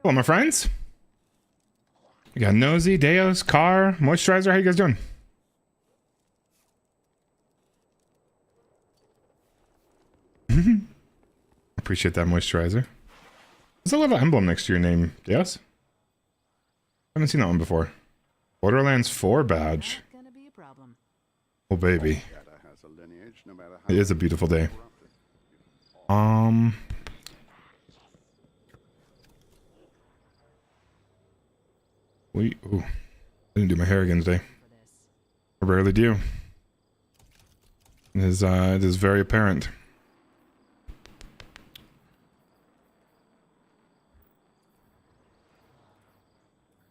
Hello, my friends. We got Nosy, Deos, Car, Moisturizer. How you guys doing? Appreciate that moisturizer. There's a little emblem next to your name, Deos. Haven't seen that one before. Borderlands 4 badge. Oh, baby. It is a beautiful day. Ooh, I didn't do my hair again today. I rarely do. It is very apparent.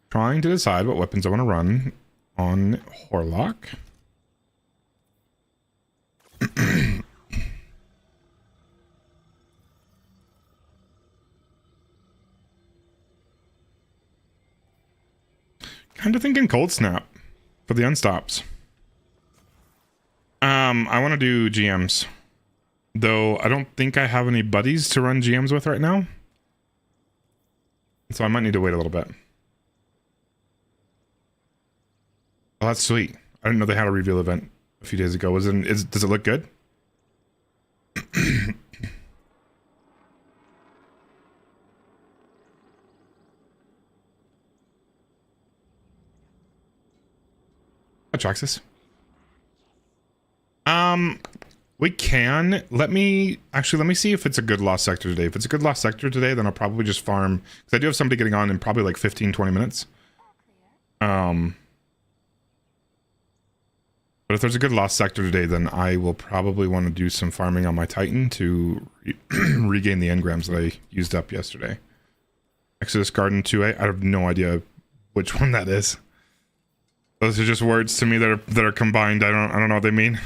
Trying to decide what weapons I want to run on Horlock. Kind of thinking Cold Snap for the unstops. I want to do GMs, though I don't think I have any buddies to run GMs with right now, so I might need to wait a little bit. Oh, that's sweet. I didn't know they had a reveal event a few days ago. Does it look good? Atraxis. We can. Let me see if it's a good lost sector today. If it's a good lost sector today, then I'll probably just farm, because I do have somebody getting on in probably like 15-20 minutes. But if there's a good lost sector today, then I will probably want to do some farming on my Titan to regain the engrams that I used up yesterday. Exodus Garden 2A. I have no idea which one that is. Those are just words to me that are combined. I don't know what they mean.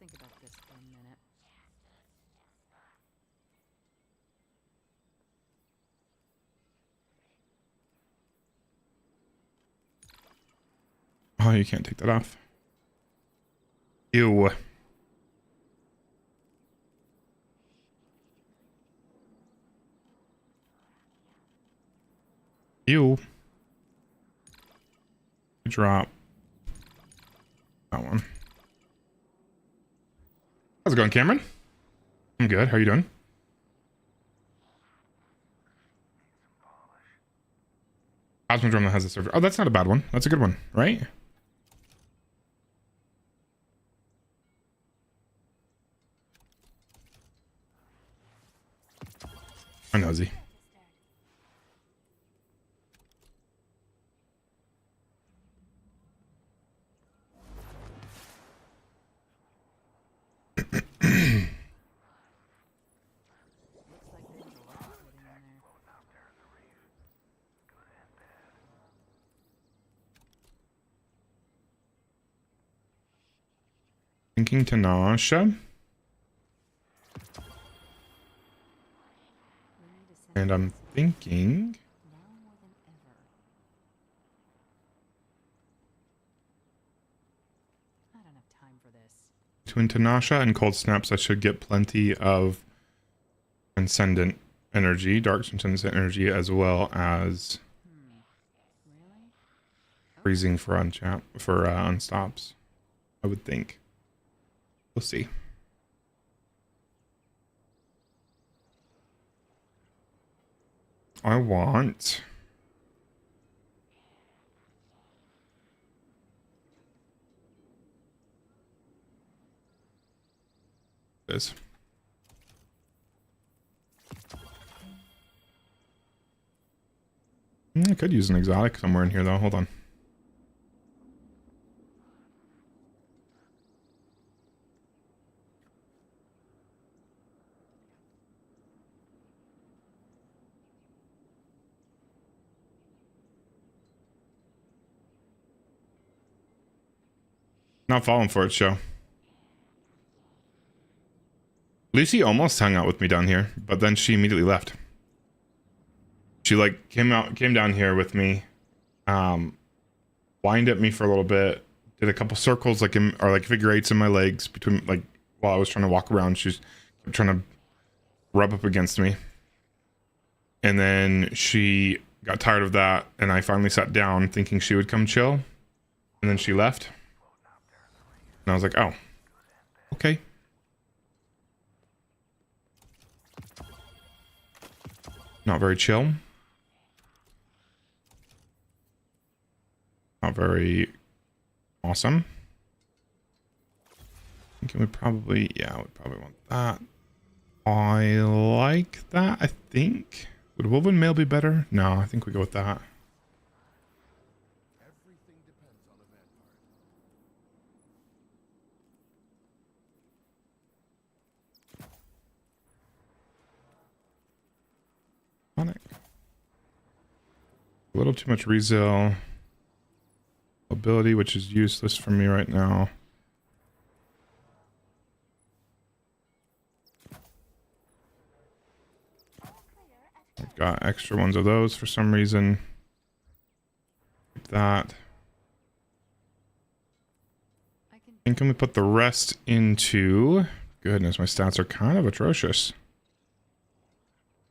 Think about this for a minute. Oh, you can't take that off. Ew. Ew. Drop that one. How's it going, Cameron? I'm good. How are you doing? Cosmodrome that has a server. Oh, that's not a bad one. That's a good one, right? I'm nosy. Thinking Tanasha. And I'm thinking... Between Tanasha and Cold Snaps, I should get plenty of Transcendent energy, Dark Transcendent energy, as well as freezing for unstops. I would think. We'll see. I want... this. I could use an exotic somewhere in here though. Hold on. Not falling for it, show. Lucy almost hung out with me down here, but then she immediately left. She like came down here with me, whined at me for a little bit, did a couple circles like figure eights in my legs between like while I was trying to walk around. She's trying to rub up against me, and then she got tired of that, and I finally sat down thinking she would come chill, and then she left, and I was like, oh, okay. Not very chill. Not very awesome. Thinking we probably, yeah, we probably want that. I like that, I think. Would woven mail be better? No, I think we go with that. Everything depends on the Sonic. A little too much rezeal. Ability, which is useless for me right now. I've got extra ones of those for some reason. Keep that. And can we put the rest into... Goodness, my stats are kind of atrocious.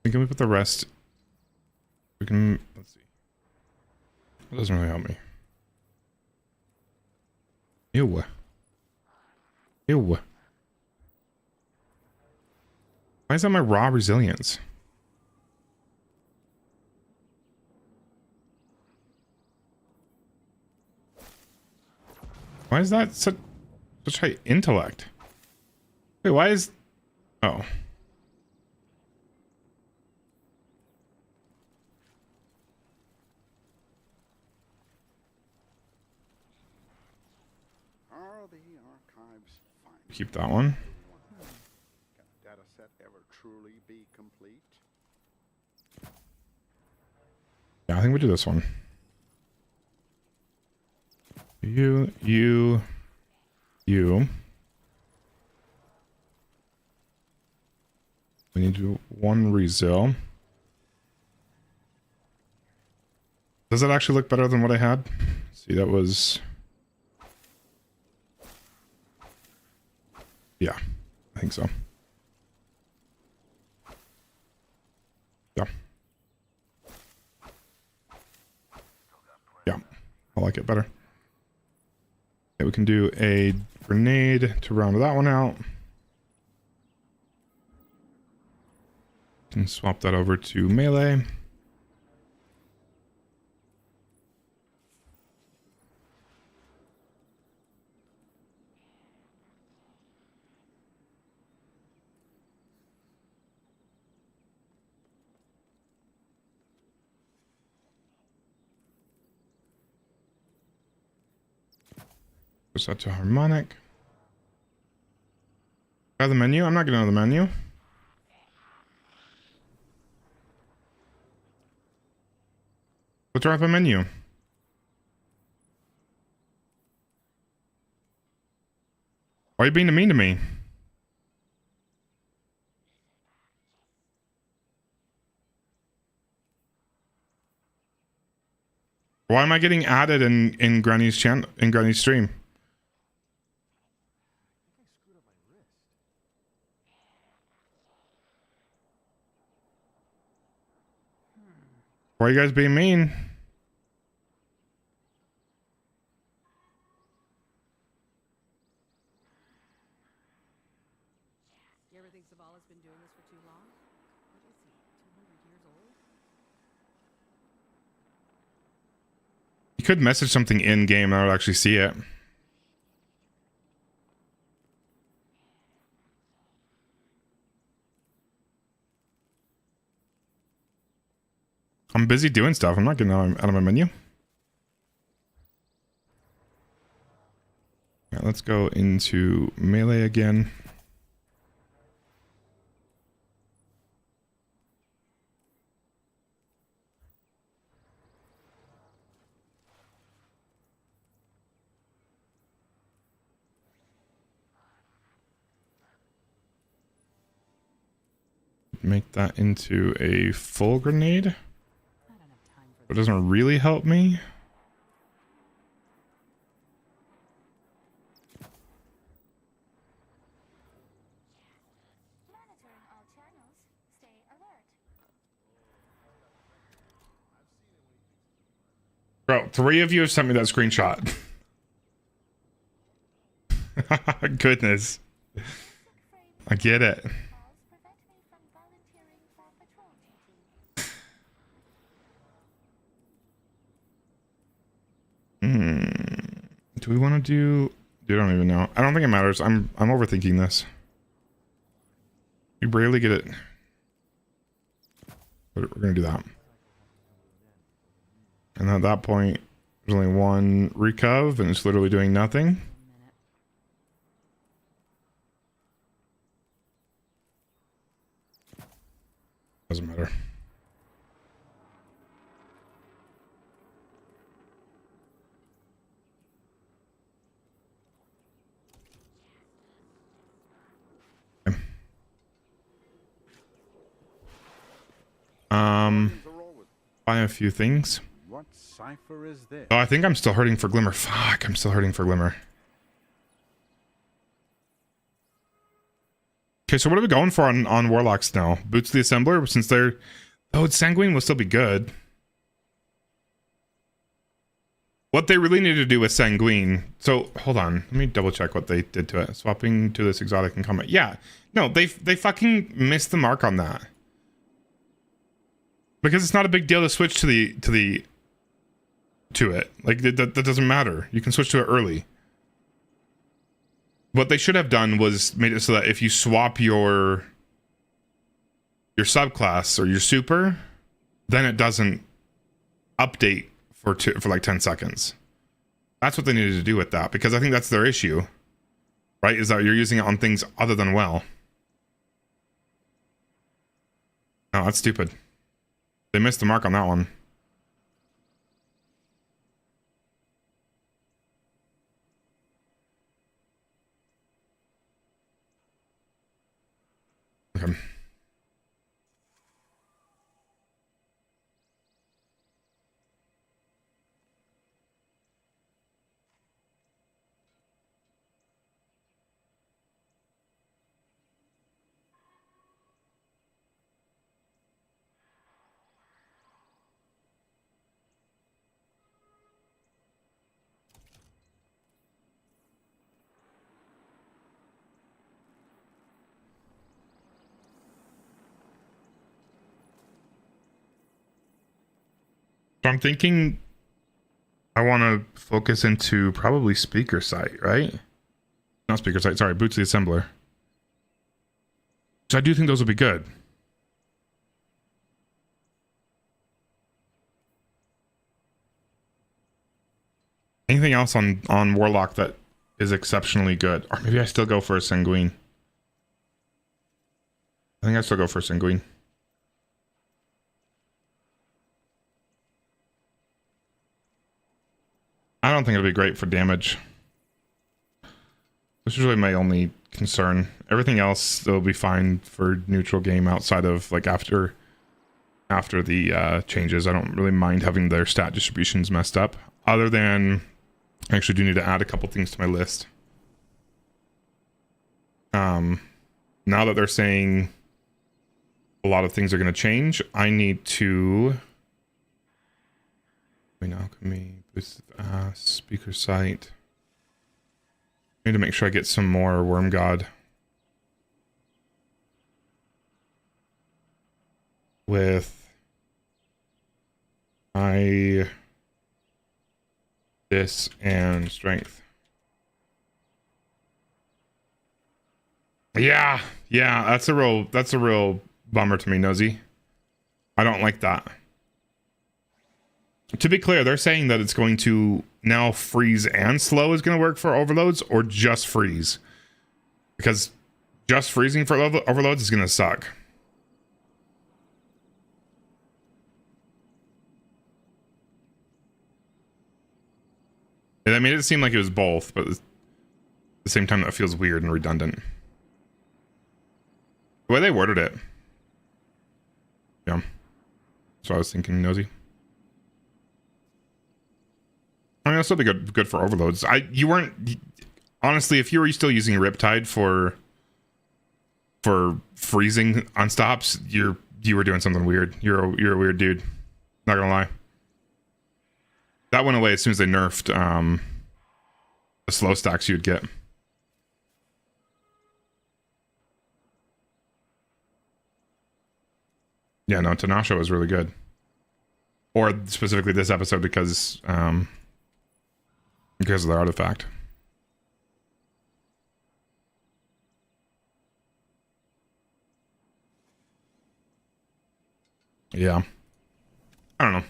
Can we put the rest... We can... Let's see. That doesn't really help me. Ew. Ew. Why is that my raw resilience? Why is that such high intellect? Wait, why is... Oh. Are the archives fine? Keep that one. Can a data set ever truly be complete? Yeah, I think we do this one. You. We need to do one rezeal. Does it actually look better than what I had? See, that was... Yeah, I think so. Yeah. Yeah, I like it better. Okay, we can do a grenade to round that one out. Can swap that over to melee. Push that to harmonic. Try the menu? I'm not getting out of the menu. What's wrong with my menu? Why are you being mean to me? Why am I getting added in Granny's channel, in Granny's stream? Why are you guys being mean? You ever think Zavala's been doing this for too long? What is he, 200 years old? You could message something in game and I would actually see it. I'm busy doing stuff. I'm not getting out of my menu. Yeah, let's go into melee again. make that into a full grenade. I don't have time for It doesn't really help me. Monitoring all channels. Stay alert. Bro, 3 of you have sent me that screenshot. Goodness. I get it. Calls prevent me from volunteering for patrol duty. Do we want to do... I don't even know. I don't think it matters. I'm overthinking this. We rarely get it. But we're going to do that. And at that point, there's only one recov, and it's literally doing nothing. Doesn't matter. Okay. Buy a few things. What cipher is this? Oh, I think I'm still hurting for Glimmer. Fuck, I'm still hurting for Glimmer. Okay, so what are we going for on Warlocks now? Boots the Assembler, since they're... Oh, Sanguine will still be good. What they really need to do with Sanguine... So, hold on. Let me double check what they did to it. Swapping to this exotic in combat. Yeah. No, they fucking missed the mark on that. Because it's not a big deal to switch to it. Like, that doesn't matter. You can switch to it early. What they should have done was made it so that if you swap your subclass or your super, then it doesn't update for like 10 seconds. That's what they needed to do with that, because I think that's their issue, right? Is that you're using it on things other than well. No, that's stupid. They missed the mark on that one. Okay. So I'm thinking I want to focus into probably speaker sight, right? Not speaker sight, sorry, boots the assembler. So I do think those will be good. Anything else on Warlock that is exceptionally good? Or maybe I still go for a Sanguine. I think I still go for a Sanguine. I don't think it'll be great for damage. This is really my only concern. Everything else will be fine for neutral game outside of like after the changes. I don't really mind having their stat distributions messed up. Other than I actually do need to add a couple things to my list. Now that they're saying a lot of things are going to change, I need to... Now can we boost speaker sight? I need to make sure I get some more Worm God with this and strength. Yeah, that's a real bummer to me, Nosy. I don't like that. To be clear, they're saying that it's going to now freeze and slow is going to work for overloads, or just freeze. Because just freezing for overloads is going to suck. And I made it seem like it was both, but at the same time that feels weird and redundant. The way they worded it. Yeah. That's what I was thinking, Nosy. I mean, that'll still be good for overloads. You weren't, honestly, if you were still using Riptide for freezing on stops, you were doing something weird. You're a weird dude. Not gonna lie. That went away as soon as they nerfed the slow stacks you'd get. Yeah, no, Tanasha was really good. Or specifically this episode because of the artifact. Yeah. I don't know. I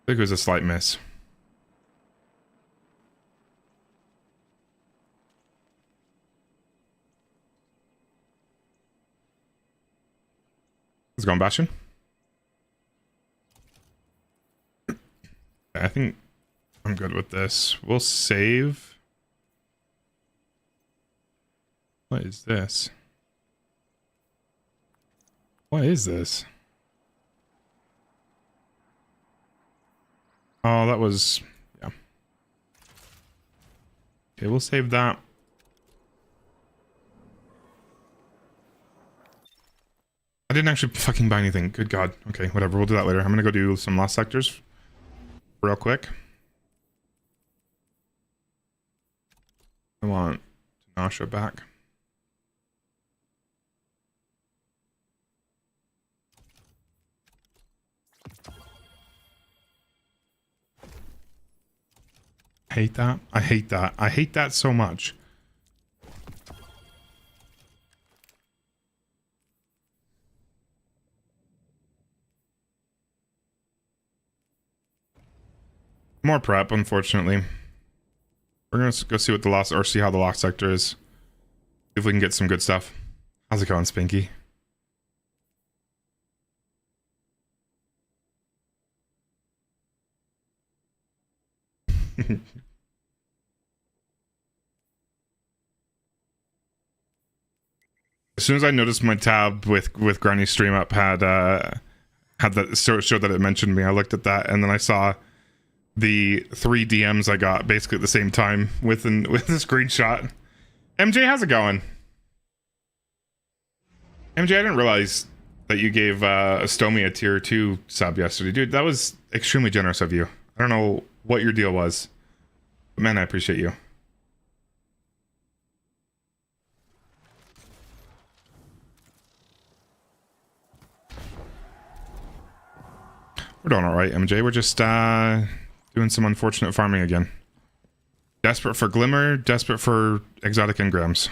think it was a slight miss. Let's go on Bastion. I think I'm good with this. We'll save. What is this? What is this? Oh, that was... yeah. Okay, we'll save that. I didn't actually fucking buy anything. Good God. Okay, whatever. We'll do that later. I'm gonna go do some lost sectors real quick. I want Nasha back. Hate that. I hate that. I hate that so much. More prep, unfortunately. We're gonna go see what the lost, or see how the lost sector is. See if we can get some good stuff. How's it going, Spinky? As soon as I noticed my tab with Granny's stream up had that showed that it mentioned me, I looked at that and then I saw the 3 DMs I got basically at the same time with the screenshot. MJ, how's it going? MJ, I didn't realize that you gave Astomi a tier 2 sub yesterday. Dude, that was extremely generous of you. I don't know what your deal was. But man, I appreciate you. We're doing alright, MJ. We're just doing some unfortunate farming again. Desperate for Glimmer, desperate for exotic engrams.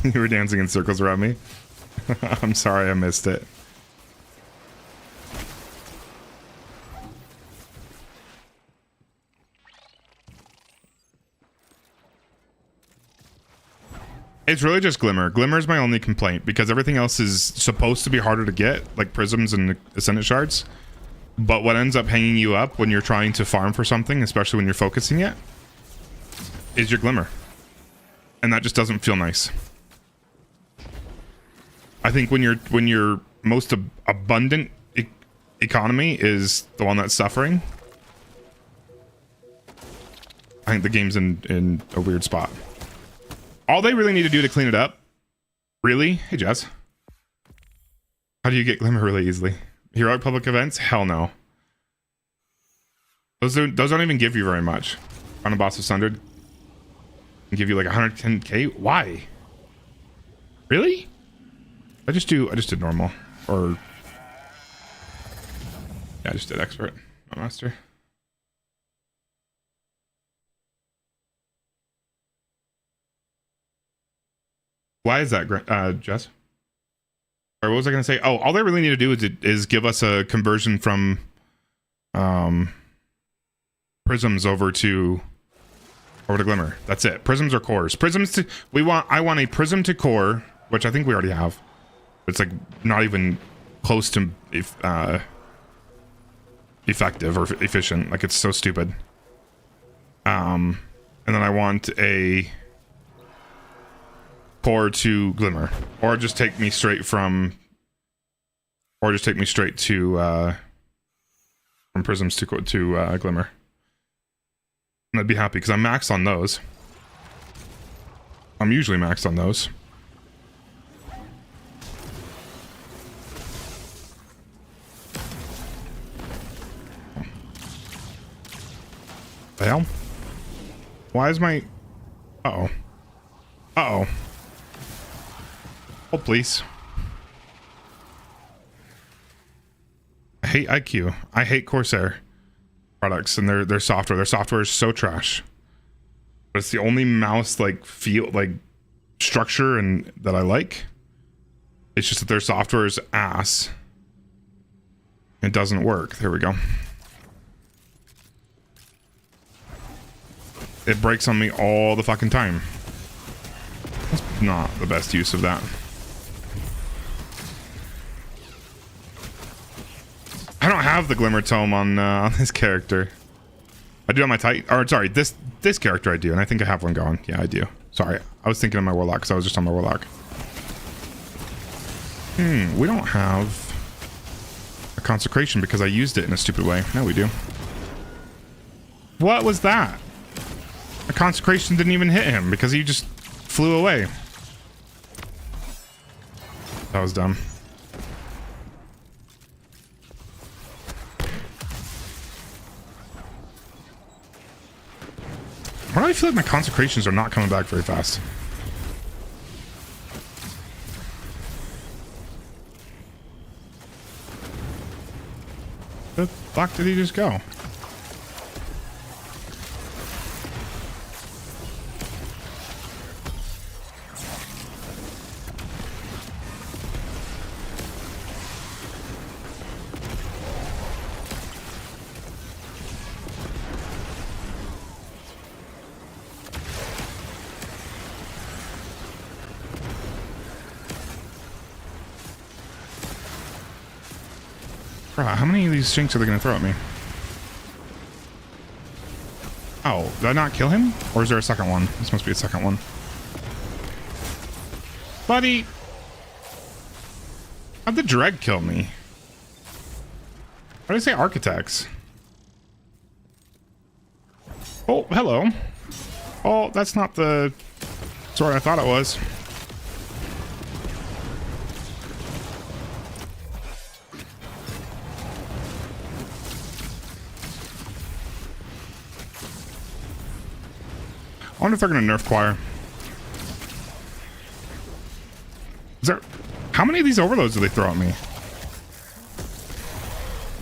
You were dancing in circles around me. I'm sorry I missed it. It's really just Glimmer. Glimmer is my only complaint because everything else is supposed to be harder to get, like prisms and ascendant shards. But what ends up hanging you up when you're trying to farm for something, especially when you're focusing it, is your Glimmer. And that just doesn't feel nice. I think when your most abundant economy is the one that's suffering, I think the game's in a weird spot. All they really need to do to clean it up, really? Hey, Jess. How do you get Glimmer really easily? Heroic public events? Hell no. Those don't even give you very much. On a boss of Sundered, and give you like 110k. Why? Really? I just did normal, or yeah, I just did expert, not master. Why is that, Jess? Or what was I gonna say? Oh, all they really need to do is give us a conversion from prisms over to Glimmer. That's it. Prisms or cores. Prisms to I want a prism to core, which I think we already have. It's like not even close to effective or efficient. Like, it's so stupid. And then I want a core to glimmer, or just take me straight from, or just take me straight to from prisms to glimmer. And I'd be happy because I'm maxed on those. I'm usually maxed on those. The hell? Why is my... Uh-oh. Uh-oh. Hold, please. I hate IQ. I hate Corsair products and their software. Their software is so trash. But it's the only mouse, like, feel, like, structure and that I like. It's just that their software is ass. It doesn't work. There we go. It breaks on me all the fucking time. That's not the best use of that. I don't have the Glimmer Tome on this character. I do on my Titan. Or sorry, this character I do, and I think I have one going. Yeah, I do. Sorry, I was thinking of my Warlock because I was just on my Warlock. We don't have a Consecration because I used it in a stupid way. No, we do. What was that? A Consecration didn't even hit him because he just flew away. That was dumb. Why do I feel like my Consecrations are not coming back very fast? Where the fuck did he just go? How many of these shinks are they going to throw at me? Oh, did I not kill him? Or is there a second one? This must be a second one. Buddy! How'd the Dread kill me? Why did I say Architects? Oh, hello. Oh, that's not the sword I thought it was. I wonder if they're going to nerf Choir. Is there... How many of these overloads do they throw at me?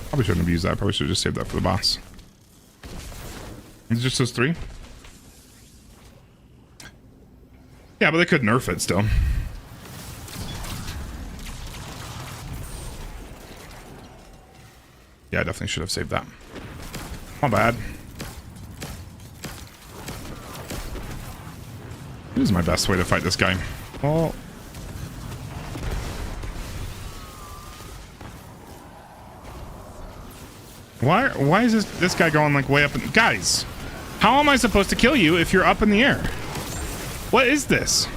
Probably shouldn't have used that. Probably should have just saved that for the boss. It's just those 3? Yeah, but they could nerf it still. Yeah, I definitely should have saved that. Not bad. This is my best way to fight this guy. Oh. Why is this guy going like way up in... Guys, how am I supposed to kill you if you're up in the air? What is this?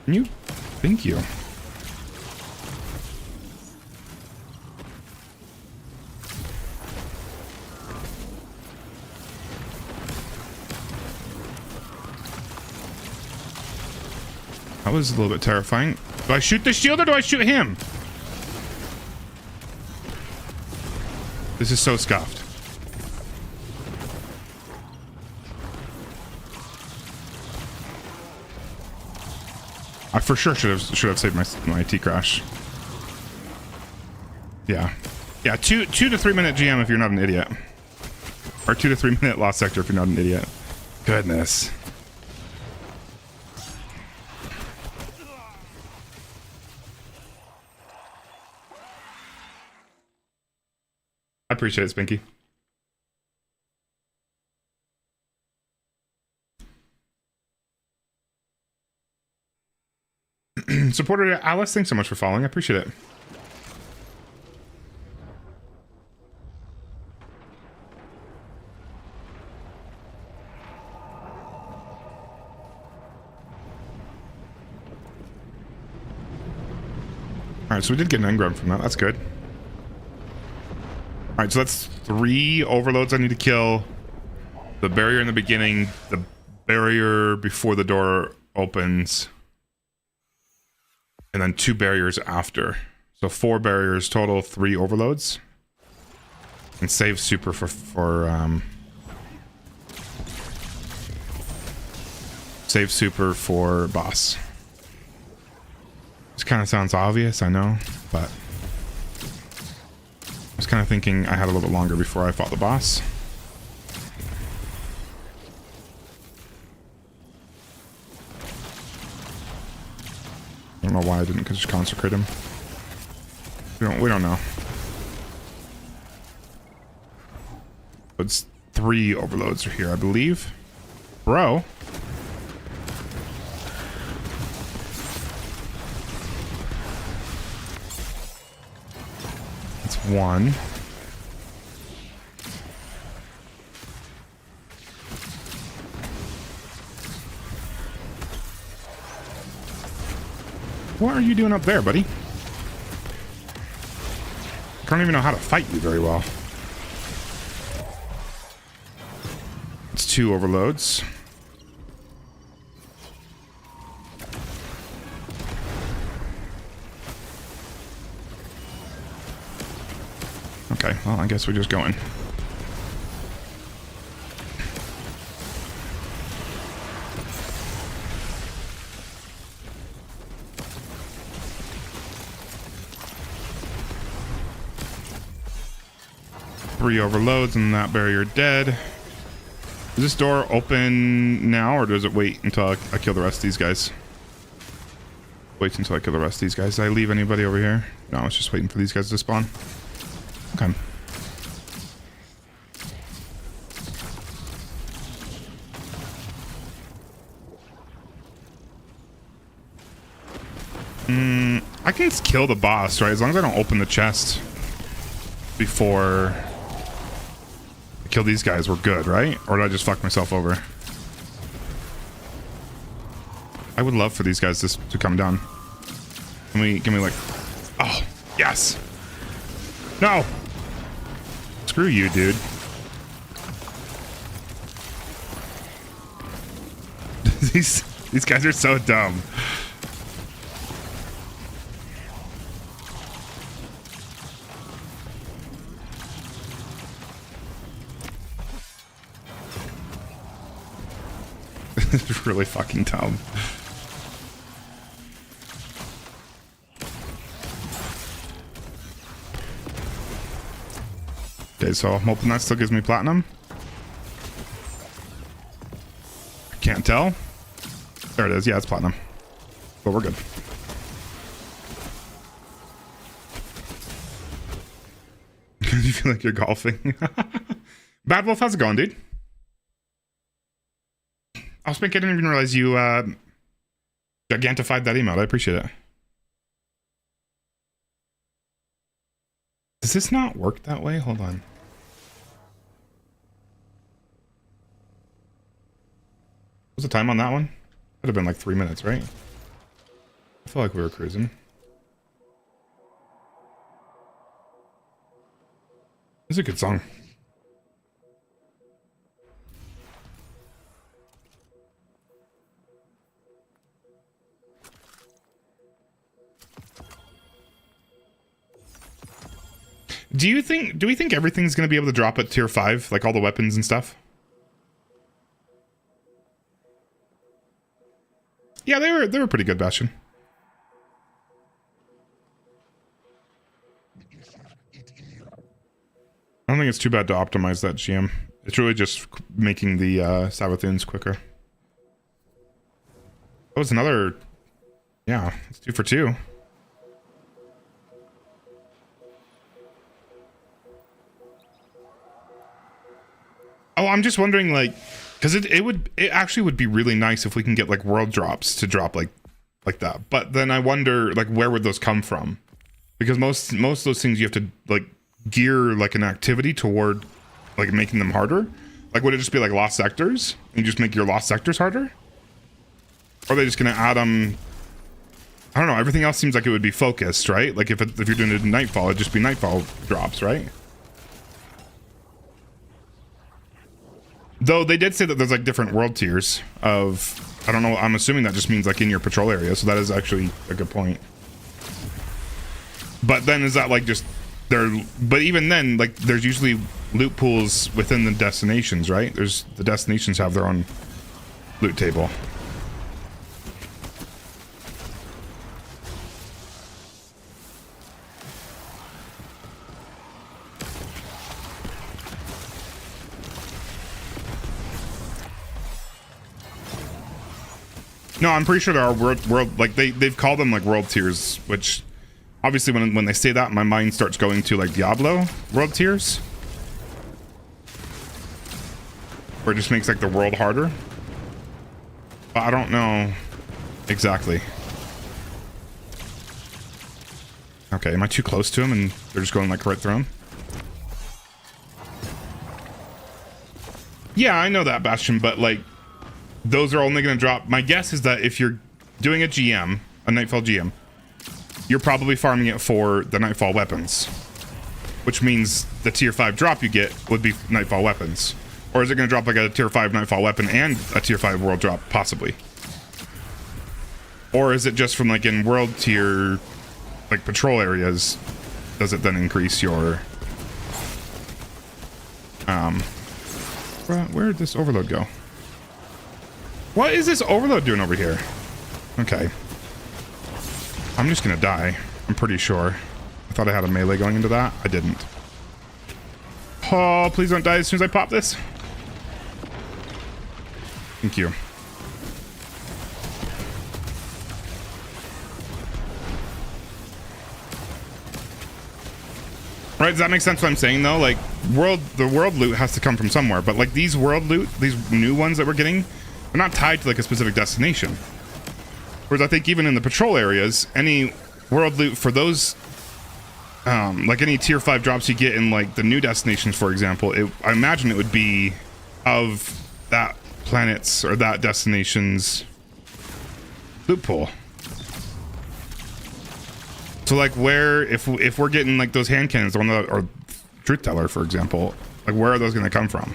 Can you... Thank you. That was a little bit terrifying. Do I shoot the shield or do I shoot him? This is so scuffed. I for sure should have saved my T crash. Yeah. Yeah, 2 to 3 minute GM if you're not an idiot. Or 2 to 3 minute lost sector if you're not an idiot. Goodness. I appreciate it, Spinky. Supporter Alice, thanks so much for following. I appreciate it. Alright, so we did get an engram from that. That's good. Alright, so that's 3 overloads I need to kill. The barrier in the beginning, the barrier before the door opens, and then 2 barriers after. So 4 barriers total, 3 overloads. And save super for save super for boss. This kind of sounds obvious, I know, but I was kind of thinking I had a little bit longer before I fought the boss. I don't know why I didn't just consecrate him. We don't know. It's 3 overloads are here, I believe. Bro. That's 1. What are you doing up there, buddy? I don't even know how to fight you very well. It's 2 overloads. Okay, well, I guess we're just going. Three overloads and that barrier dead. Is this door open now, or does it wait until I kill the rest of these guys? Wait until I kill the rest of these guys. Did I leave anybody over here? No, I was just waiting for these guys to spawn. Okay. I can kill the boss, right? As long as I don't open the chest before I kill these guys, we're good, right? Or did I just fuck myself over? I would love for these guys to come down. Give me like... Oh, yes! No! Screw you, dude. These guys are so dumb. This is really fucking dumb. Okay, so I'm hoping that still gives me platinum. I can't tell. There it is. Yeah, it's platinum. But we're good. You feel like you're golfing? Bad Wolf, how's it going, dude? I'll speak. I didn't even realize you gigantified that email. I appreciate it. Does this not work that way? Hold on. What was the time on that one? Could have been like 3 minutes, right? I feel like we were cruising. It's a good song. Do we think everything's going to be able to drop at tier 5? Like all the weapons and stuff? Yeah, they were pretty good, Bastion. I don't think it's too bad to optimize that GM. It's really just making the Savathûns quicker. That was another... Yeah, it's 2 for 2. Oh, I'm just wondering, like, because it actually would be really nice if we can get like world drops to drop like like that. But then I wonder, like, where would those come from? Because most of those things you have to like gear like an activity toward like making them harder. Like, would it just be like lost sectors and just make your lost sectors harder? Or are they just gonna add them? I don't know. Everything else seems like it would be focused, right? Like if you're doing it in Nightfall, it'd just be Nightfall drops, right? Though they did say that there's like different world tiers of, I don't know, I'm assuming that just means like in your patrol area, so that is actually a good point. But then is that like just but even then, like there's usually loot pools within the destinations, right? The destinations have their own loot table. No, I'm pretty sure there are world like they've called them like world tiers, which obviously when they say that, my mind starts going to like Diablo world tiers, where it just makes like the world harder. But I don't know exactly. Okay, am I too close to him and they're just going like right through him? Yeah, I know that, Bastion, but like those are only going to drop. My guess is that if you're doing a GM, a Nightfall GM, you're probably farming it for the Nightfall weapons, which means the tier 5 drop you get would be Nightfall weapons. Or is it going to drop like a tier 5 Nightfall weapon and a tier 5 world drop, possibly? Or is it just from like in world tier, like patrol areas, does it then increase your... where did this overload go? What is this overload doing over here? Okay. I'm just gonna die. I'm pretty sure. I thought I had a melee going into that. I didn't. Oh, please don't die as soon as I pop this. Thank you. Right, does that make sense what I'm saying though? Like, the world loot has to come from somewhere, but like these world loot, these new ones that we're getting, they're not tied to like a specific destination. Whereas I think even in the patrol areas, any world loot for those, like any tier 5 drops you get in like the new destinations, for example, I imagine it would be of that planet's or that destination's loot pool. So like where, if we're getting like those hand cannons, the one that, or truth teller, for example, like where are those going to come from?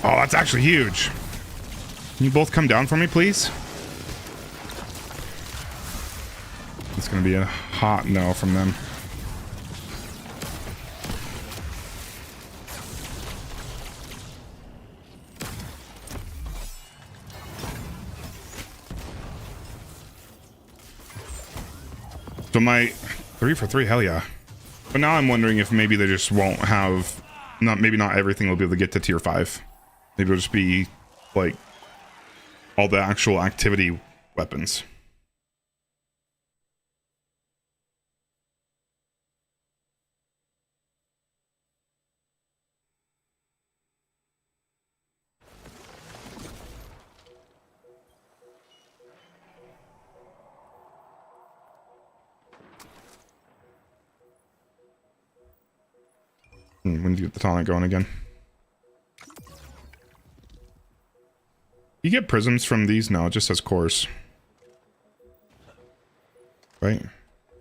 Oh, that's actually huge. Can you both come down for me, please? It's going to be a hot no from them. So my 3 for 3, hell yeah. But now I'm wondering if maybe they just won't have, maybe not everything will be able to get to tier 5. Maybe it'll just be like all the actual activity weapons. When do you get the tonic going again? You get prisms from these? No, it just says cores. Right?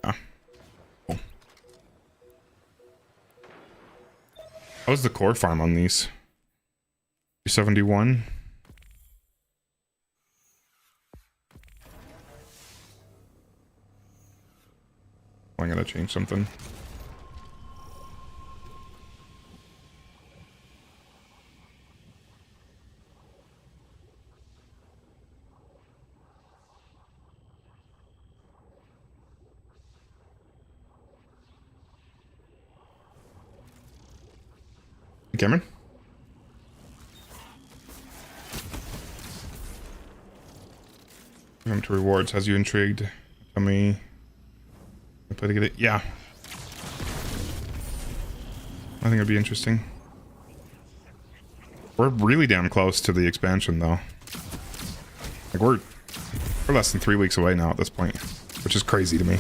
Yeah. Cool. How was the core farm on these? 271. Oh, I'm gonna change something. Cameron? Come to rewards. Has you intrigued? Tell me. I play to get it. Yeah. I think it'd be interesting. We're really damn close to the expansion, though. Like, we're less than 3 weeks away now at this point, which is crazy to me.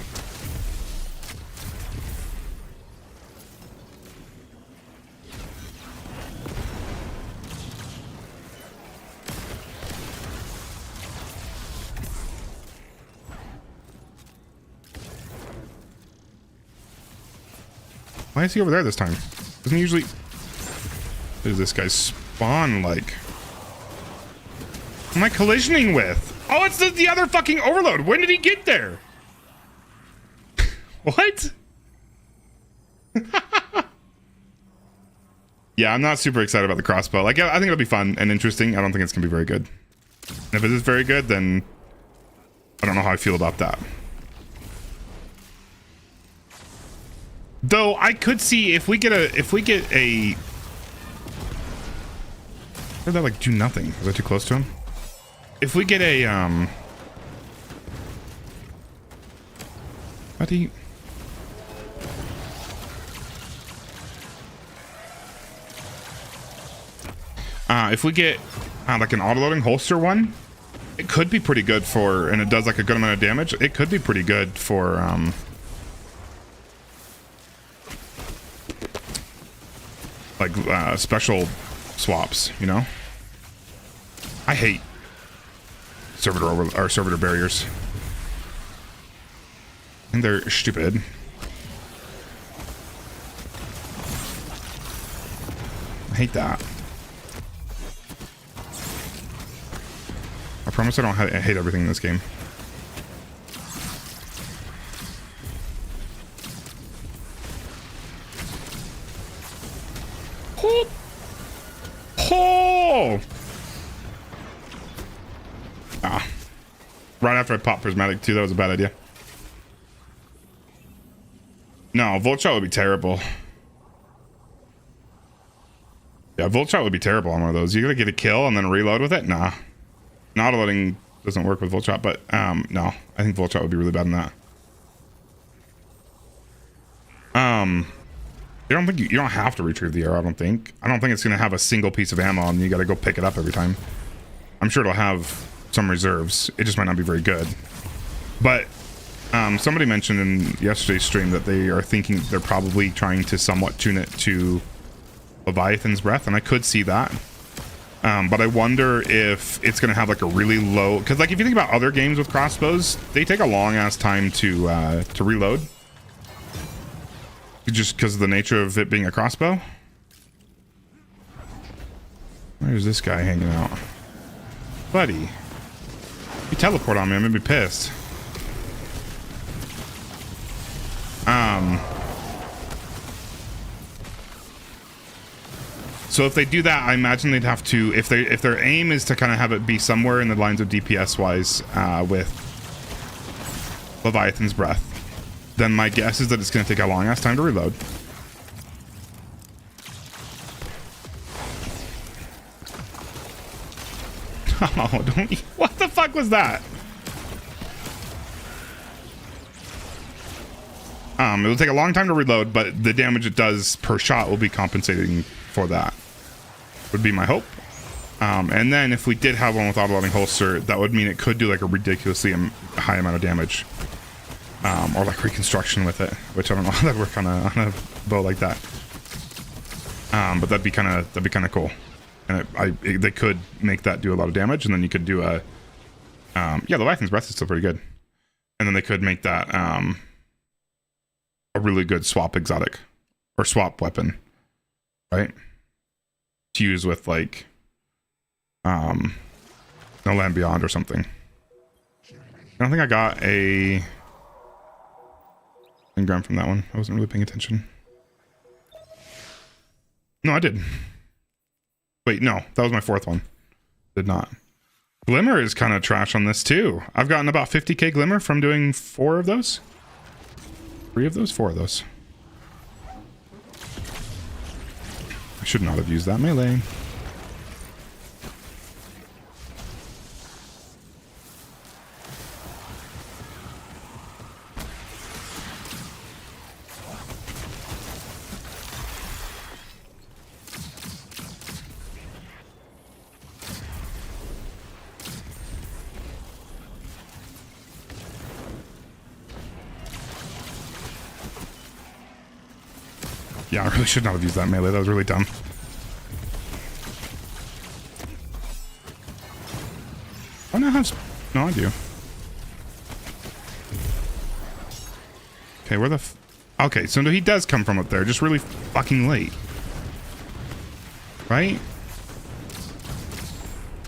Why is he over there this time? Doesn't he usually... What does this guy spawn like? What am I collisioning with? Oh, it's the other fucking overload. When did he get there? What? Yeah, I'm not super excited about the crossbow. Like, I think it'll be fun and interesting. I don't think it's gonna be very good. And if it is very good, then I don't know how I feel about that. Though I could see if we get a did that like do nothing? Was I too close to him? If we get a what do you... if we get like an auto-loading holster one, it could be pretty good for, and it does like a good amount of damage. It could be pretty good for like special swaps, you know. I hate servitor barriers. And they're stupid. I hate that. I promise I don't hate everything in this game. Oh! Oh! Ah. Right after I popped prismatic too, that was a bad idea. No, volt shot would be terrible. Yeah, volt shot would be terrible on one of those. You gotta get a kill and then reload with it? Nah. Not loading doesn't work with volt shot, but no. I think volt shot would be really bad in that. You don't have to retrieve the arrow, I don't think. I don't think it's gonna have a single piece of ammo and you gotta go pick it up every time. I'm sure it'll have some reserves. It just might not be very good. But somebody mentioned in yesterday's stream that they are thinking they're probably trying to somewhat tune it to Leviathan's Breath, and I could see that. But I wonder if it's going to have like a really low... Because like if you think about other games with crossbows, they take a long-ass time to reload. Just because of the nature of it being a crossbow. Where's this guy hanging out? Buddy. If you teleport on me, I'm going to be pissed. So if they do that, I imagine they'd have to, if their aim is to kind of have it be somewhere in the lines of DPS wise with Leviathan's Breath, then my guess is that it's going to take a long ass time to reload. Oh, don't you, what the fuck was that? It will take a long time to reload, but the damage it does per shot will be compensating for that. Would be my hope. And then if we did have one with auto-loading holster, that would mean it could do like a ridiculously high amount of damage. Or like reconstruction with it, which I don't know how that'd work on a bow like that. But that'd be kind of cool. And they could make that do a lot of damage, and then you could do a yeah, the Leviathan's Breath is still pretty good. And then they could make that a really good swap exotic or swap weapon, right? To use with like No Land Beyond or something. I don't think I got a engram from that one. I wasn't really paying attention. No, I did. Wait, no, that was my fourth one. Did not. Glimmer is kind of trash on this too. I've gotten about 50k Glimmer from doing 4 of those. 3 of those? 4 of those. I should not have used that melee. Yeah, I really should not have used that melee. That was really dumb. Oh, no, no, I do. Okay, where the okay, so he does come from up there, just really fucking late. Right?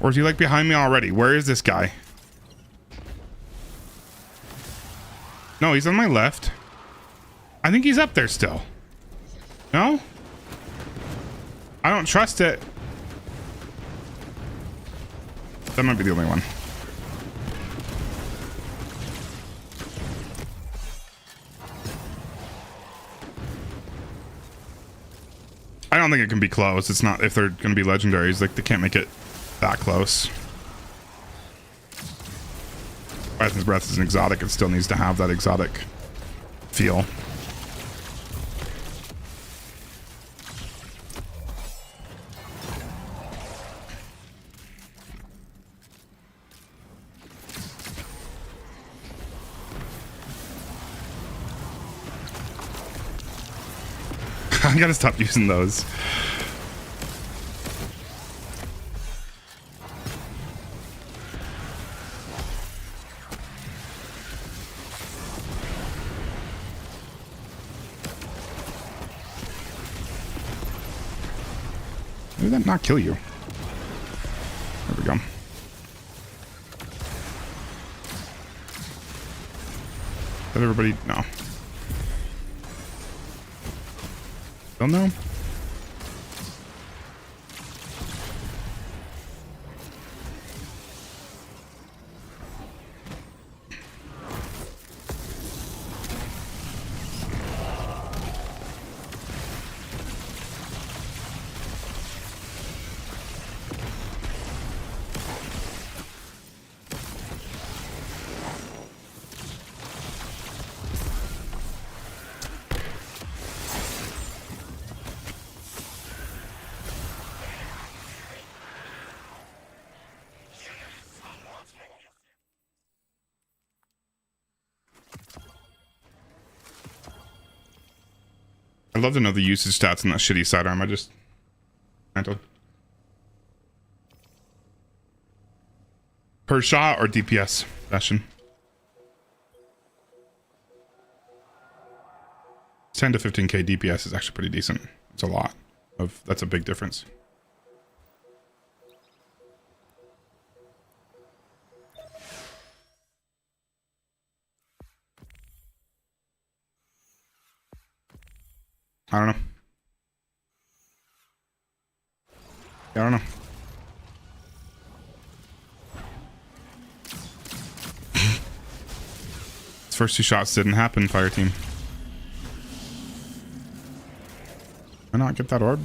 Or is he like behind me already? Where is this guy? No, he's on my left. I think he's up there still. No? I don't trust it. That might be the only one. I don't think it can be close. It's not, if they're going to be legendaries, like they can't make it that close. Python's Breath is an exotic. It still needs to have that exotic feel. I gotta stop using those. Did that not kill you? There we go. Did everybody? No. Don't know. I'd love to know the usage stats on that shitty sidearm. I just... Per shot or DPS session? 10 to 15k DPS is actually pretty decent. It's a lot of... That's a big difference. I don't know. I don't know. His first 2 shots didn't happen, fire team. Why not get that orb?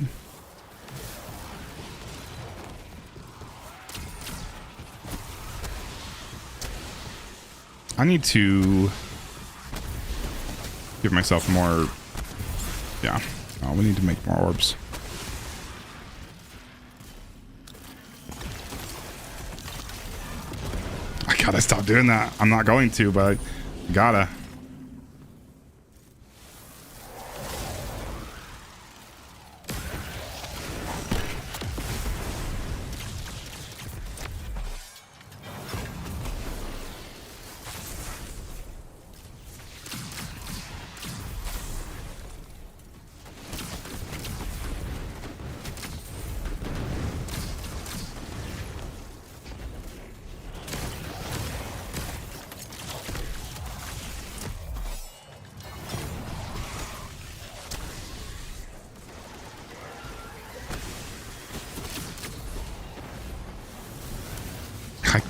I need to give myself more... Yeah. Oh, we need to make more orbs. I gotta stop doing that. I'm not going to, but I gotta.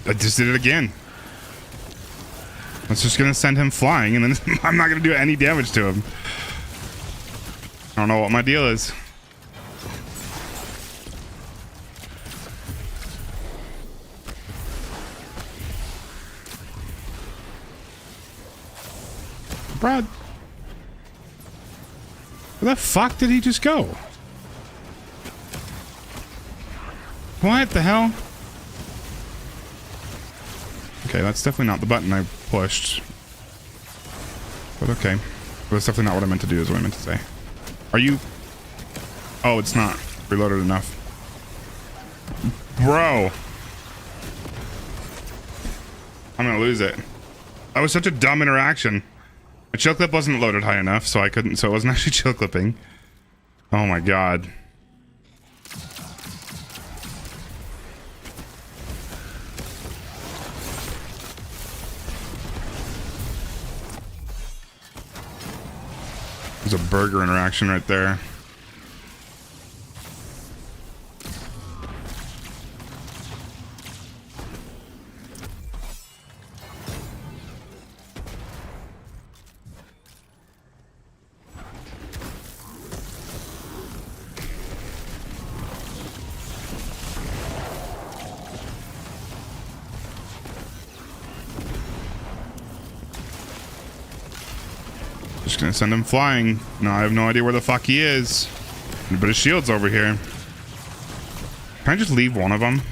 I just did it again. I was just gonna send him flying, and then I'm not gonna do any damage to him. I don't know what my deal is. Brad, where the fuck did he just go? What the hell? Okay, that's definitely not the button I pushed. But okay. But that's definitely not what I meant to do, is what I meant to say. Are you Oh, it's not reloaded enough. Bro. I'm gonna lose it. That was such a dumb interaction. My chill clip wasn't loaded high enough, so it wasn't actually chill clipping. Oh my god. There's a burger interaction right there. Just gonna send him flying. No, I have no idea where the fuck he is. But his shield's over here. Can I just leave one of them?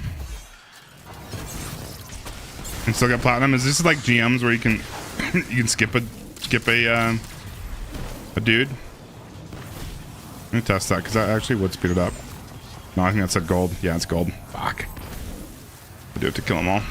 And still get platinum? Is this like GMs where you can you can skip a dude? Let me test that because that actually would speed it up. No, I think that said gold. Yeah, it's gold. Fuck. I do have to kill them all.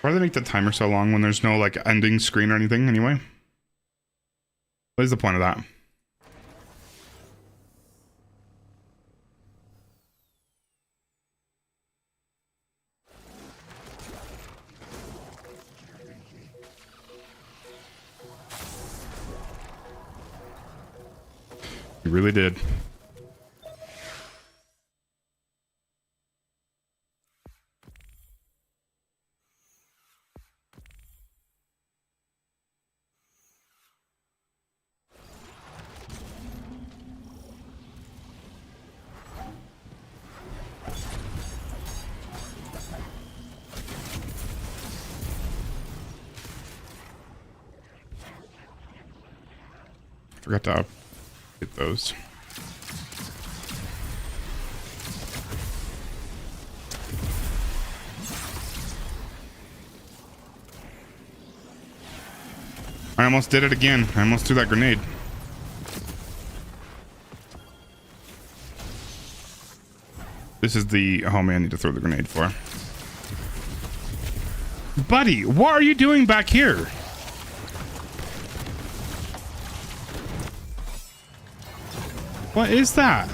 Why do they make the timer so long when there's no like ending screen or anything anyway? What is the point of that? You really did. Forgot to get those. I almost did it again. I almost threw that grenade. This is the homie I need to throw the grenade for. Buddy, what are you doing back here? What is that?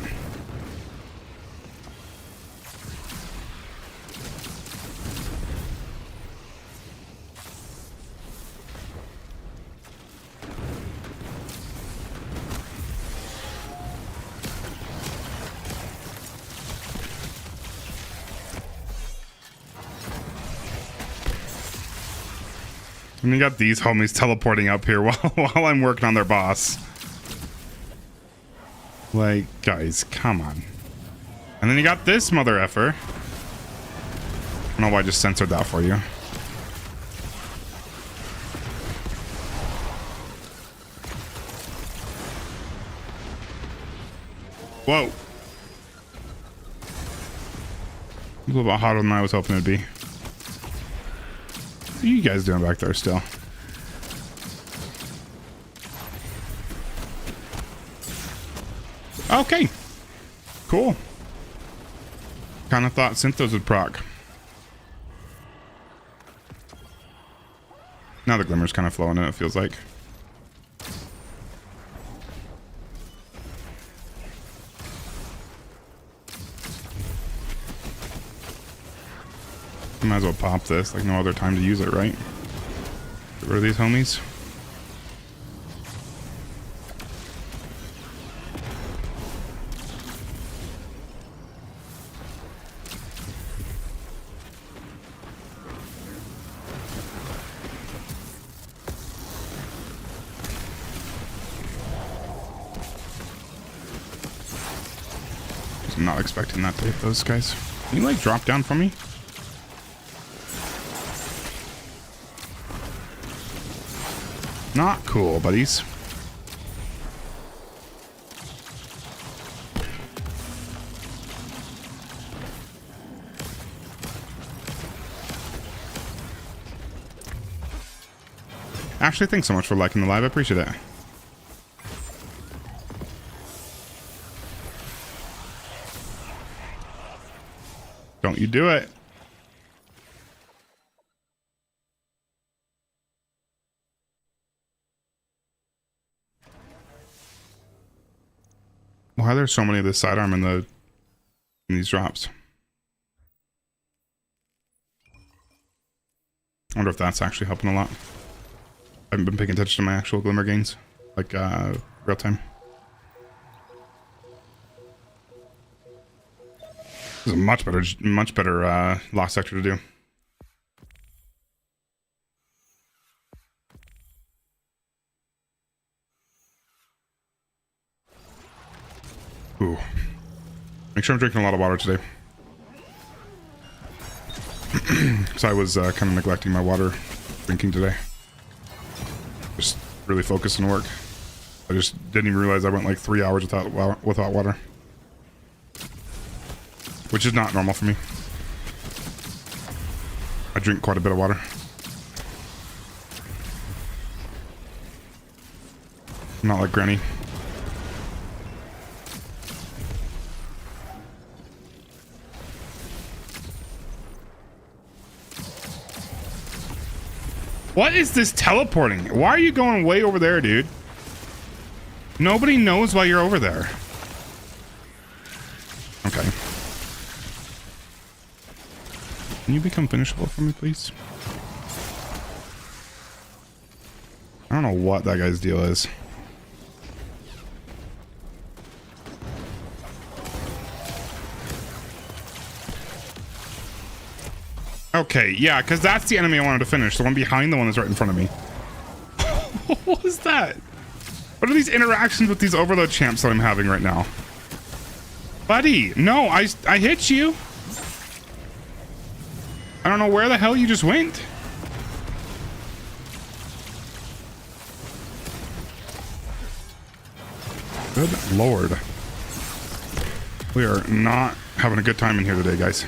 And you got these homies teleporting up here while I'm working on their boss. Like, guys, come on. And then you got this mother effer. I don't know why I just censored that for you. Whoa. A little bit hotter than I was hoping it'd be. What are you guys doing back there still? Okay. Cool. Kind of thought Synthos would proc. Now the glimmer's kind of flowing in, it feels like. Might as well pop this, like no other time to use it, right? Get rid of these homies. I'm not expecting that to hit those guys. Can you like drop down for me? Not cool, buddies. Ashley, thanks so much for liking the live. I appreciate it. Don't you do it. Why are there so many of this sidearm in these drops? I wonder if that's actually helping a lot. I haven't been paying attention to my actual glimmer gains, like real time. This is a much better lost sector to do. Ooh. Make sure I'm drinking a lot of water today. So I was kind of neglecting my water drinking today. Just really focused on work. I just didn't even realize I went like 3 hours without water. Which is not normal for me. I drink quite a bit of water. Not like Granny. What is this teleporting? Why are you going way over there, dude? Nobody knows why you're over there. Okay. Can you become finishable for me, please? I don't know what that guy's deal is. Okay, yeah, because that's the enemy I wanted to finish. The one behind the one that's right in front of me. What was that? What are these interactions with these overload champs that I'm having right now? Buddy, no, I hit you. I don't know where the hell you just went. Good lord. We are not having a good time in here today, guys.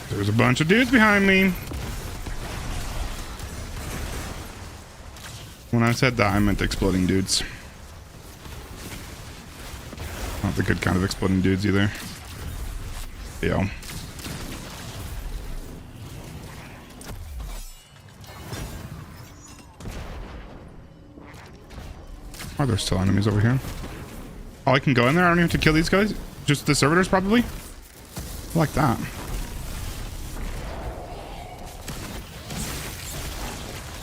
There's a bunch of dudes behind me. When I said that, I meant exploding dudes. Not the good kind of exploding dudes either. Yo. Are there still enemies over here? Oh, I can go in there? I don't even have to kill these guys? Just the servitors, probably? I like that.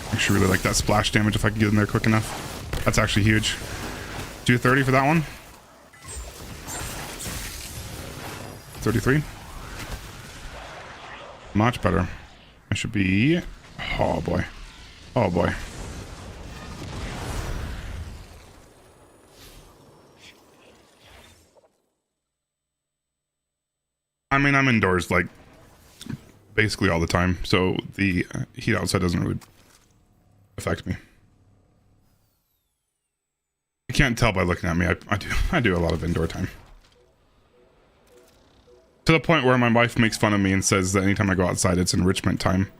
I actually really like that splash damage if I can get in there quick enough. That's actually huge. 230 for that one. 33. Much better. I should be... Oh boy. Oh boy. I mean, I'm indoors like basically all the time, so the heat outside doesn't really affect me. You can't tell by looking at me. I do a lot of indoor time. To the point where my wife makes fun of me and says that anytime I go outside, it's enrichment time.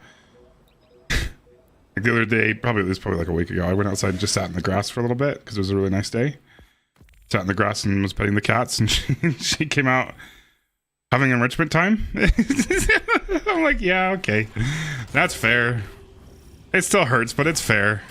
Like the other day, it was probably like a week ago, I went outside and just sat in the grass for a little bit because it was a really nice day. Sat in the grass and was petting the cats, and she came out having enrichment time. I'm like, yeah, okay, that's fair. It still hurts, but it's fair.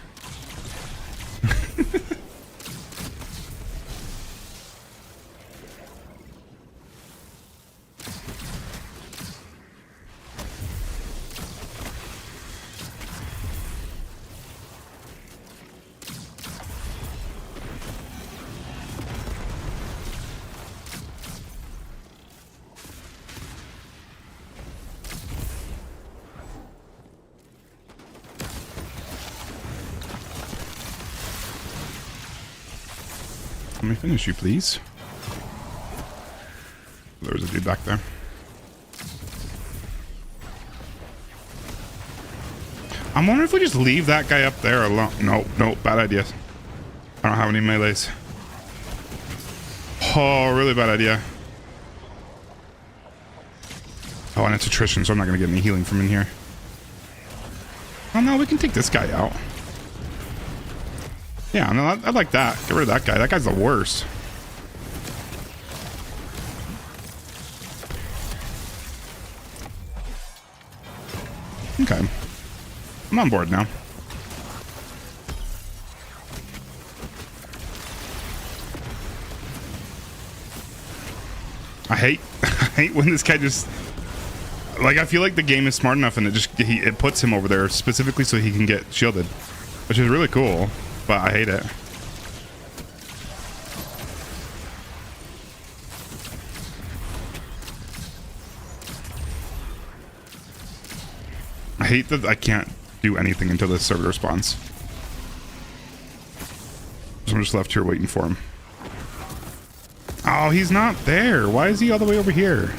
Let me finish you, please. There's a dude back there. I'm wondering if we just leave that guy up there alone. No, no, bad idea. I don't have any melees. Oh, really bad idea. Oh, and it's attrition, so I'm not going to get any healing from in here. Oh, no, we can take this guy out. Yeah, no, I like that. Get rid of that guy. That guy's the worst. Okay. I'm on board now. I hate when this guy just, like, I feel like the game is smart enough and it puts him over there specifically so he can get shielded, which is really cool, but I hate it. I hate that I can't do anything until this server responds. So I'm just left here waiting for him. Oh, he's not there. Why is he all the way over here?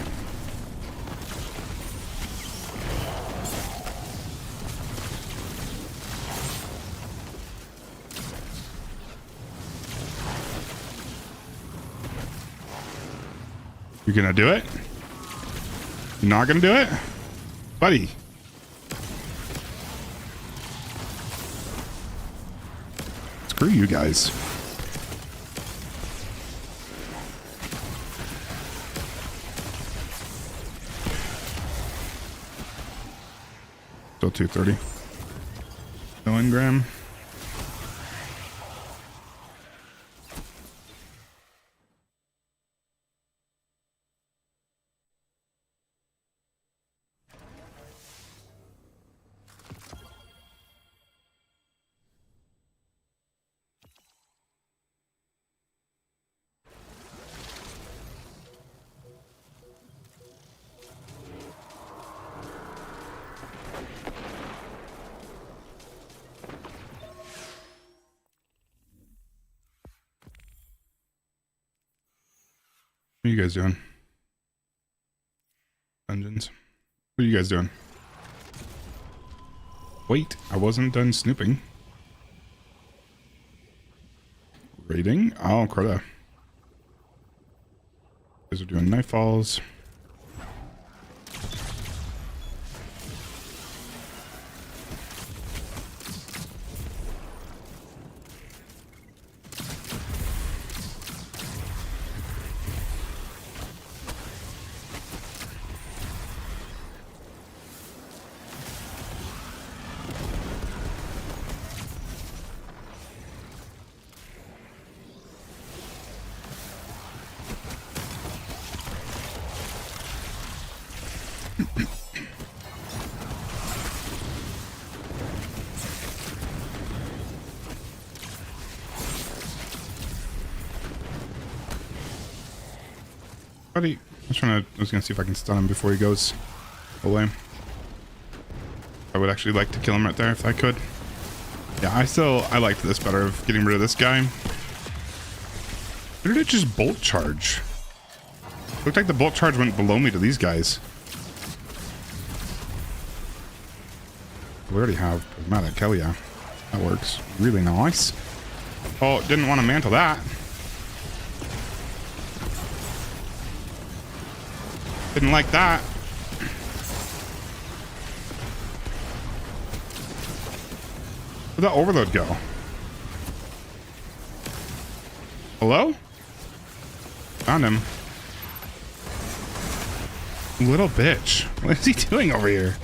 You're gonna do it? You're not gonna do it? Buddy. Screw you guys. Still 230. No engram. What are you guys doing? Dungeons. What are you guys doing? Wait, I wasn't done snooping. Raiding? Oh, crota. You guys are doing nightfalls. Buddy, I was gonna see if I can stun him before he goes away. I would actually like to kill him right there if I could. Yeah, I liked this better of getting rid of this guy. Where did it just bolt charge? Looked like the bolt charge went below me to these guys. We already have prismatic, hell yeah. That works. Really nice. Oh, didn't want to mantle that. Didn't like that. Where'd that overload go? Hello? Found him. Little bitch. What is he doing over here?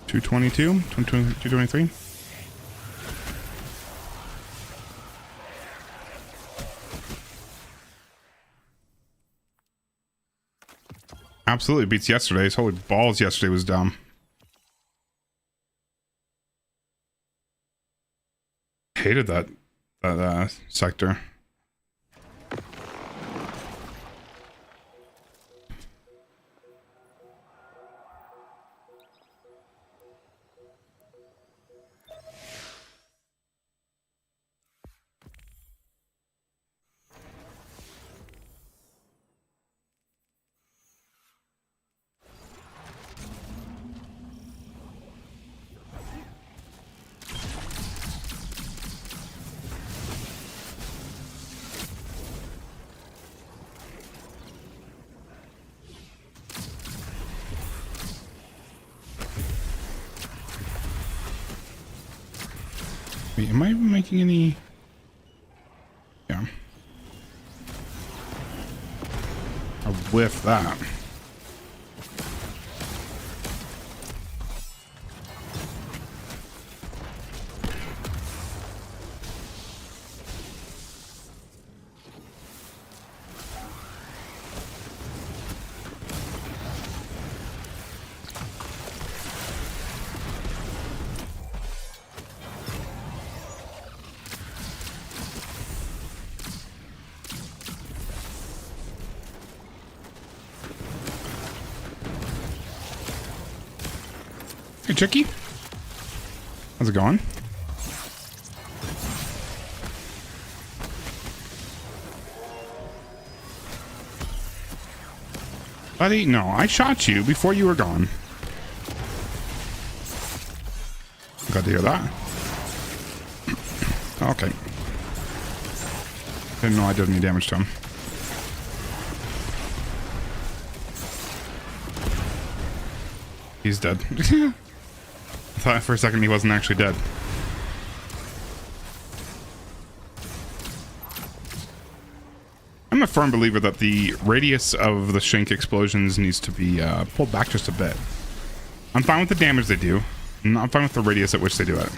$222, $223. Absolutely beats yesterday's. Holy balls, yesterday was dumb. Hated that sector. Wait, am I even making any? Yeah. I'll whiff that. Hey, Chicky. How's it going? Buddy, no, I shot you before you were gone. Glad to hear that. Okay. Didn't know I did any damage to him. He's dead. I thought for a second he wasn't actually dead. I'm a firm believer that the radius of the shank explosions needs to be pulled back just a bit. I'm fine with the damage they do. I'm not fine with the radius at which they do it.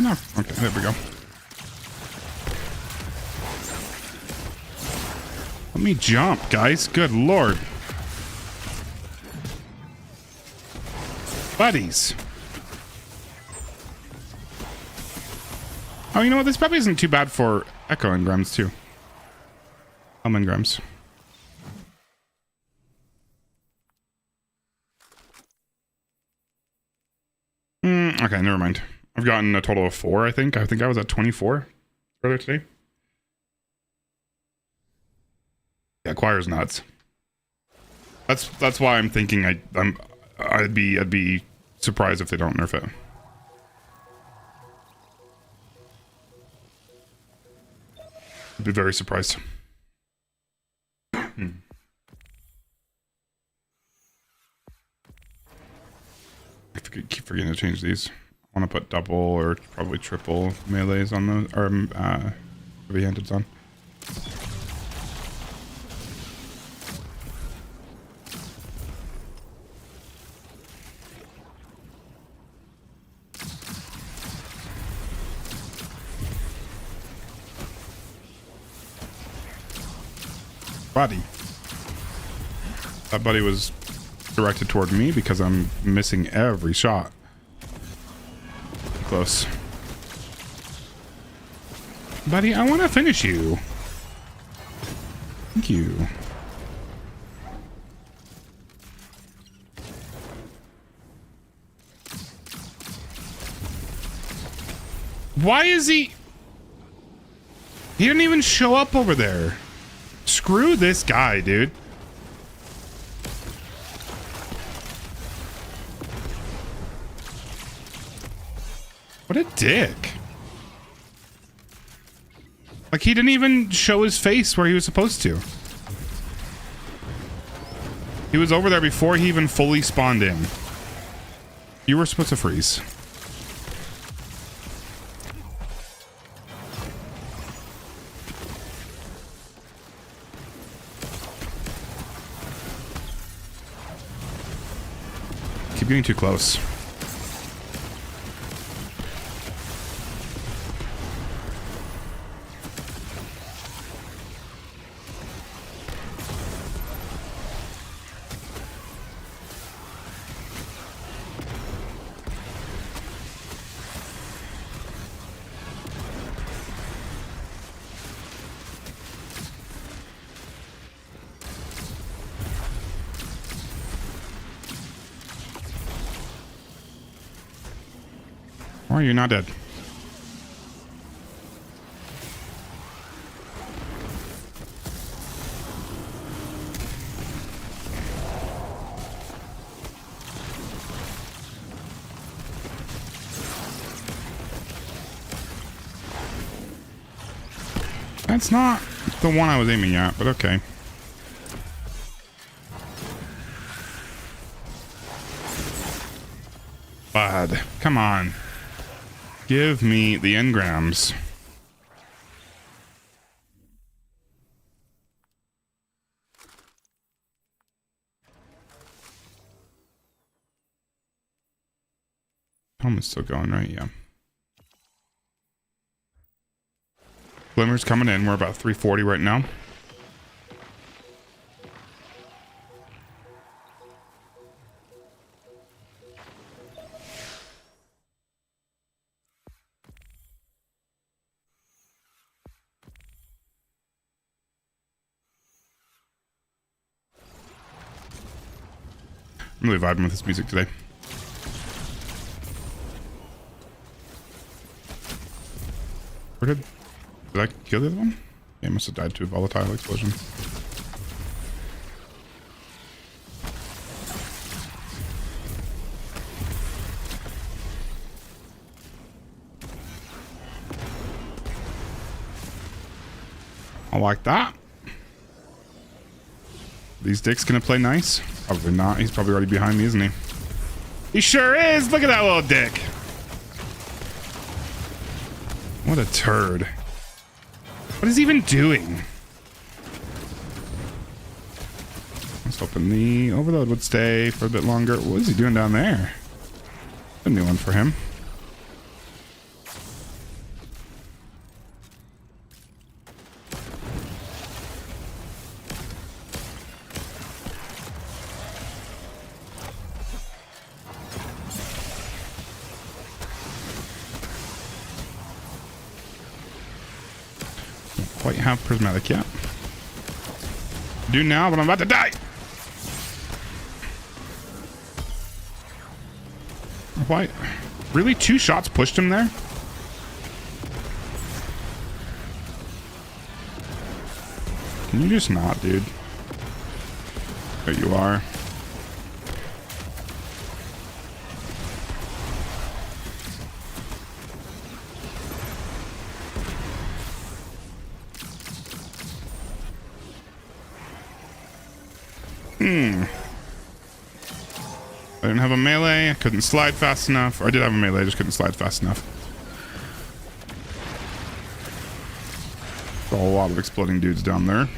No. Okay, there we go. Let me jump, guys. Good lord. Buddies. Oh, you know what? This probably isn't too bad for echo engrams, too. Engrams. Okay, never mind. I've gotten a total of 4, I think. I think I was at 24 earlier today. Yeah, choir's nuts. That's why I'm thinking I'd be surprised if they don't nerf it. I'd be very surprised. I keep forgetting to change these. I want to put double or probably triple melees on those, or heavy-handeds on. Buddy. That buddy was directed toward me because I'm missing every shot. Close. Buddy, I want to finish you. Thank you. Why is he... He didn't even show up over there. Screw this guy, dude. What a dick. Like, he didn't even show his face where he was supposed to. He was over there before he even fully spawned in. You were supposed to freeze. keep getting too close. Why are you not dead? That's not the one I was aiming at, but okay. Bud, come on. Give me the engrams. Home is still going, right? Yeah. Glimmer's coming in. We're about 340 right now. I'm really vibing with this music today. Where did I kill the other one? Yeah, I must have died to a volatile explosion. I like that. These dicks gonna play nice? Probably not. He's probably already behind me, isn't he? He sure is! Look at that little dick! What a turd. What is he even doing? I was hoping the overload would stay for a bit longer. What is he doing down there? A new one for him. Quite have prismatic yet. Do now, but I'm about to die. Why? Really? 2 shots pushed him there? Can you just not, dude? There you are. I didn't have a melee. I couldn't slide fast enough. Or I did have a melee. I just couldn't slide fast enough. A lot of exploding dudes down there.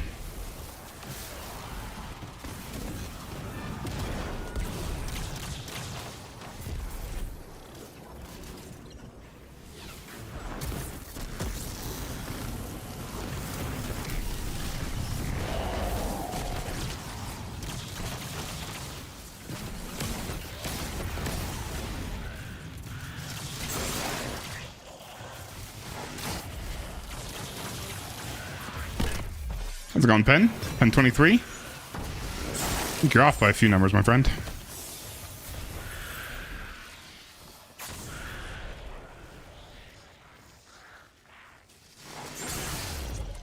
How's it going, Pen? Pen 23? I think you're off by a few numbers, my friend.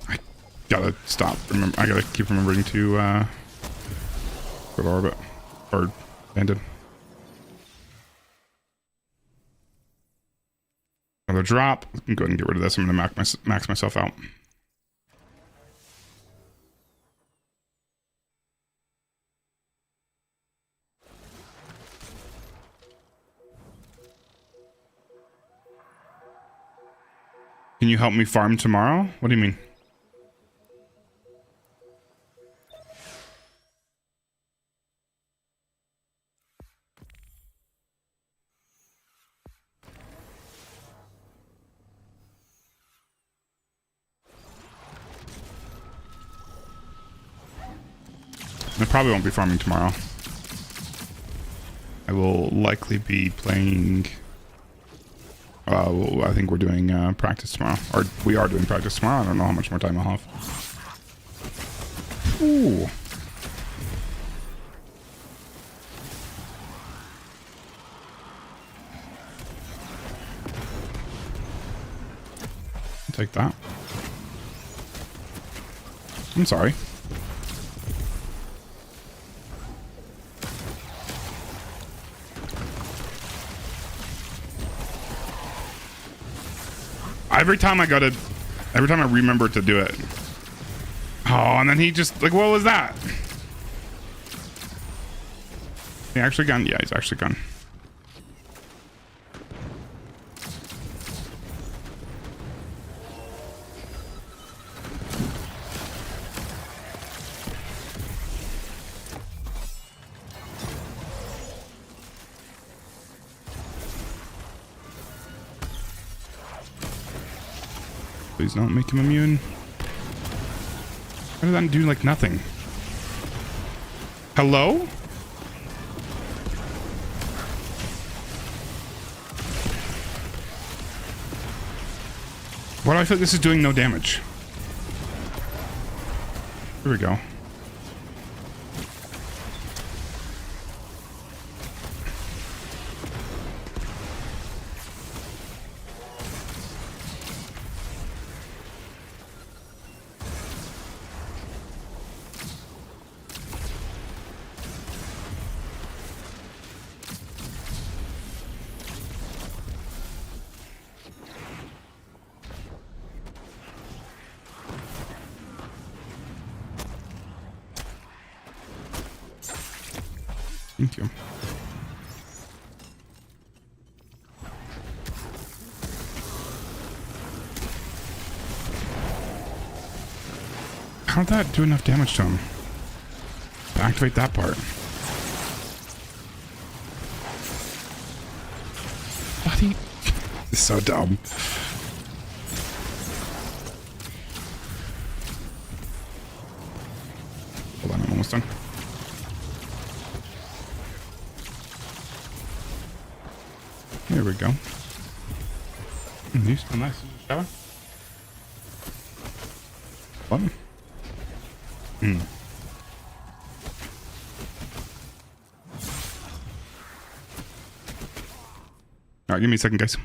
I gotta stop. I gotta keep remembering to go to orbit. Or banded. Another drop. I can go ahead and get rid of this. I'm gonna max myself out. Can you help me farm tomorrow? What do you mean? I probably won't be farming tomorrow. I will likely be playing... well, I think we're doing practice tomorrow. Or we are doing practice tomorrow. I don't know how much more time I'll have. Ooh. I'll take that. I'm sorry. Every time I remember to do it. Oh, and then he just, like, what was that? He actually gone? Yeah, he's actually gone. Please don't make him immune. Why did that do, like, nothing? Hello? Why do I feel like this is doing no damage? Here we go. Thank you. How did that do enough damage to him? To activate that part. Bloody... This is so dumb. Hold on, I'm almost done. There we go. These are nice. Shower. What? Alright, give me a second, guys.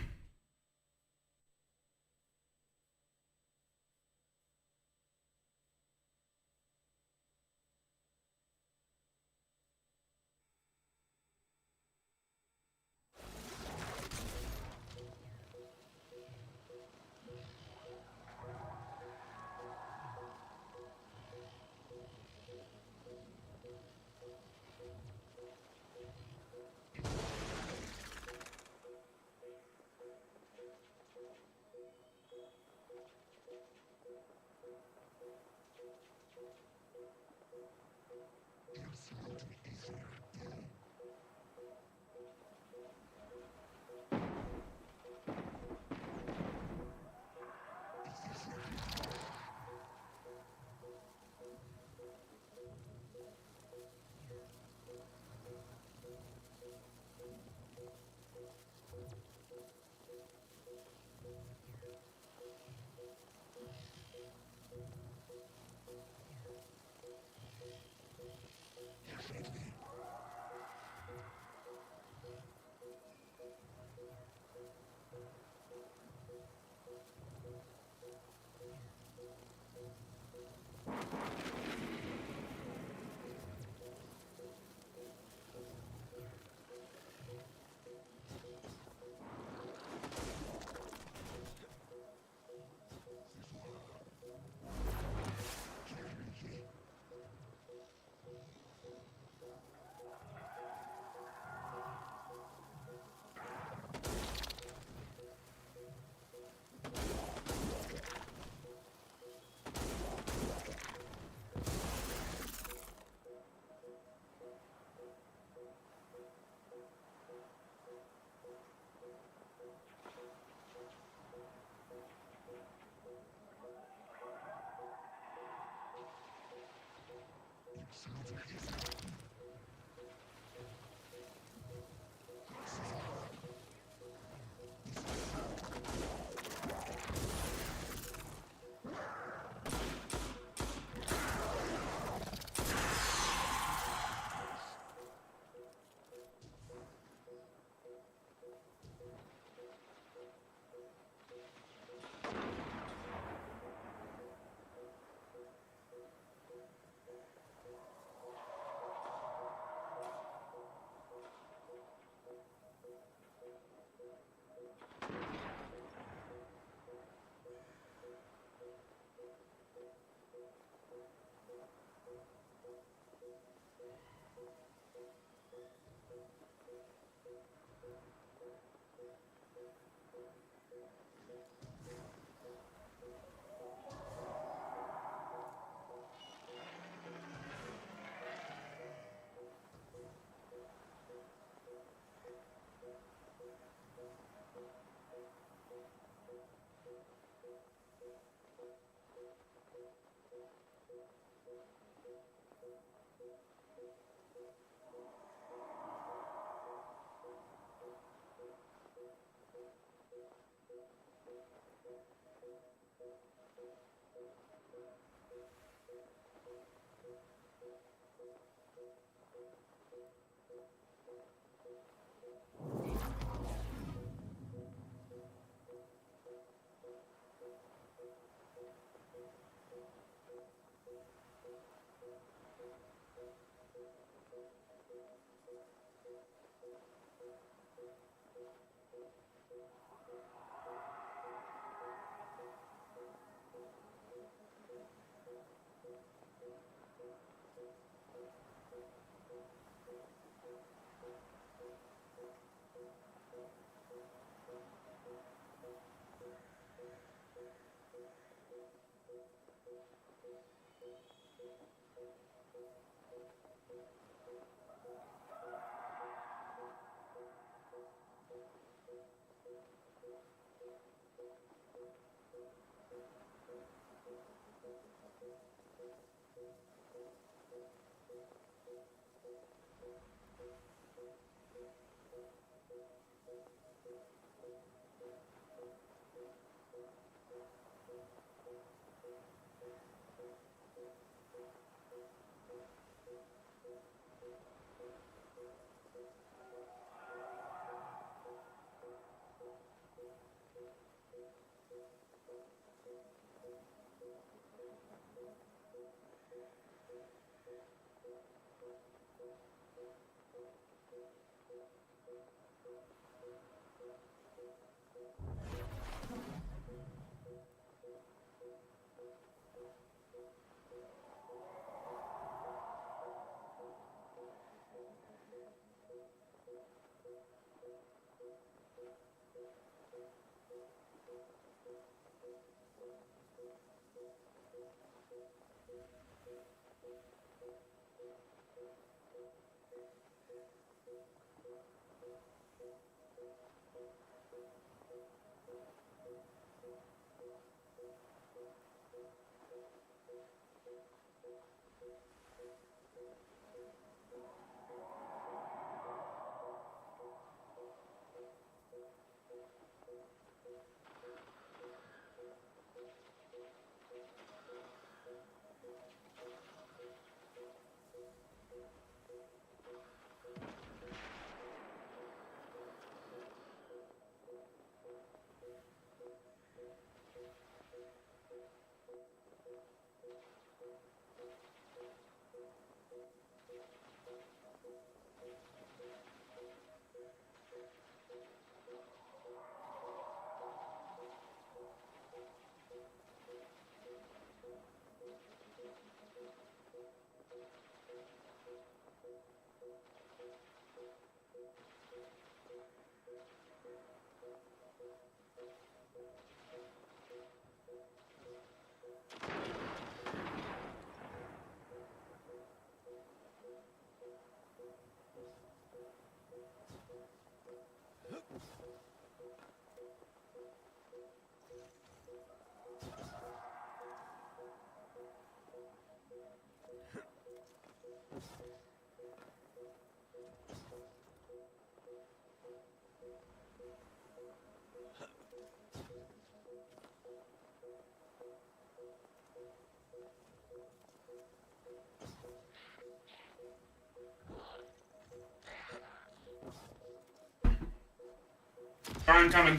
I'm coming.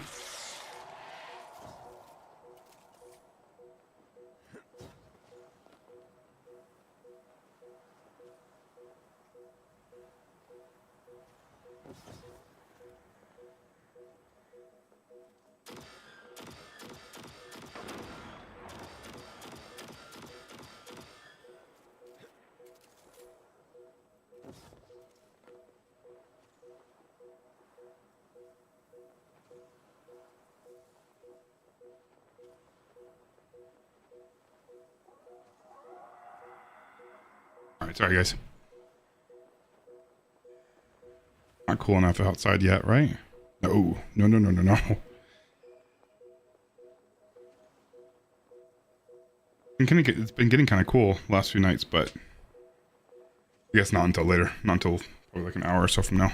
All right, sorry guys. Not cool enough outside yet, right? No, no, no, no, no, no. It's been getting kind of cool last few nights, but I guess not until later. Not until probably like an hour or so from now.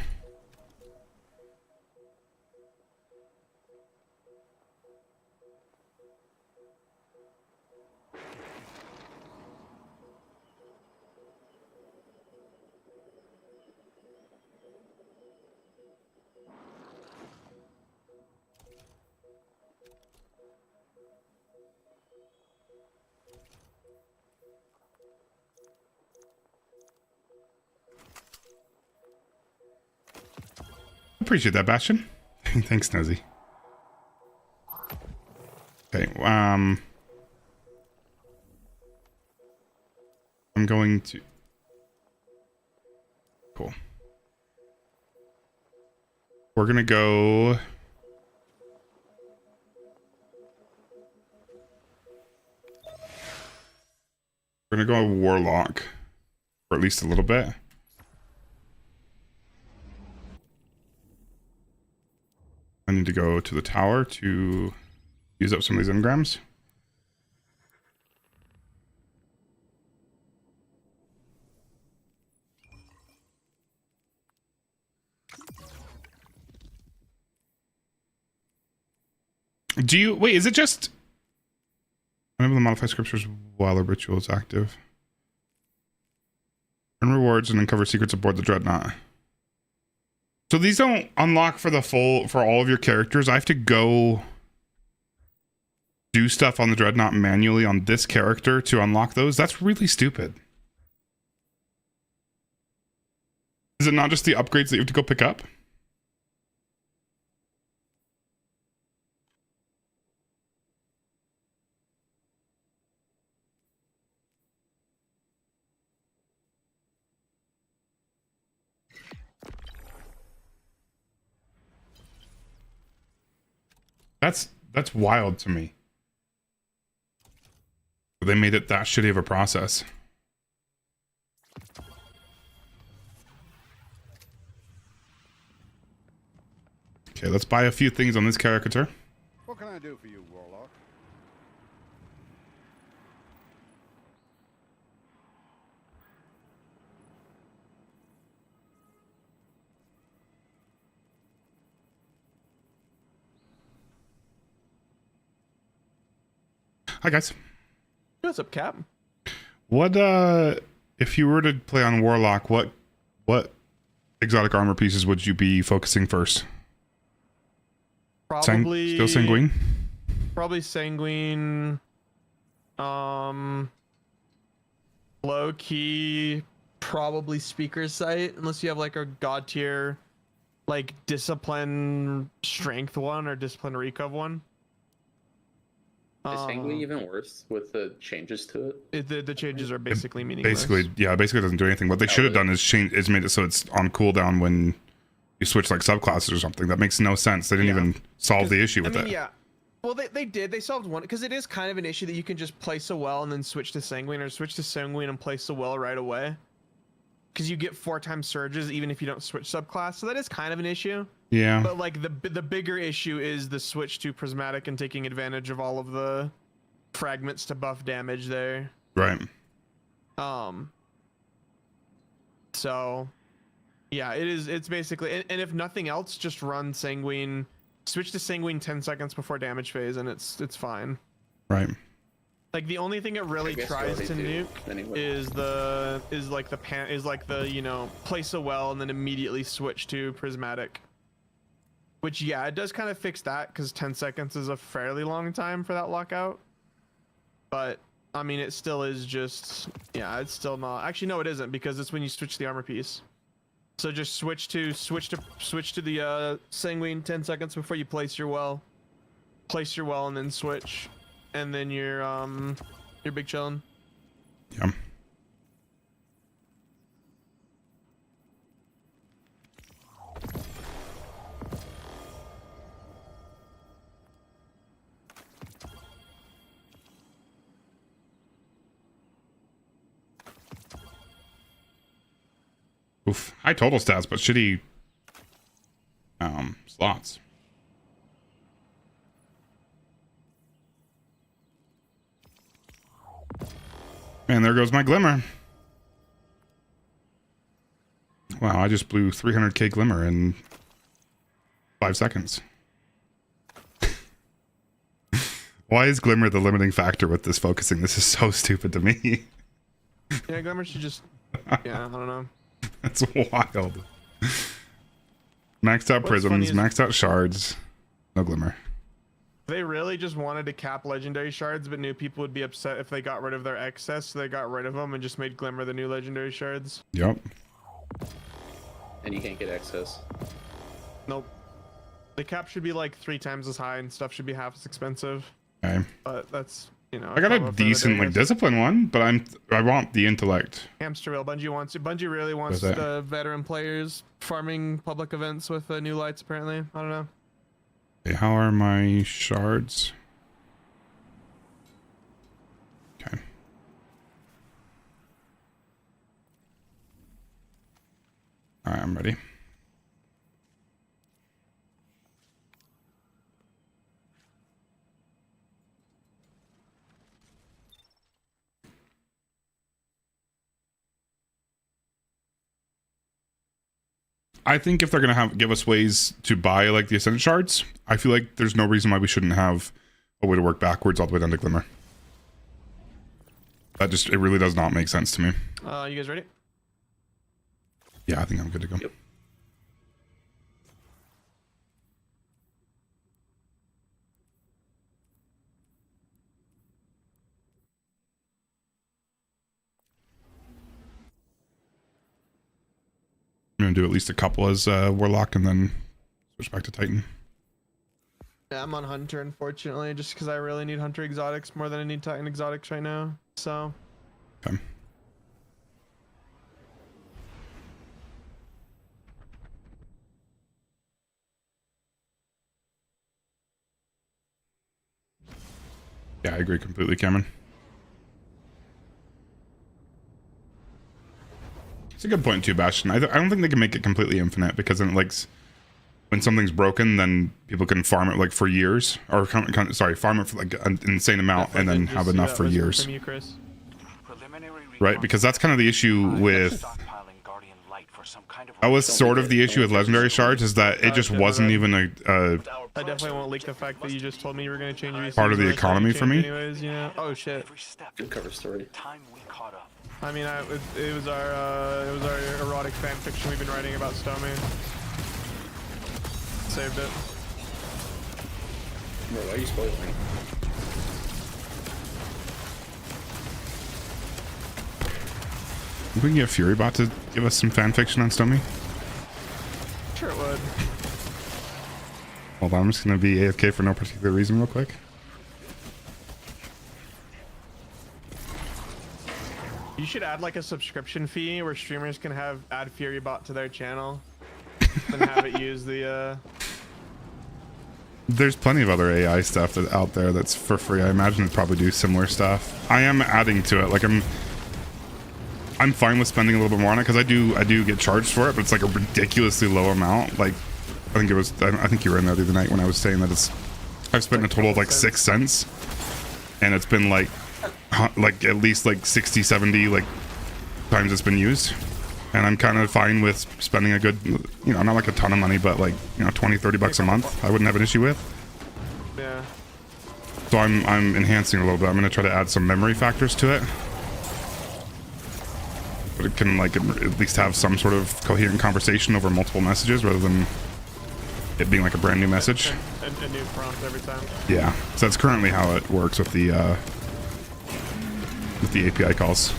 Appreciate that, Bastion. Thanks, Nosy. Okay, I'm going to... Cool. We're gonna go... We're gonna go Warlock. For at least a little bit. I need to go to the tower to use up some of these engrams. Do you wait? Is it just unable to modify scriptures while a ritual is active? Earn rewards and uncover secrets aboard the dreadnought. So these don't unlock for all of your characters. I have to go do stuff on the dreadnought manually on this character to unlock those. That's really stupid. Is it not just the upgrades that you have to go pick up? That's wild to me. They made it that shitty of a process. Okay, let's buy a few things on this character. What can I do for you, Warlock? Hi guys. What's up, Cap? What if you were to play on Warlock, what exotic armor pieces would you be focusing first? Probably still sanguine? Probably sanguine. Low key, probably speaker's sight, unless you have like a god tier, like discipline strength one or discipline recov one. Is sanguine even worse with the changes to it? The changes are basically meaningless. Basically it doesn't do anything. What they should have done is made it so it's on cooldown when you switch like subclasses or something. That makes no sense. They didn't even solve the issue with it. Yeah. Well, they did. They solved one because it is kind of an issue that you can just play so well and then switch to sanguine, or switch to sanguine and play so well right away. Because you get 4 times surges even if you don't switch subclass. So that is kind of an issue. Yeah. But like the bigger issue is the switch to prismatic and taking advantage of all of the fragments to buff damage there. Right. So yeah, it's basically, and if nothing else, just run sanguine, switch to sanguine 10 seconds before damage phase and it's fine. Right. Like the only thing it really tries to nuke anyway. is like the you know, play so well and then immediately switch to prismatic. Which, yeah, it does kind of fix that because 10 seconds is a fairly long time for that lockout. But I mean, it still is just, yeah, it's still not. Actually, no, it isn't, because it's when you switch the armor piece. So just switch to the sanguine 10 seconds before you place your well. Place your well and then switch, and then you're big chillin'. Yeah. Oof. High total stats, but shitty slots. And there goes my glimmer. Wow, I just blew 300k glimmer in 5 seconds. Why is glimmer the limiting factor with this focusing? This is so stupid to me. Yeah, glimmer should just, yeah, I don't know. That's wild. Maxed out What's prisms, funny is- maxed out shards. No glimmer. They really just wanted to cap legendary shards, but knew people would be upset if they got rid of their excess, so they got rid of them and just made glimmer the new legendary shards. Yep. And you can't get access. Nope. The cap should be like 3 times as high, and stuff should be half as expensive. Okay. But that's, you know. I got a combo for the decent day, I like guess. discipline one, but I want the intellect. Hamster wheel. Bungie really wants What's that? the veteran players farming public events with new lights. Apparently, I don't know. Okay, how are my shards? Okay. All right, I'm ready. I think if they're gonna give us ways to buy like the ascendant shards, I feel like there's no reason why we shouldn't have a way to work backwards all the way down to glimmer. It really does not make sense to me. You guys ready? Yeah, I think I'm good to go. Yep. I'm gonna do at least a couple as Warlock and then switch back to Titan. Yeah, I'm on Hunter, unfortunately, just because I really need Hunter exotics more than I need Titan exotics right now. So. Okay. Yeah, I agree completely, Cameron. It's a good point too, Bastion. I don't think they can make it completely infinite, because then like when something's broken, then people can farm it like for years, or farm it for like an insane amount, and then have enough for years. From you, Chris. Right, because that's kind of the issue with. That was sort of the issue with legendary shards, is that it just wasn't even a I definitely won't leak the fact that you just told me you were going to change your part of the ECs, economy for me. anyways, you know? Oh shit. Good cover story. I mean, it was our erotic fan fiction we've been writing about Stomy. Saved it. Bro, why are you spoiling? Think we can get Furybot to give us some fan fiction on Stomy? Sure it would. Hold on, I'm just gonna be AFK for no particular reason real quick. You should add like a subscription fee where streamers can add Furybot to their channel and have it use the There's plenty of other AI stuff out there that's for free. I imagine it'd probably do similar stuff. I am adding to it. Like I'm fine with spending a little bit more on it, because I do get charged for it, but it's like a ridiculously low amount. Like I think you were in there the other night when I was saying that I've spent a total of like 6 cents, and it's been like at least like 60, 70 like times it's been used, and I'm kind of fine with spending a good, you know, not like a ton of money, but like, you know, 20, 30 bucks a month. I wouldn't have an issue with. yeah. So I'm enhancing a little bit. I'm gonna try to add some memory factors to it, but it can like at least have some sort of coherent conversation over multiple messages rather than it being like a brand new message. A new prompt every time. Yeah, so that's currently how it works with the API calls.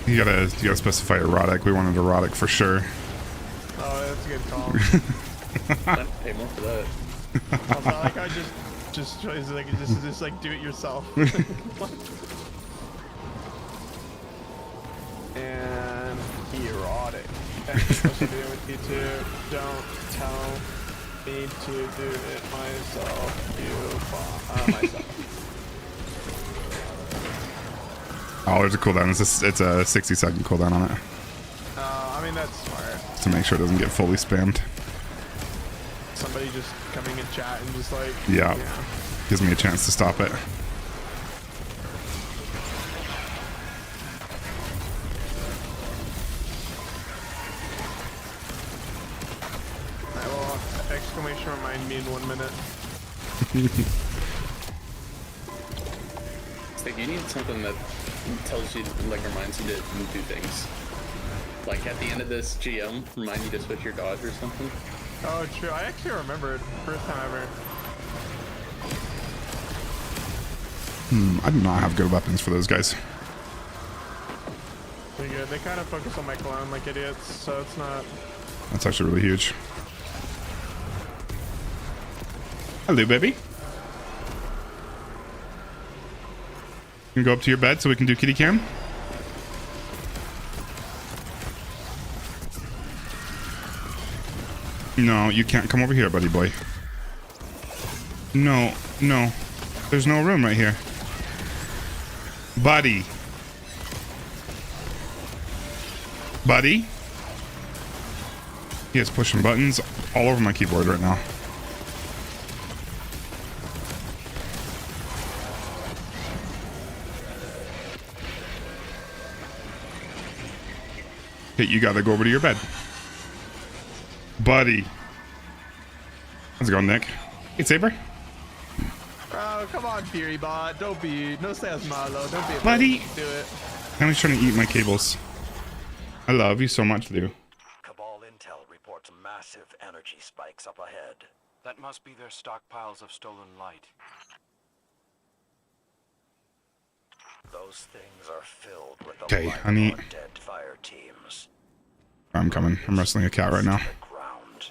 You gotta specify erotic. We wanted erotic for sure. Oh, that's a good call. I'd pay more for that. Also, I like I just like do it yourself. And erotic. That's supposed to do with you too. Don't tell me to do it myself. Myself. Oh, there's a cooldown. It's a 60-second cooldown on it. I mean, that's smart. To make sure it doesn't get fully spammed. Somebody just coming in chat and just like... Yeah. Gives me a chance to stop it. I will exclamation remind me in 1 minute. It's like you need something that tells you, like, reminds you to do things. Like at the end of this GM, remind you to switch your dodge or something. Oh, true. I actually remembered. First time ever. I do not have good weapons for those guys. Pretty good. They kind of focus on my clone like idiots, so it's not... That's actually really huge. Hello, baby. You can go up to your bed so we can do kitty cam. No, you can't come over here, buddy boy. No, no. There's no room right here. Buddy. Buddy? He is pushing buttons all over my keyboard right now. Okay, you gotta go over to your bed. Buddy. How's it going, Nick? Hey, Saber. Oh, come on, Fury Bot. Don't be... No seas malo. Don't be a Buddy. bitch. Do it. I'm just trying to eat my cables. I love you so much, Lou. Cabal Intel reports massive energy spikes up ahead. That must be their stockpiles of stolen light. Those things are filled with the Okay, blood honey. of our dead fire teams. I'm coming. I'm wrestling a cat right now. The ground.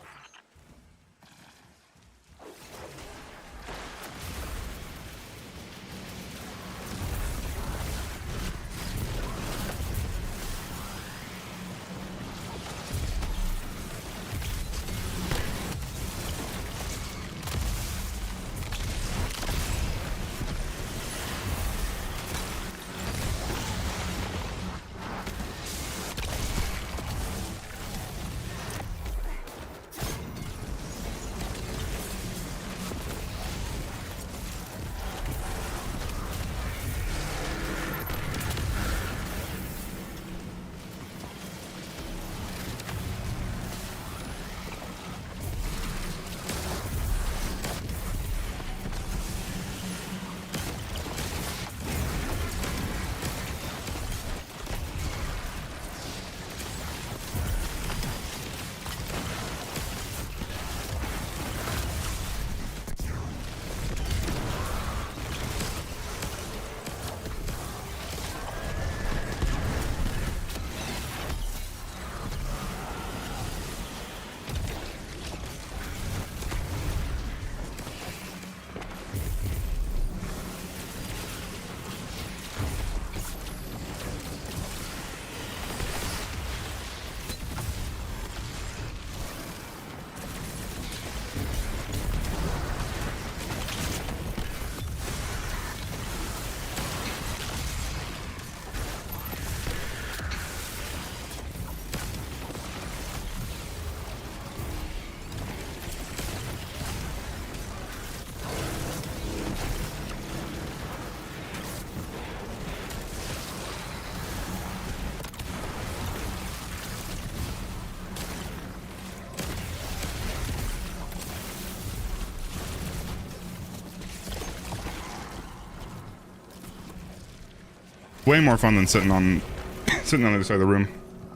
Way more fun than sitting on the other side of the room.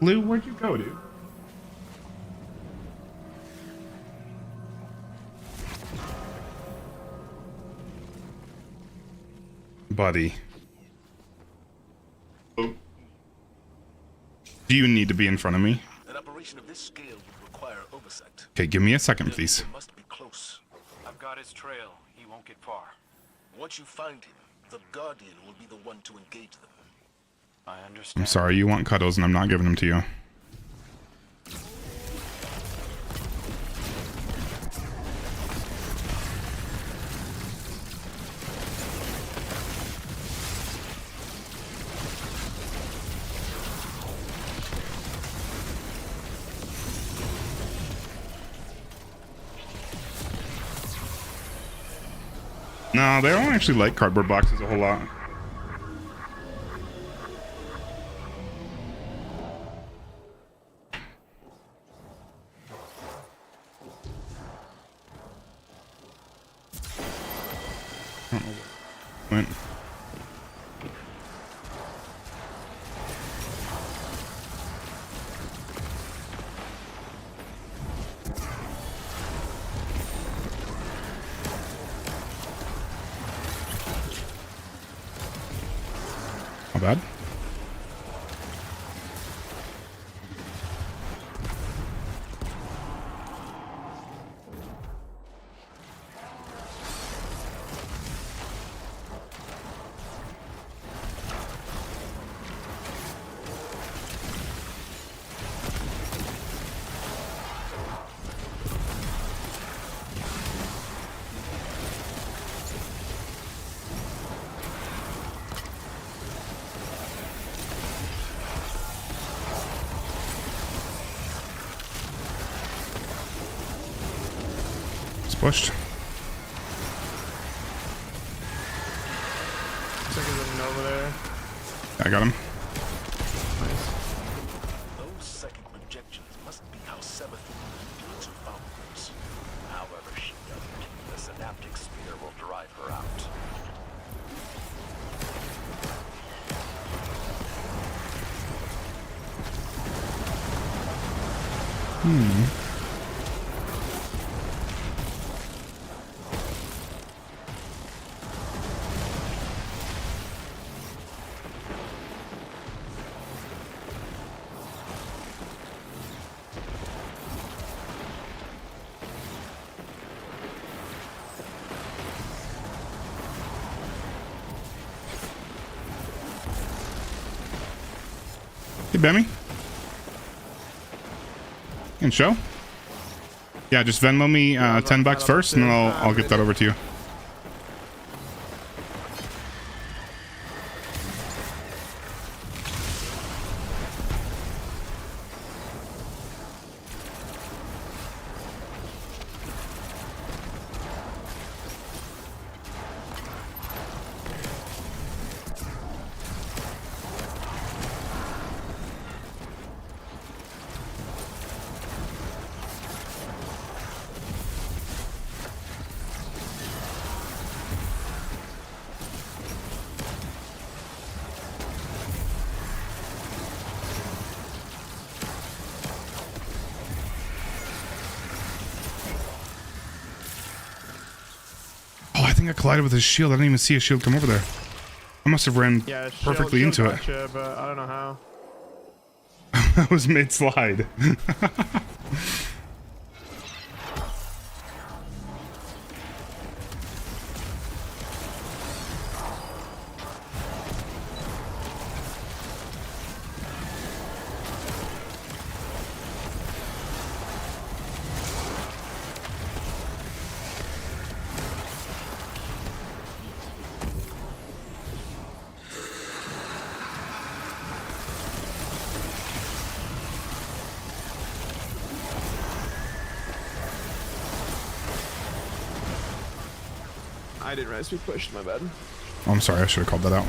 Lou, where'd you go, dude? Buddy. Oh. Do you need to be in front of me? An operation of this scale would require oversight. Okay, give me a second, please. It must be close. I've got his trail. He won't get far. Once you find him, the Guardian will be the one to engage them. I understand. I'm sorry, you want cuddles and I'm not giving them to you. No, they don't actually like cardboard boxes a whole lot. I don't know where it went. Not bad. Pushed. Looks like there's a Nova there. I got him. Those second projections must be how Sebath deals with outwards. However she does it, the synaptic sphere will drive her out. Hey, Bemmy. And show? Yeah, just Venmo me $10 first, and then I'll get that over to you. I think I collided with his shield. I didn't even see his shield come over there. I must have ran perfectly into it. Gotcha, but I don't know how. I was mid-slide. I didn't realize we pushed, my bad. Oh, I'm sorry. I should have called that out.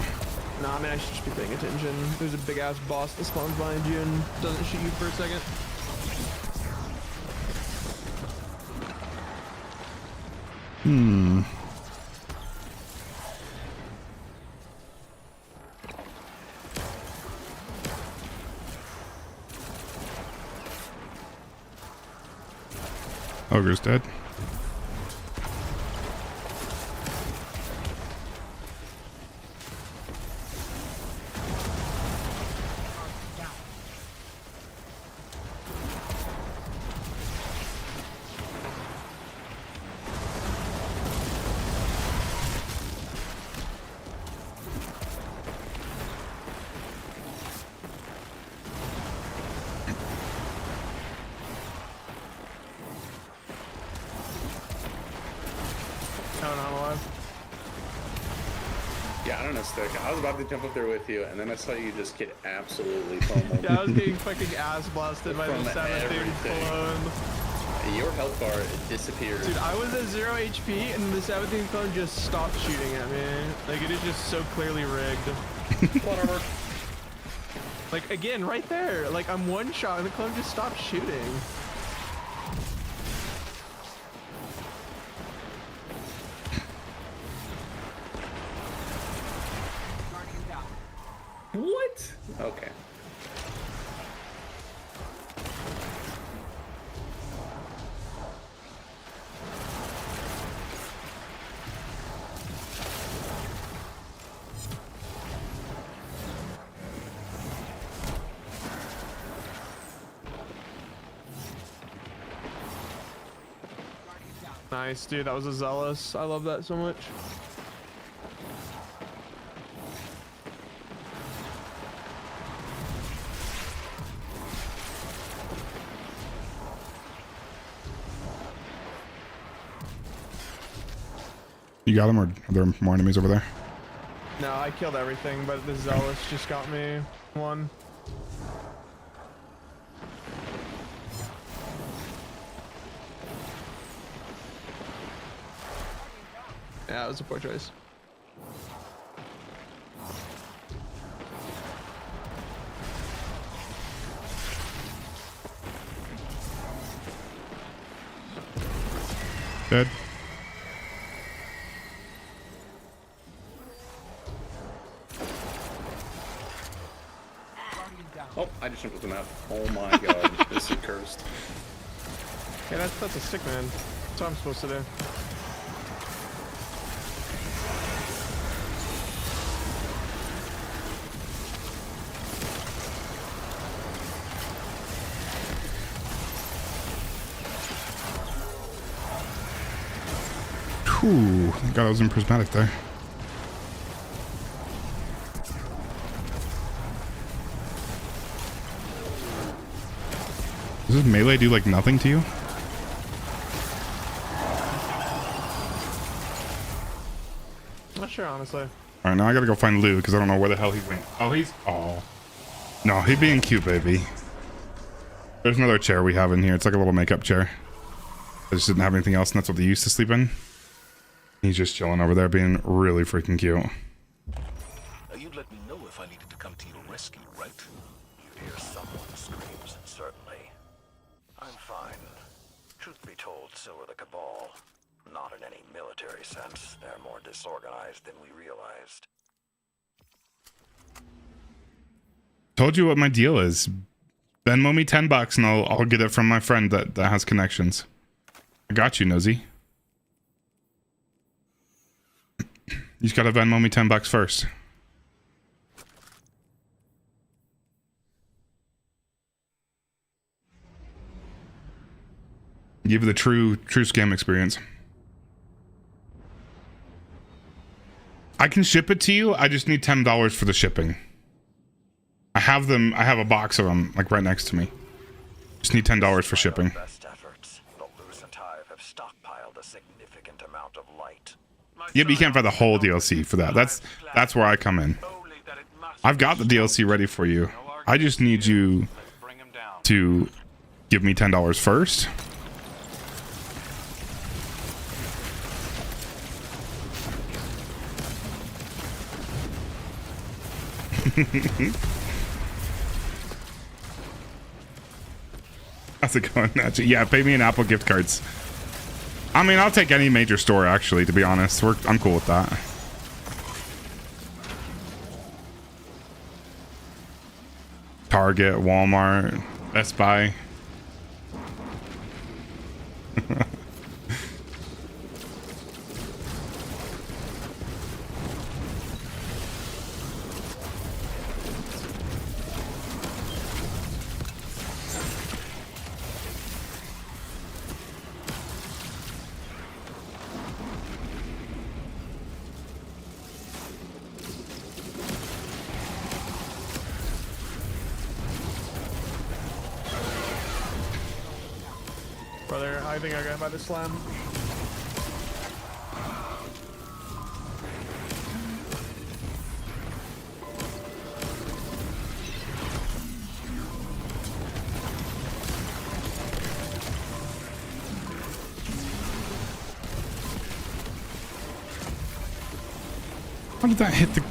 Nah, I mean, I should just be paying attention. There's a big ass boss that spawns behind you and doesn't shoot you for a second. Ogre's dead. Oh, no, I'm alive. Yeah, I don't know, Stick. I was about to jump up there with you, and then I saw you just get absolutely pummeled. Yeah, I was getting fucking ass blasted by the From 7th everything. clone. Your health bar disappeared. Dude, I was at 0 HP and the 17th clone just stopped shooting at me. Like, it is just so clearly rigged. Whatever. Like, again, right there. Like, I'm one shot and the clone just stopped shooting. What? Okay. Nice, dude. That was a zealous. I love that so much. You got him, or are there more enemies over there? No, I killed everything, but the zealous just got me one. Yeah, it was a poor choice. Dead. Oh, I just jumped with the map. Oh my god, this is cursed. Yeah, that's a stick man. That's what I'm supposed to do. Whew. Thank God I was in prismatic there. Does this melee do like nothing to you? Not sure, honestly. Alright, now I gotta go find Lou because I don't know where the hell he went. Oh, he's... Oh. No, he's being cute, baby. There's another chair we have in here. It's like a little makeup chair. I just didn't have anything else, and that's what they used to sleep in. He's just chilling over there being really freaking cute. You'd let me know if I needed to come to your rescue, right? You'd hear someone screams, certainly. I'm fine. Truth be told, so are the Cabal. Not in any military sense. They're more disorganized than we realized. Told you what my deal is. Venmo me $10 and I'll get it from my friend that has connections. I got you, Nosy. You just gotta Venmo me $10 first. Give you the true scam experience. I can ship it to you. I just need $10 for the shipping. I have them. I have a box of them like right next to me. Just need $10 for shipping. Best efforts, the Lucent Hive have stockpiled a significant amount of light. Yeah, but you can't buy the whole DLC for that. That's where I come in. I've got the DLC ready for you. I just need you to give me $10 first. How's it going, Natchy? Yeah, pay me in Apple gift cards. I mean, I'll take any major store, actually, to be honest. I'm cool with that. Target, Walmart, Best Buy. I think I got by the slam. How did that hit the...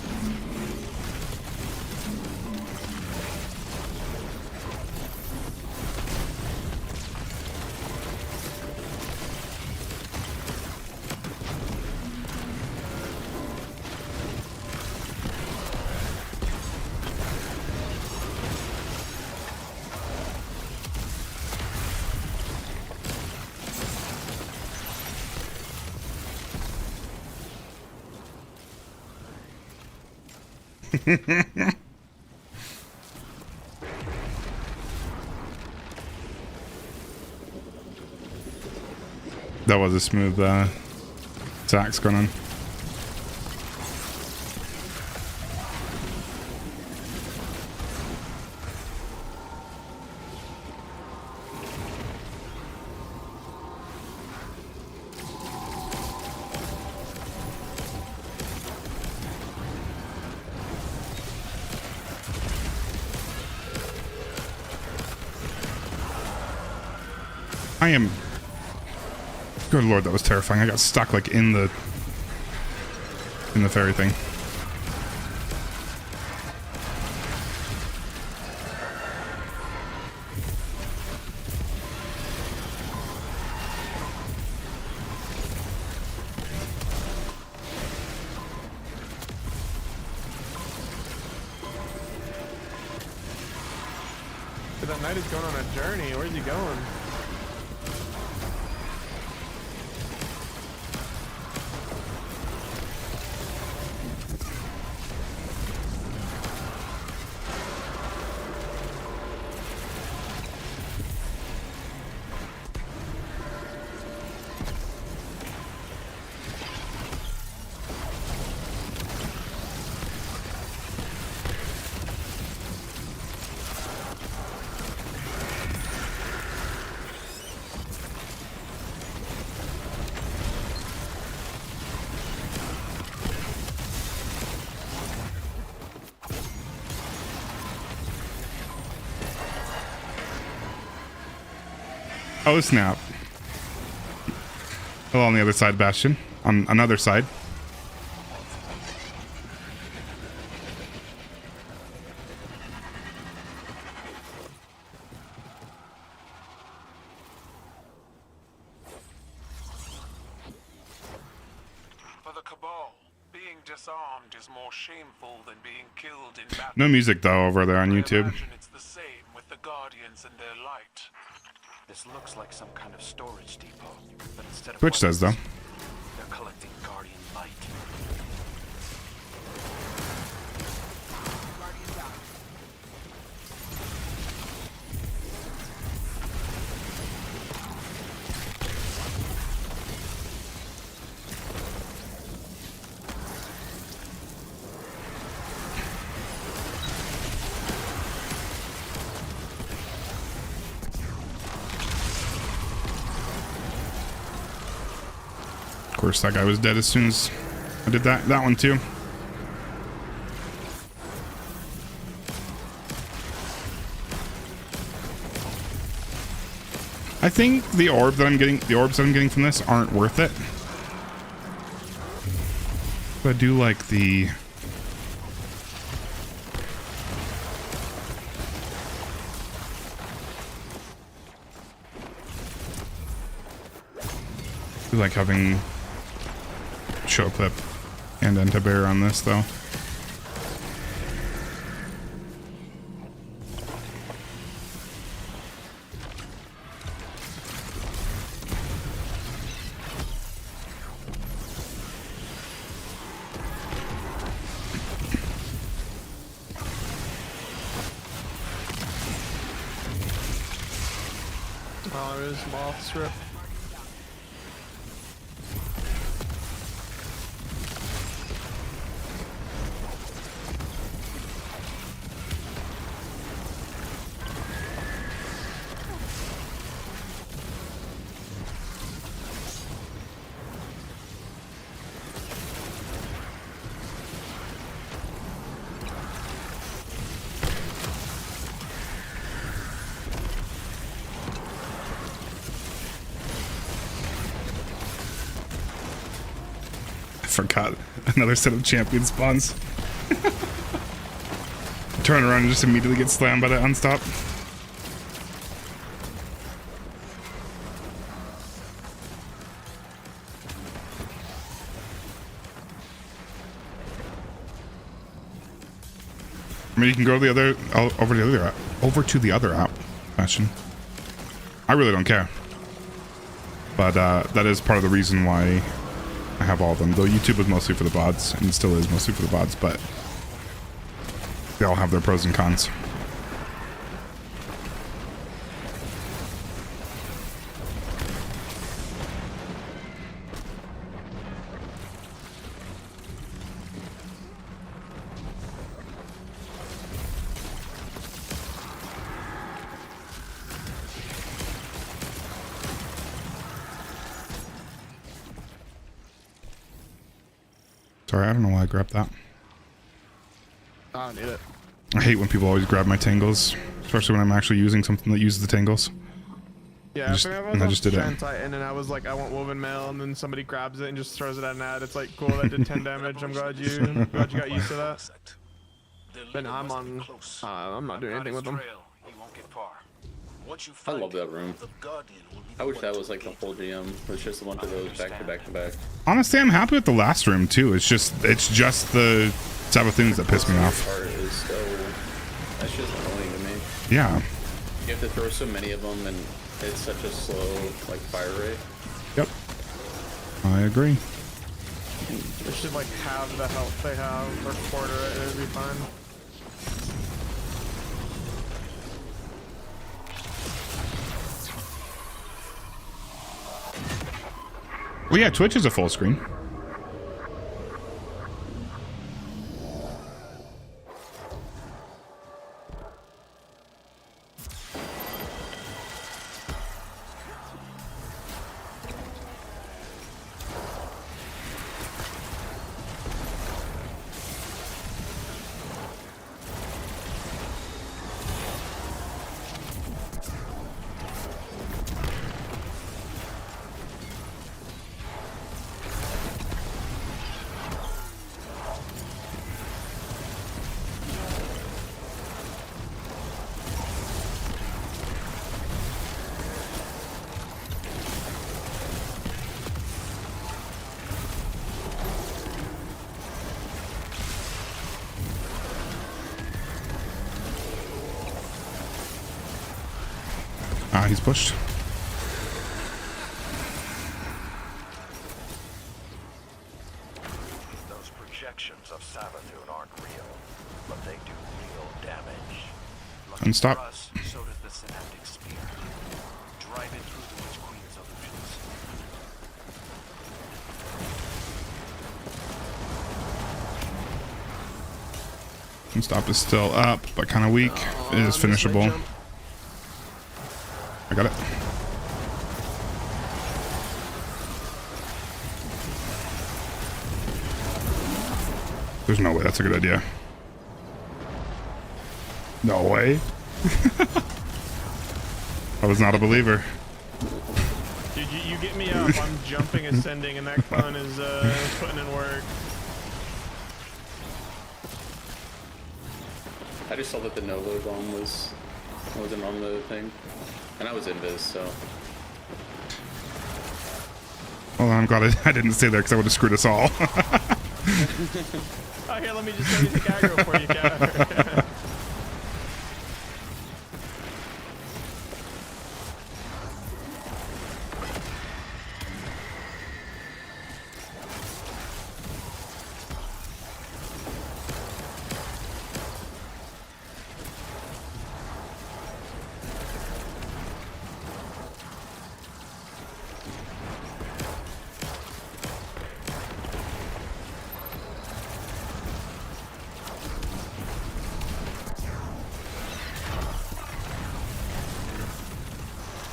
That was a smooth sax going on. I am... Good lord, that was terrifying. I got stuck like in the fairy thing. But that knight is going on a journey. Where's he going? Oh snap. Hello on the other side, Bastion. On another side. For the Cabal, being disarmed is more shameful than being killed in battle. No music though over there on YouTube. I imagine it's the same with the Guardians and their light. This looks like some kind of storage depot, but instead of Twitch says though. they're collecting Guardian light. Of course, that guy was dead as soon as I did that one too. I think the orbs that I'm getting from this aren't worth it. But I do like the having show clip and anti-bear on this though. Oh, there is moth strip. Forgot another set of champion spawns. Turn around and just immediately get slammed by that unstop. I mean, you can go to the other, over to the other app. Fashion. I really don't care, but that is part of the reason why I have all of them. Though YouTube was mostly for the bots, and still is mostly for the bots, but they all have their pros and cons. Sorry, I don't know why I grabbed that. I don't need it. I hate when people always grab my tangles, especially when I'm actually using something that uses the tangles. Yeah, I just did it. Titan and I was like, I want woven mail, and then somebody grabs it and just throws it at an ad. It's like, cool, that did 10 damage. I'm glad you got used to that. Then I'm on. I'm not doing anything with them. I love that room. I wish that was like the whole GM. It's just a bunch of those back to back to back. Honestly, I'm happy with the last room too. It's just the Sabathoons that piss me off. Part is so, that's just annoying to me. Yeah. You have to throw so many of them, and it's such a slow like fire rate. Yep. I agree. They should like have the health they have or quarter it. It'd be fine. Well, yeah, Twitch is a full screen. Ah, he's pushed. Those projections of Sabathoon aren't real, but they do real damage. And stop. For us, so does the synaptic spear. Drive it through the Witch Queen's illusions. And stop is still up, but kind of weak. It is finishable. I got it. There's no way that's a good idea. No way. I was not a believer. Dude, you get me up. I'm jumping, ascending, and that clone is putting in work. I just saw that the Nova bomb wasn't on the thing, and I was invis, so. Well, I'm glad I didn't stay there because I would have screwed us all. Oh, here, let me just go take aggro for you, Cat.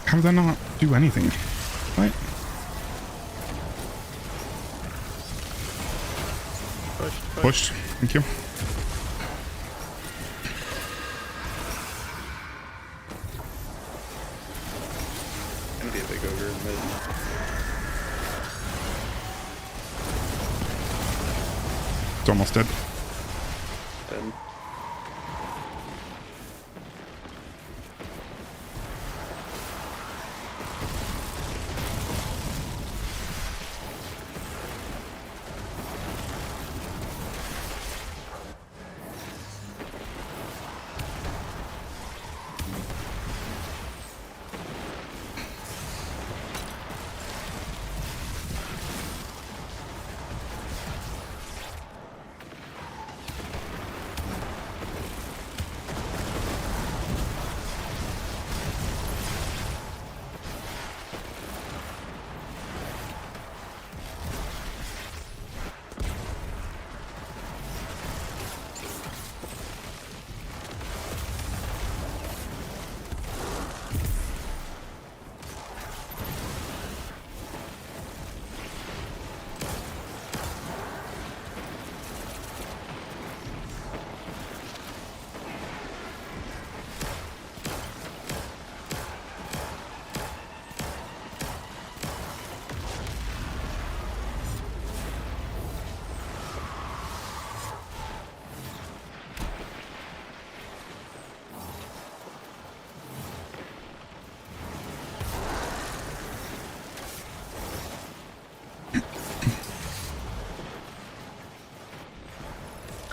How did that not do anything? What? Pushed. Thank you. Gonna be a big ogre in mid. It's almost dead. And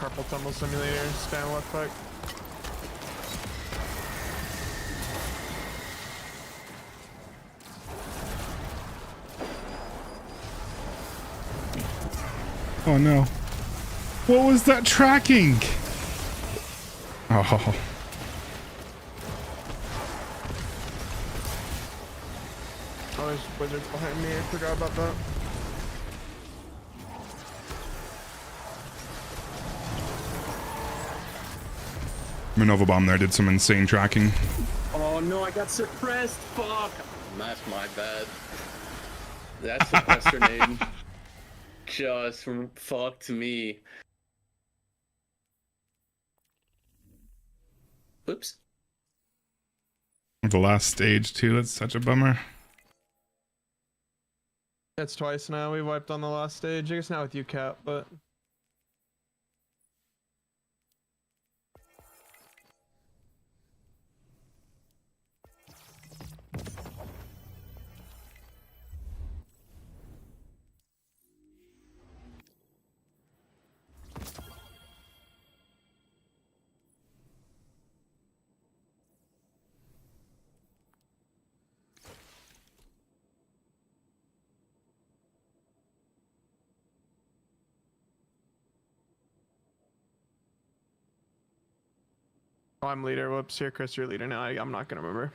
Carpal tunnel simulator, spam left click. Oh no. What was that tracking? Oh. Oh, there's wizards behind me. I forgot about that. Manova Bomb there did some insane tracking. oh no, I got suppressed. Fuck. That's my bad. That suppressor name just fucked me. Oops. The last stage too, that's such a bummer. It's twice now. We wiped on the last stage. I guess not with you, Cap, but. Oh, I'm leader. Whoops. Here, Chris, you're leader now. I'm not gonna remember.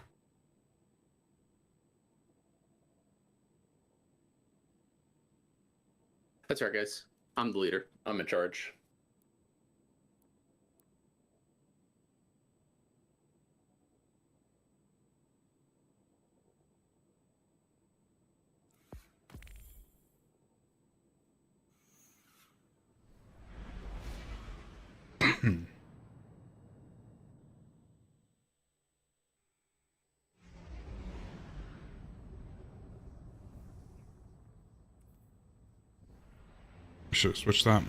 That's right, guys. I'm the leader. I'm in charge. Should switch that.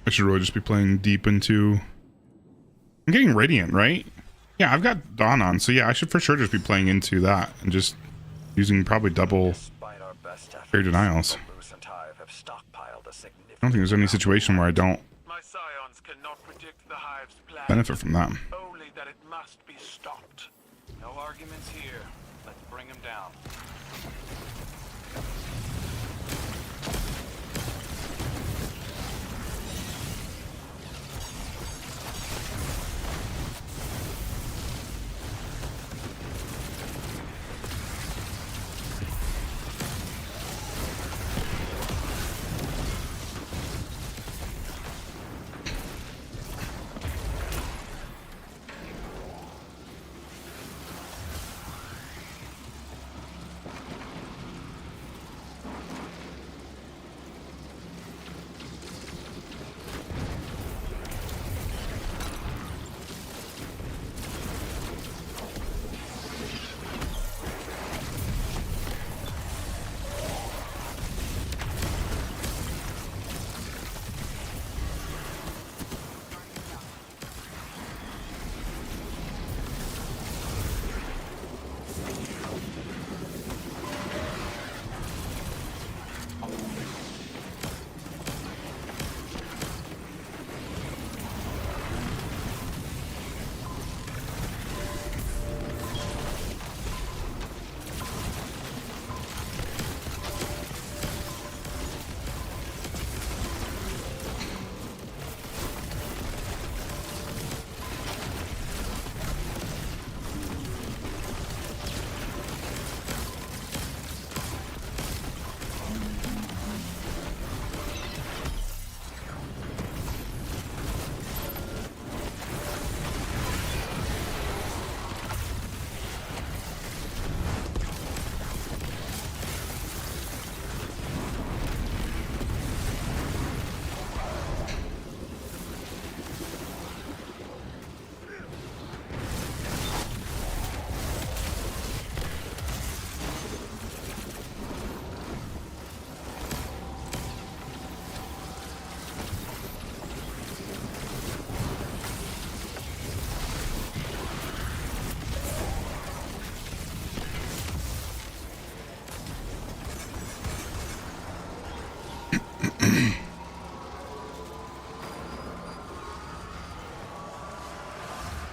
I should really just be playing deep into. I'm getting Radiant, right? Yeah, I've got Dawn on, so yeah, I should for sure just be playing into that and just using probably double Fair Denials. I don't think there's any situation where I don't My scions cannot predict the hive's plan. benefit from that. Only that it must be stopped. No arguments here. Let's bring him down.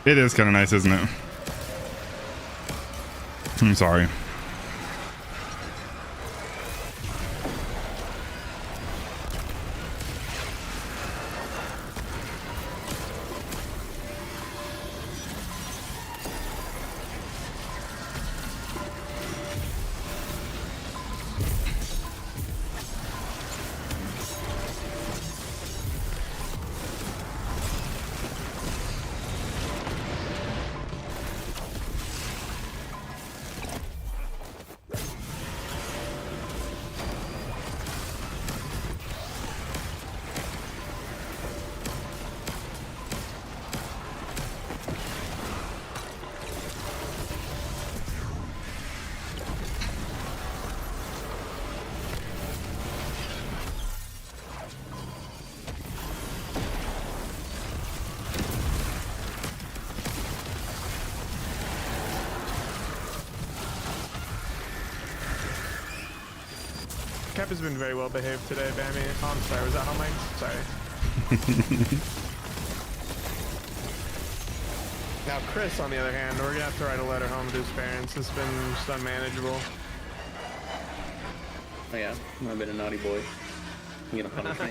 It is kind of nice, isn't it? I'm sorry. Cap has been very well behaved today, Bammy. Oh, I'm sorry. Was that hot mic? Sorry. Now, Chris, on the other hand, we're gonna have to write a letter home to his parents. It's been just unmanageable. Oh yeah, I've been a naughty boy. You gonna punish me?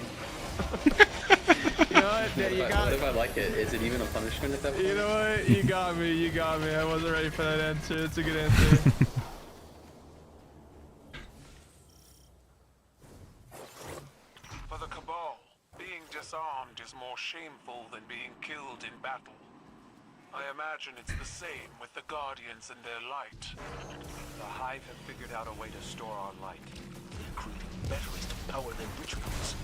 You know what? Yeah, you got What if I like it? Is it even a punishment at that point? You know what? You got me. You got me. I wasn't ready for that answer. It's a good answer. For the Cabal, being disarmed is more shameful than being killed in battle. I imagine it's the same with the Guardians and their light. The Hive have figured out a way to store our light. They're creating batteries to power their rituals.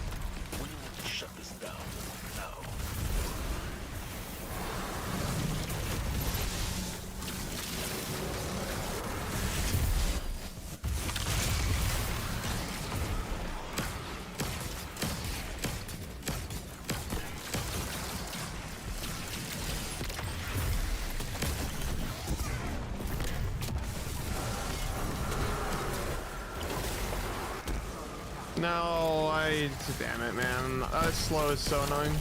We need to shut this down now. No, damn it, man. Slow is so annoying.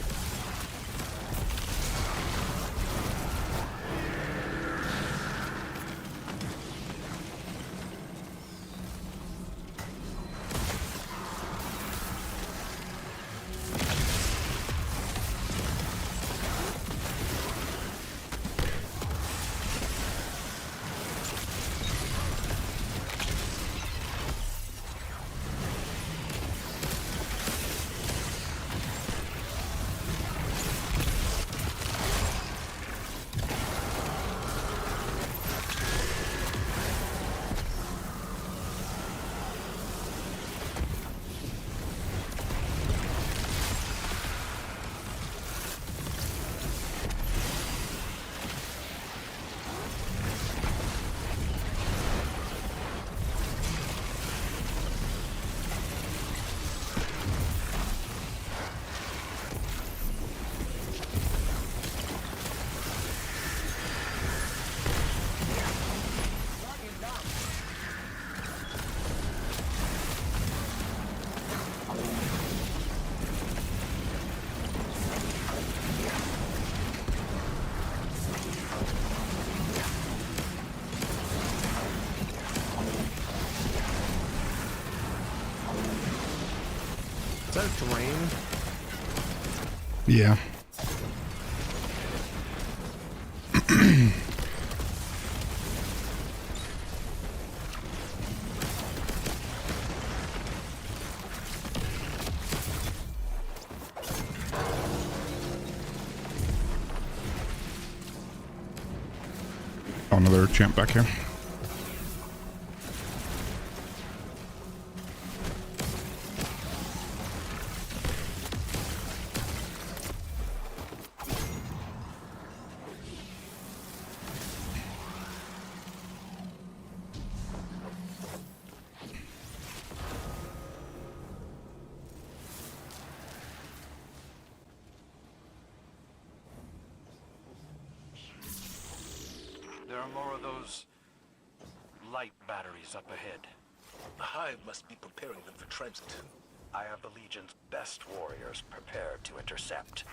Is that a drain? Yeah. Oh, another champ back here. There are more of those light batteries up ahead. The Hive must be preparing them for transit. I have the Legion's best warriors prepared to intercept.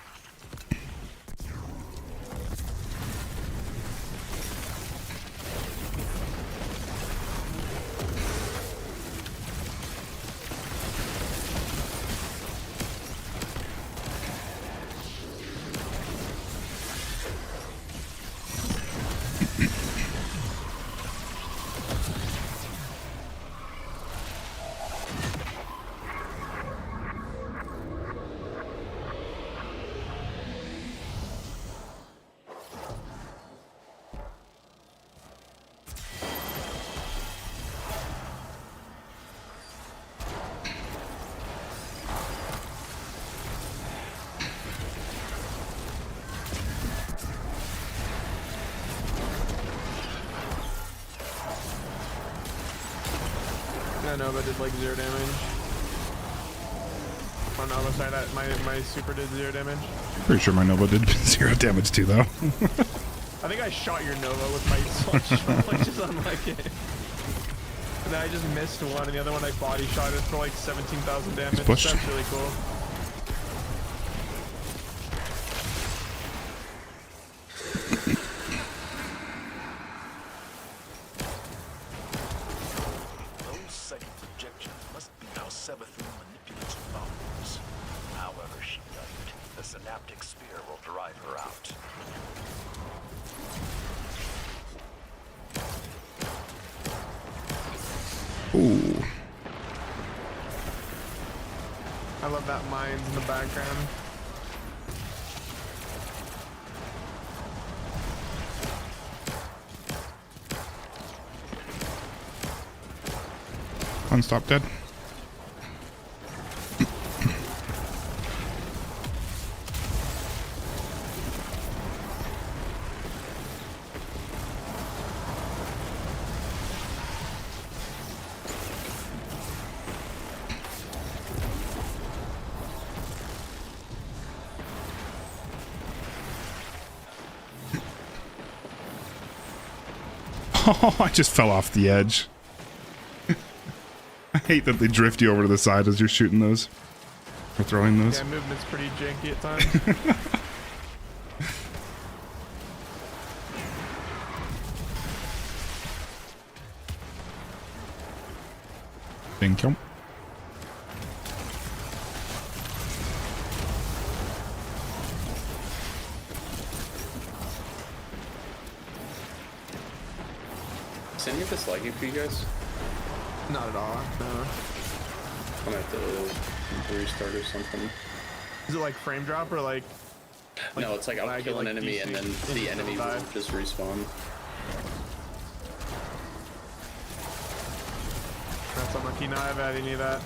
I know, but did like 0 damage. On the other side, my super did 0 damage. Pretty sure my Nova did 0 damage too, though. I think I shot your Nova with my switch just on my game. And then I just missed one, and the other one I body shot it for like 17,000 damage. Push. That's really cool. Those second projections must be how Sevathun manipulates bones. However she does it, the synaptic spear will drive her out. Ooh. I love that mines in the background. Unstop dead. Oh, I just fell off the edge. I hate that they drift you over to the side as you're shooting those. Or throwing those. Yeah, movement's pretty janky at times. Thank you. Is any of this lagging for you guys? Not at all. No. I'm gonna have to restart or something. Is it like frame drop or like? No, it's like I'll lag kill at, an like, enemy DC and then the enemy die? will just respawn. That's unlucky. Now I haven't had any of that.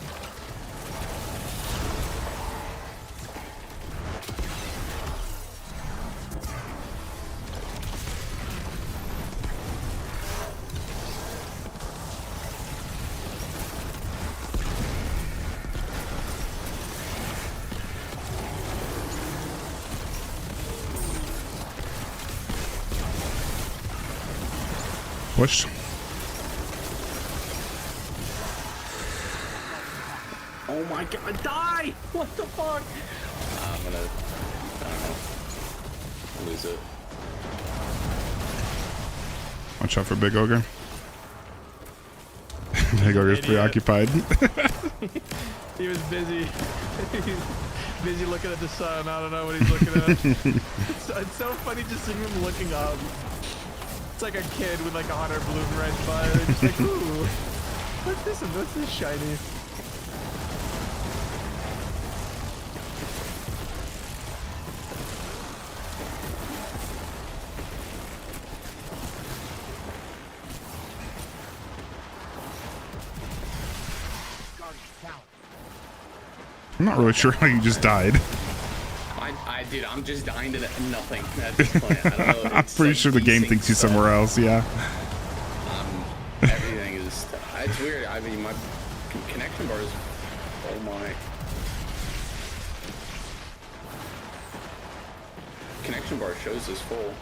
Push. Oh my god, die! What the fuck? I'm gonna, I don't know, lose it. Watch out for Big Ogre. Big Ogre's preoccupied. He was busy. He's busy looking at the sun. I don't know what he's looking at. It's so funny just seeing him looking up. It's like a kid with like a hot air balloon right by. They're just like, ooh, what's this? What's this shiny? I'm not really sure how you just died. Dude, I'm just dying to nothing at this point. I don't know. I'm pretty like sure the game thinks you're somewhere else, yeah. Everything is, it's weird. I mean, my connection bar is, oh my. Connection bar shows is full.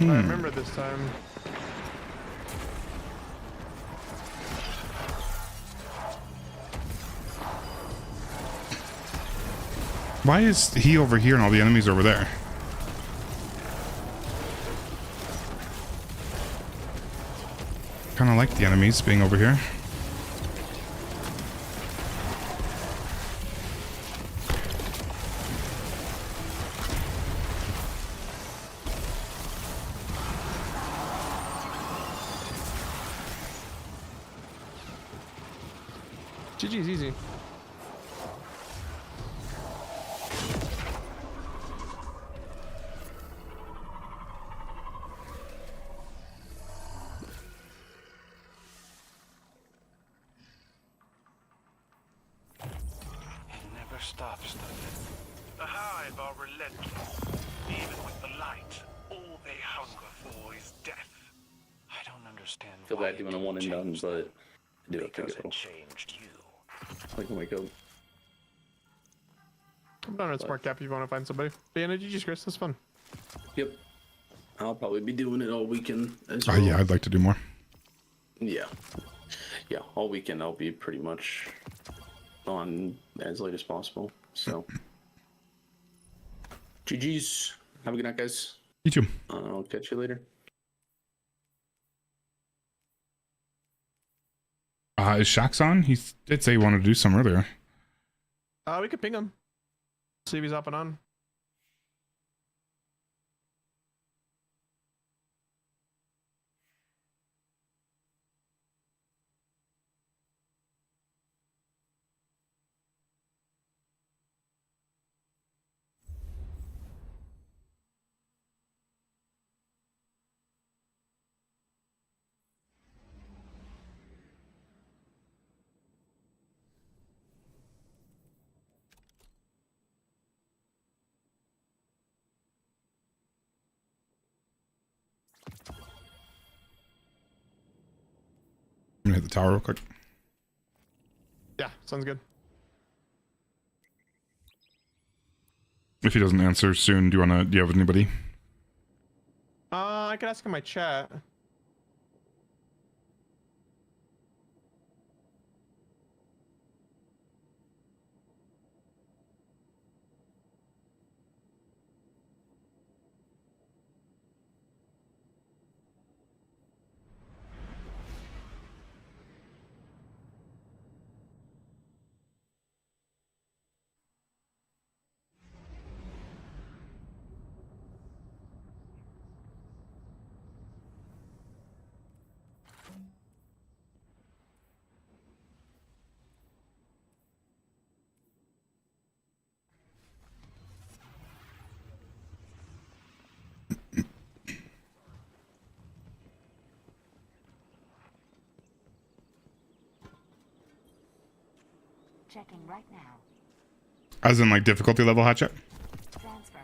I remember this time. Why is he over here and all the enemies over there? Kind of like the enemies being over here. GG's easy. Stops, does it? The Hive are relentless. Even with the light, all they hunger for is death. I don't understand. Feel bad doing a one and done, but I do have to because go. it changed you. I can wake up. I'm done with Smart Cap if you want to find somebody. But yeah, no, GG's Chris, that's fun. Yep. I'll probably be doing it all weekend as Oh well. yeah, I'd like to do more. Yeah. Yeah, all weekend I'll be pretty much on as late as possible. So, GG's. Have a good night, guys. You too. I'll catch you later. Is Shax on? He did say he wanted to do some earlier. We could ping him. See if he's up and on. I'm gonna hit the tower real quick. Yeah, sounds good. If he doesn't answer soon, do you have anybody? I could ask in my chat. Checking right now. As in like difficulty level, Hatchet? Transfer.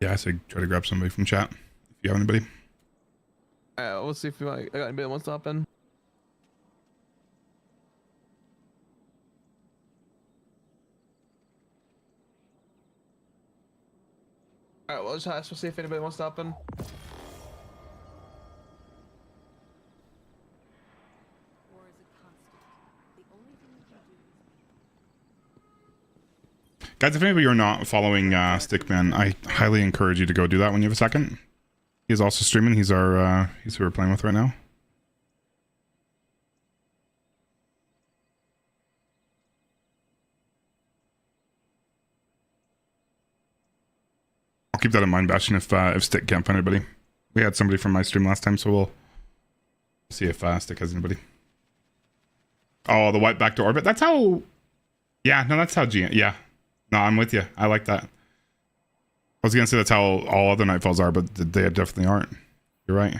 Yeah, I say try to grab somebody from chat if you have anybody. We'll see if we I got anybody that wants to hop in. Alright, well, we'll see if anybody wants to hop in. War is a constant. The only thing we can do is Guys, if anybody are not following Stickman, I highly encourage you to go do that when you have a second. He's also streaming. He's our he's who we're playing with right now. I'll keep that in mind, Bastion, if Stick can't find anybody. We had somebody from my stream last time, so we'll see if Stick has anybody. Oh, the wipe back to orbit. That's how. Yeah, no, that's how yeah. No, I'm with you. I like that. I was gonna say that's how all other nightfalls are, but they definitely aren't. You're right.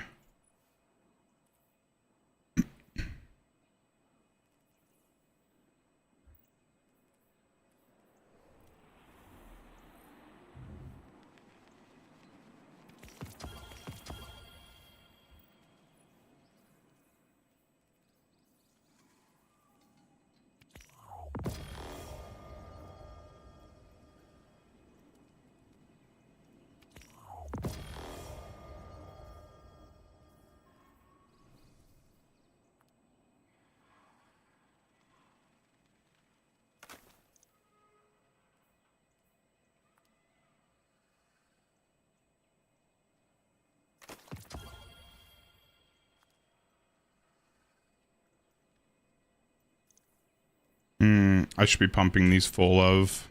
I should be pumping these full of.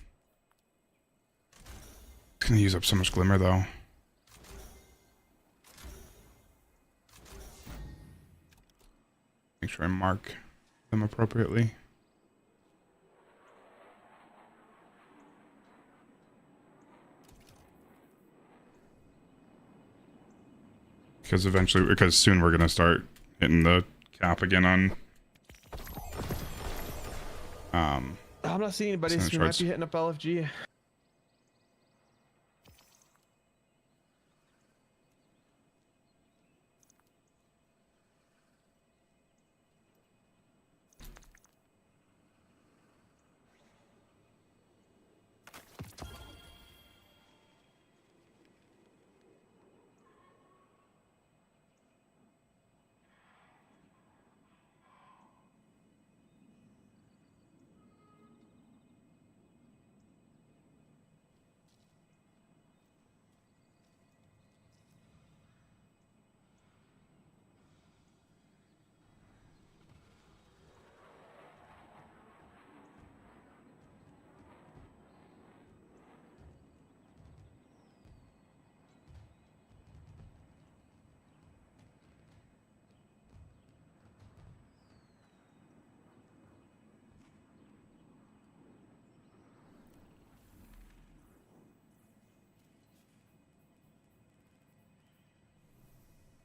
It's gonna use up so much glimmer though. Make sure I mark them appropriately. Because soon we're gonna start hitting the cap again on I'm not seeing anybody, so we might be hitting up LFG.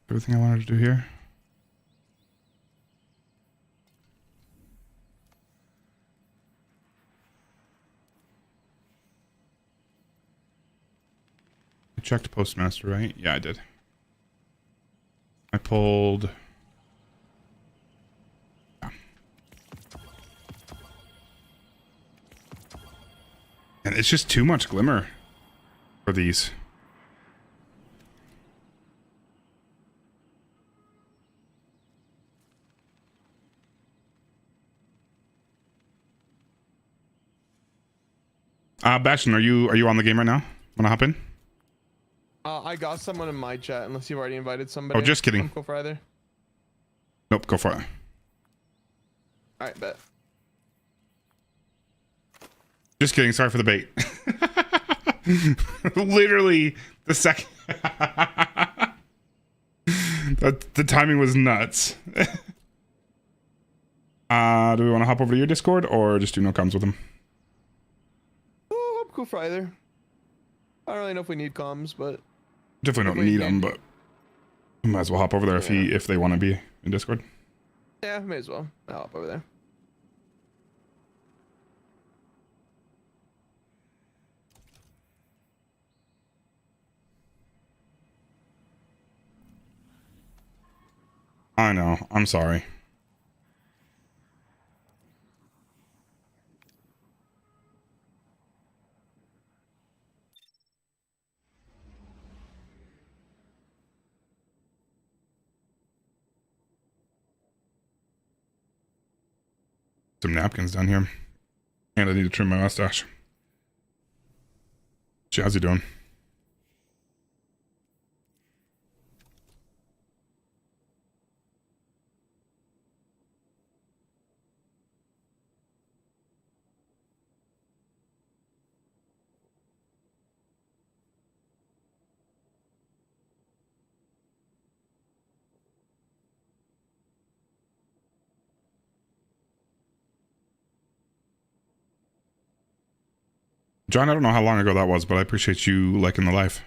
Everything I wanted to do here. I checked Postmaster, right? Yeah, I did. I pulled... Yeah. And it's just too much glimmer for these. Bastion, are you on the game right now? Wanna hop in? I got someone in my chat, unless you've already invited somebody. Oh, just kidding. Go for either. Nope, go for it. Alright, bet. Just kidding, sorry for the bait. Literally the second... the timing was nuts. Do we want to hop over to your Discord or just do no comms with him? Oh, I'm cool for either. I don't really know if we need comms, but Definitely don't need them, but we might as well hop over there if they want to be in Discord. yeah, may as well. I'll hop over there. I know. I'm sorry. Some napkins down here. And I need to trim my mustache. How's he doing? John, I don't know how long ago that was, but I appreciate you liking the live.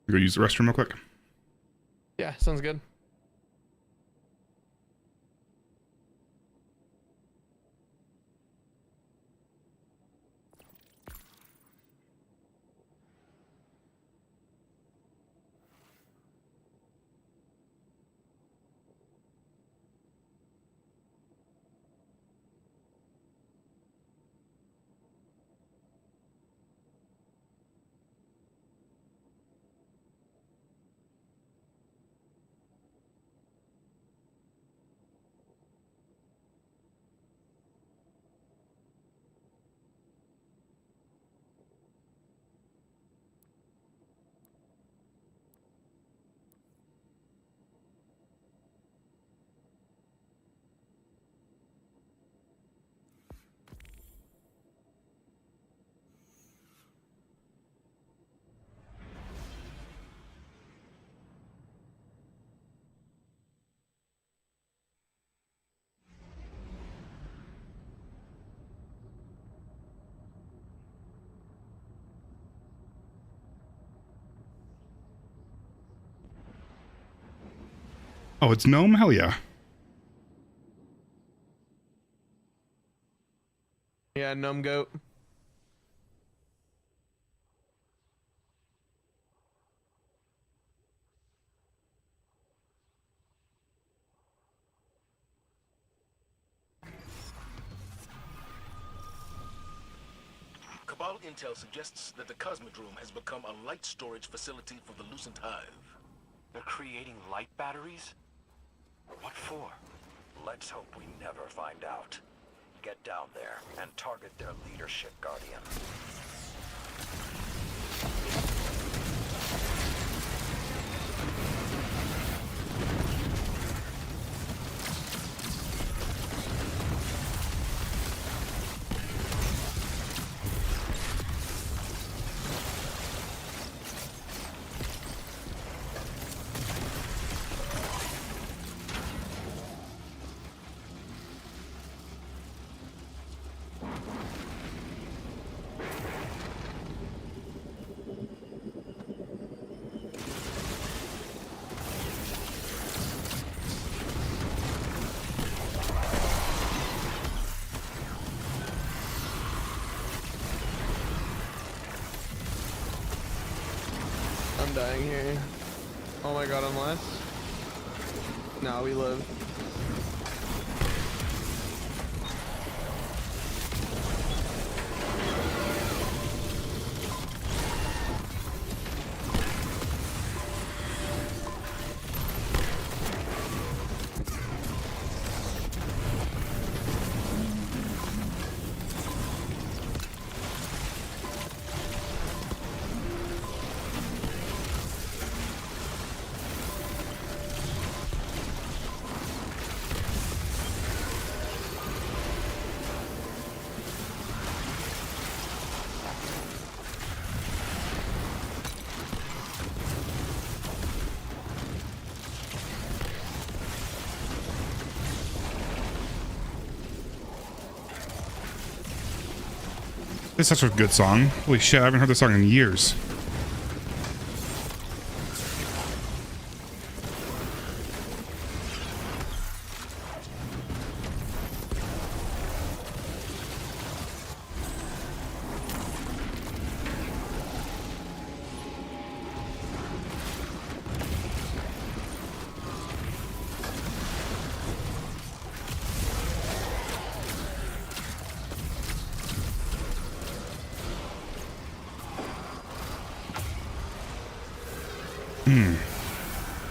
Go use the restroom real quick. Yeah, sounds good. Oh, it's Gnome? Hell yeah. Yeah, Gnome Goat. Cabal intel suggests that the Cosmodrome has become a light storage facility for the Lucent Hive. They're creating light batteries? What for? Let's hope we never find out. Get down there and target their leadership, Guardian. I'm dying here. Oh my god, unless. No, we live. This is such a good song. Holy shit, I haven't heard this song in years.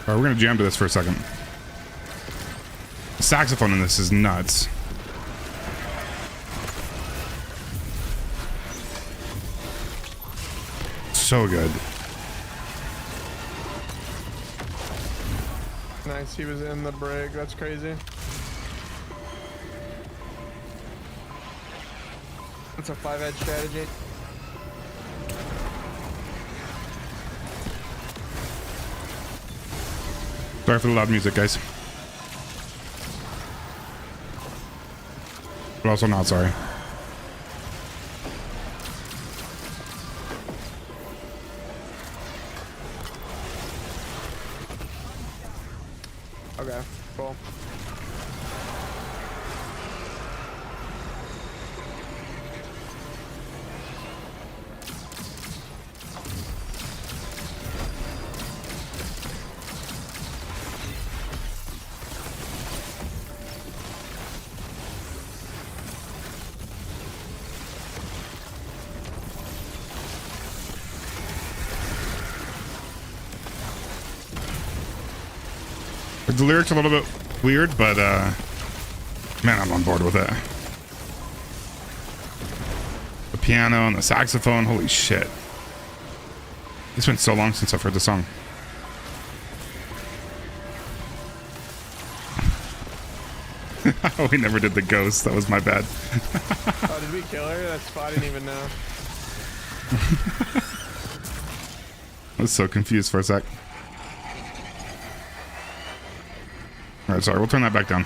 Alright, we're gonna jam to this for a second. The saxophone in this is nuts. So good. Nice, he was in the brig. That's crazy. That's a 5-edge strategy. Sorry for the loud music, guys. But also not sorry. Okay, cool. The lyrics are a little bit weird, but man, I'm on board with it. The piano and the saxophone, holy shit. It's been so long since I've heard the song. We never did the ghost, that was my bad. Oh, did we kill her? That's I didn't even know. I was so confused for a sec. Alright, sorry, we'll turn that back down.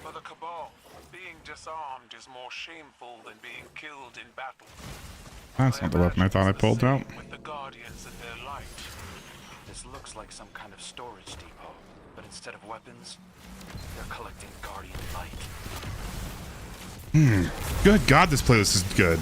For the Cabal, being disarmed is more shameful than being killed in battle. That's not the weapon I thought I pulled out. With the Guardians and their light. This looks like some kind of storage depot, but instead of weapons, they're collecting Guardian light. Good God, this playlist is good.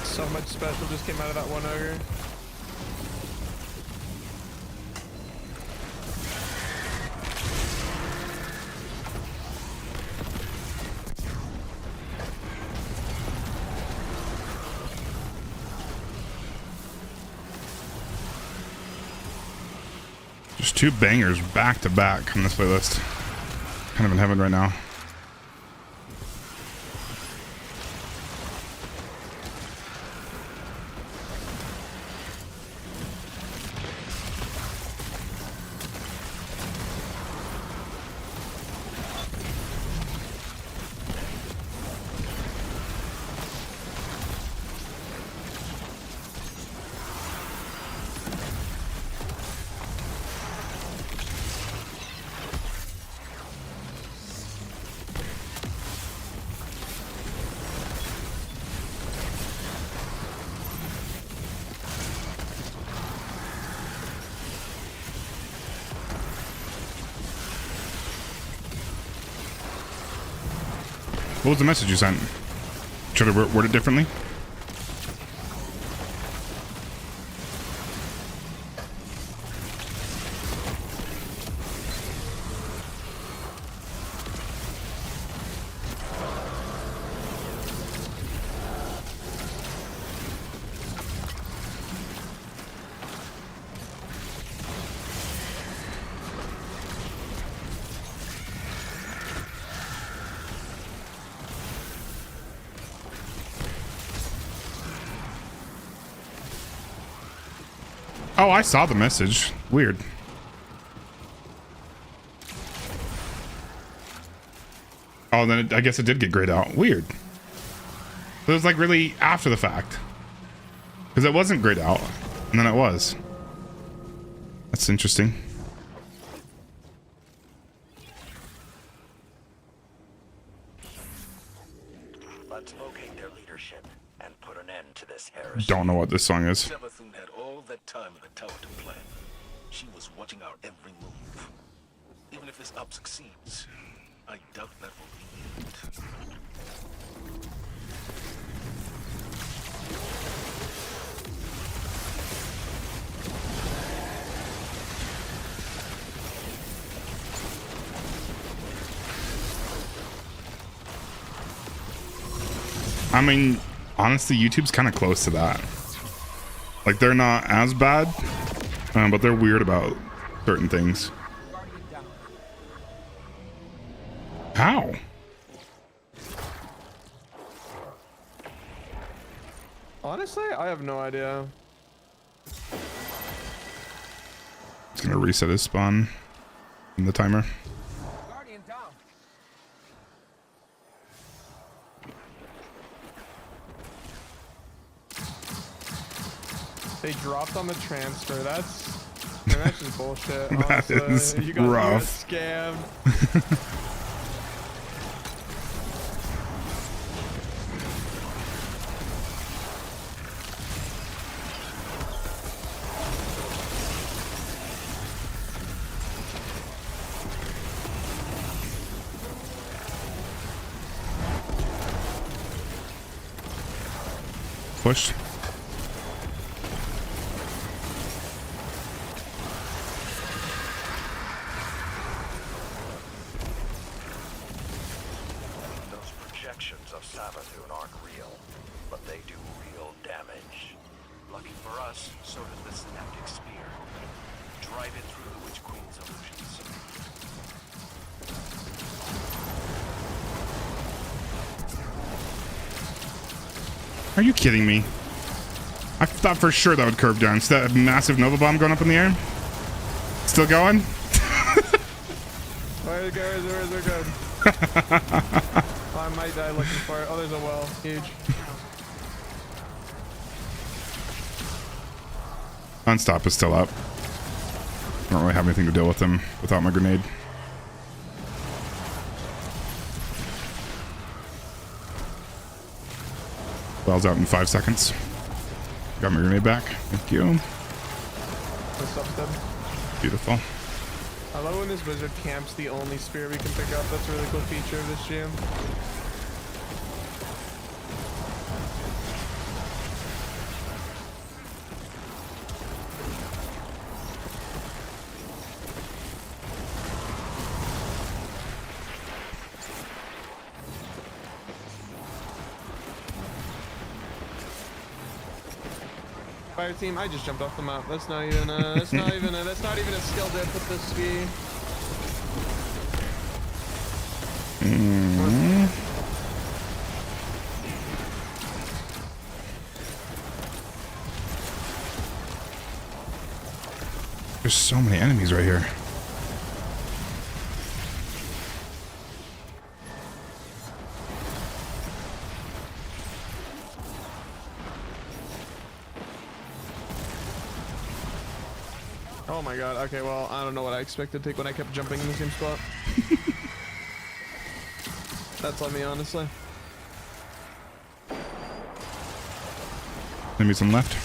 So much special just came out of that one ogre. Just two bangers back to back on this playlist. Kind of in heaven right now. What was the message you sent? Should I word it differently? Oh, I saw the message. Weird. Oh, then I guess it did get grayed out. Weird. It was like really after the fact. Because it wasn't grayed out. And then it was. That's interesting. Let's locate their leadership and put an end to this heresy. Don't know what this song is. Savathun had all that time in the tower to plan. She was watching our every move. Even if this up succeeds, I doubt that will be it. I mean, honestly, YouTube's kind of close to that. Like, they're not as bad, but they're weird about certain things. How? Honestly, I have no idea. It's gonna reset his spawn in the timer. Guardian down. They dropped on the transfer. That's just bullshit. That Honestly. is You guys rough. got scammed. Push. Those projections of Savathun aren't real, but they do real damage. Lucky for us, so does the synaptic spear. Drive it through the Witch Queen's illusions. Are you kidding me? I thought for sure that would curve down. So that massive Nova Bomb going up in the air? Still going? Alright, guys, we're good. I might die looking for it. Oh, there's a well. Huge. Unstop is still up. I don't really have anything to deal with him without my grenade. Well's out in 5 seconds. Got my grenade back. Thank you. What's up, Steb? Beautiful. I love when this wizard camps the only spear we can pick up. That's a really cool feature of this GM. Fire team, I just jumped off the map. That's not even that's not even a skill dip with this speed. There's so many enemies right here. Oh my god, okay, well, I don't know what I expected to take when I kept jumping in the same spot. That's on me, honestly. Enemies on the left.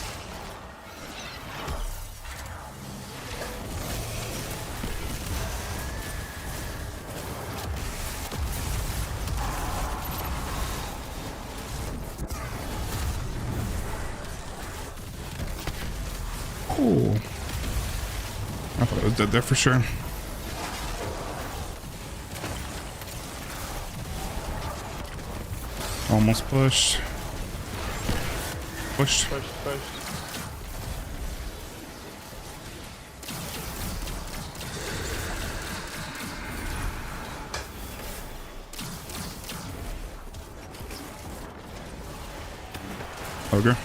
Cool. I thought I was dead there for sure. Almost pushed. Pushed. Push. Ogre.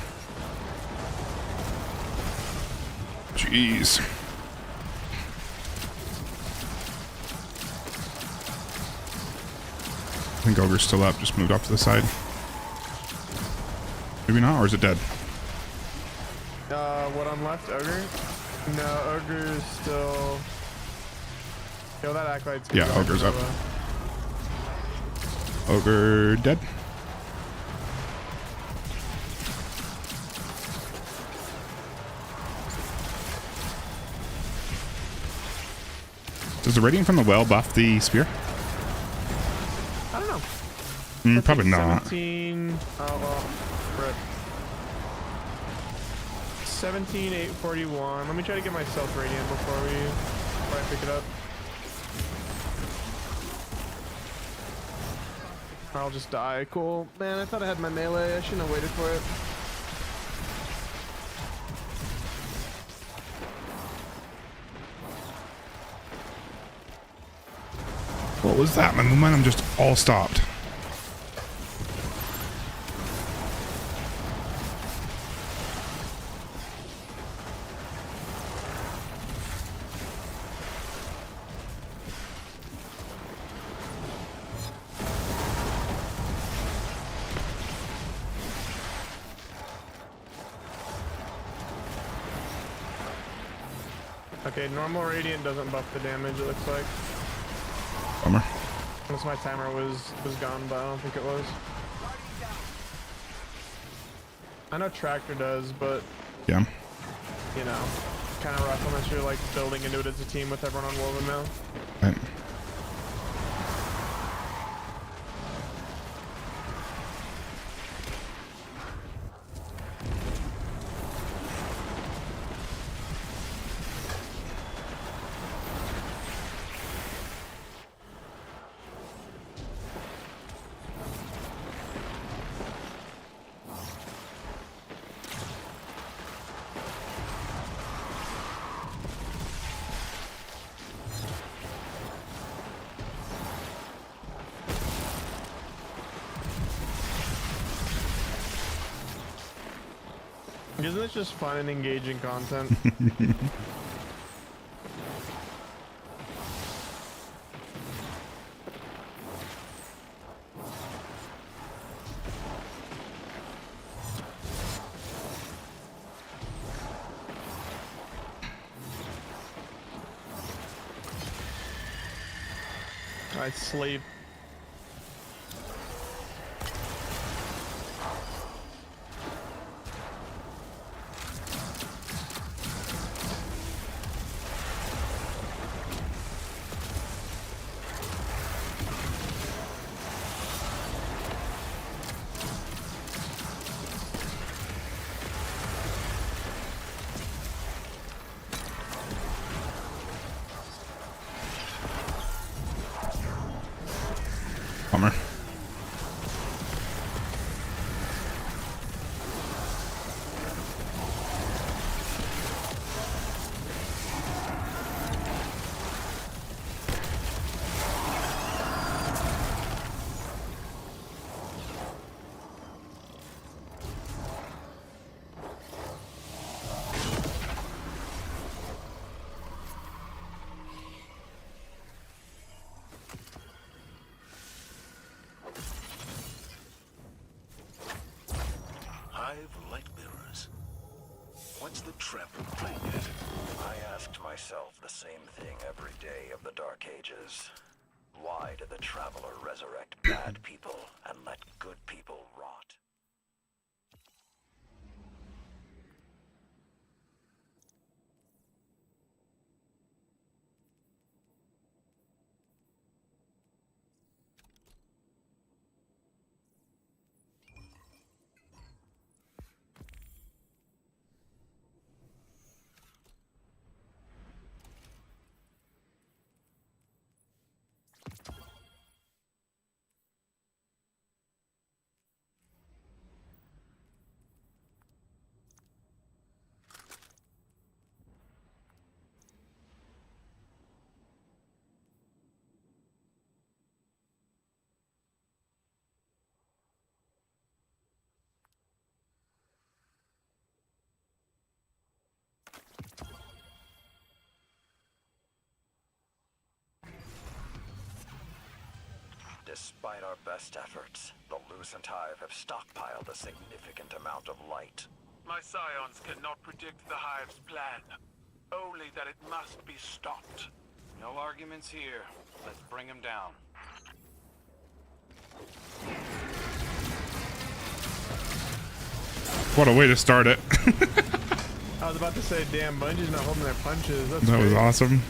Jeez. I think Ogre's still up, just moved off to the side. Maybe not, or is it dead? What on left, Ogre? No, ogre's still. Yo, that acolyte's Yeah, going ogre's for up. the- Ogre dead. Does the radiant from the well buff the spear? I don't know. Probably not. 17. Oh well. Rip. 17, 841. Let me try to get myself radiant before I pick it up. I'll just die. Cool. Man, I thought I had my melee. I shouldn't have waited for it. What was that? My momentum just all stopped. Okay, normal radiant doesn't buff the damage, it looks like. Bummer. Unless my timer was gone, but I don't think it was. I know tractor does, but Yeah. you know, kind of rough unless you're like building into it as a team with everyone on Woven Mail. Right. Isn't it just fun and engaging content? I sleep. Bummer. Hive light bearers. What's the trample playing at? I asked myself the same thing every day of the Dark Ages. Why did the Traveler resurrect bad people and let good people rot? Despite our best efforts, the Lucent Hive have stockpiled a significant amount of light. My scions cannot predict the Hive's plan. only that it must be stopped. No arguments here. Let's bring him down. What a way to start it. I was about to say, damn, Bungie's not holding their punches. That's That was great. awesome.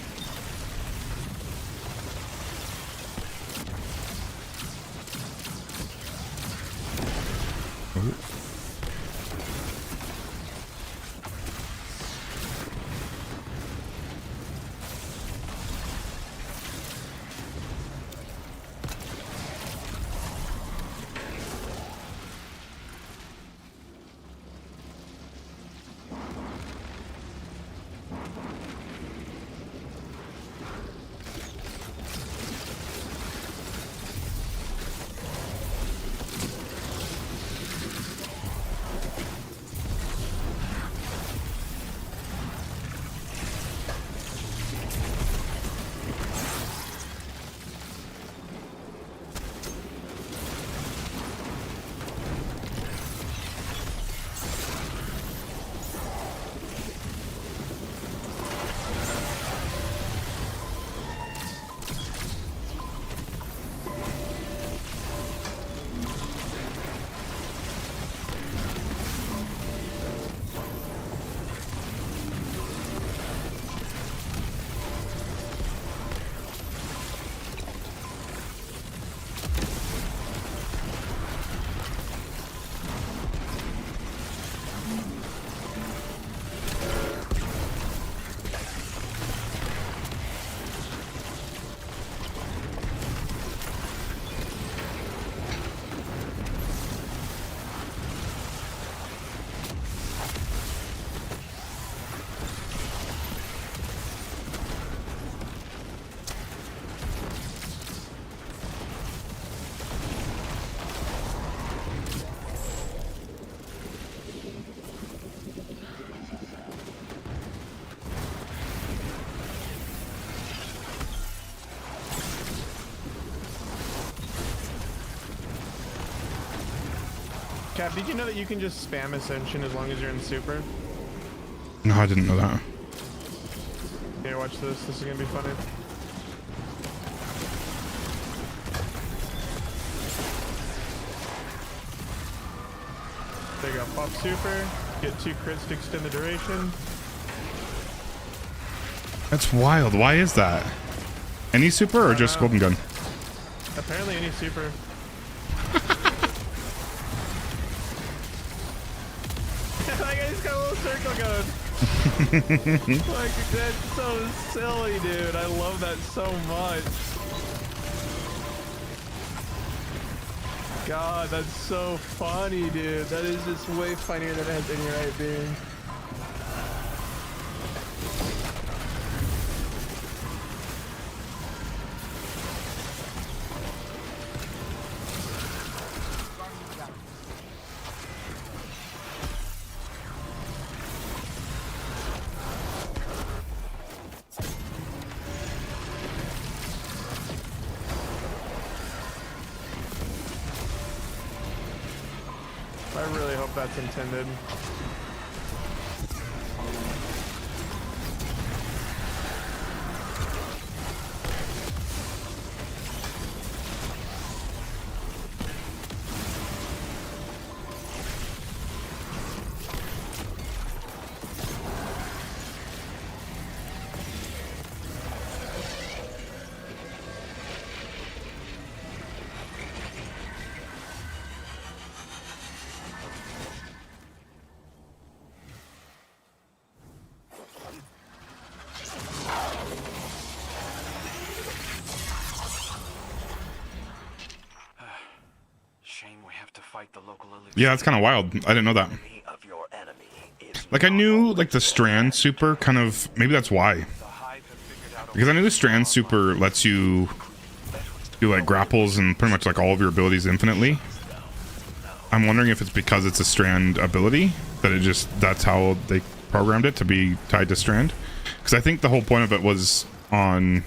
Cap, did you know that you can just spam Ascension as long as you're in Super? No, I didn't know that. Here, watch this. This is gonna be funny. There you go. Pop Super. Get 2 crits to extend the duration. That's wild. Why is that? Any super or just golden gun? Apparently any Super. Like, I just got a little circle going. Like, that's so silly, dude. I love that so much. God, that's so funny, dude. That is just way funnier than it has any right being. I really hope that's intended. Shame we have to fight the local elite. Yeah, that's kind of wild. I didn't know that. Of your enemy is Like, I knew, like, the Strand super kind of... Maybe that's why. Because I knew the Strand super lets you do, like, grapples and pretty much, like, all of your abilities infinitely. I'm wondering if it's because it's a Strand ability that it just... That's how they programmed it to be tied to Strand. Because I think the whole point of it was on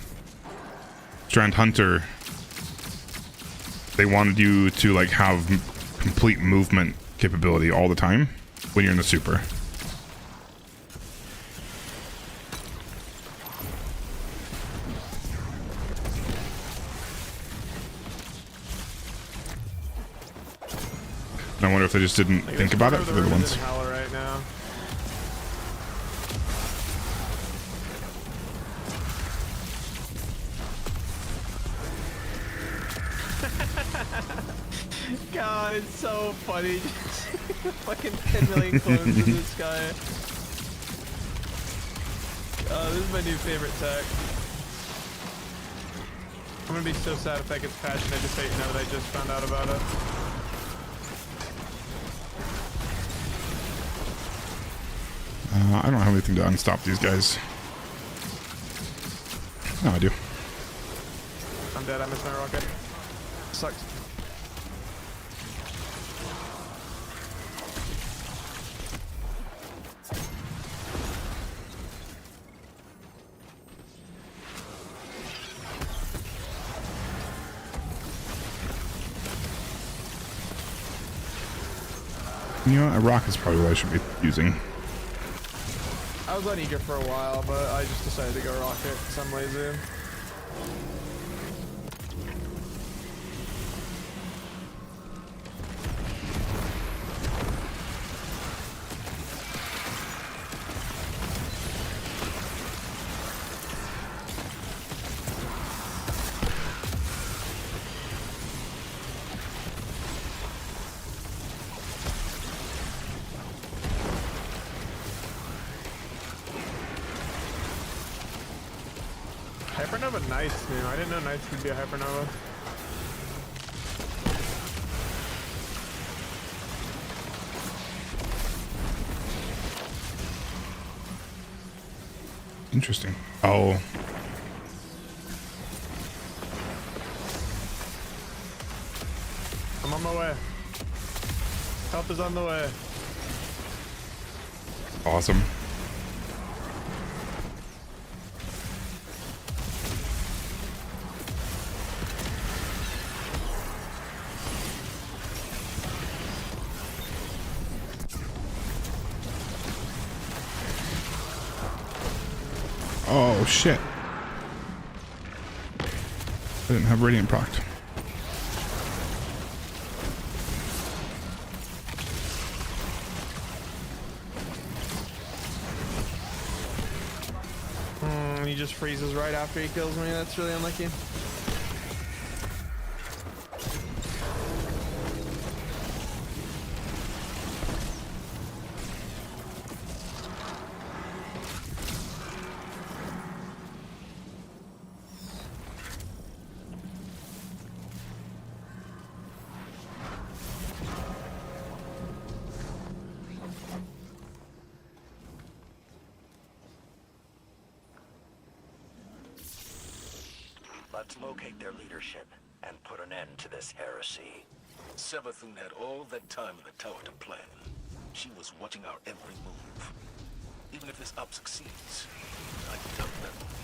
Strand Hunter... They wanted you to, like, have complete movement capability all the time when you're in the super. And I wonder if they just didn't Like, think this about it part for of the other room is ones. in hell right now. God, it's so funny. Fucking 10 million clones in this guy. Oh, this is my new favorite tech. I'm gonna be so sad if that gets patched and I just say, you know, that I just found out about it. I don't have anything to unstop these guys. No, I do. I'm dead, I missed my rocket. Sucks. You know what? A rock is probably what I should be using. I was on eager for a while, but I just decided to go rocket because I'm lazy. Hypernova Knights, man. I didn't know Knights could be a Hypernova. Interesting. Oh. I'm on my way. Help is on the way. Awesome. Oh shit. I didn't have Radiant procced. He just freezes right after he kills me. That's really unlucky. Let's locate their leadership and put an end to this heresy. Savathun had all that time in the tower to plan. She was watching our every move. Even if this up succeeds, I doubt that will be.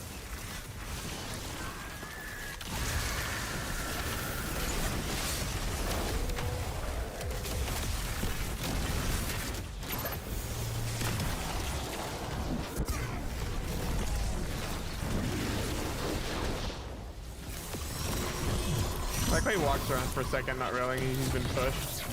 I like how he walks around for a second, not realizing he's been pushed.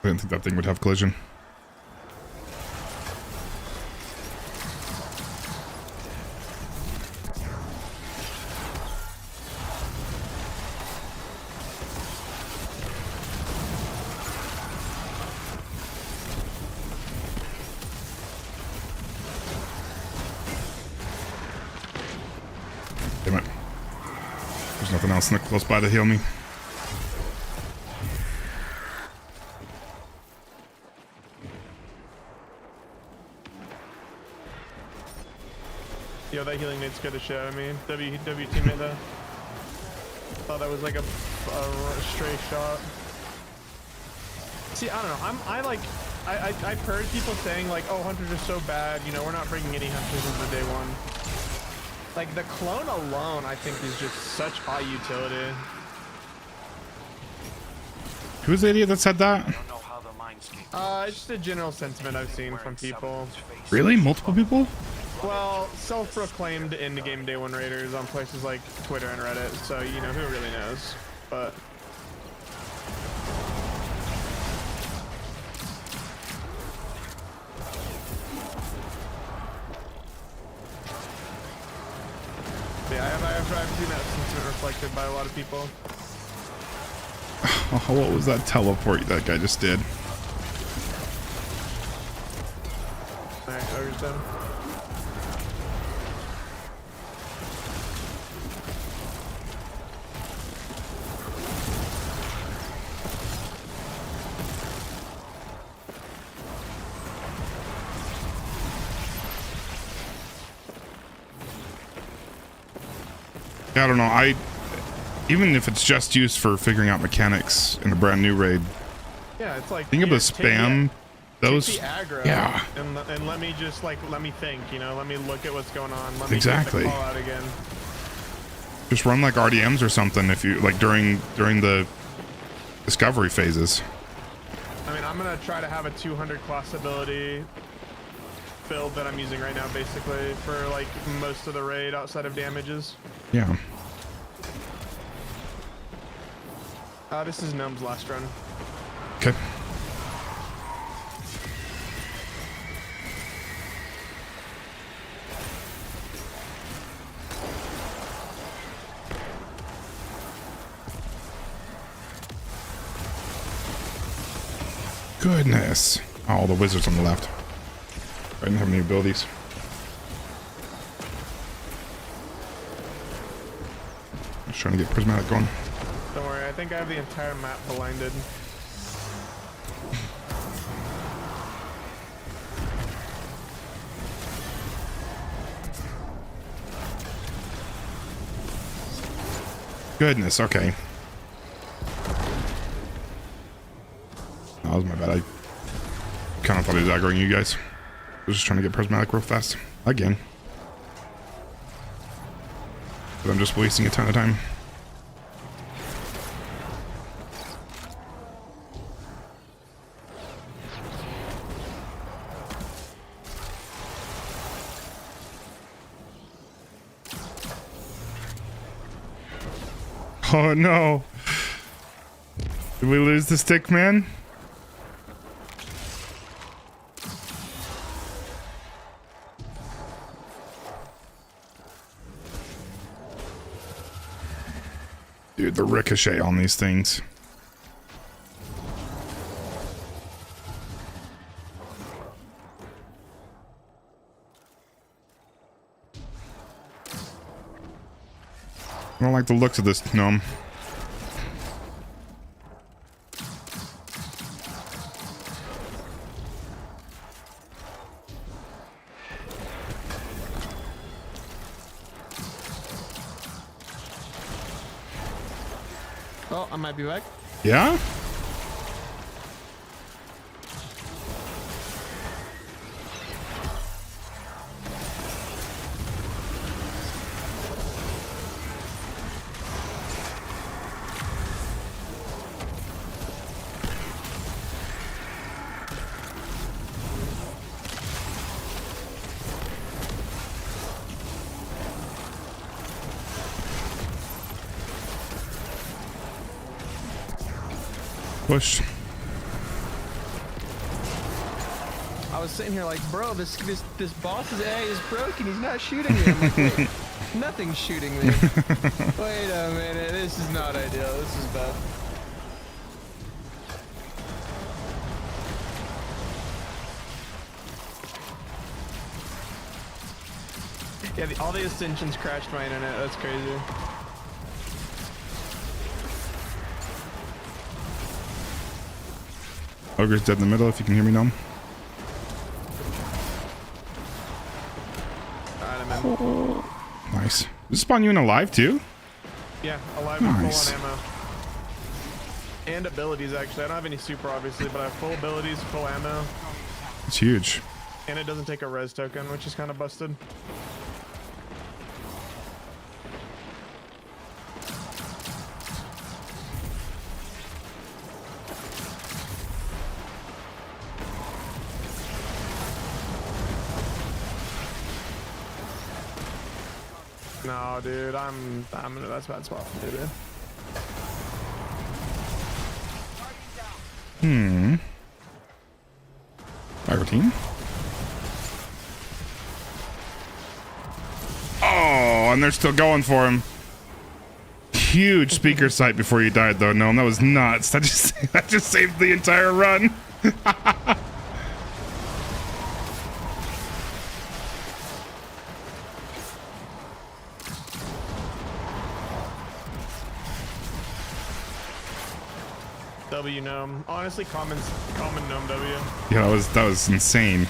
I didn't think that thing would have collision. Damn it. There's nothing else close by to heal me. Yo, that healing nade scared the shit out of me. W teammate though. Thought that was like a stray shot. See, I don't know. I've heard people saying like, oh, hunters are so bad. You know, we're not bringing any hunters into day one. Like the clone alone, I think is just such high utility. Who's the idiot that said that? I don't know how the mindscape It's just a general sentiment I've seen from people. Really? Multiple people? Well, self-proclaimed in-game day one raiders on places like Twitter and Reddit, so you know, who really knows? But yeah, I've seen that sentiment reflected by a lot of people. Oh, what was that teleport that guy just did? Alright, ogre's done. Yeah, I don't know. Even if it's just used for figuring out mechanics in a brand new raid, Yeah, it's like being able to spam those, take the aggro, yeah, and let me just like let me think, you know, let me look at what's going on. Let me exactly. get the call out again. Just run like RDMs or something if you like during the discovery phases. I mean, I'm gonna try to have a 200 class ability build that I'm using right now, basically for like most of the raid outside of damages. Yeah. This is Numb's last run. Okay. Goodness. Oh, the wizard's on the left. I didn't have any abilities. Just trying to get prismatic going. Don't worry, I think I have the entire map blinded. Goodness, okay. That was my bad. I kind of thought he was aggroing you guys. I was just trying to get prismatic real fast. Again. But I'm just wasting a ton of time. Oh no. Did we lose the stick man? Dude, the ricochet on these things. I don't like the looks of this gnome. Oh, I might be back. Yeah? Push. I was sitting here like, bro, this boss's A is broken. He's not shooting me. I'm like, wait, nothing's shooting me. Wait a minute. This is not ideal. This is bad. Yeah, all the ascensions crashed my internet. That's crazy. Ogre's dead in the middle, if you can hear me now. Alright, I'm in. Nice. Does this spawn you in alive too? Yeah, alive Nice. and full on ammo. And abilities, actually. I don't have any super, obviously, but I have full abilities, full ammo. It's huge. And it doesn't take a res token, which is kind of busted. No, dude, I'm in a that's a bad spot for me, dude. Fire team. Oh, and they're still going for him. Huge speaker sight before you died, though. No, that was nuts. That just saved the entire run. W gnome. Honestly, common gnome W. Yeah, that was insane.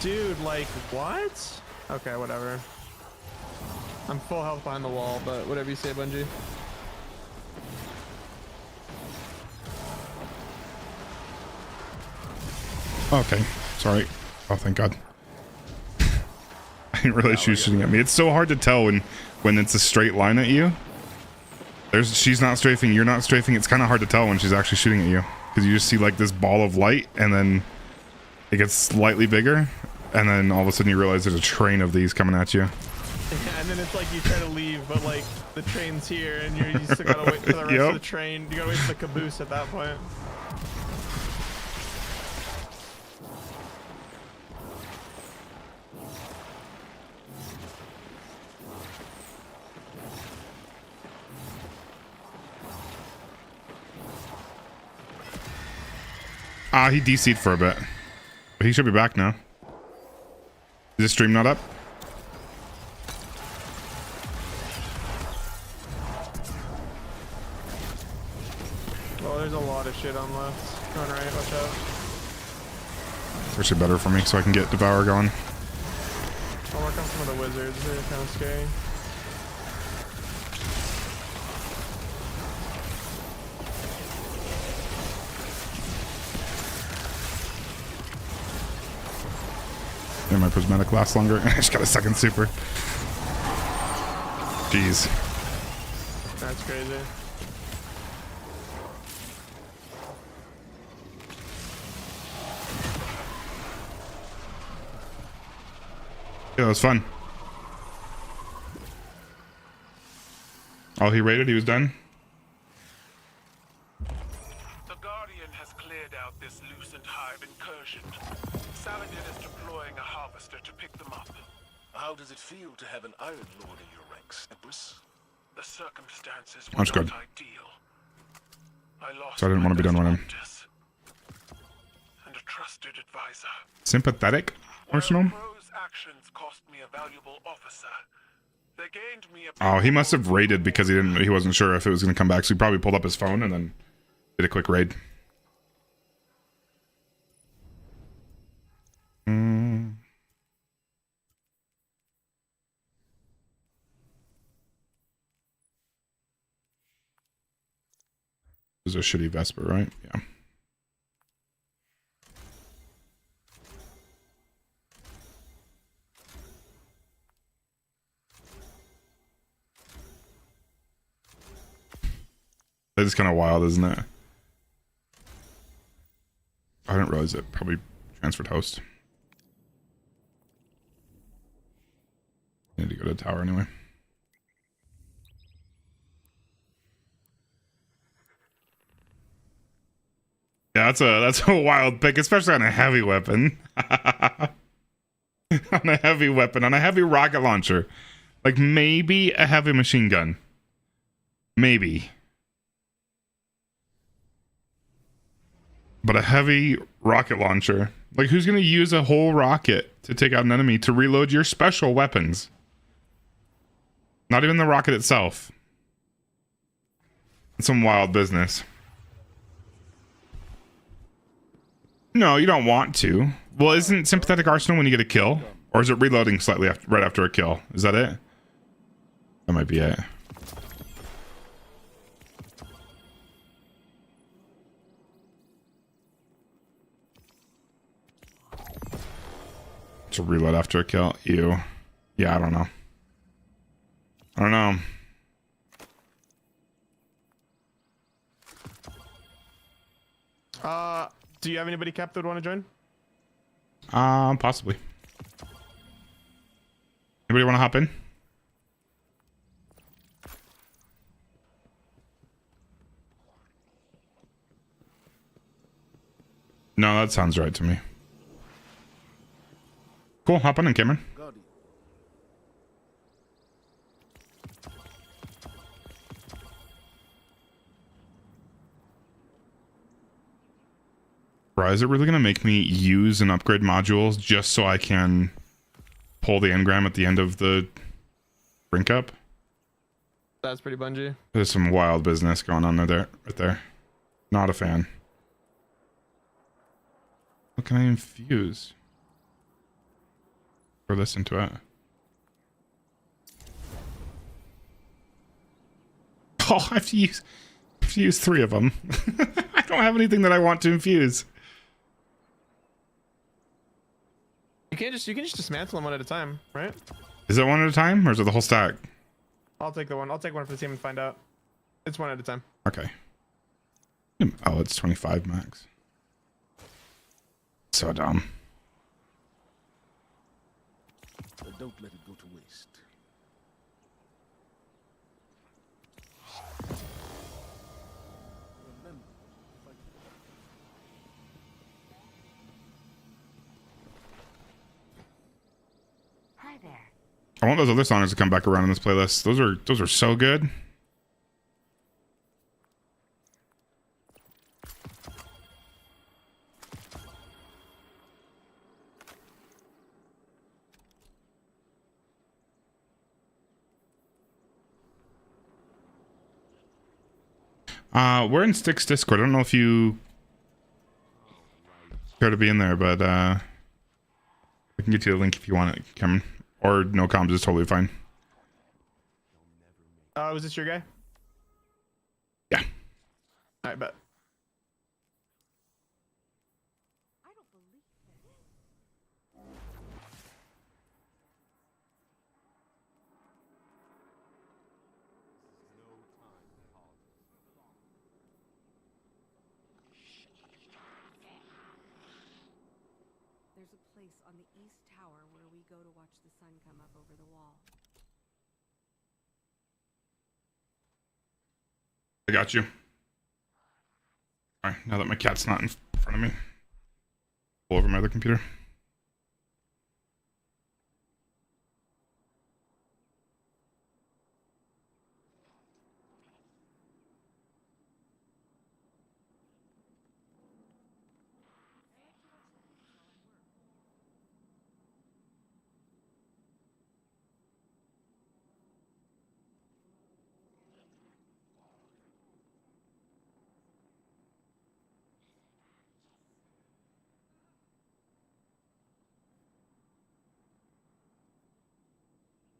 Dude, like, what? Okay, whatever. I'm full health behind the wall, but whatever you say, Bungie. Okay, sorry. Oh, thank God. I didn't realize she was shooting at me. It's so hard to tell when it's a straight line at you. She's not strafing, you're not strafing. It's kind of hard to tell when she's actually shooting at you, because you just see like this ball of light, and then it gets slightly bigger, and then all of a sudden you realize there's a train of these coming at you. Yeah, and then it's like you try to leave, but like the train's here, and you still gotta wait for the rest of the train. You gotta wait for the caboose at that point. He DC'd for a bit. But he should be back now. Is the stream not up? Well, there's a lot of shit on left. Going right, watch out. It's actually better for me so I can get Devour going. I'll work on some of the wizards. They're kind of scary. Yeah, my prismatic lasts longer. I just got a second super. Jeez. That's crazy. Yeah, that was fun. Oh, he raided? He was done? The Guardian has cleared out this Lucent Hive incursion. Saladin is deploying a harvester to pick them up. How does it feel to have an Iron Lord in your ranks, Empress? The circumstances were That's not good. ideal. I lost So I didn't want to be done with him. hunters and a trusted advisor. Sympathetic, Arsenal? Crow's actions cost me a valuable officer. They gained me a Oh, he must have raided because he wasn't sure if it was going to come back, so he probably pulled up his phone and then did a quick raid. This is a shitty Vesper, right? Yeah. That is kind of wild, isn't it? I didn't realize it probably transferred host. Need to go to the tower anyway. Yeah, that's a wild pick, especially on a heavy weapon. On a heavy weapon, on a heavy rocket launcher. Like maybe a heavy machine gun. Maybe. But a heavy rocket launcher. Like, who's going to use a whole rocket to take out an enemy to reload your special weapons? Not even the rocket itself. It's some wild business. No, you don't want to. Well, isn't Sympathetic Arsenal when you get a kill? Or is it reloading slightly right after a kill? Is that it? That might be it. To reload after a kill. Ew. Yeah, I don't know. I don't know. Do you have anybody capped that would want to join? Possibly. Anybody want to hop in? No, that sounds right to me. Cool, hop on in, Cameron. Bro, is it really gonna make me use and upgrade modules just so I can pull the engram at the end of the brink up? That's pretty Bungie. There's some wild business going on there, right there. Not a fan. What can I infuse? Or listen to it. Oh, I have to use 3 of them. I don't have anything that I want to infuse. You can just dismantle them one at a time, right? Is it one at a time, or is it the whole stack? I'll take one for the team and find out. It's one at a time. Okay. Oh, it's 25 max. So dumb. But don't let it go to waste. Remember, Hi there. I want those other songs to come back around in this playlist. Those are so good. We're in Styx Discord. I don't know if you care to be in there, but I can get you the link if you want it, Cameron. Or no comms is totally fine. Was this your guy? Yeah. I bet. There's a place on the east tower where we go to watch the sun come up over the wall. I got you. Alright, now that my cat's not in front of me. Pull over my other computer.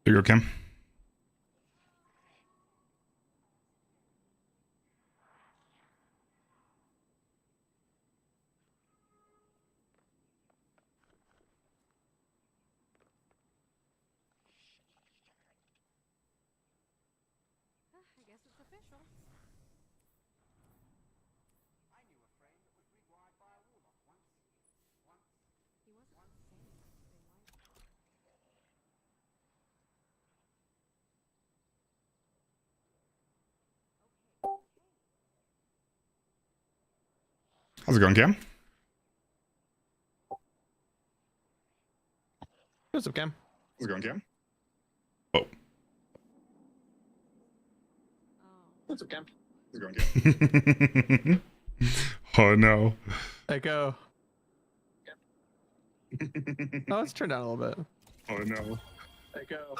Here you go, Kim. I guess it's official. He wasn't saying How's it going, Cam? What's up, Cam? How's it going, Cam? Oh. What's up, Cam? How's it going, Cam? Oh no. Echo. Oh, let's turn down a little bit. Oh no. Echo.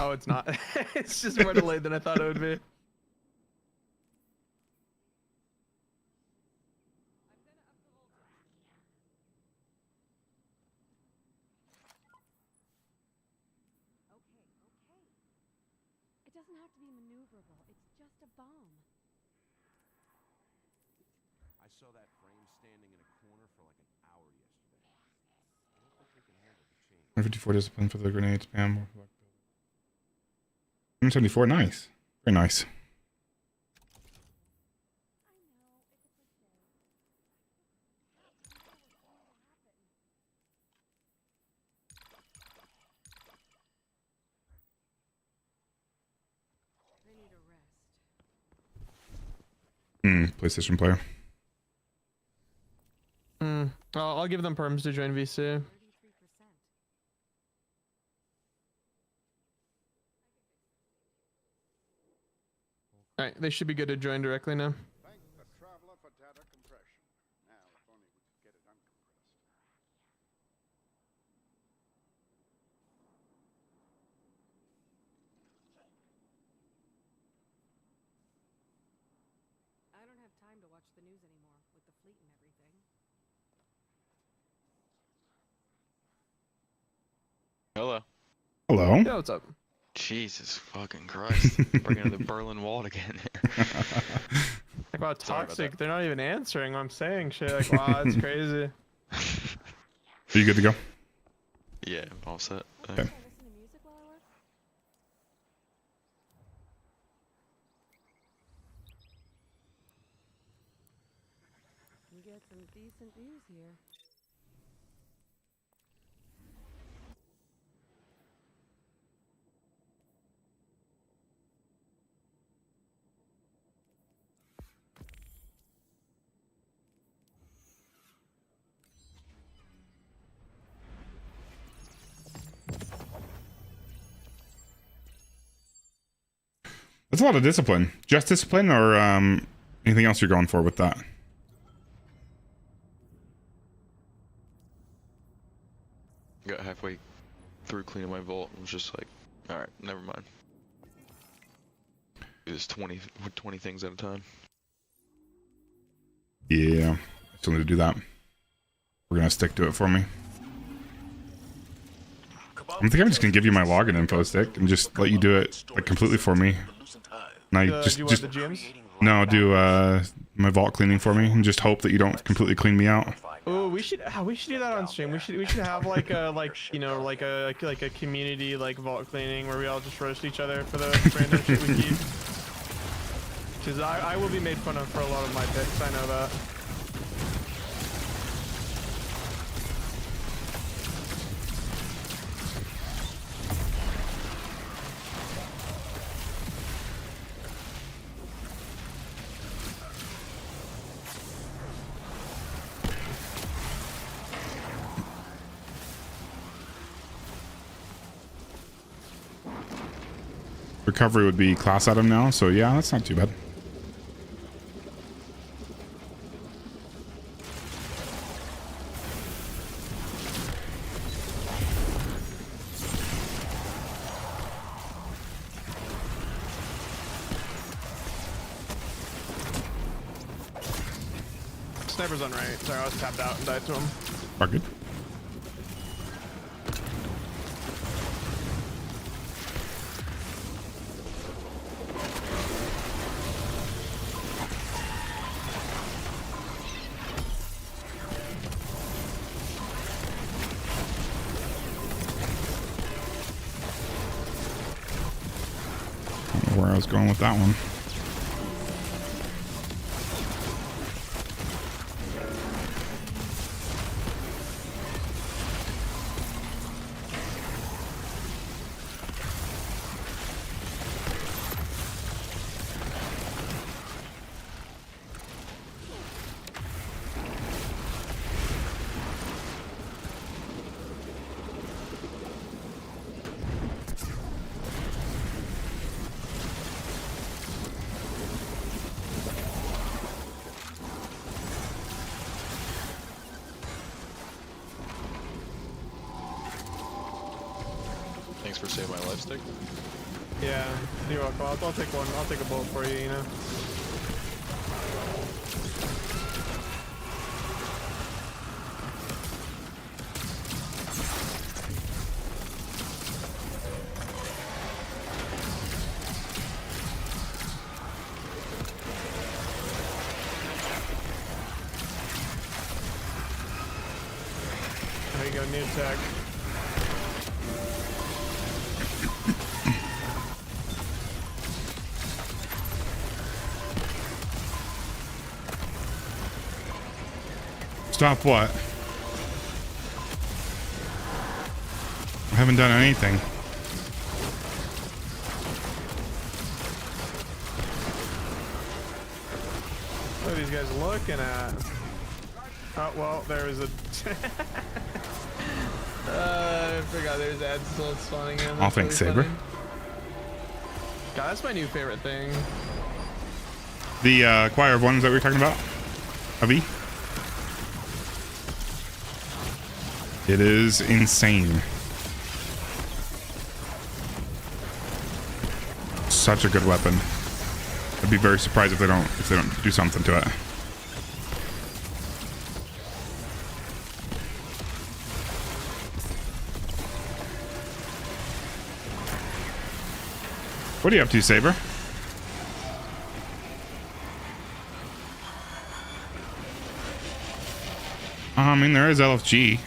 Oh, it's not. It's just more delayed than I thought it would be. It doesn't have to be maneuverable. It's just a bomb. I saw that frame standing in a corner for like an hour yesterday. I don't think we can handle the change. 154 discipline for the grenade spam. 174, nice. Very nice. PlayStation player. I'll give them perms to join VC. Alright, they should be good to join directly now. Thank the traveler for data compression. Now, if only we could get it uncompressed. I don't have time to watch the news anymore with the fleet and everything. Hello. Hello. Yeah, what's up? Jesus fucking Christ. Bringing the Berlin Wall again here. Like, wow, Sorry about toxic. that. They're not even answering when I'm saying shit. Like, wow, that's crazy. Are you good to go? Yeah, all set. Okay. Listen to music while I work? You get some decent views here. That's a lot of discipline. Just discipline or anything else you're going for with that? Got halfway through cleaning my vault and was just like, alright, never mind. Do this 20 things at a time. Yeah, I still need to do that. We're gonna stick to it for me. I think I'm just gonna give you my login info stick and just let you do it like completely for me. And I Do you want the gyms? do my vault cleaning for me and just hope that you don't completely clean me out. Oh, we should do that on stream. We should have like a like a community like vault cleaning where we all just roast each other for the random shit we keep. Because I will be made fun of for a lot of my picks. I know that. Recovery would be class item now, so yeah, that's not too bad. Sniper's on right. Sorry, I was tapped out and died to him. Are good. Where I was going with that one. Thanks for saving my life stick. Yeah, you're welcome. I'll take one. I'll take a bullet for you. You know. There you go, new tech. Stop what? I haven't done anything. What are these guys looking at? Oh, well, there was a... I forgot there's ads still spawning in. I'll thank Saber. Funny. God, that's my new favorite thing. The choir of ones that we were talking about? Avi? It is insane. Such a good weapon. I'd be very surprised if they don't do something to it. What are you up to, Saber? I mean, there is LFG.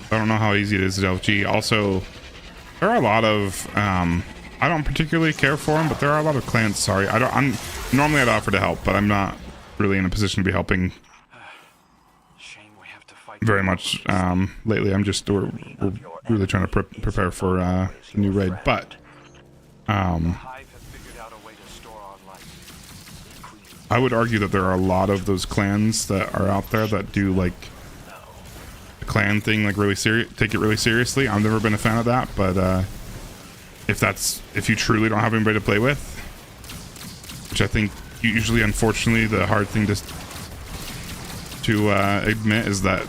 I don't know how easy it is at LFG. Also, there are a lot of I don't particularly care for them, but there are a lot of clans. Sorry, normally I'd offer to help, but I'm not really in a position to be helping very much lately. I'm just we're really trying to prepare for the new raid, but I would argue that there are a lot of those clans that are out there that do like the clan thing, like really take it really seriously. I've never been a fan of that, but if you truly don't have anybody to play with, which I think usually, unfortunately, the hard thing to admit is that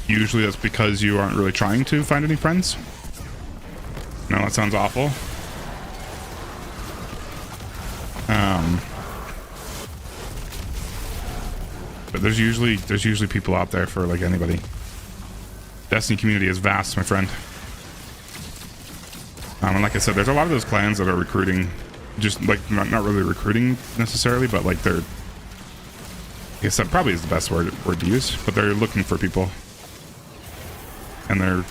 usually that's because you aren't really trying to find any friends. No, that sounds awful. But there's usually people out there for like anybody. Destiny community is vast, my friend. And like I said, there's a lot of those clans that are recruiting, just like not really recruiting necessarily, but like they're, I guess that probably is the best word to use, but they're looking for people. And they're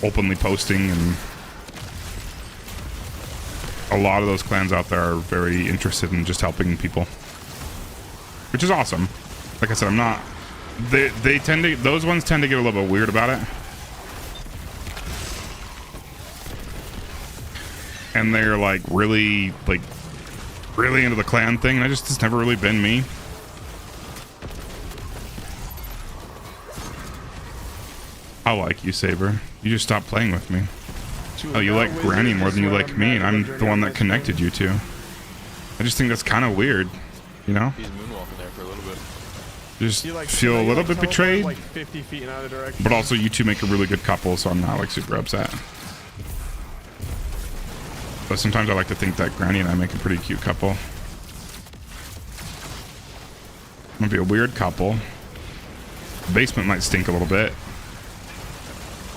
openly posting, and a lot of those clans out there are very interested in just helping people, which is awesome. Like I said, I'm not, those ones tend to get a little bit weird about it. And they're like really into the clan thing, and it's never really been me. I like you, Saber. You just stopped playing with me. Oh, you like Granny more than you like me, and I'm the one that connected you two. I just think that's kind of weird, you know? He's moonwalking there for a little bit. Just feel a little bit betrayed, like 50 feet in either direction. but also you two make a really good couple, so I'm not like super upset. But sometimes I like to think that Granny and I make a pretty cute couple. Might be a weird couple. The basement might stink a little bit,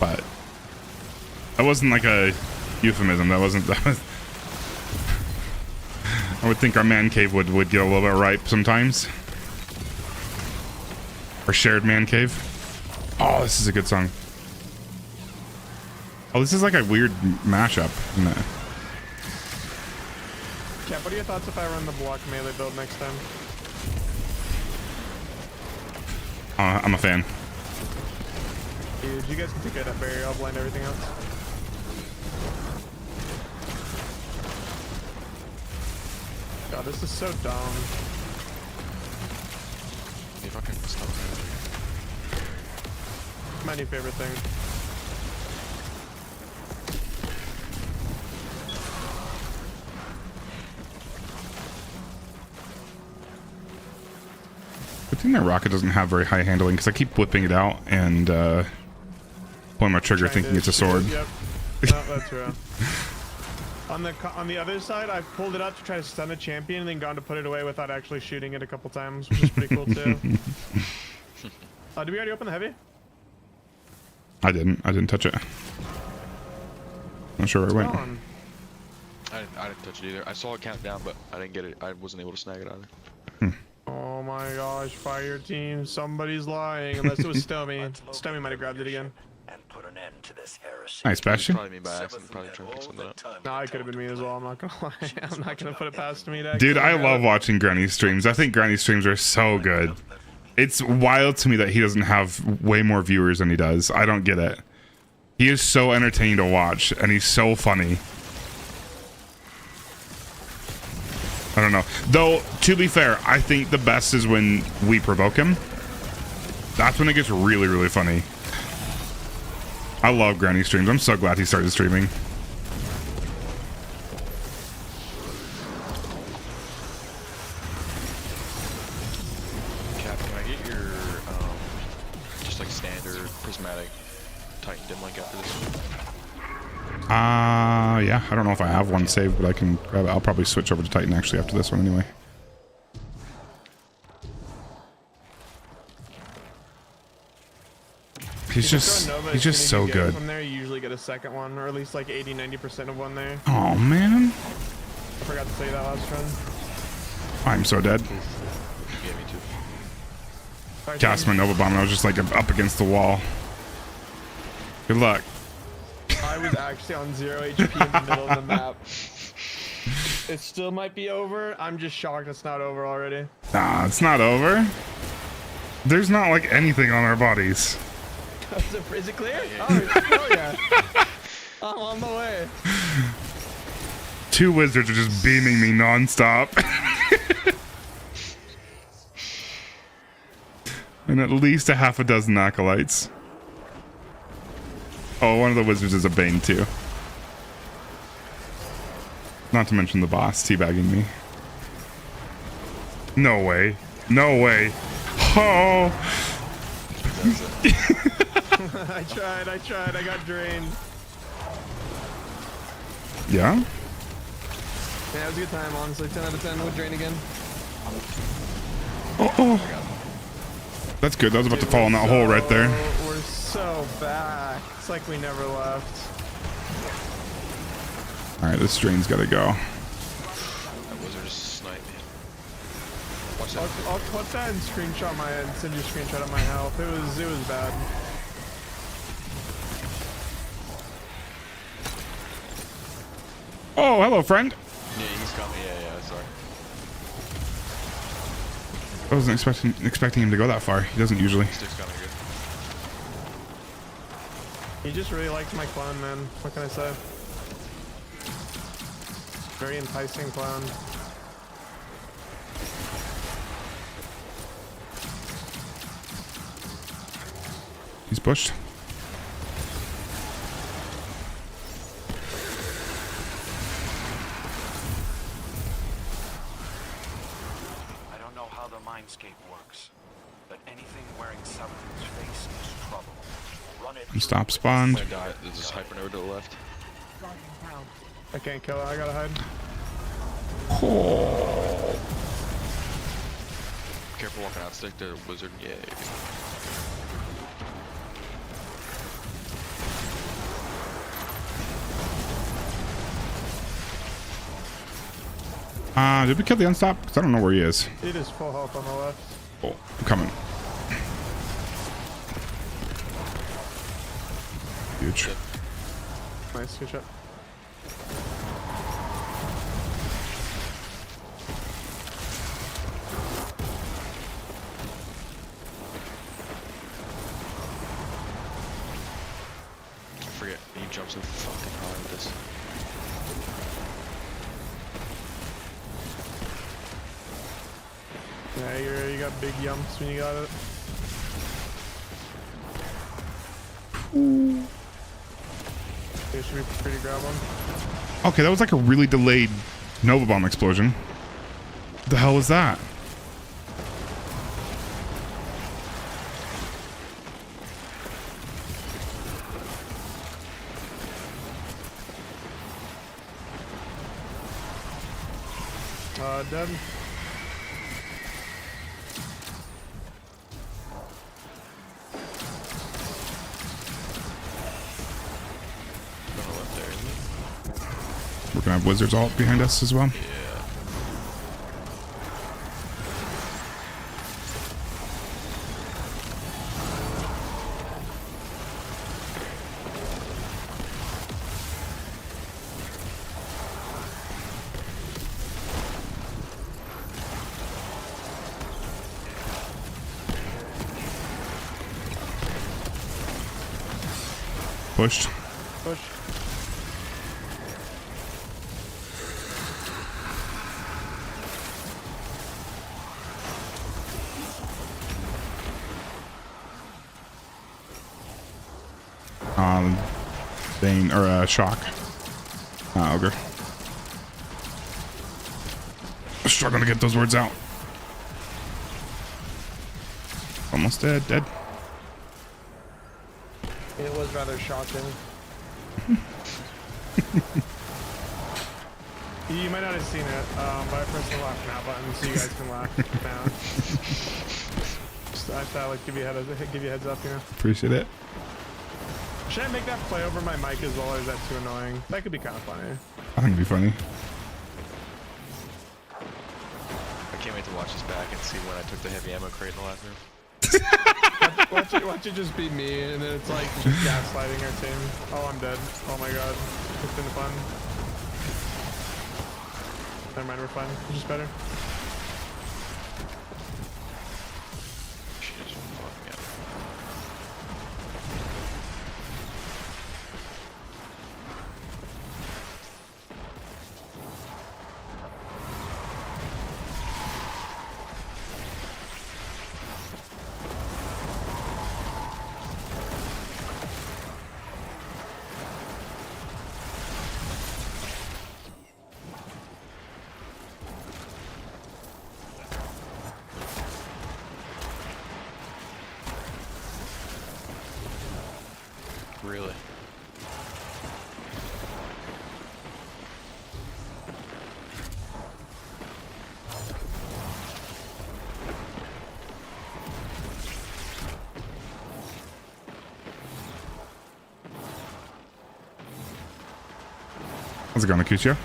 but that wasn't like a euphemism. That was. I would think our man cave would get a little bit ripe sometimes. Our shared man cave. Oh, this is a good song. Oh, this is like a weird mashup, isn't it? Cap, what are your thoughts if I run the block melee build next time? I'm a fan. Dude, you guys can take care of that barrier. I'll blind everything else. God, this is so dumb. If I can stop My new favorite thing. Good thing that rocket doesn't have very high handling, because I keep whipping it out and pulling my trigger thinking it's a sword. Yep. No, that's real. On the other side, I've pulled it out to try to stun a champion and then gone to put it away without actually shooting it a couple times, which is pretty cool too. Did we already open the heavy? I didn't touch it. Not sure where it went. I didn't touch it either. I saw it count down, but I didn't get it. I wasn't able to snag it either. Oh my gosh, fire team, somebody's lying. Unless it was Stomy. Stomy might have grabbed it again. Nice, Bastion. Probably me by accident. Probably trying to pick something up. No, it could have been me as well. I'm not gonna lie. I'm not gonna put it past me. To Dude, I love watching Granny streams. I think Granny streams are so good. It's wild to me that he doesn't have way more viewers than he does. I don't get it. He is so entertaining to watch, and he's so funny. I don't know. Though, to be fair, I think the best is when we provoke him. That's when it gets really, really funny. I love Granny streams. I'm so glad he started streaming. Cap, can I get your, just like standard prismatic Titan dim link after this one? Yeah. I don't know if I have one saved, but I can grab it. I'll probably switch over to Titan actually after this one anyway. He's just so good. From there, you usually get a second one, or at least like 80-90% of one there. Oh man, I forgot to say that last run. I'm so dead. Yeah, me too. Sorry, Cast my Nova Bomb and I was just like up against the wall. Good luck. I was actually on 0 HP in the middle of the map. It still might be over. I'm just shocked it's not over already. Nah, it's not over. There's not like anything on our bodies. Is it clear? Oh yeah. I'm on the way. 2 wizards are just beaming me nonstop. And at least a half a dozen acolytes. Oh, one of the wizards is a Bane too. Not to mention the boss teabagging me. No way. No way. Oh! I tried. I got drained. Yeah? Yeah, it was a good time, honestly. 10 out of 10 with drain again. Oh. That's good. That was about to fall in that hole right there. We're so back. It's like we never left. Alright, this drain's gotta go. That wizard just sniped me. Watch that. I'll clip that and screenshot my and send you a screenshot of my health. It was bad. Oh, hello, friend. Yeah, he's got me. Yeah, sorry. I wasn't expecting him to go that far. He doesn't usually. Stick's got me good. He just really liked my clown, man. What can I say? Very enticing clown. He's pushed. I don't know how the mindscape works, but anything wearing Summon's face is trouble. Run it. He stop spawned. I'm gonna die. There's this hyper node to the left. I can't kill it. I gotta hide. Oh. Careful walking out. Stick to wizard. Yay. Did we kill the unstop? Because I don't know where he is. It is full health on the left. Oh, I'm coming. Huge. Nice, good shot. Forget. He jumps so fucking hard with this. Yeah, you got big yumps when you got it. It should be pretty grab one. Okay, that was like a really delayed Nova Bomb explosion. What the hell was that? Dead. We're gonna have wizards all behind us as well. pushed. Push. Bane or shock. Ogre. Struggling to get those words out. Almost dead. Dead. It was rather shocking. You might not have seen it, but I pressed the laugh now button so you guys can laugh now. Just, I thought I'd like give you a heads up, you know. Appreciate it. Should I make that play over my mic as well, or is that too annoying? That could be kind of funny. I think it'd be funny. I can't wait to watch this back and see when I took the heavy ammo crate in the last room. Watch it just be me, and then it's like just gaslighting our team. Oh, I'm dead. Oh my god. It's been fun. Never mind, we're fine. It's just better. She just fucked me up. Really? How's it going, Akusha?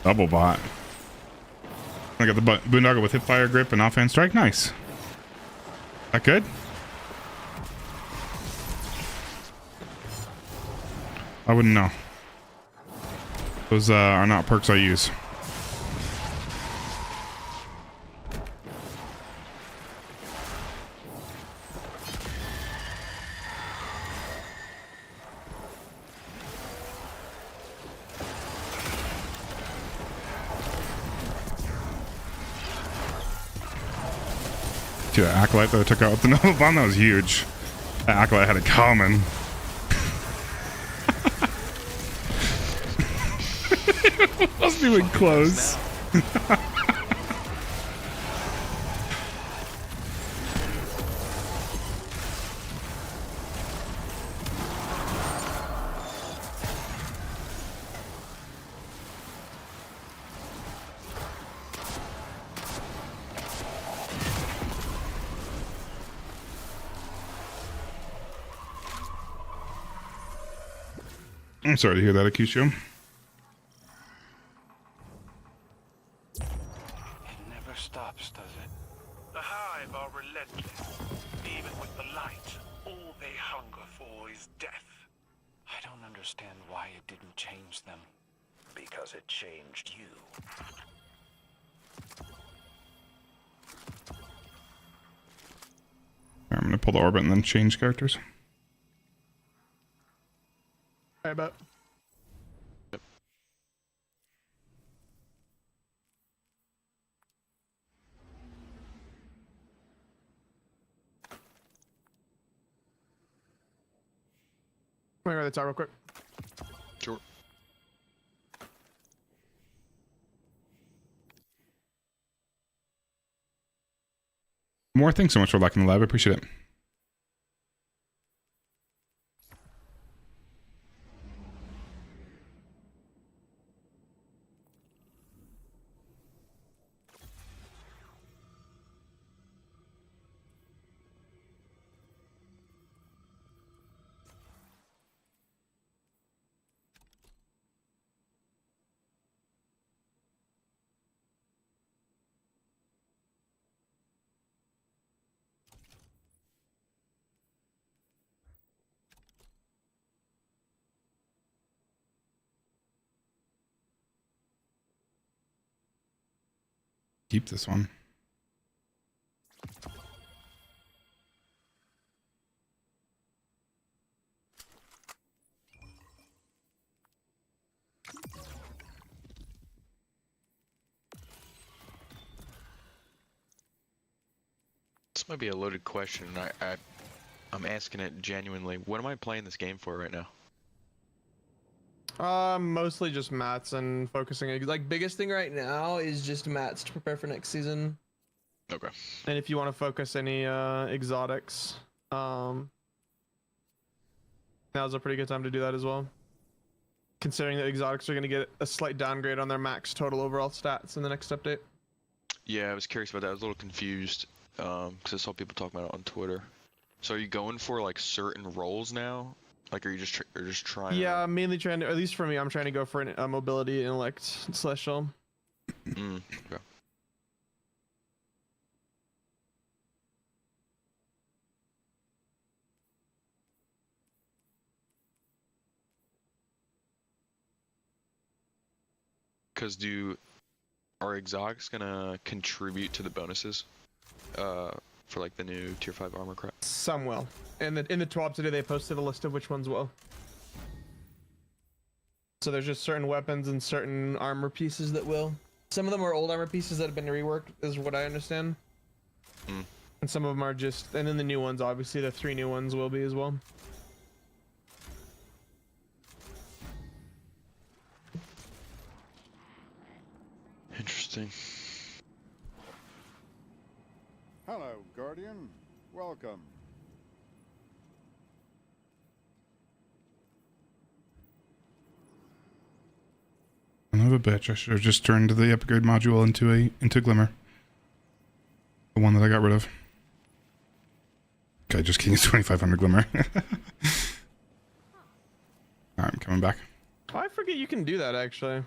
Double bot. I got the boondoggle with hip fire grip and offhand strike. Nice. That good? I wouldn't know. Those are not perks I use. See that acolyte that I took out with the Nova Bomb? That was huge. That acolyte had it coming. Must be close. I'm sorry to hear that, Akusho. Stops, does it? The Hive are relentless. Even with the light, all they hunger for is death. I don't understand why it didn't change them. Because it changed you. I'm gonna pull the orbit and then change characters. I bet. Let me grab the top real quick. Sure. More, thanks so much for liking the live. I appreciate it. Keep this one. This might be a loaded question. I'm asking it genuinely. What am I playing this game for right now? Mostly just mats and focusing. Like biggest thing right now is just mats to prepare for next season. Okay. And if you want to focus any exotics, now's a pretty good time to do that as well. Considering that exotics are going to get a slight downgrade on their max total overall stats in the next update. Yeah, I was curious about that. I was a little confused because I saw people talking about it on Twitter. So are you going for like certain roles now? Like, are you just trying? Yeah, I'm mainly trying to. At least for me, I'm trying to go for a mobility, intellect, celestial. Okay. Because are exotics gonna contribute to the bonuses for like the new tier 5 armor crap? Some will. And in the TWAB today, they posted a list of which ones will. So there's just certain weapons and certain armor pieces that will. Some of them are old armor pieces that have been reworked, is what I understand. And some of them are just, and then the new ones, obviously, the 3 new ones will be as well. Interesting. Hello, Guardian. Welcome. Son of a bitch, I should have just turned the upgrade module into Glimmer. The one that I got rid of. Okay, just kidding, it's 2500 Glimmer. Alright, I'm coming back. Oh, I forget you can do that, actually.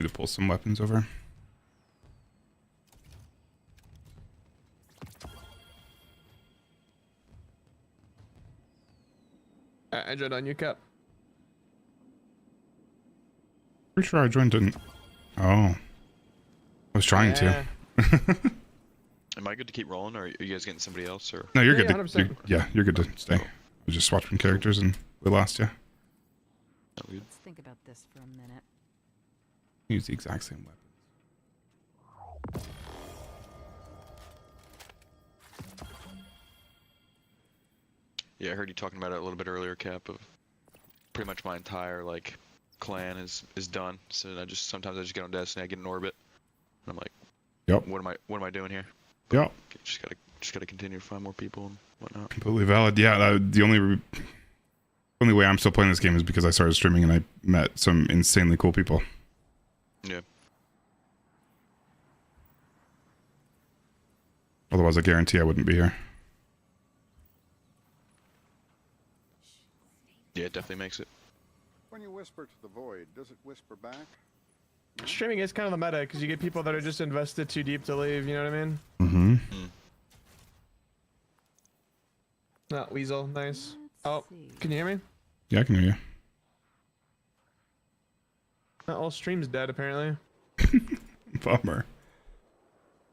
Need to pull some weapons over. I joined on you, Cap. Pretty sure I joined in. Oh. I was trying to. Am I good to keep rolling, or are you guys getting somebody else? Or No, you're Yeah, good. 100%. You're good to stay. We just swapped some characters and we lost you. Let's think about this for a minute. Use the exact same weapon. Yeah, I heard you talking about it a little bit earlier, Cap. Of pretty much my entire like clan is done. So sometimes I just get on Destiny, I get in orbit, and I'm like, Yep. What am I doing here? Yep. Just gotta continue to find more people and whatnot. Completely valid. Yeah, the only way I'm still playing this game is because I started streaming and I met some insanely cool people. Yeah. Otherwise, I guarantee I wouldn't be here. Yeah, it definitely makes it. When you whisper to the void, does it whisper back? Streaming is kind of the meta, because you get people that are just invested too deep to leave, you know what I mean? Mm-hmm. Not Weasel, nice. Oh, can you hear me? Yeah, I can hear you. Not all stream's dead, apparently. Bummer.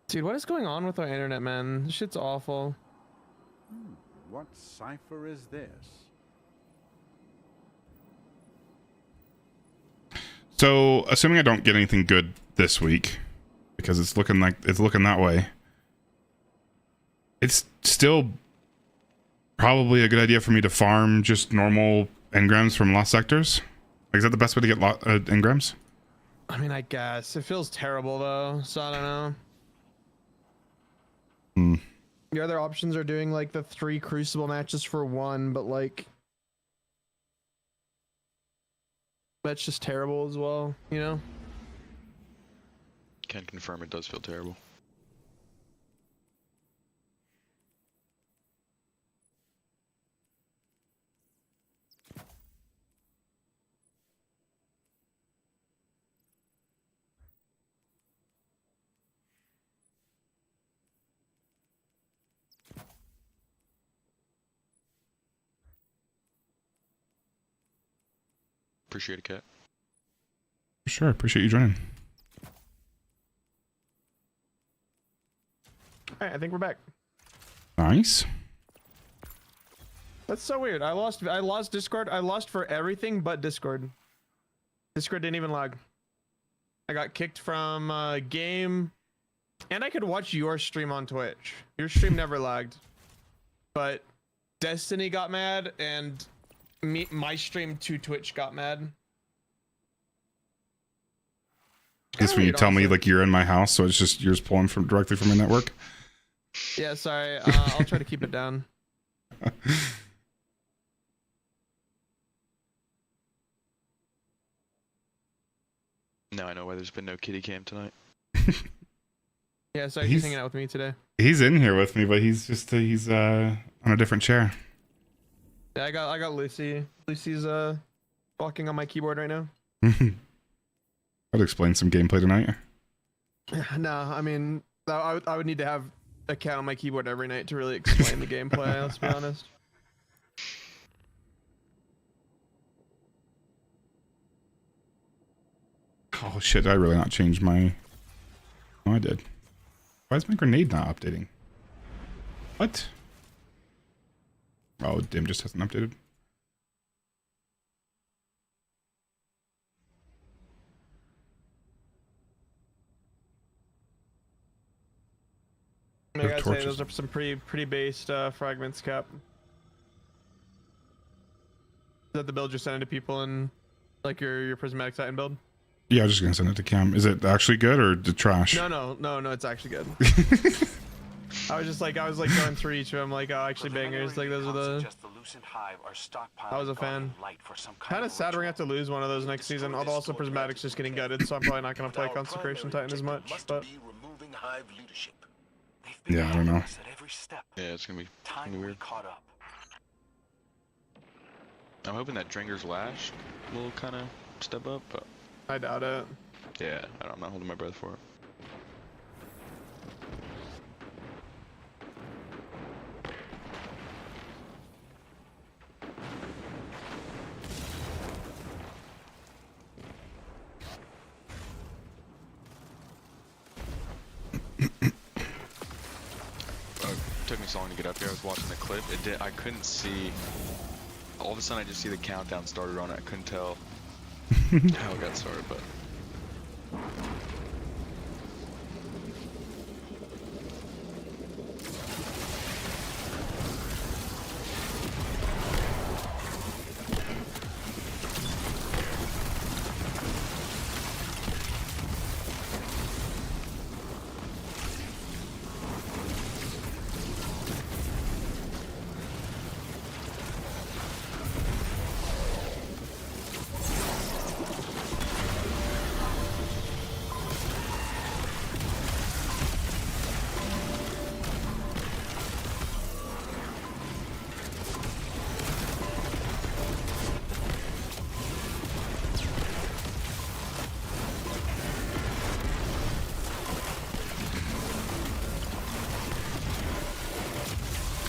Dude, what is going on with our internet, man? This shit's awful. What cipher is this? So, assuming I don't get anything good this week, because it's looking that way, it's still probably a good idea for me to farm just normal engrams from lost sectors. Like, is that the best way to get engrams? I mean, I guess. It feels terrible, though, so I don't know. The other options are doing, like, the 3 Crucible matches for 1, but, like... that's just terrible as well, you know? Can confirm it does feel terrible. Appreciate it, Kat. Sure, appreciate you joining. Alright, I think we're back. Nice. That's so weird. I lost Discord. I lost for everything but Discord. Discord didn't even lag. I got kicked from game, and I could watch your stream on Twitch. Your stream never lagged, but Destiny got mad, and my stream to Twitch got mad. Guess when you tell me like you're in my house, so it's just yours pulling from directly from my network. Yeah, sorry. I'll try to keep it down. Now I know why there's been no kitty cam tonight. Yeah, sorry, he's hanging out with me today. He's in here with me, but he's on a different chair. Yeah, I got Lucy. Lucy's walking on my keyboard right now. I'd explain some gameplay tonight. No, I mean, I would need to have a cat on my keyboard every night to really explain the gameplay. Let's be honest. Oh shit! Did I really not change my? Oh, I did. Why is my grenade not updating? What? Oh, dim just hasn't updated. I gotta say, those are some pretty based fragments, Cap. Is that the build you're sending to people in like your prismatic titan build? Yeah, I was just gonna send it to Cam. Is it actually good or the trash? No, it's actually good. I was going through each of them, like, oh, actually bangers. Like, those are the. I was a fan. Kind of sad we're gonna have to lose one of those next season. Although also prismatic's just getting gutted, so I'm probably not gonna play Consecration Titan as much. But yeah, I don't know. Yeah, it's gonna be weird. I'm hoping that Dringer's Lash will kind of step up, but I doubt it. Yeah, I'm not holding my breath for it. It took me so long to get up here. I was watching the clip. I couldn't see. All of a sudden, I just see the countdown started on it. I couldn't tell how it got started, but.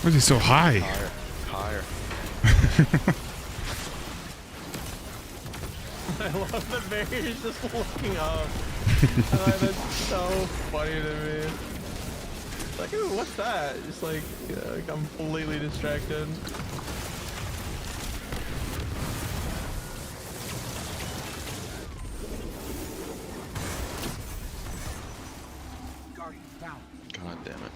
Why is he so high? Higher. I love the bear. He's just looking up. That's so funny to me. Like, ooh, what's that? Just like, completely distracted. God damn it.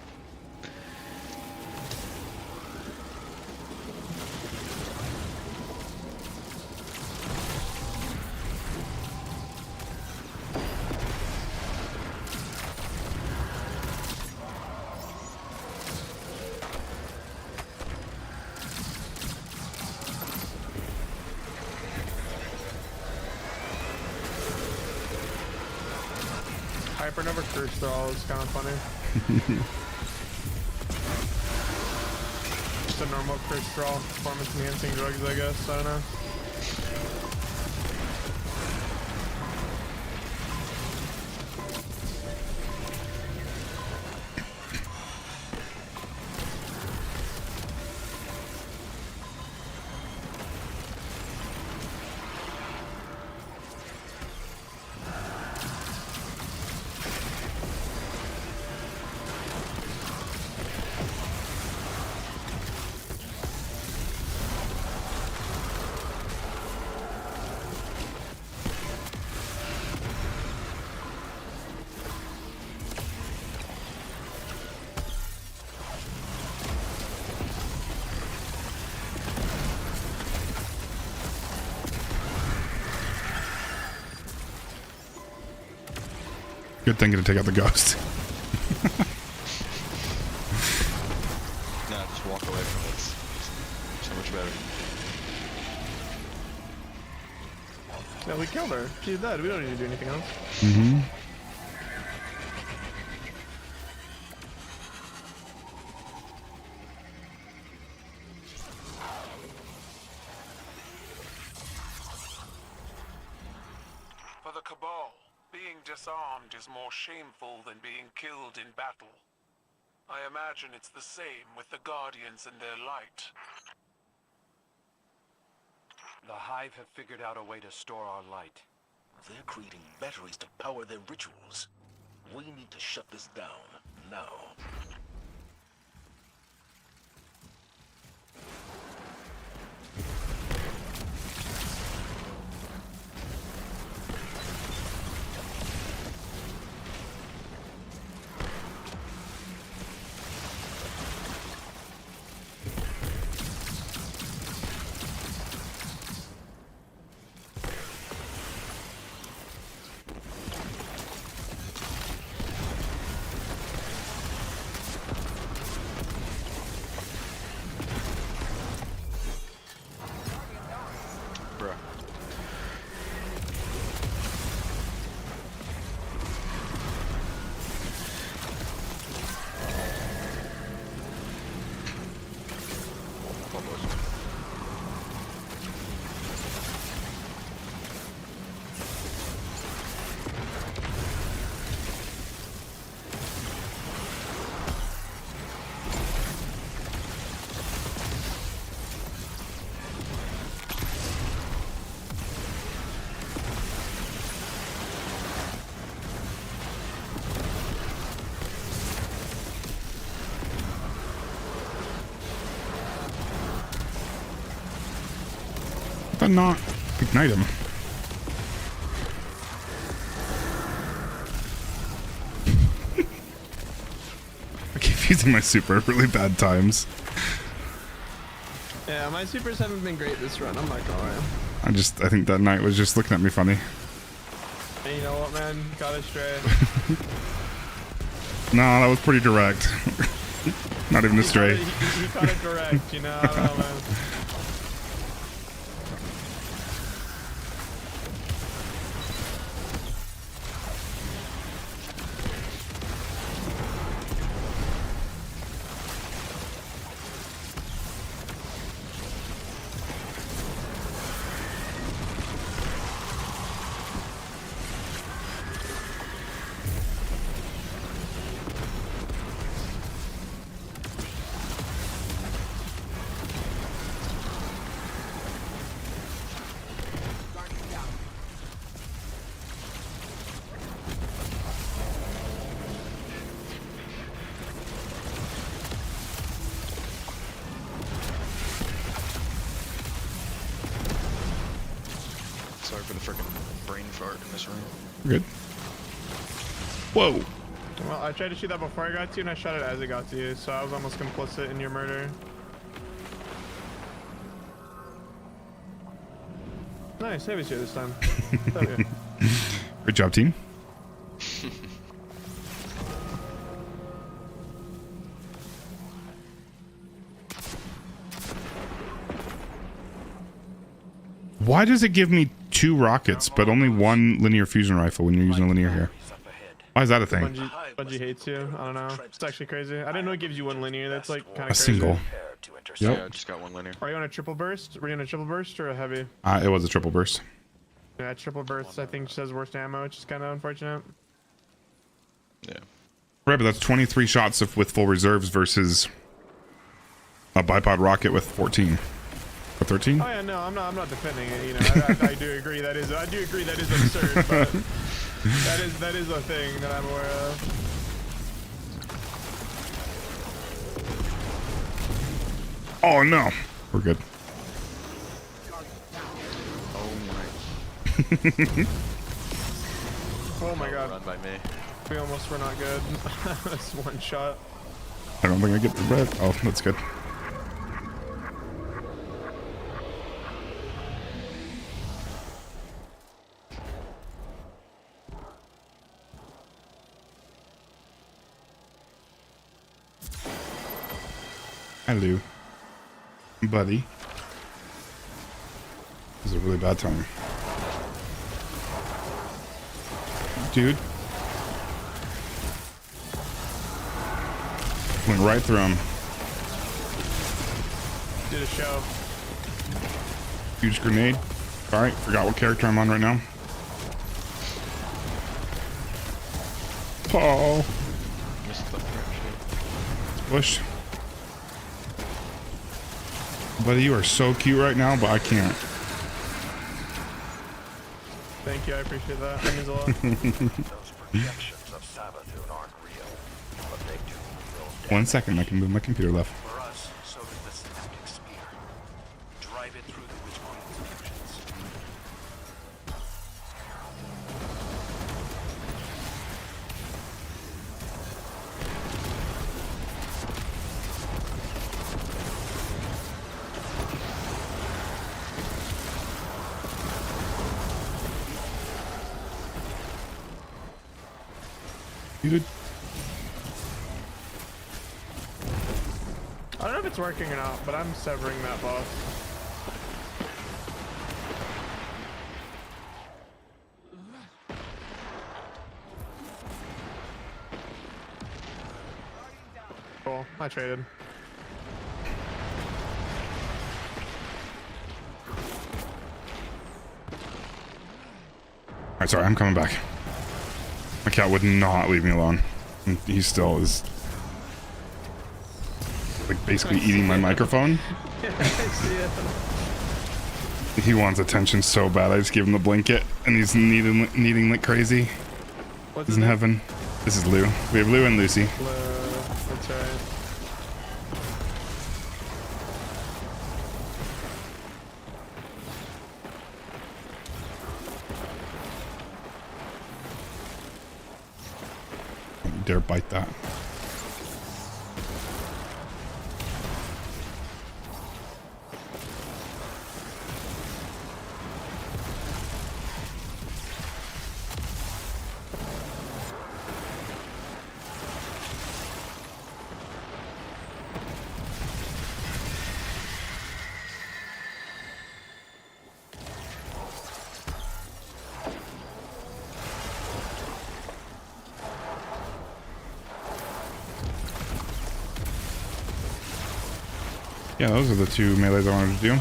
Hypernova Curse Thrall is kind of funny. Just a normal Curse Thrall, performance enhancing drugs, I guess. I don't know. Good thinking to take out the ghost. Nah, just walk away from it. It's so much better. No, we killed her. She's dead. We don't need to do anything else. Mm-hmm. For the Cabal, being disarmed is more shameful than being killed in battle. I imagine it's the same with the Guardians and their light. The Hive have figured out a way to store our light. They're creating batteries to power their rituals. We need to shut this down, now. Bruh. Almost. But not ignite him. I keep using my super at really bad times. Yeah, my supers haven't been great this run. I'm not gonna lie. I think that knight was just looking at me funny. And you know what, man? Got astray. No, that was pretty direct. Not even a stray. He caught it direct, you know? I don't know, man. Sorry for the freaking brain fart in this room. Good. Whoa. Well, I tried to shoot that before I got to you, and I shot it as it got to you, so I was almost complicit in your murder. Nice, heavy shit this time. Good job, team. Why does it give me 2 rockets, but only 1 linear fusion rifle when you're using a linear here? Why is that a thing? Bungie hates you. I don't know. It's actually crazy. I didn't know it gives you 1 linear. That's like kind of A single. Yep. Yep. Yeah, I just got 1 linear. Are you on a triple burst? Were you on a triple burst or a heavy? It was a triple burst. Yeah, triple burst I think says worst ammo, which is kind of unfortunate. Yeah. Right, but that's 23 shots with full reserves versus a bipod rocket with 14. Or 13? Oh yeah, no, I'm not defending it. You know, I do agree that is absurd, but that is a thing that I'm aware of. Oh no, we're good. Oh my god. Run by me. We almost were not good. That's 1 shot. I don't think I get the red. Oh, that's good. Hello, buddy. This is a really bad time. Dude. Went right through him. Did a show. Huge grenade. Alright, forgot what character I'm on right now. Paul. Missed the friendship. Push. Buddy, you are so cute right now, but I can't. Thank you, I appreciate that. That means a lot. Those projections of Sabathun aren't real, but they do real 1 second, I can move my computer left. For us, so does the synaptic spear. Drive it through the Witch Queen's fusions. Dude. I don't know if it's working or not, but I'm severing that boss. Cool, I traded. Alright, sorry, I'm coming back. My cat would not leave me alone. And he still is like basically eating my microphone. I see it. He wants attention so bad. I just give him the blanket and he's needing like crazy. What's He's his in name? heaven. This is Lou. We have Lou and Lucy. That's right. Don't you dare bite that. Yeah, those are the two melees I wanted to do.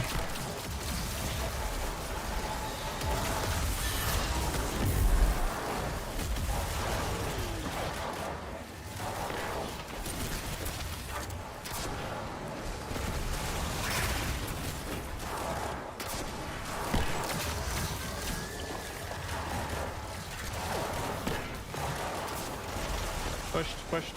Pushed.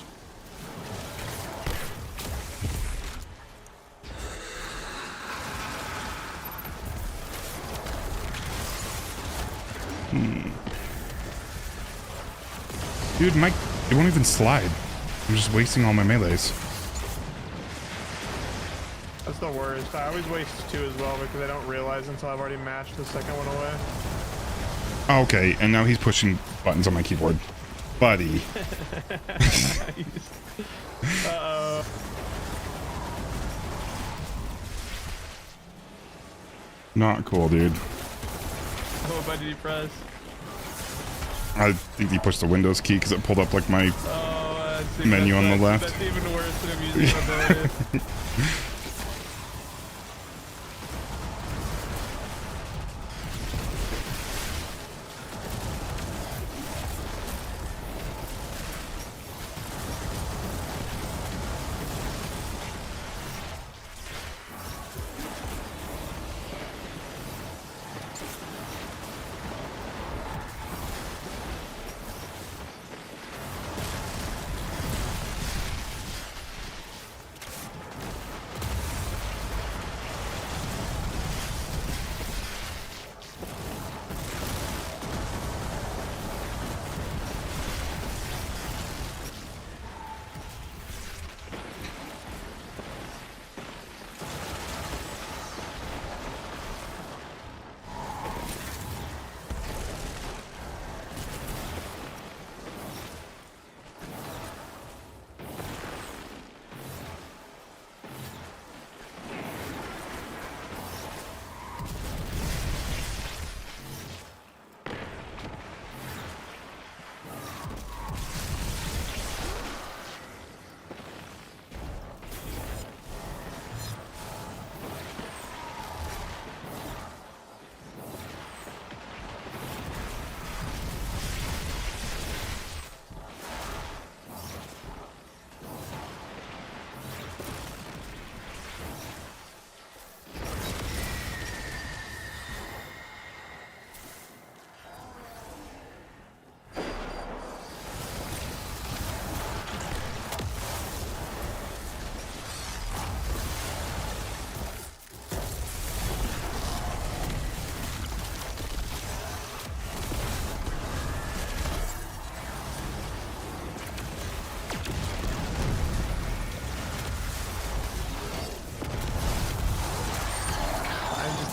Dude, it won't even slide. I'm just wasting all my melees. That's the worst. I always waste two as well because I don't realize until I've already matched the second one away. Okay, and now he's pushing buttons on my keyboard. Buddy. Uh-oh. Not cool, dude. What button did you press? I think he pushed the Windows key because it pulled up like my See, menu on the left. That's even worse than I'm using my ability.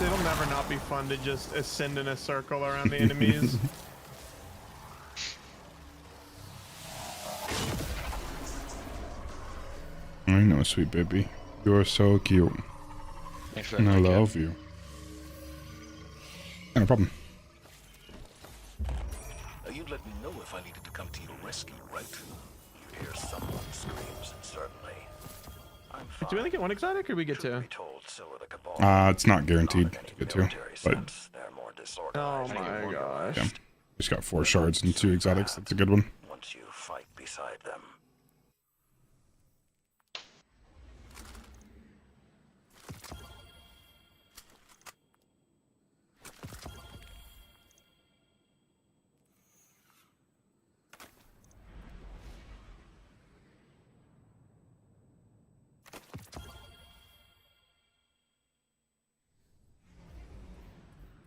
it'll never not be fun to just ascend in a circle around the enemies. I know, sweet baby. You're so cute. Thanks for And I that, Cap. love you. Yeah, no problem. You'd let me know if I needed to come to your rescue, right? You hear someone screams, certainly. I'm fine. Do we only get one exotic, or we get Truth two? be told, so are the Cabal. It's not guaranteed to get to, Military but sense, they're more Oh disorganized and my gosh. organized. yeah. Just got 4 shards and 2 exotics. That's a good one. Once you fight beside them.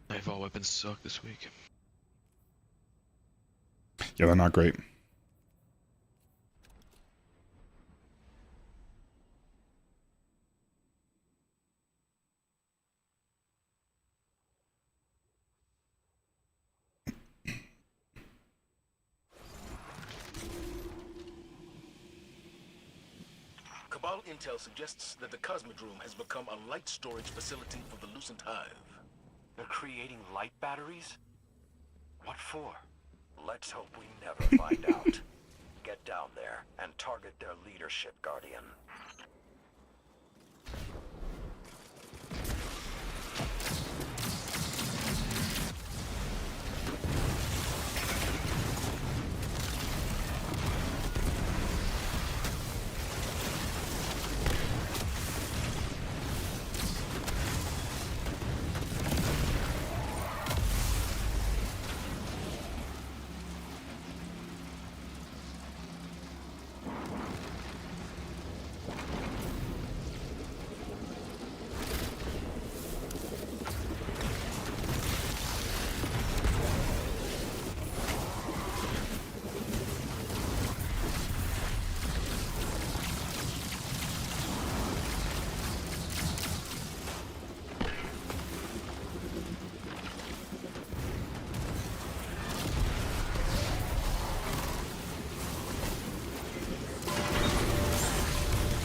Nightfall weapons suck this week. Yeah, they're not great. Cabal intel suggests that the Cosmodrome has become a light storage facility for the Lucent Hive. They're creating light batteries? What for? Let's hope we never find out. Get down there and target their leadership, Guardian.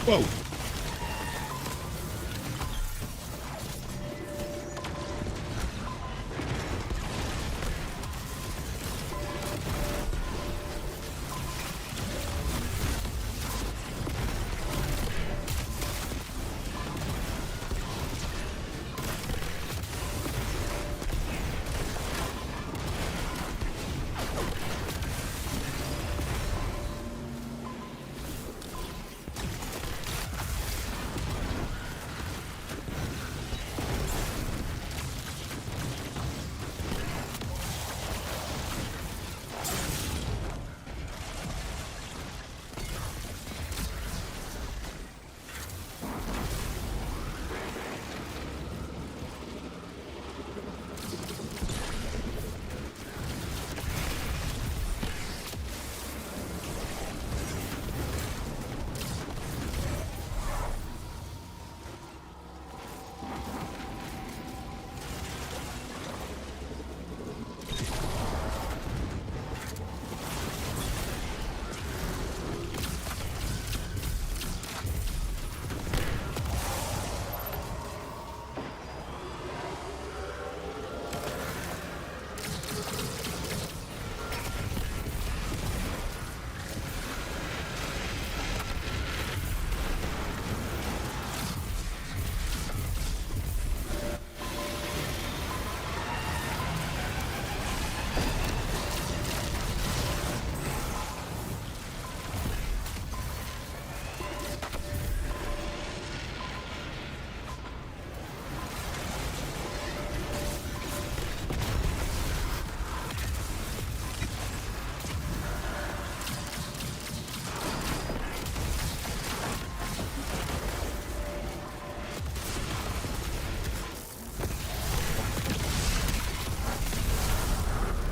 Whoa.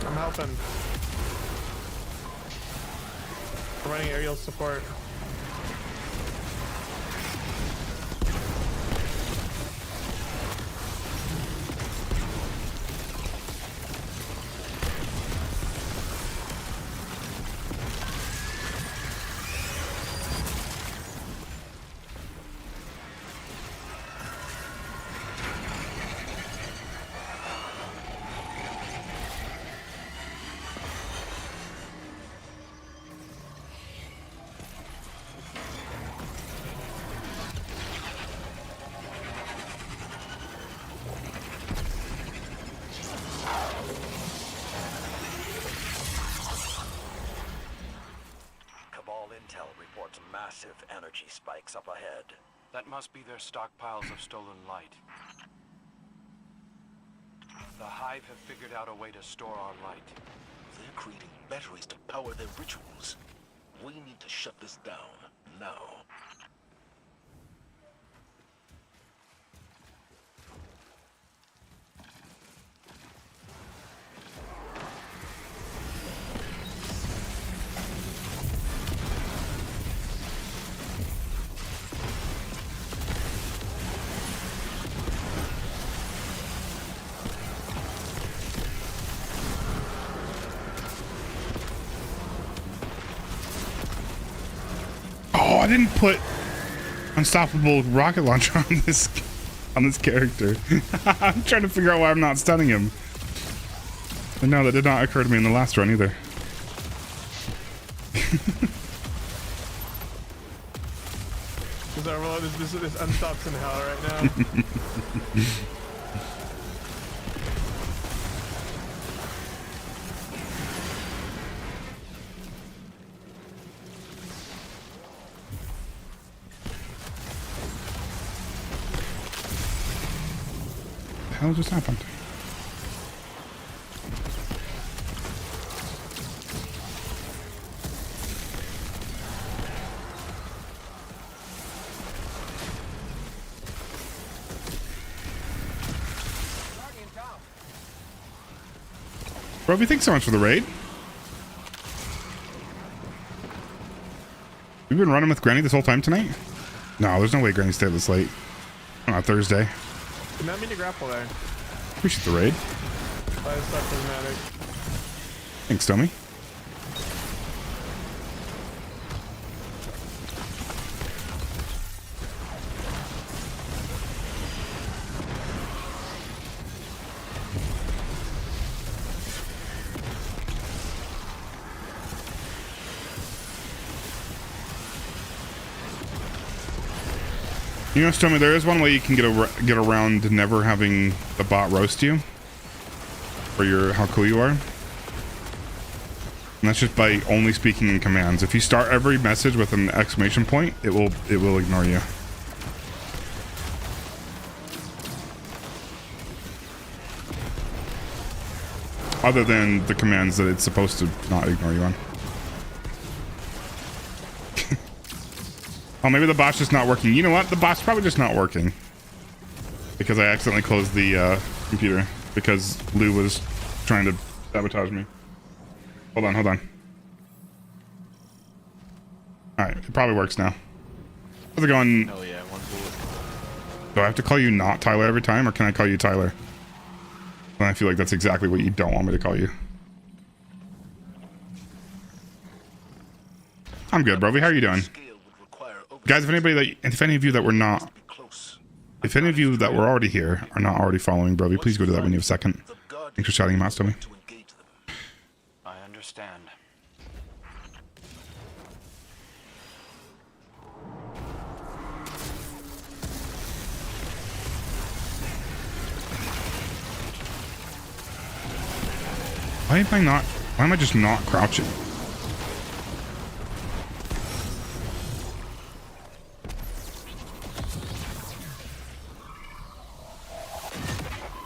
I'm helping. I'm running aerial support. spikes up ahead. That must be their stockpiles of stolen light. The Hive have figured out a way to store our light. They're creating batteries to power their rituals. We need to shut this down now. Oh, I didn't put unstoppable rocket launcher on this character. I'm trying to figure out why I'm not stunning him. And no, that did not occur to me in the last run either. This unstops in hell right now. What the hell just happened? Roby, thanks so much for the raid. We've been running with Granny this whole time tonight? No, there's no way Granny stayed this late. On Thursday. Did not mean to grapple there. Appreciate the raid. Stuff doesn't matter. Thanks, Tommy. You know, Stormy, there is one way you can get around never having the bot roast you for how cool you are. And that's just by only speaking in commands. If you start every message with an exclamation point, it will ignore you. Other than the commands that it's supposed to not ignore you on. Oh, maybe the bot's just not working. You know what? The bot's probably just not working. Because I accidentally closed the computer. Because Lou was trying to sabotage me. Hold on. Alright, it probably works now. How's it going? Hell yeah, one bullet. Do I have to call you not Tyler every time? Or can I call you Tyler? And I feel like that's exactly what you don't want me to call you. I'm good, Brovy. How are you doing? Guys, if any of you that were already here are not already following Brovy, please go do that when you have a second. Thanks for shouting him out to me. I understand. Why am I just not crouching?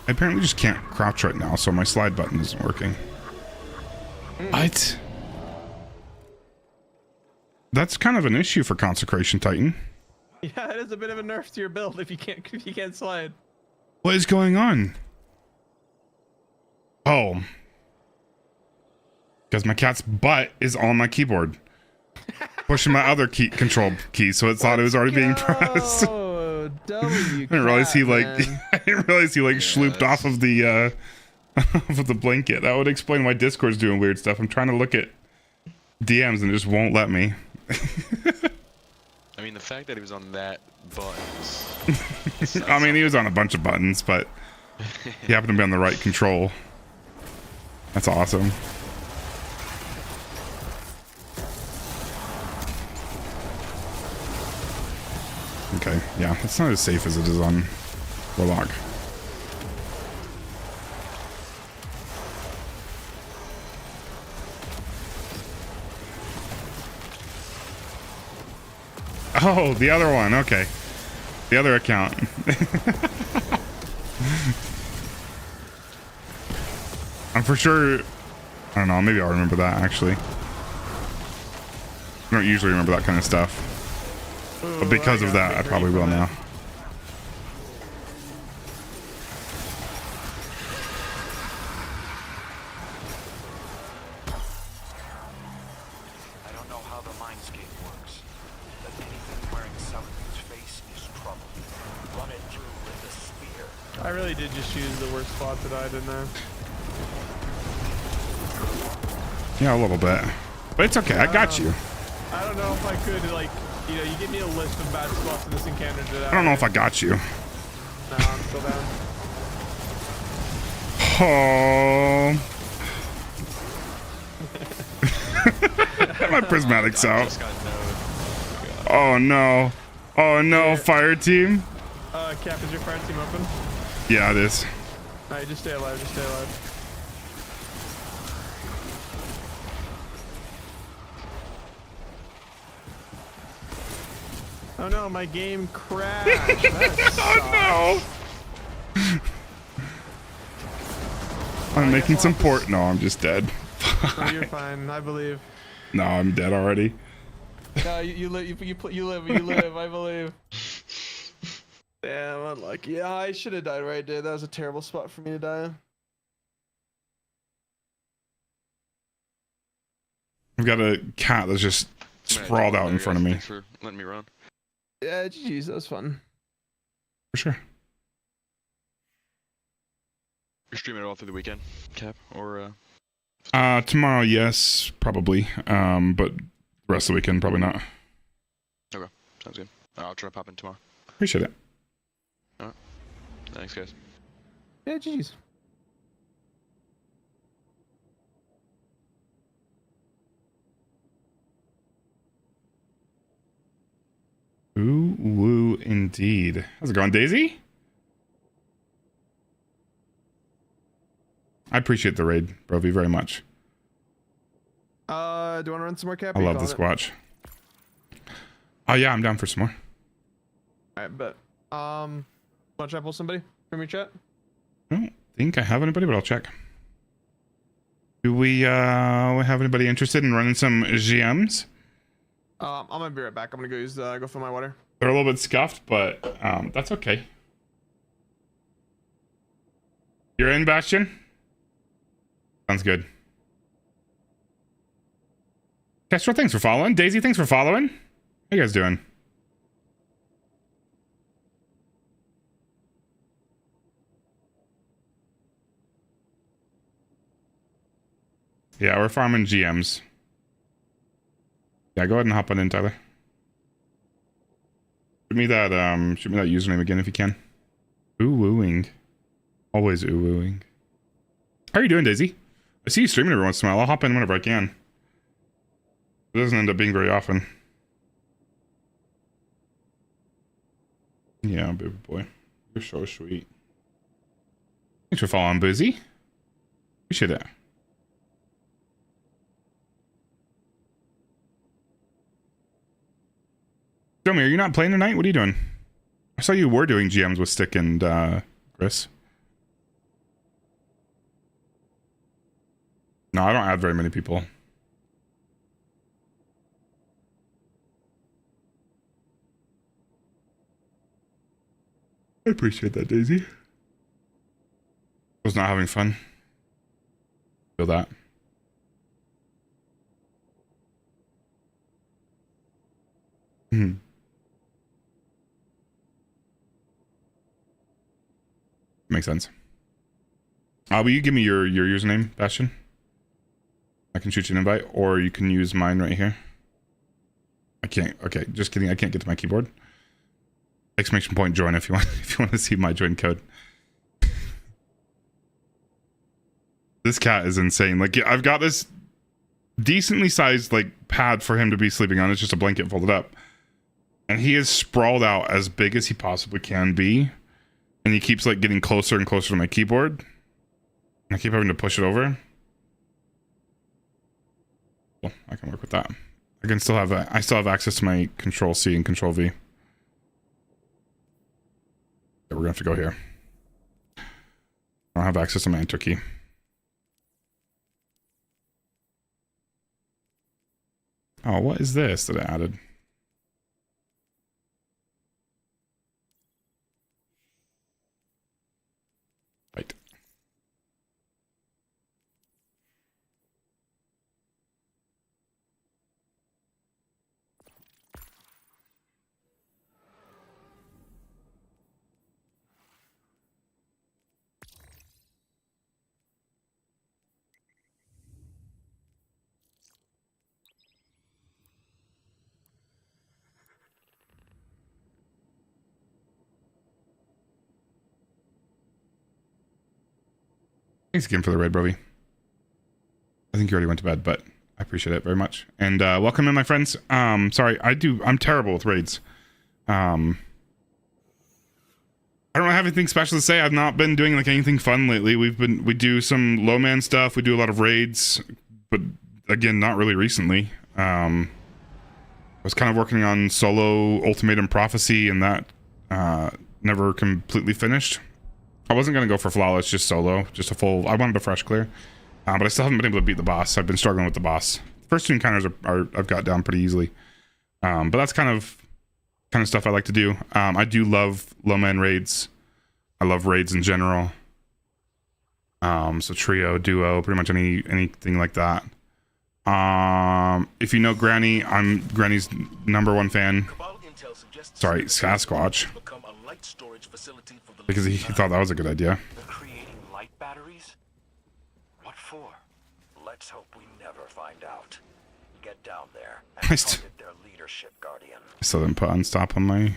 I apparently just can't crouch right now, so my slide button isn't working. What? That's kind of an issue for Consecration Titan. Yeah, it is a bit of a nerf to your build if you can't slide. What is going on? Oh. Because my cat's butt is on my keyboard. Pushing my other control key, so it thought it was already being pressed. I didn't realize he slooped off of the of the blanket. That would explain why Discord's doing weird stuff. I'm trying to look at DMs and it just won't let me. I mean, the fact that he was on that button. I mean, he was on a bunch of buttons, but he happened to be on the right control. That's awesome. Okay, yeah, it's not as safe as it is on Warlock. Oh, the other one. Okay. The other account. I'm for sure. I don't know. Maybe I'll remember that actually. I don't usually remember that kind of stuff. But because of that, I probably will now. I don't know how the mindscape works, but anything wearing something's face is trouble. Run it through with a spear. I really did just choose the worst spot to die, didn't I? Yeah, a little bit. But it's okay. I got you. I don't know if I could, like, you know, you give me a list of bad spots in this encounter today. I don't know if I got you. No, I'm still down. Oh. My prismatic's out. Oh no. Oh no, fire team. Cap, is your fire team open? Yeah, it is. Alright, just stay alive, just stay alive. Oh no, my game crashed. Oh no. I'm making some port. No, I'm just dead. No, you're fine, I believe. No, I'm dead already. No, you live, I believe. Damn, unlucky. Yeah, I should have died right there. That was a terrible spot for me to die. I've got a cat that's just sprawled out in front of me. Thanks for letting me run. Yeah, GG's, that was fun. For sure. You're streaming it all through the weekend, Cap, or Tomorrow, yes, probably. But the rest of the weekend, probably not. Okay, sounds good. I'll try to pop in tomorrow. Appreciate it. All right. Thanks, guys. Yeah, GG's. Ooh, woo, indeed. How's it going, Daisy? I appreciate the raid, Brovy, very much. Do you want to run some more, Cap? I love the Squatch. Oh yeah, I'm down for some more. Alright, bet. Want to try to pull somebody from your chat? I don't think I have anybody, but I'll check. Do we have anybody interested in running some GMs? I'm gonna be right back. I'm gonna go go fill my water. They're a little bit scuffed, but that's okay. You're in, Bastion? Sounds good. Kestrel, thanks for following. Daisy, thanks for following. How you guys doing? Yeah, we're farming GMs. Yeah, go ahead and hop on in, Tyler. Shoot me that username again if you can. Ooh wooing. Always ooh wooing. How are you doing, Daisy? I see you streaming every once in a while. I'll hop in whenever I can. It doesn't end up being very often. Yeah, baby boy. You're so sweet. Thanks for following, Boozy. Appreciate it. Show me, are you not playing tonight? What are you doing? I saw you were doing GMs with Stick and Chris. No, I don't add very many people. I appreciate that, Daisy. Was not having fun. Feel that. Hmm. Makes sense. Will you give me your username, Bastion? I can shoot you an invite, or you can use mine right here. I can't. Okay, just kidding. I can't get to my keyboard. Exclamation point join if you want to see my join code. This cat is insane. Like, I've got this decently sized like pad for him to be sleeping on. It's just a blanket folded up, and he is sprawled out as big as he possibly can be, and he keeps like getting closer and closer to my keyboard. I keep having to push it over. Well, I can work with that. I can still have I still have access to my Control C and Control V. We're gonna have to go here. I don't have access to my enter key. Oh, what is this that I added? Right. Thanks again for the raid, Brovy. I think you already went to bed, but I appreciate it very much. And welcome in, my friends. Sorry, I'm terrible with raids. I don't have anything special to say. I've not been doing like anything fun lately. We do some low man stuff. We do a lot of raids, but again, not really recently. I was kind of working on solo Ultimatum Prophecy, and that never completely finished. I wasn't going to go for flawless, just solo, just a full, I wanted a fresh clear, but I still haven't been able to beat the boss. I've been struggling with the boss. First two encounters I've got down pretty easily, but that's kind of stuff I like to do. I do love low man raids. I love raids in general. So trio, duo, pretty much anything like that. If you know Granny, I'm Granny's #1 fan. Sorry, Sasquatch. Because he thought that was a good idea. They're creating light batteries? What for? Let's hope we never find out. Get down there I and target their leadership, Guardian. still didn't put unstop on my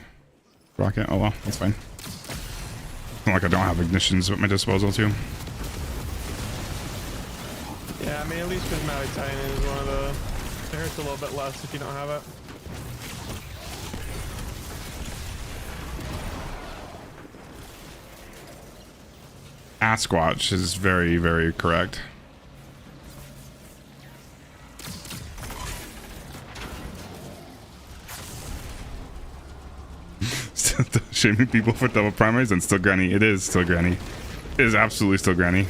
rocket. Oh well, that's fine. It's not like I don't have ignitions at my disposal too. Yeah, I mean, at least prismatic titan is one of the... It hurts a little bit less if you don't have it. Sasquatch is very, very correct. Still shaming people for double primaries and still Granny. It is still Granny. It is absolutely still Granny.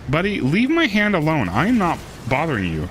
Buddy, leave my hand alone. I am not bothering you.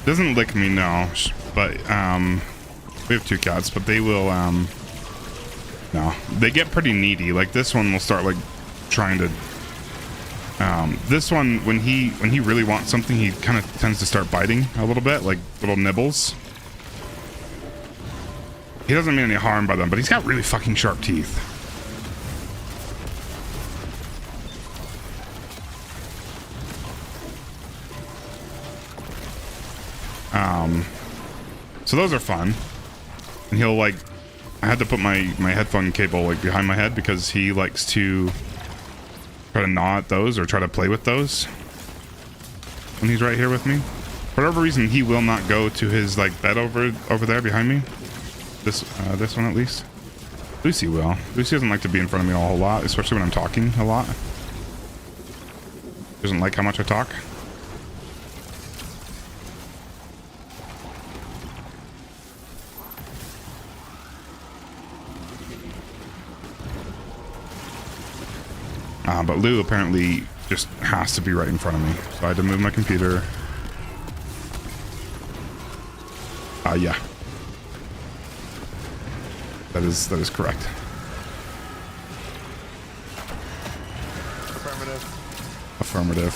Doesn't lick me, no, but we have 2 cats, but they will no, they get pretty needy. Like this one will start like trying to this one, when he really wants something, he kind of tends to start biting a little bit, like little nibbles. He doesn't mean any harm by them, but he's got really fucking sharp teeth. So those are fun. And he'll like, I had to put my headphone cable like behind my head because he likes to try to gnaw at those or try to play with those when he's right here with me. For whatever reason, he will not go to his like bed over there behind me. This one at least. Lucy will. Lucy doesn't like to be in front of me a whole lot, especially when I'm talking a lot. Doesn't like how much I talk. But Lou apparently just has to be right in front of me. So I had to move my computer. Yeah. That is correct. Affirmative.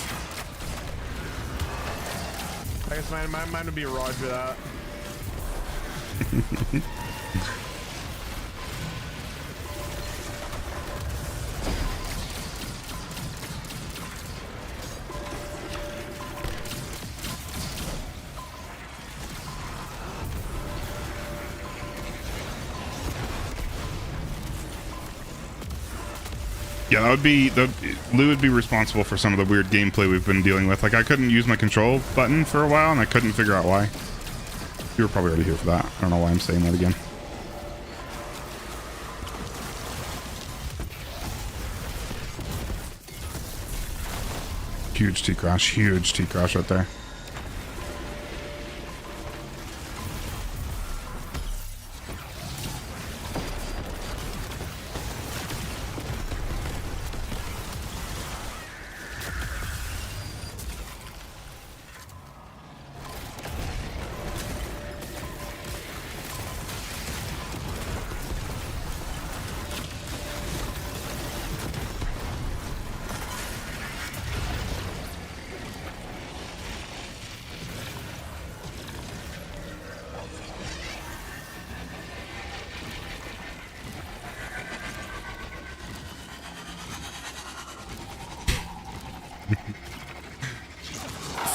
I guess mine would be Roger that. Yeah, Lou would be responsible for some of the weird gameplay we've been dealing with. Like, I couldn't use my control button for a while, and I couldn't figure out why. You were probably already here for that. I don't know why I'm saying that again. Huge T-crash right there.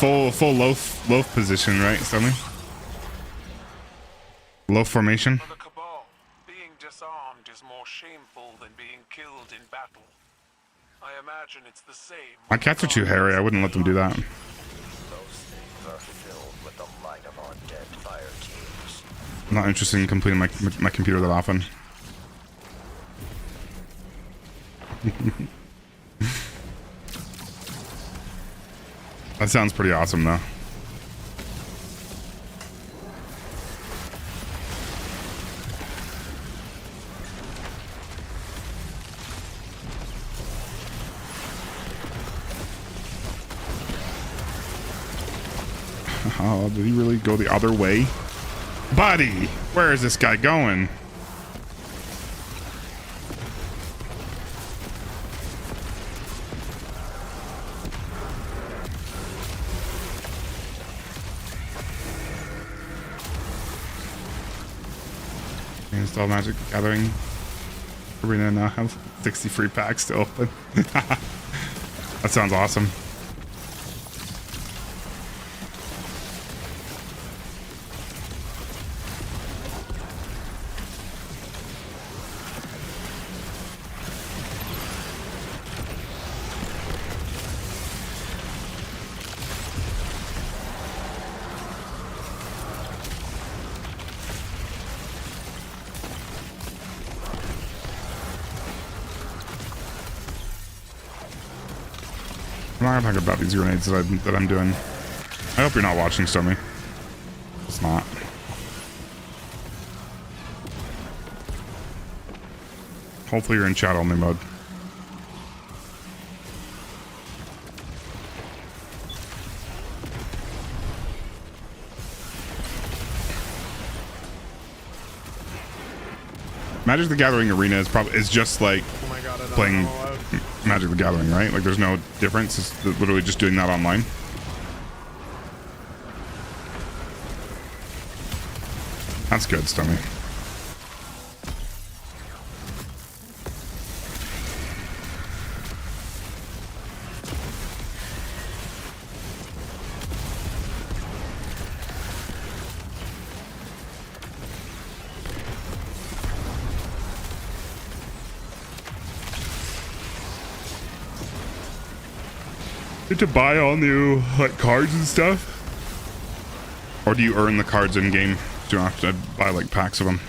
Full loaf position, right, Stanley? Loaf formation. For the Cabal, being disarmed is more shameful than being killed in battle. I imagine it's the same. My cats are too hairy. I wouldn't let them do that. Those things are filled with the might of our dead fire teams. I'm not interested in completing my computer that often. That sounds pretty awesome, though. Oh, did he really go the other way? Buddy, where is this guy going? Install Magic Gathering Arena now have 60 free packs to open. That sounds awesome. I'm not gonna talk about these grenades that I'm doing. I hope you're not watching, Stommy. It's not. Hopefully you're in chat only mode. Magic the Gathering Arena is just like playing Magic the Gathering, right? Like, there's no difference. It's literally just doing that online. That's good, Stommy. To buy all new like cards and stuff, or do you earn the cards in game? Do you have to buy like packs of them?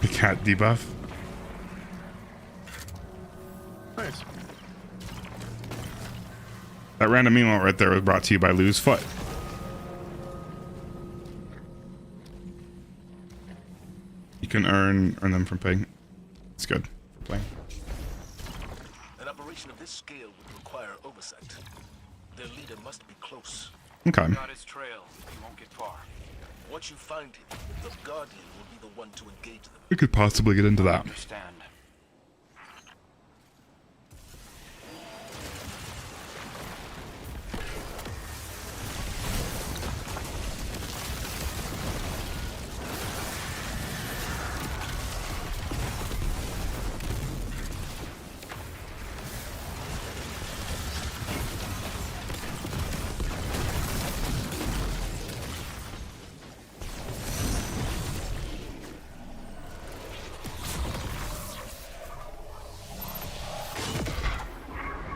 The cat debuff. Nice. That random emote right there was brought to you by Lou's Foot. Can earn them from playing. It's good for playing. An operation of this scale would require oversight. Their leader must be close. Okay. Got his trail. He won't get far. Once you find him, the Guardian will be the one to engage them. We could possibly get into that. Understand.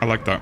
I like that.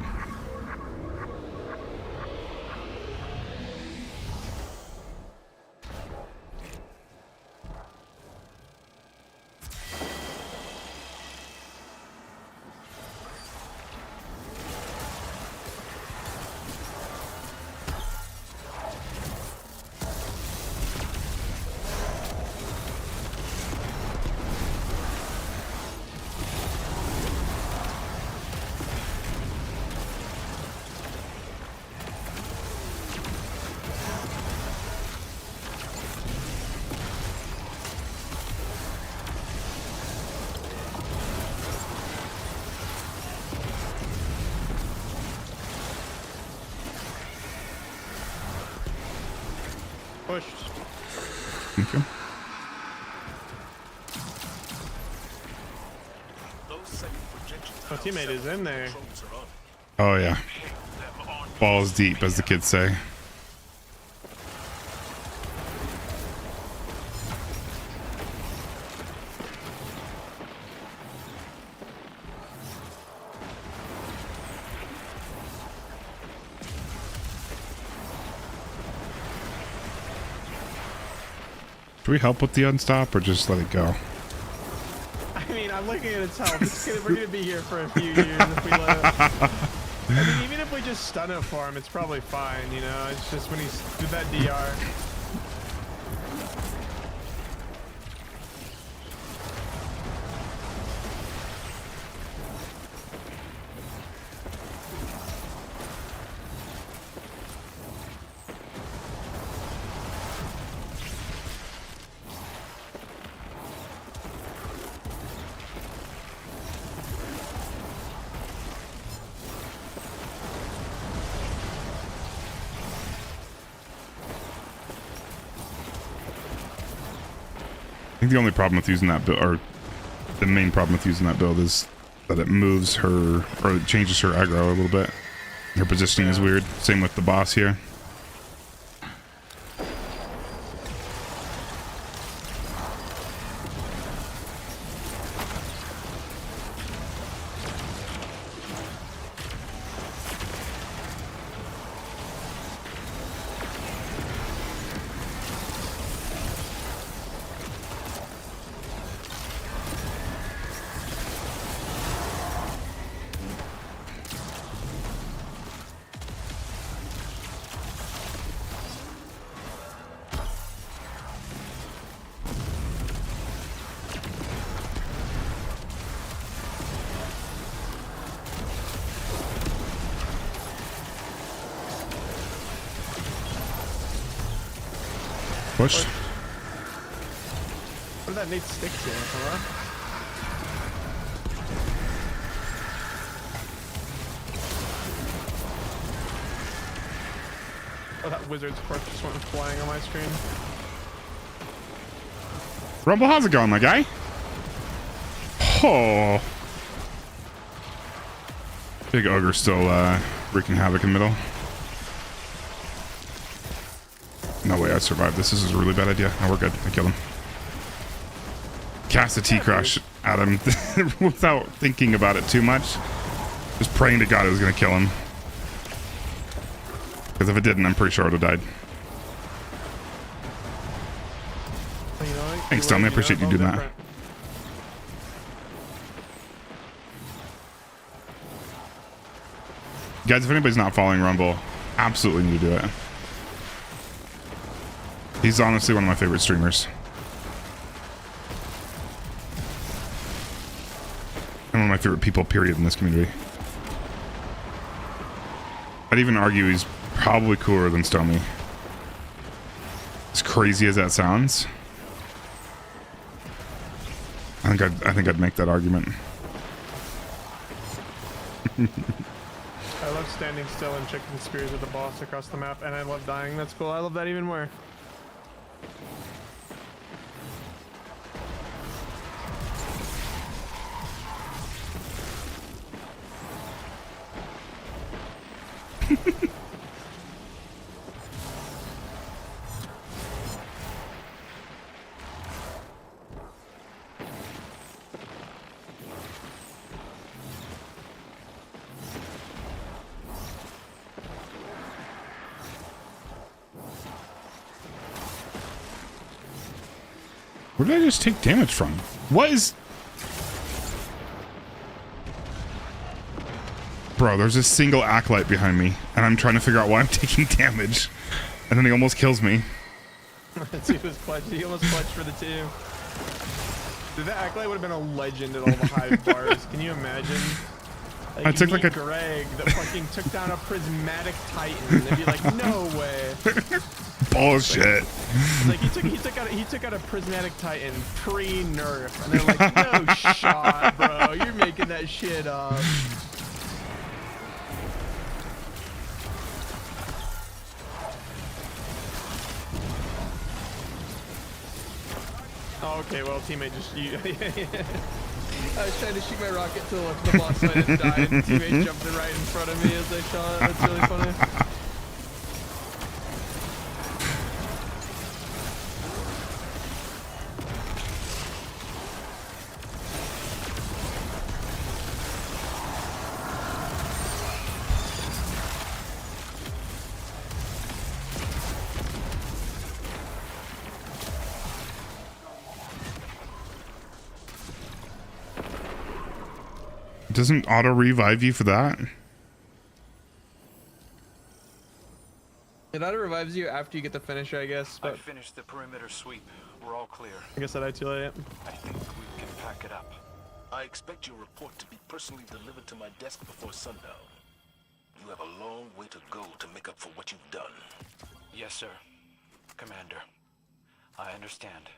Pushed. Thank you. My teammate is in there. Oh yeah. Balls deep, as the kids say. Should we help with the unstop or just let it go? I mean, I'm looking at its health. We're gonna be here for a few years if we let it. I mean, even if we just stun it for him, it's probably fine, you know? It's just when he's did that DR. I think the only problem with using that build, or the main problem with using that build, is that it moves her, or it changes her aggro a little bit. Her positioning is weird. Same with the boss here. Push. What did that Nate stick to? Hello? Oh, that wizard's corpse just went flying on my screen. Rumble, how's it going, my guy? Oh. Big ogre still wreaking havoc in the middle. No way I survived this. This is a really bad idea. No, we're good. I killed him. Cast a T-Crash at him without thinking about it too much. Just praying to God it was going to kill him. Because if it didn't, I'm pretty sure I would have died. You know, Thanks, Tommy. I appreciate you doing that. Guys, if anybody's not following Rumble, absolutely need to do it. He's honestly one of my favorite streamers. And one of my favorite people, period, in this community. I'd even argue he's probably cooler than Stomy. As crazy as that sounds, I think I'd make that argument. I love standing still and checking spears with the boss across the map, and I love dying. That's cool. I love that even more. Where did I just take damage from? What is... Bro, there's a single acolyte behind me, and I'm trying to figure out why I'm taking damage. And then he almost kills me. He was clutch. He almost clutched for the 2. Dude, that acolyte would have been a legend at all the hive bars. Can you imagine? Like, I took like a Greg that fucking took down a prismatic titan. They'd be like, no way. bullshit. Like he took out a prismatic titan pre-nerf, and they're like, no shot, bro. You're making that shit up. Oh, okay, well, teammate just you. I was trying to shoot my rocket to the left of the boss fight and died, and teammate jumped right in front of me as I shot. That's really funny. Doesn't auto revive you for that? It auto revives you after you get the finisher, I guess. But I finished the perimeter sweep. We're all clear. I guess I died too late. I think we can pack it up. I expect your report to be personally delivered to my desk before sundown. You have a long way to go to make up for what you've done. Yes, sir. Commander. I understand.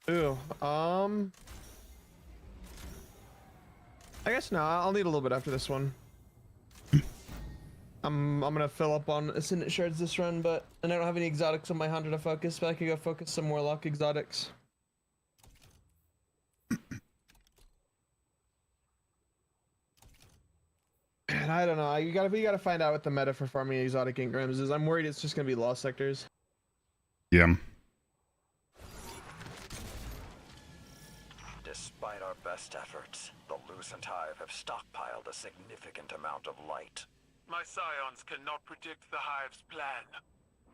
Ooh, I guess no. I'll need a little bit after this one. I'm gonna fill up on Ascendant Shards this run, and I don't have any exotics on my hunter to focus, but I could go focus some Warlock exotics. And I don't know. You gotta find out what the meta for farming exotic engrams is. I'm worried it's just gonna be lost sectors. Yeah. Despite our best efforts, the Lucent Hive have stockpiled a significant amount of light. My scions cannot predict the Hive's plan.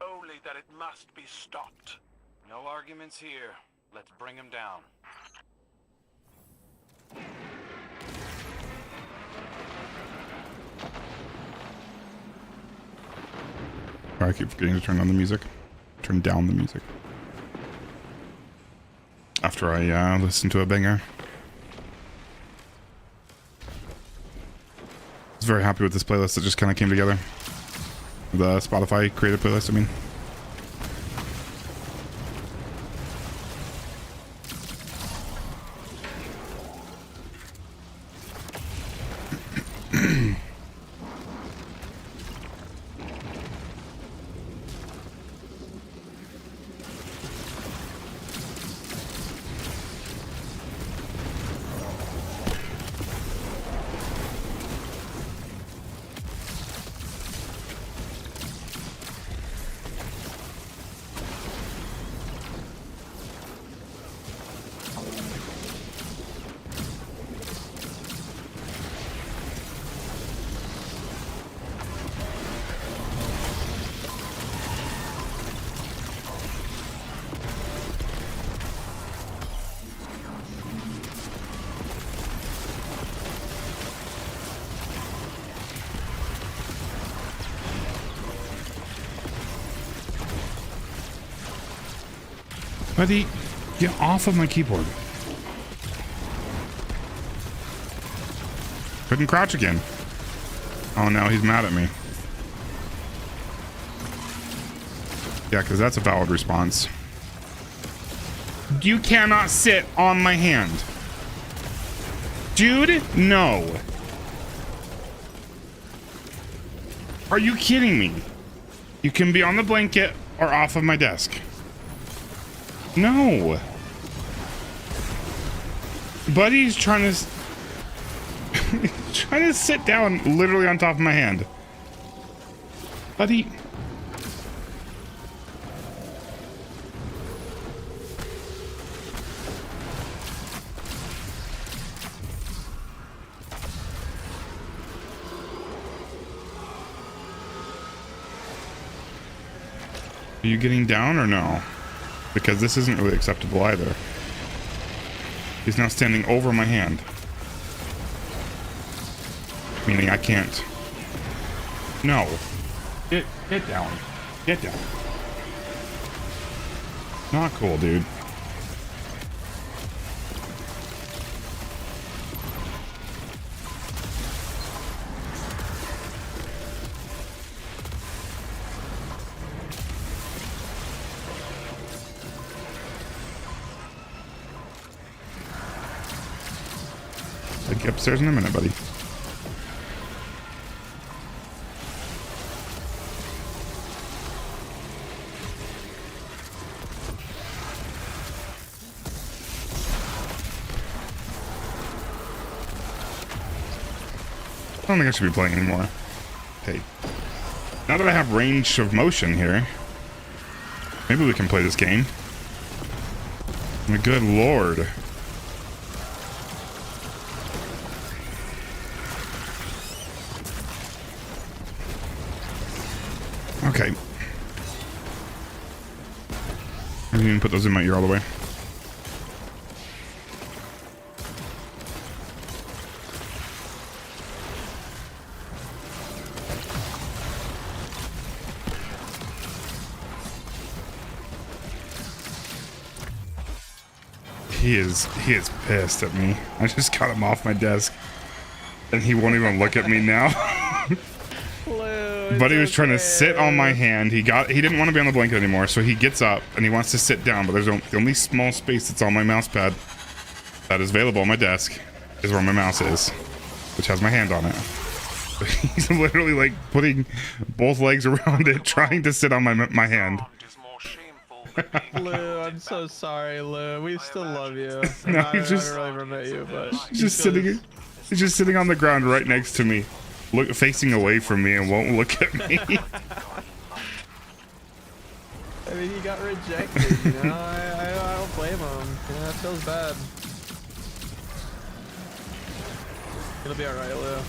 Only that it must be stopped. No arguments here. Let's bring him down. I keep forgetting to turn on the music. Turn down the music. After I listen to a banger. I was very happy with this playlist that just kind of came together. The Spotify created playlist, I mean. Buddy, get off of my keyboard. Couldn't crouch again. Oh, now he's mad at me. Yeah, because that's a valid response. You cannot sit on my hand. Dude, no. Are you kidding me? You can be on the blanket or off of my desk. No. Buddy's trying to trying to sit down literally on top of my hand. Buddy. Are you getting down or no? Because this isn't really acceptable either. He's now standing over my hand. Meaning I can't. No. Get down. Get down. Not cool, dude. I'll get upstairs in a minute, buddy. I don't think I should be playing anymore. Okay. Now that I have range of motion here, maybe we can play this game. My good lord. Okay. I didn't even put those in my ear all the way. He is pissed at me. I just got him off my desk and he won't even look at me now. But he was trying to sit on my hand. He didn't want to be on the blanket anymore, so he gets up and he wants to sit down, but there's the only small space that's on my mouse pad that is available on my desk is where my mouse is, which has my hand on it. So he's literally like putting both legs around it, trying to sit on my hand. Lou, I'm so sorry, Lou. We still love you. No, I haven't really ever met you, but he's just sitting on the ground right next to me, facing away from me, and won't look at me. I mean, he got rejected, you know? I don't blame him. You know, that feels bad. It'll be alright, Lou.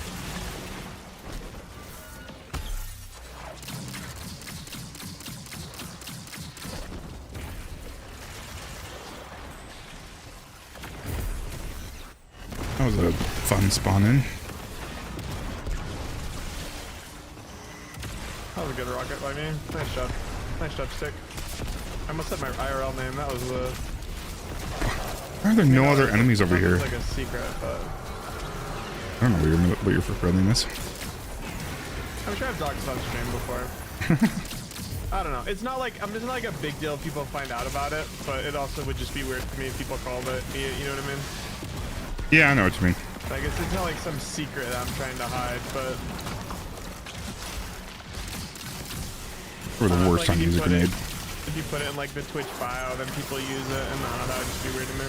That was a fun spawn-in. That was a good rocket by me. Nice job. Nice job, Stick. I almost said my IRL name. That was Why are there no other enemies over here? Like a secret, but I don't know what your friendliness. I'm sure I've talked on stream before. I don't know. It's not like it's not like a big deal if people find out about it, but it also would just be weird for me if people called it. You know what I mean? Yeah, I know what you mean. Like it's not like some secret that I'm trying to hide, but. Or the worst like on Use a Grenade. If you put it in like the Twitch bio, then people use it, and I don't know, that would just be weird to me.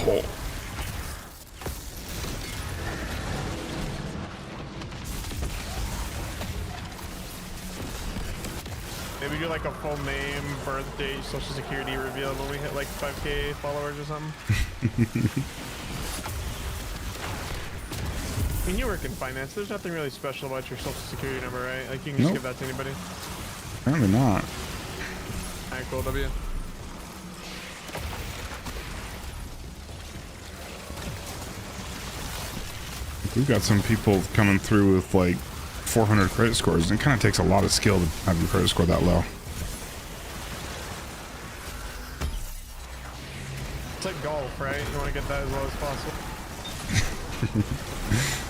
Oh. Maybe do like a full name, birth date, social security reveal when we hit like 5K followers or something. I mean, you work in finance. There's nothing really special about your social security number, right? Like you can just give that to anybody. Apparently not. Alright, cool. W. We've got some people coming through with like 400 credit scores, and it kind of takes a lot of skill to have your credit score that low. It's like golf, right? You want to get that as low as possible.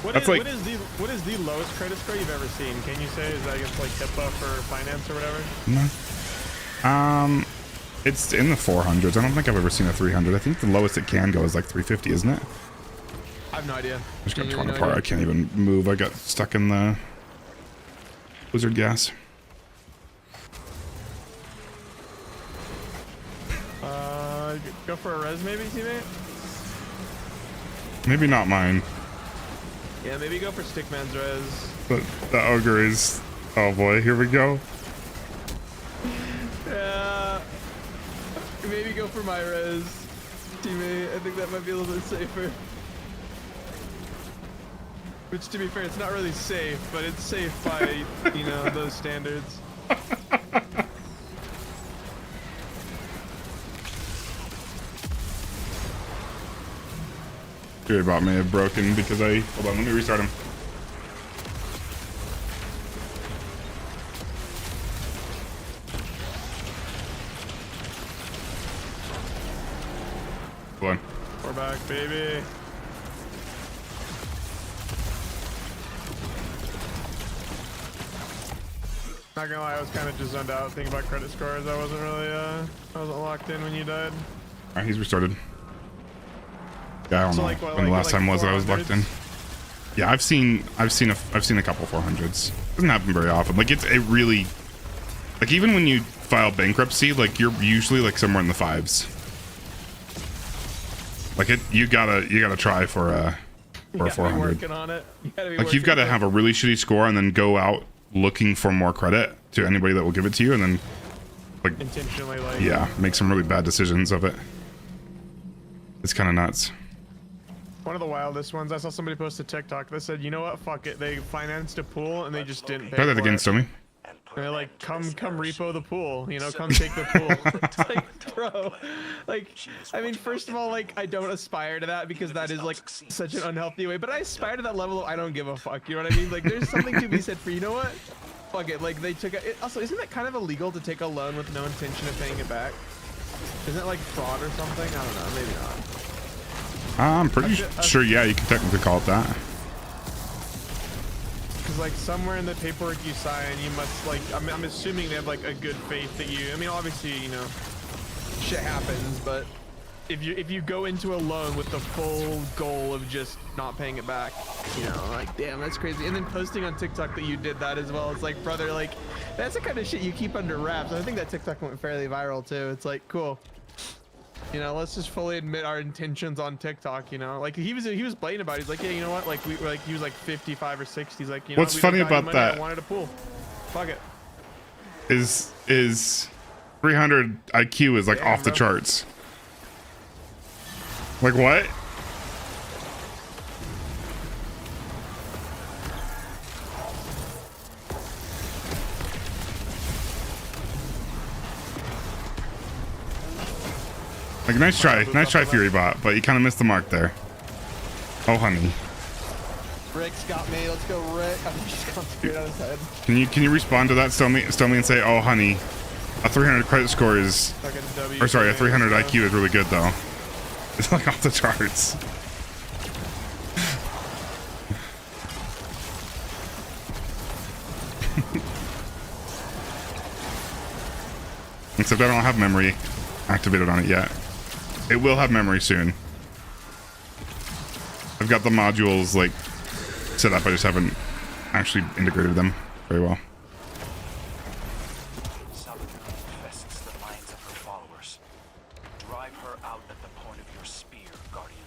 What is the lowest credit score you've ever seen? Can you say? Is that against like HIPAA for finance or whatever? No. It's in the 400s. I don't think I've ever seen a 300. I think the lowest it can go is like 350, isn't it? I have no idea. I just got torn apart. I can't even move. I got stuck in the wizard gas. Go for a res maybe, teammate? Maybe not mine. Yeah, maybe go for Stickman's res. But the ogre is... Oh boy, here we go. Yeah. Maybe go for my res, teammate. I think that might be a little bit safer. Which, to be fair, it's not really safe, but it's safe by, you know, those standards. Fury bot may have broken because I... Hold on, let me restart him. Hold on. We're back, baby. Not gonna lie, I was kind of just zoned out thinking about credit scores. I wasn't really, I wasn't locked in when you died. Alright, he's restarted. Yeah, I don't So know like, what, when the like- last like time was that I was locked in. 400s? Yeah, I've seen a couple 400s. Doesn't happen very often. Like it really, like even when you file bankruptcy, like you're usually like somewhere in the 5s. Like you gotta try for a You gotta be 400. working on it. You gotta be Like you've got to working have a really shitty score and then go out looking for more credit to anybody that will give it to you, and then like intentionally, like, yeah, make some really bad decisions of it. It's kind of nuts. one of the wildest ones. I saw somebody post a TikTok that said, you know what, fuck it. They financed a pool and they just didn't pay Try that for again, it. Stomy. And they're like, come repo the pool, you know, come take the pool. It's like, bro, like, I mean, first of all, like, I don't aspire to that because that is like such an unhealthy way, but I aspire to that level of I don't give a fuck, you know what I mean? Like, there's something to be said for, you know what? Fuck it, like, they took also, isn't that kind of illegal to take a loan with no intention of paying it back? Isn't it like fraud or something? I don't know, maybe not. I'm pretty sure, yeah, you can technically call it that. Because like somewhere in the paperwork you sign, you must like, I'm assuming they have like a good faith that you, I mean, obviously, you know, shit happens, but if you go into a loan with the full goal of just not paying it back, you know, like, damn, that's crazy. And then posting on TikTok that you did that as well. It's like, brother, like, that's the kind of shit you keep under wraps. And I think that TikTok went fairly viral too. It's like, cool. You know, let's just fully admit our intentions on TikTok, you know? Like, he was blatant about it. He's like, yeah, you know what? Like, he was like 55 or 60. He's like, you know, What's we funny don't value about money, I that wanted a pool. Fuck it. is 300 IQ is like Damn, off the bro. charts. Like what? Like nice try Fury Bot, but you kind of missed the mark there. Oh honey, Rick's got me. Let's go, Rick. I think she's gone straight out his head. can you respond to that, Stomey, and say, oh honey, a 300 credit score is, Fucking W. or sorry, a 300 IQ is really good though. It's like off the charts. Except I don't have memory activated on it yet. It will have memory soon. I've got the modules like set up, I just haven't actually integrated them very well. Sabaton infests the minds of her followers. Drive her out at the point of your spear, Guardian.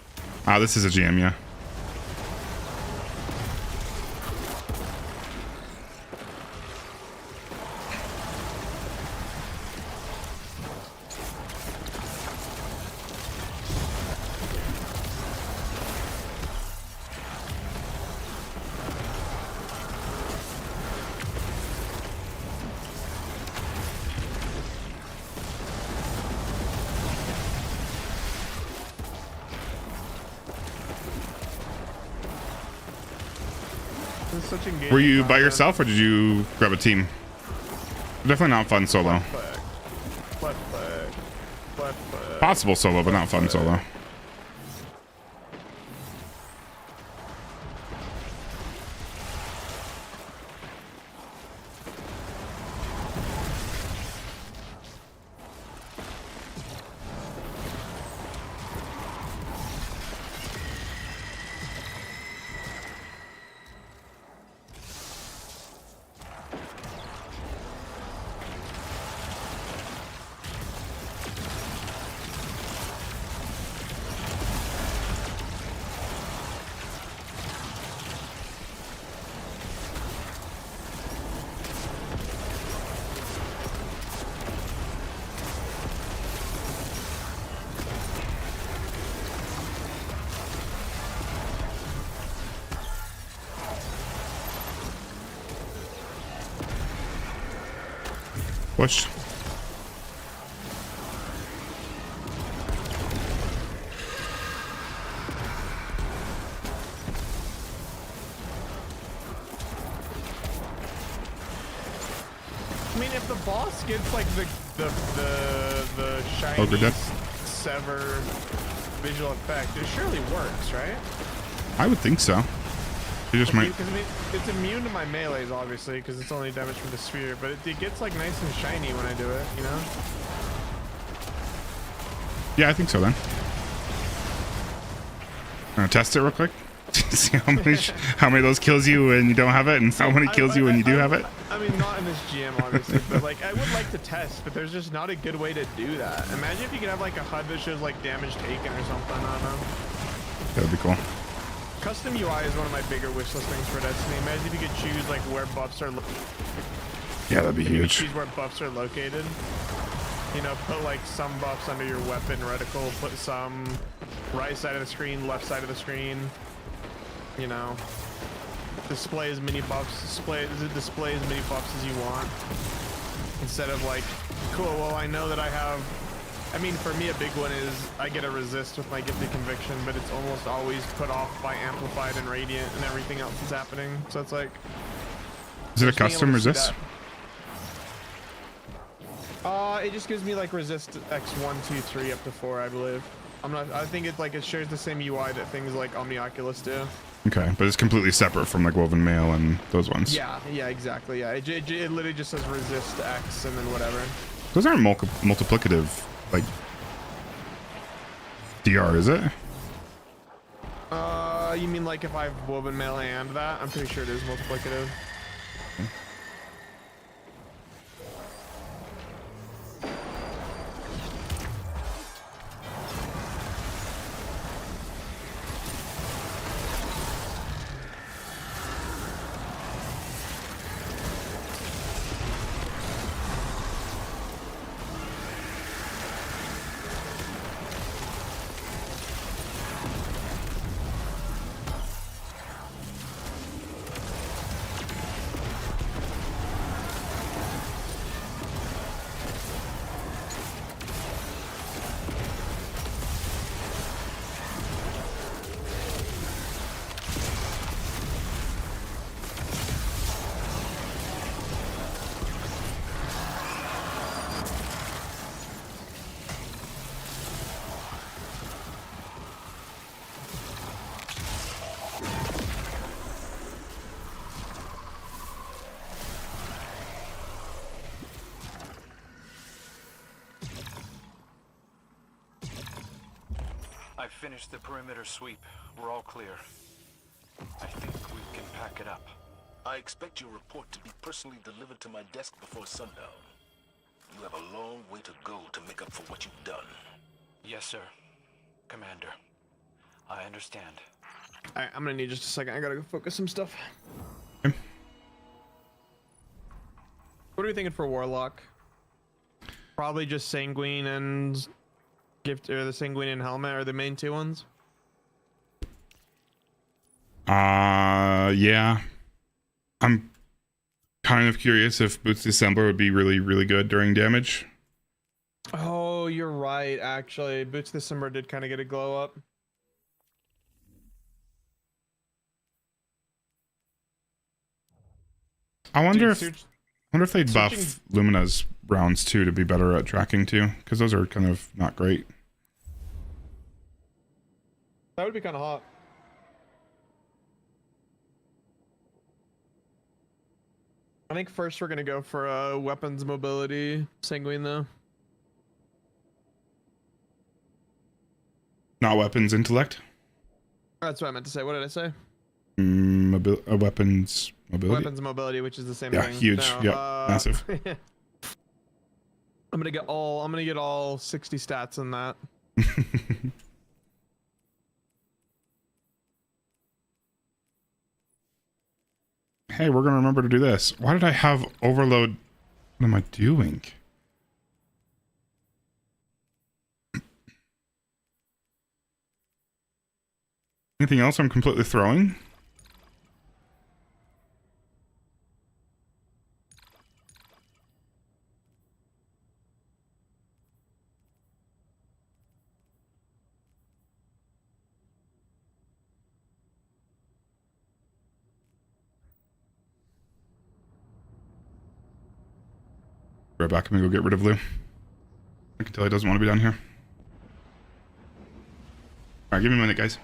Ah, this is a GM, yeah. This is such engaging Were you by content. yourself or did you grab a team? Definitely not fun solo. Left flag. Left flag. Possible solo, but not fun solo. pushed. I mean, if the boss gets like the Ogre shiny death? sever visual effect, it surely works, right? I would think so. You just might. Because I mean, it's immune to my melees, obviously, because it's only damage from the sphere, but it gets like nice and shiny when I do it, you know? Yeah, I think so then. Gonna test it real quick. See how many of those kills you when you don't have it, and how many kills you when you do have it. I mean, not in this GM, obviously, but like I would like to test, but there's just not a good way to do that. Imagine if you could have like a HUD that shows like damage taken or something. I don't know. That'd be cool. Custom UI is one of my bigger wishlist things for Destiny. Imagine if you could choose like where buffs are. Yeah, that'd be huge. Choose where buffs are located. You know, put like some buffs under your weapon reticle. Put some right side of the screen, left side of the screen. You know, display as many buffs. Display as many buffs as you want. Instead of like, cool. Well, I know that I have. I mean, for me, a big one is I get a resist with my gifted conviction, but it's almost always put off by amplified and radiant and everything else that's happening. So it's like, is it a custom resist? It just gives me like resist X 1, 2, 3 up to 4, I believe. I think it like it shares the same UI that things like Omnioculus do. Okay, but it's completely separate from like Woven Mail and those ones. Yeah, exactly. Yeah, it literally just says resist X and then whatever. Those aren't multiplicative, like DR, is it? You mean like if I've Woven Mail and that? I'm pretty sure it is multiplicative. I finished the perimeter sweep. We're all clear. I think we can pack it up. I expect your report to be personally delivered to my desk before sundown. You have a long way to go to make up for what you've done. Yes, sir. Commander. I understand. Alright, I'm gonna need just a second. I gotta go focus some stuff. Okay. What are we thinking for Warlock? Probably just Sanguine and Gift, or the Sanguine and Helmet are the main two ones. Yeah. I'm kind of curious if Boots December would be really, really good during damage. Oh, you're right, actually. Boots December did kind of get a glow up. I wonder Dude, if they'd buff Lumina's rounds too to be better at tracking too, because those are kind of not great. That would be kind of hot. I think first we're gonna go for a weapons mobility Sanguine though. Not weapons intellect. That's what I meant to say. What did I say? Weapons mobility. Weapons mobility, which is the same Yeah, thing. huge. No, Yeah, massive. I'm gonna get all 60 stats in that. Hey, we're gonna remember to do this. Why did I have overload? What am I doing? Anything else I'm completely throwing? Right back. I'm gonna go get rid of Lou. I can tell he doesn't want to be down here. Alright, give me a minute, guys.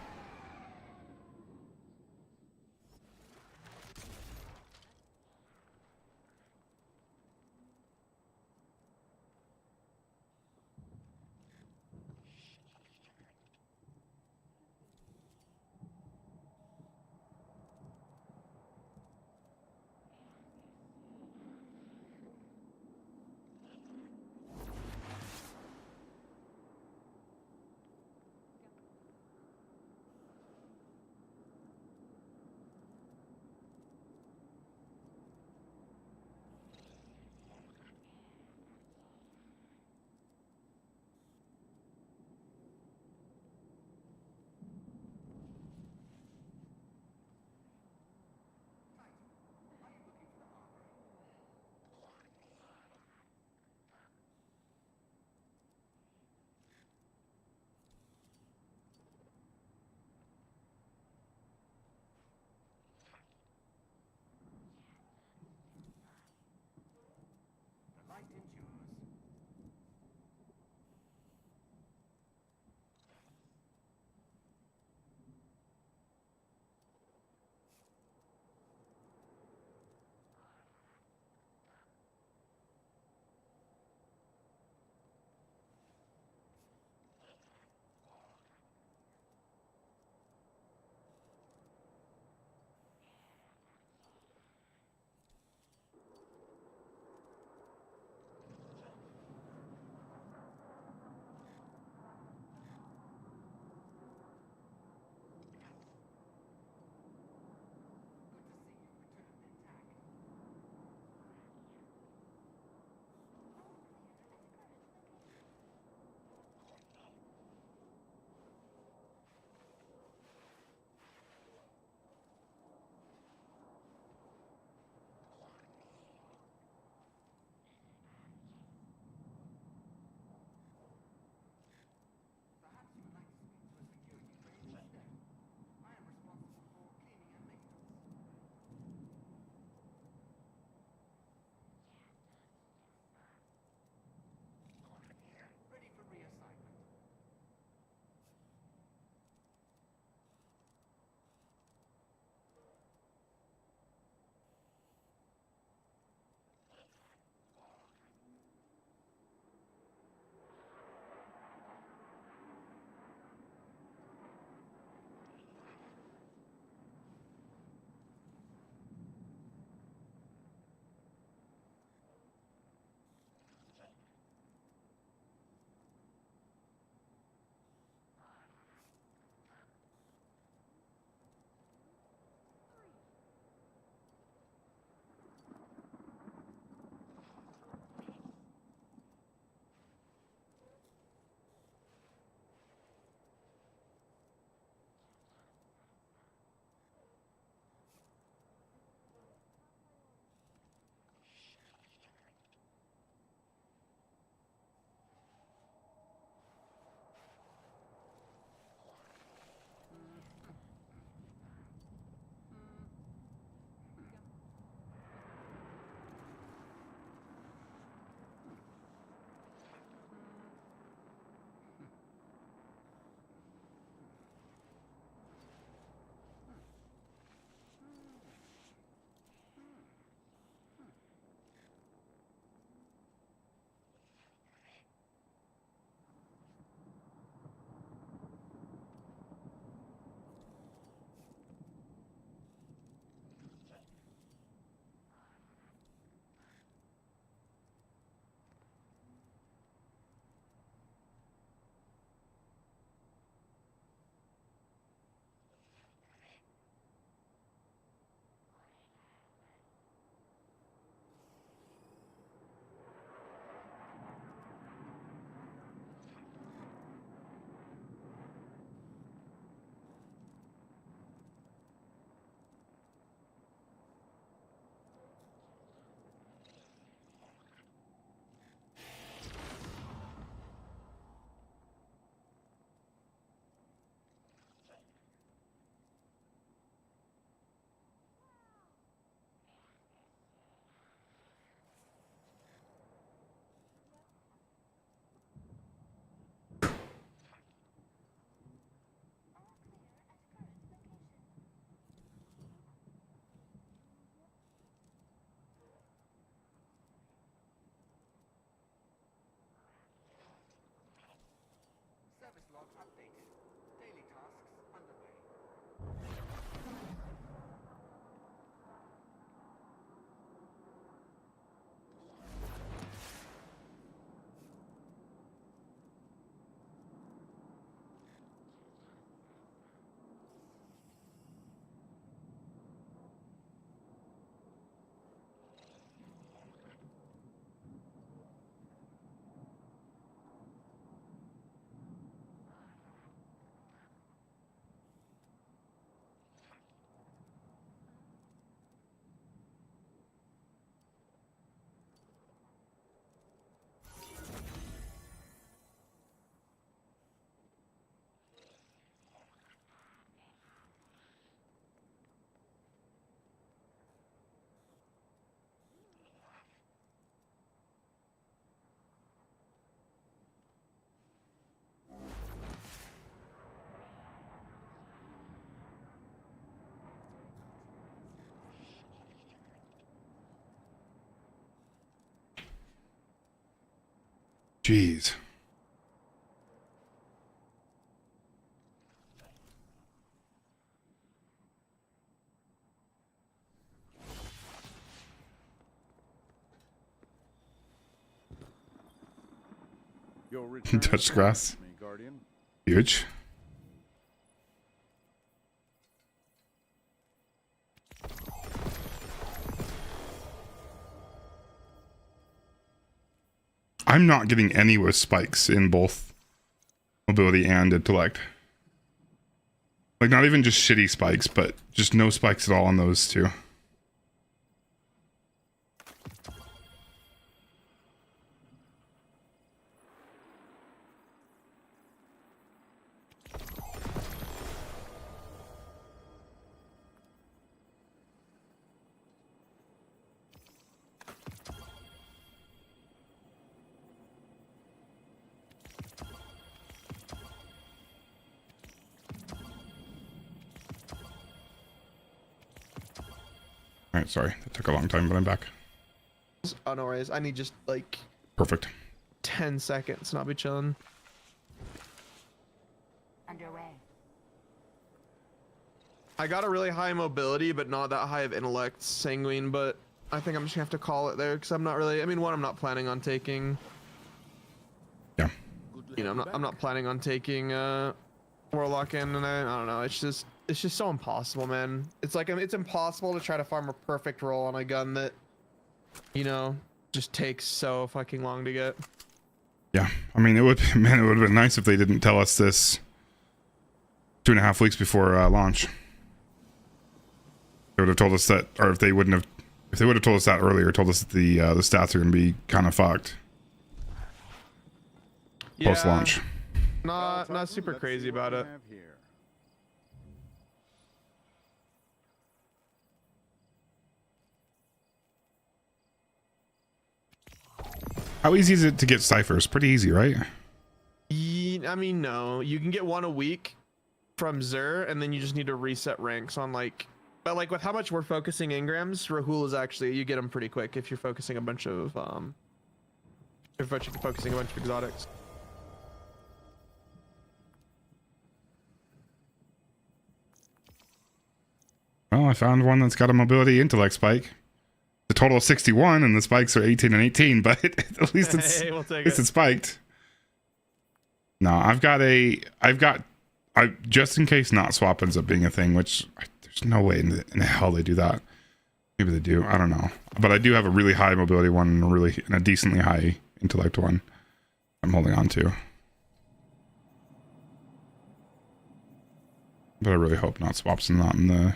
Jeez. Your return Touch grass. me, Guardian. Huge. I'm not getting any with spikes in both mobility and intellect. Like, not even just shitty spikes, but just no spikes at all on those two. Alright, sorry. That took a long time, but I'm back. Oh, no worries. I need just like Perfect. 10 seconds and I'll be chilling. Underway. I got a really high mobility, but not that high of intellect, sanguine, but I think I'm just gonna have to call it there because I'm not really, I mean, one, I'm not planning on taking. Yeah. You know, I'm not planning on taking Warlock in, and I don't know, it's just so impossible, man. It's like, it's impossible to try to farm a perfect roll on a gun that, you know, just takes so fucking long to get. Yeah. I mean, it would have been nice if they didn't tell us this 2.5 weeks before launch. They would have told us that, or if they would have told us that earlier, told us that the stats are going to be kind of fucked post launch. Not super crazy about it. How easy is it to get ciphers? Pretty easy, right? I mean, no, you can get one a week from Zur, and then you just need to reset ranks on like, but like with how much we're focusing engrams, Rahul is actually, you get them pretty quick if you're focusing a bunch of exotics. Well, I found one that's got a mobility intellect spike. The total of 61, and the spikes are 18 and 18, but at least it's Hey, we'll at take least it. it's spiked. No, I've got just in case not swap ends up being a thing, which there's no way in the hell they do that. Maybe they do. I don't know. But I do have a really high mobility one and a decently high intellect one I'm holding on to. But I really hope not swaps and not in the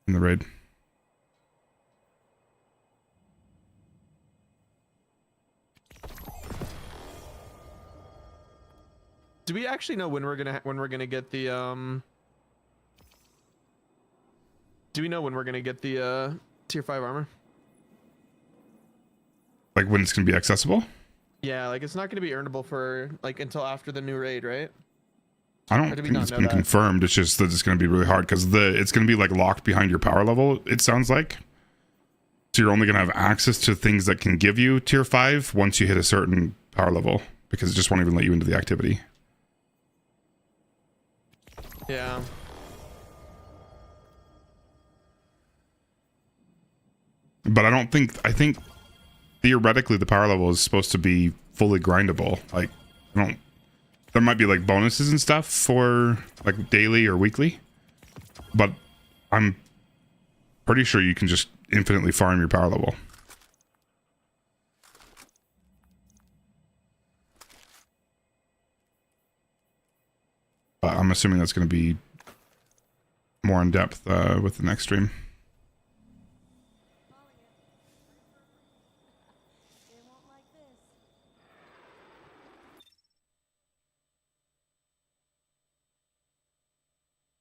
raid. Do we actually know when we're gonna get the Do we know when we're gonna get the tier 5 armor? Like when it's gonna be accessible? Yeah, like it's not gonna be earnable for like until after the new raid, right? I don't think it's been confirmed. It's just that it's going to be really hard because it's going to be like locked behind your power level, it sounds like. So you're only going to have access to things that can give you tier 5 once you hit a certain power level, because it just won't even let you into the activity. Yeah. But I think theoretically the power level is supposed to be fully grindable. Like, there might be like bonuses and stuff for like daily or weekly, but I'm pretty sure you can just infinitely farm your power level. But I'm assuming that's going to be more in depth with the next stream.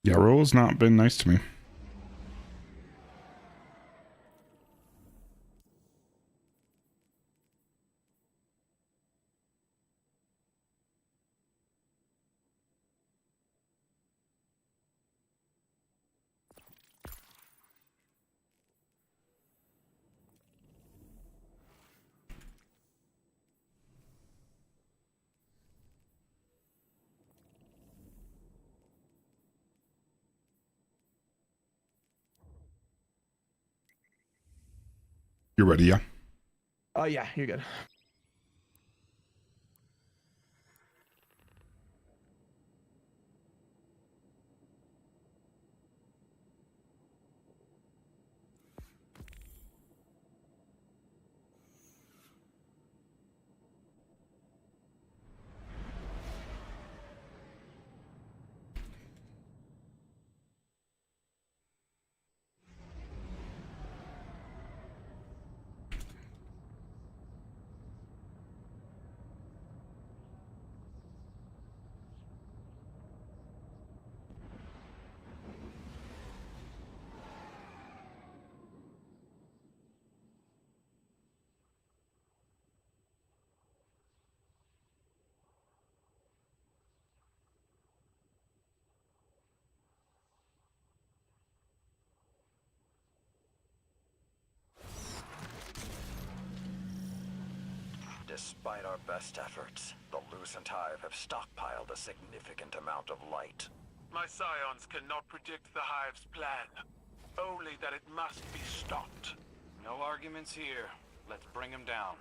Yeah, Roll's not been nice to me. You're ready, yeah? Oh yeah, you're good. Despite our best efforts, the Lucent Hive have stockpiled a significant amount of light. My scions cannot predict the Hive's plan. Only that it must be stopped. No arguments here. Let's bring him down.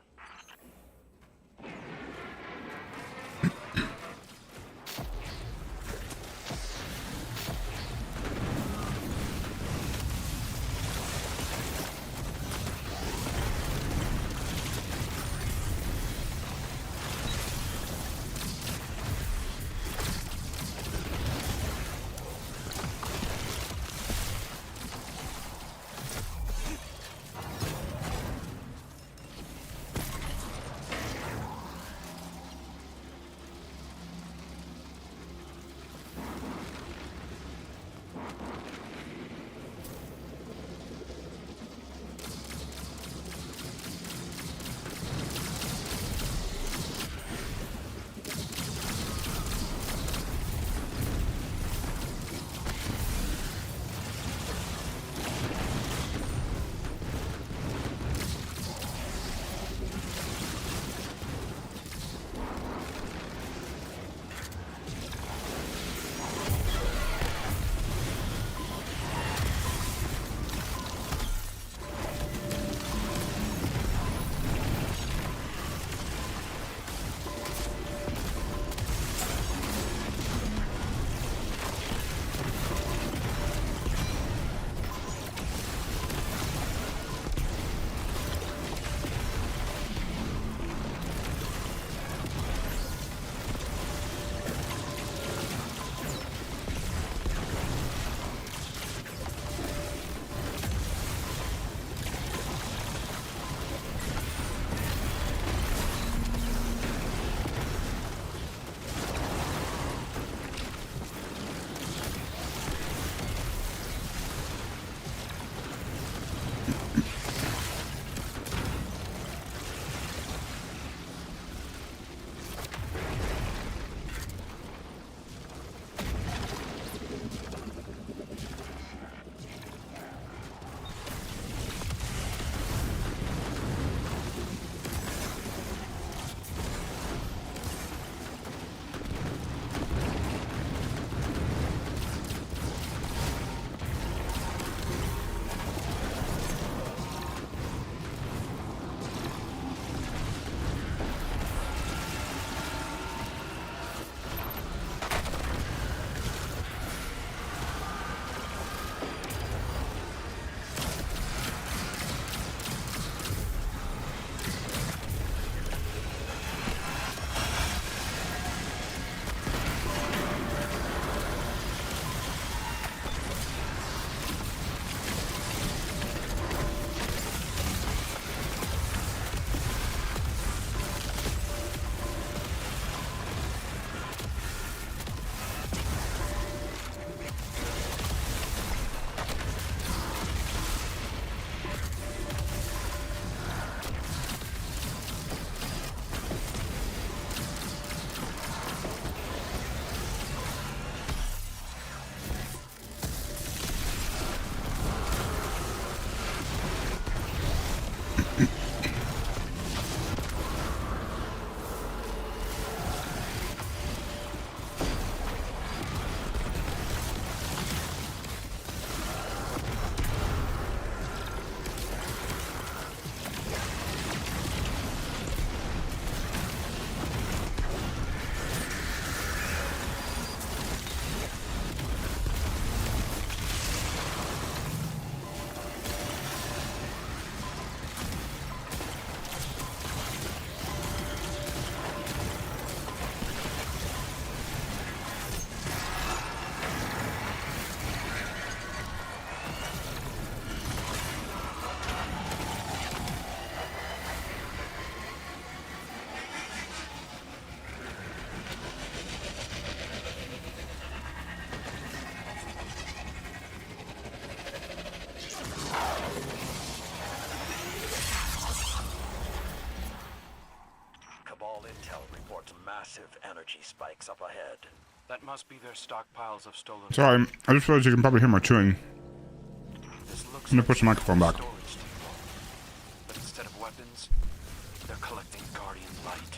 Cabal intel reports massive energy spikes up ahead. That must be their stockpiles of stolen. Sorry, I just realized you can probably hear my chewing. This looks I'm gonna like push the microphone back. storage depot. But instead of weapons, they're collecting Guardian light.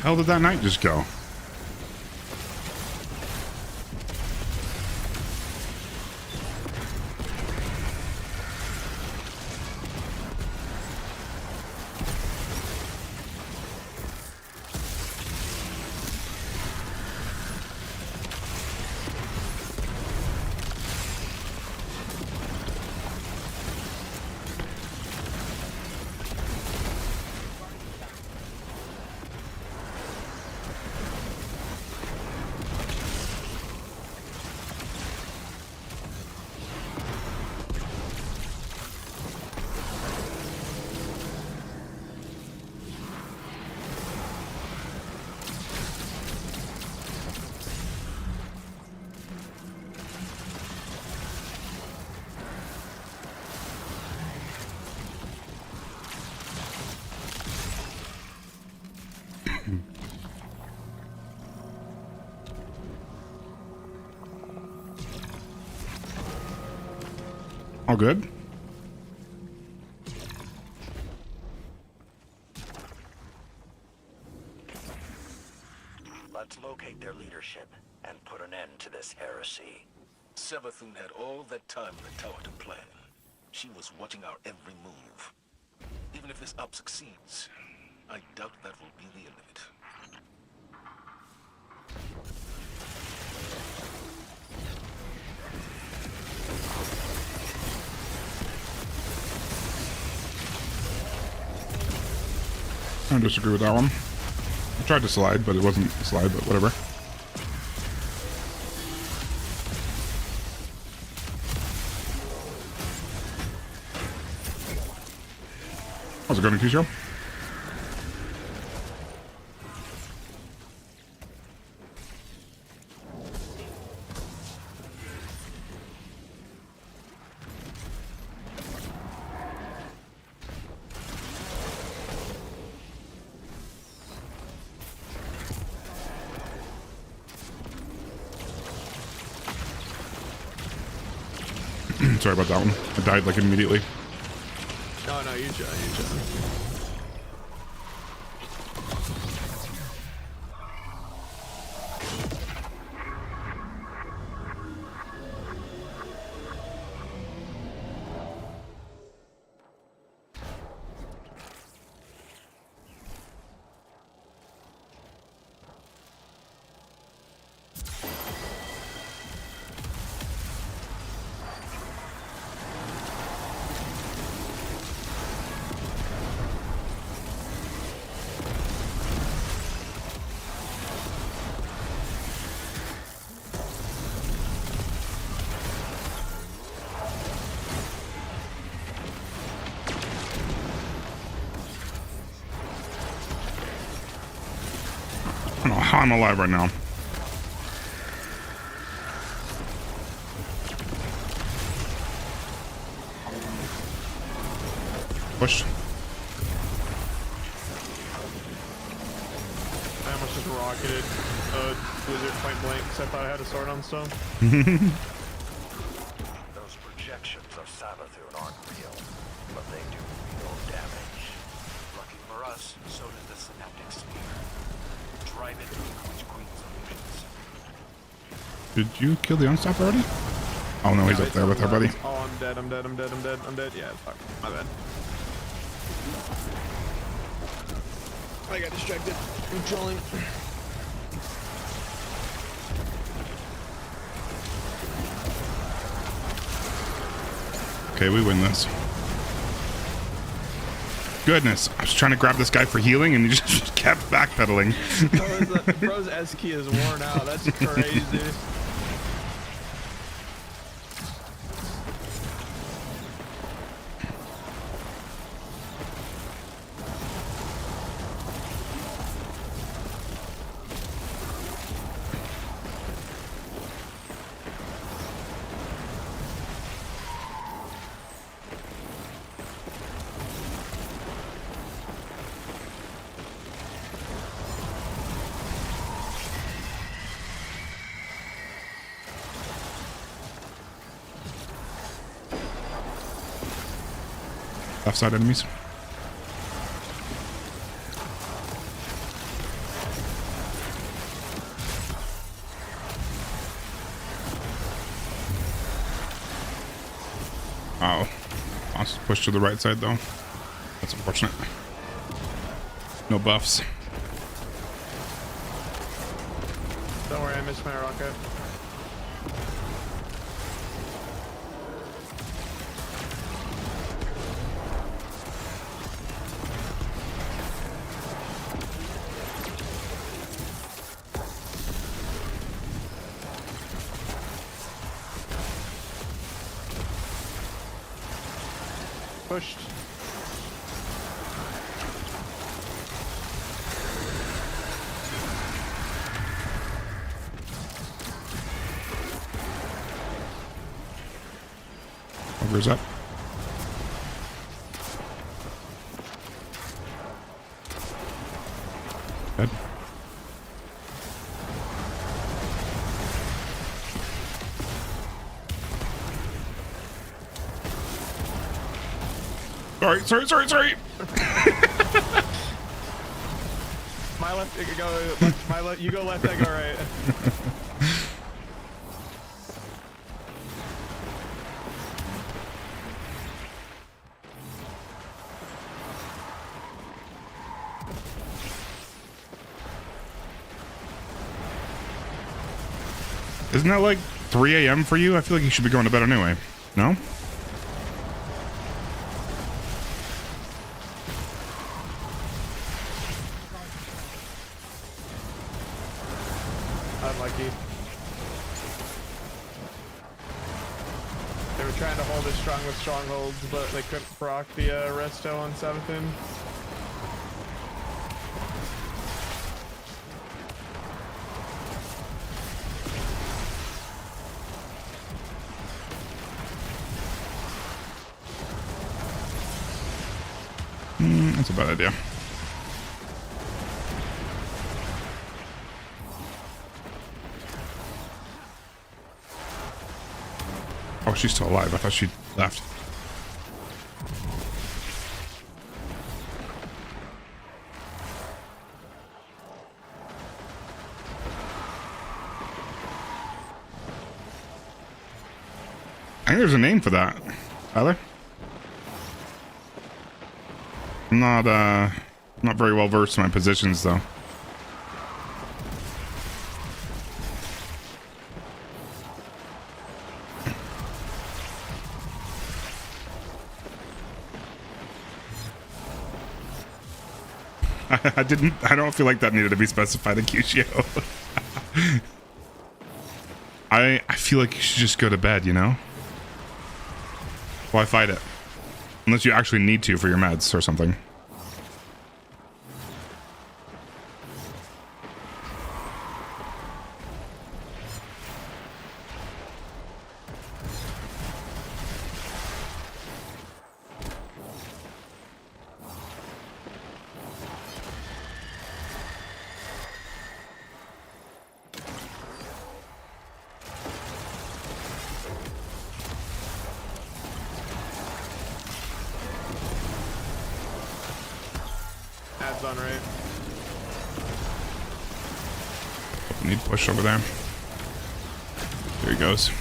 How did that night just go? All good? Let's locate their leadership and put an end to this heresy. Sevathun had all that time in the tower to plan. She was watching our every move. Even if this up succeeds, I doubt that will be the end of it. I disagree with that one. I tried to slide, but it wasn't a slide, but whatever. How's it going, Kisho? Sorry about that one. I died like immediately. No, no, you're chilling. I don't know how I'm alive right now. Push. I almost just rocketed Blizzard point blank because I thought I had a sword on stone. Those projections of Savathun aren't real, but they do real damage. Lucky for us, so did the synaptic sphere. Drive it through the Witch Queen's illusions. Did you kill the unstop already? Oh no, he's up there with her, buddy. Oh, I'm dead, I'm dead, I'm dead, I'm dead, I'm dead. Yeah, fuck. My bad. I got distracted. I'm trolling. Okay, we win this. Goodness, I was trying to grab this guy for healing and he just kept backpedaling. Bro's S key is worn out. That's crazy. Left side enemies. Oh, I'll just push to the right side though. That's unfortunate. No buffs. Don't worry, I missed my rocket. Pushed. Ogre's up. Dead. Sorry. My left, you go left, my left, you go left, I go right. Isn't that like 3 a.m. for you? I feel like you should be going to bed anyway. No? Unlucky. They were trying to hold it strong with strongholds, but they couldn't proc the resto on Savathun. That's a bad idea. Oh, she's still alive. I thought she left. I think there's a name for that. Tyler? I'm not very well versed in my positions though. I don't feel like that needed to be specified in QCO. I feel like you should just go to bed, you know? Why fight it? Unless you actually need to for your meds or something. Adds on right. Need push over there. There he goes.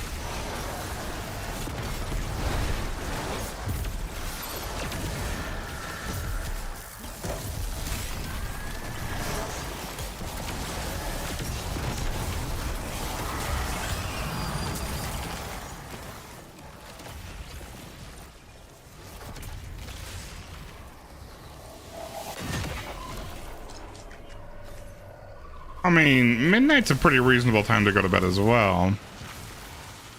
I mean, midnight's a pretty reasonable time to go to bed as well.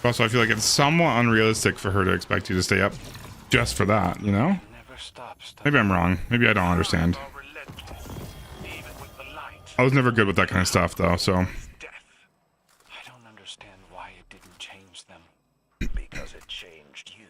Also, I feel like it's somewhat unrealistic for her to expect you to stay up just for that, you know? Maybe I'm wrong. Maybe I don't understand. I was never good with that kind of stuff, though, so... I don't understand why it didn't change them. Because it changed you.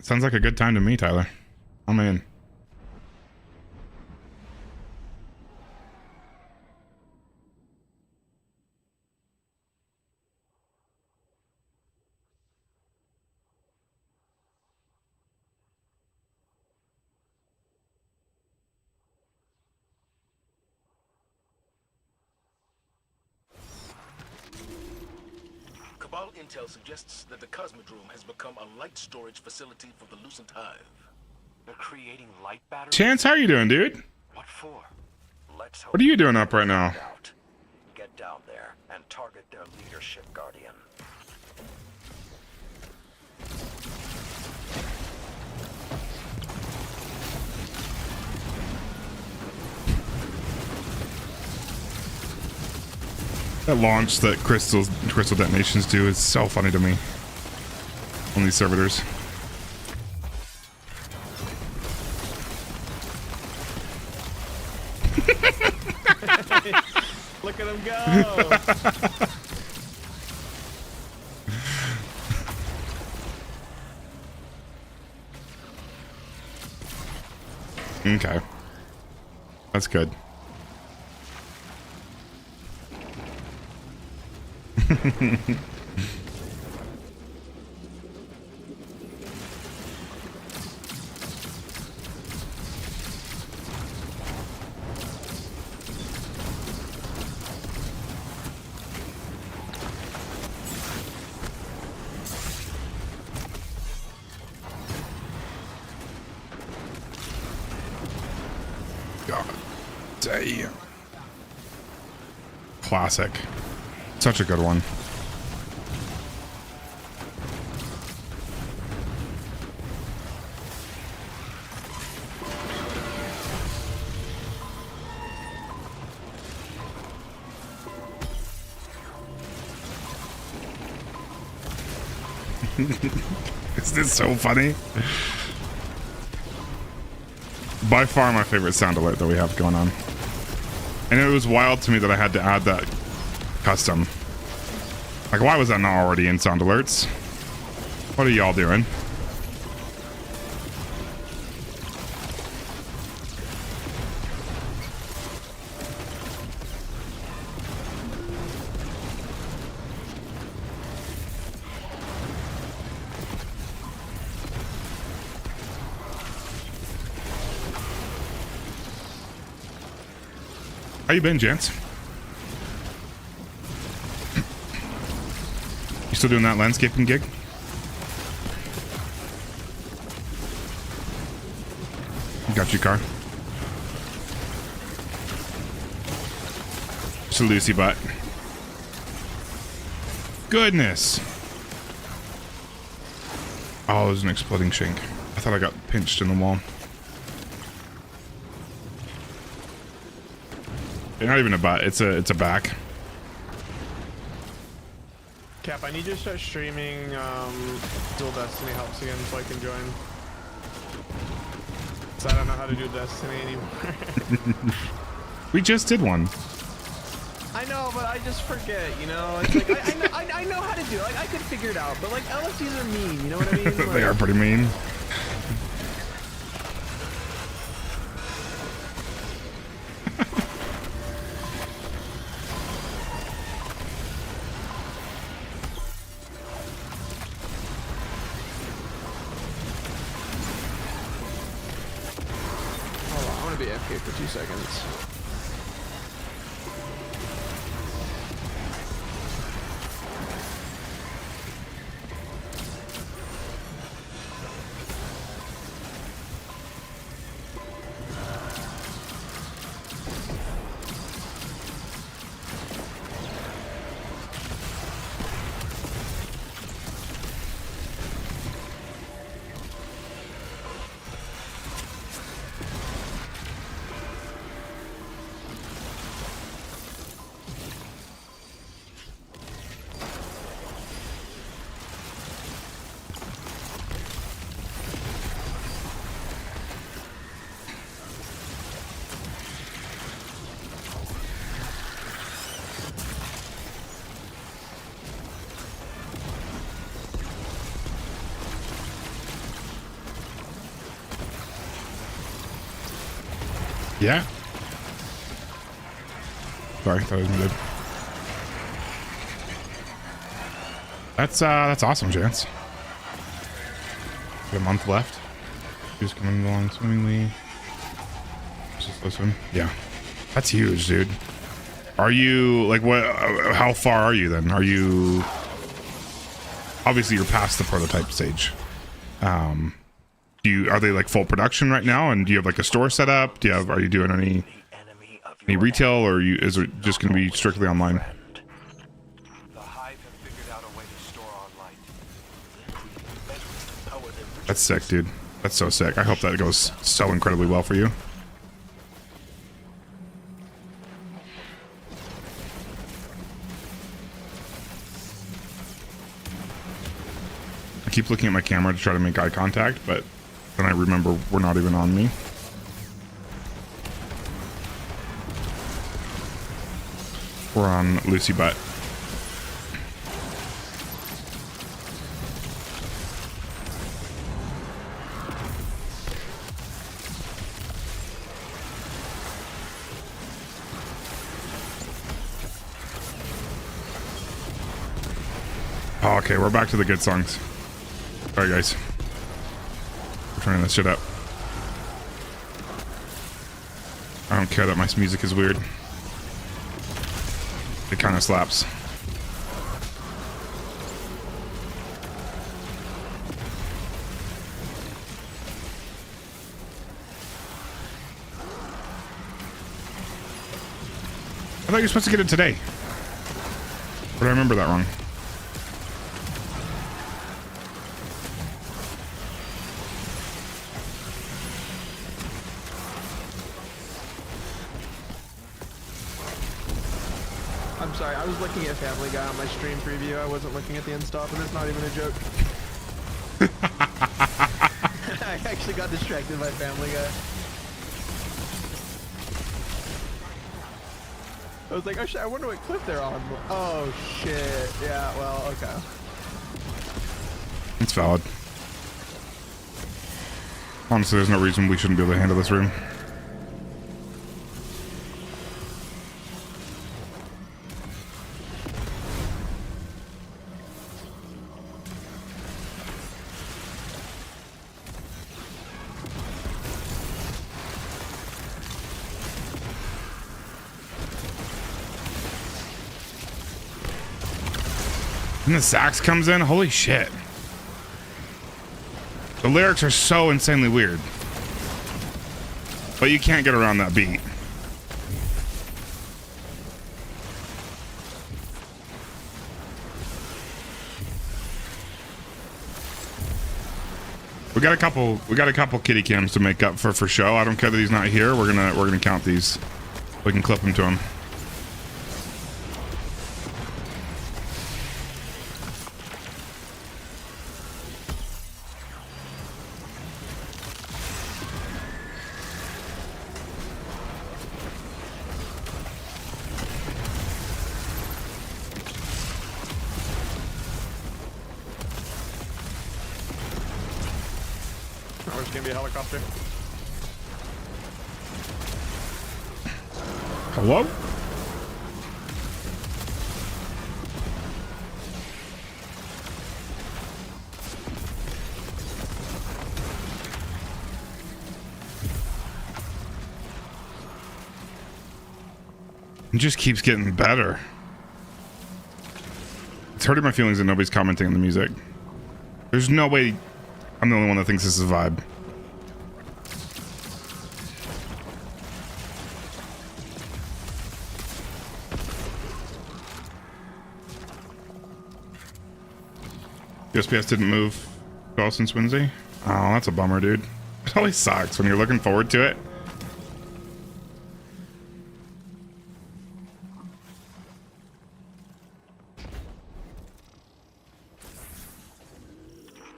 Sounds like a good time to me, Tyler. I'm in. Cabal intel suggests that the Cosmodrome has become a light storage facility for the Lucent Hive. They're creating light batteries? Chance, how you doing, dude? What for? Let's hope What are you doing up right now? Get down there and target their leadership guardian. That launch that crystal detonations do is so funny to me. On these servitors. Look at him go! Okay. That's good. God damn. Classic. Such a good one. Isn't this so funny? By far my favorite sound alert that we have going on. And it was wild to me that I had to add that custom. Like, why was that not already in sound alerts? What are y'all doing? How you been, gents? You still doing that landscaping gig? Got your car. Just a Lucy butt. Goodness. Oh, there's an exploding shank. I thought I got pinched in the wall. Not even a butt. It's a back. Cap, I need you to start streaming Dual Destiny helps again so I can join. So I don't know how to do Destiny anymore. We just did one. I know, but I just forget, you know? It's like, I know how to do it. Like, I could figure it out, but like, LSDs are mean, you know what I mean? Like, They are pretty mean. Hold on, I want to be AFK for 2 seconds. Yeah. Sorry, thought I was muted. That's awesome, Jance. Got a month left. Just coming along swimmingly. Just listen. Yeah. That's huge, dude. Are you like what? How far are you then? Are you? Obviously, you're past the prototype stage. Are they like full production right now? And do you have like a store set up? Are you doing any retail, or is it just going to be strictly online? The Hive have figured out a way to store online. That's sick, dude. That's so sick. I hope that goes so incredibly well for you. I keep looking at my camera to try to make eye contact, but then I remember we're not even on me. We're on Lucy Butt. Oh, okay, we're back to the good songs. All right, guys. We're turning this shit up. I don't care that my music is weird. It kind of slaps. I thought you were supposed to get it today. Or did I remember that wrong? I'm sorry, I was looking at Family Guy on my stream preview. I wasn't looking at the end stop, and it's not even a joke. I actually got distracted by Family Guy. I was like, oh shit, I wonder what clip they're on. Oh shit, yeah, well, okay. It's valid. Honestly, there's no reason we shouldn't be able to handle this room. And the sax comes in. Holy shit. The lyrics are so insanely weird. But you can't get around that beat. We got a couple kitty cams to make up for show. I don't care that he's not here. We're gonna count these. We can clip them to him. Oh, there's gonna be a helicopter. Hello? It just keeps getting better. It's hurting my feelings that nobody's commenting on the music. There's no way I'm the only one that thinks this is a vibe. USPS didn't move at all since Wednesday. Oh, that's a bummer, dude. It always sucks when you're looking forward to it.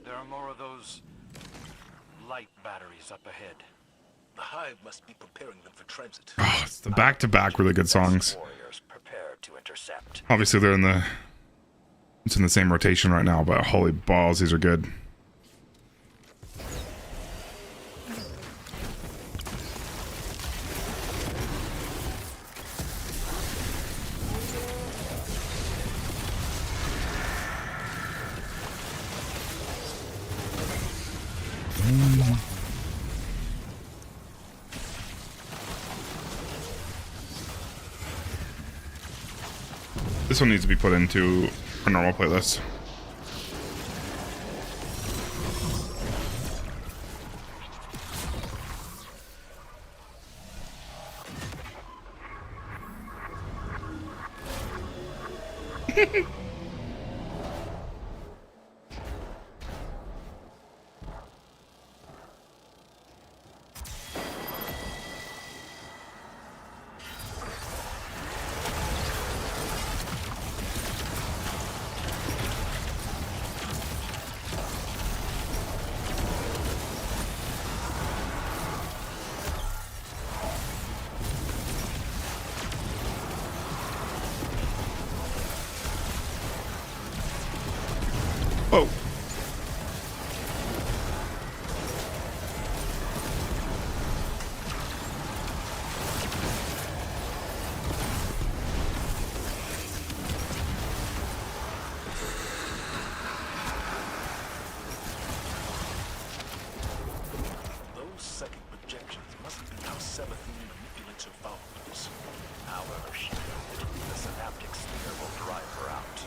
There are more of those light batteries up ahead. The hive must be preparing them for transit. Oh, it's the back-to-back really good songs. Warriors prepare to intercept. Obviously, they're in the... It's in the same rotation right now, but holy balls, these are good. This one needs to be put into a normal playlist. Oh. Those second projections must be how Seventh manipulates her followers. However she does it, the synaptic sphere will drive her out.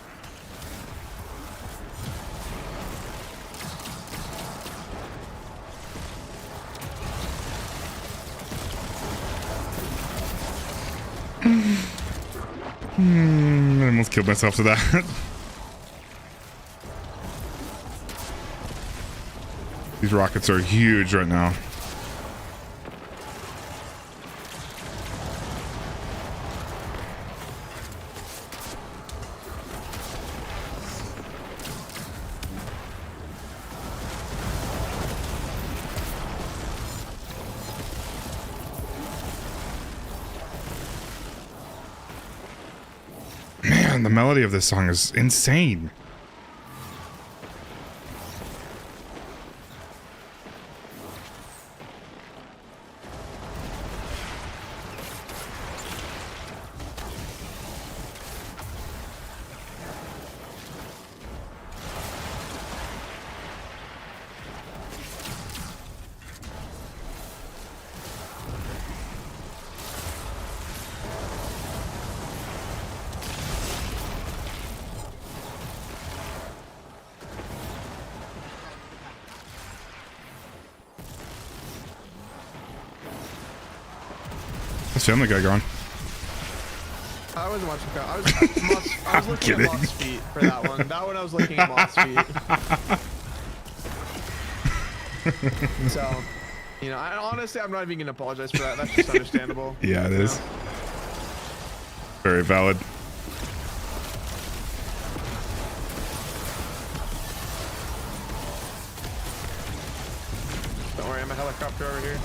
I almost killed myself to that. These rockets are huge right now. Man, the melody of this song is insane. What's Family Guy going? I wasn't watching. I was looking at Moth's feet for that one. That one I was looking at Moth's feet. So, you know, honestly, I'm not even gonna apologize for that. That's just understandable. Yeah, it is. Know? Very valid. Don't worry, I'm a helicopter over here.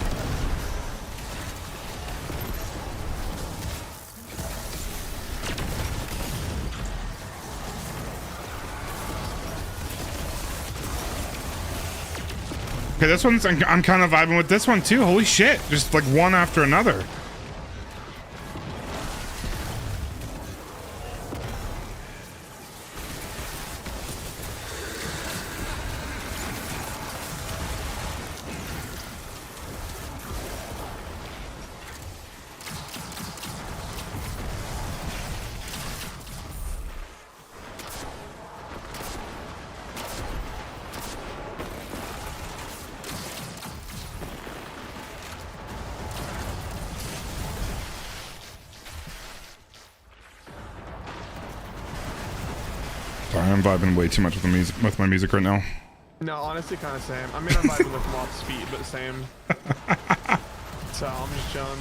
Okay, this one's, I'm kind of vibing with this one too. Holy shit. Just like one after another. Sorry, I'm vibing way too much with the music, with my music right now. No, honestly, kind of same. I mean, I'm vibing with Moth's feet, but same. So I'm just chilling.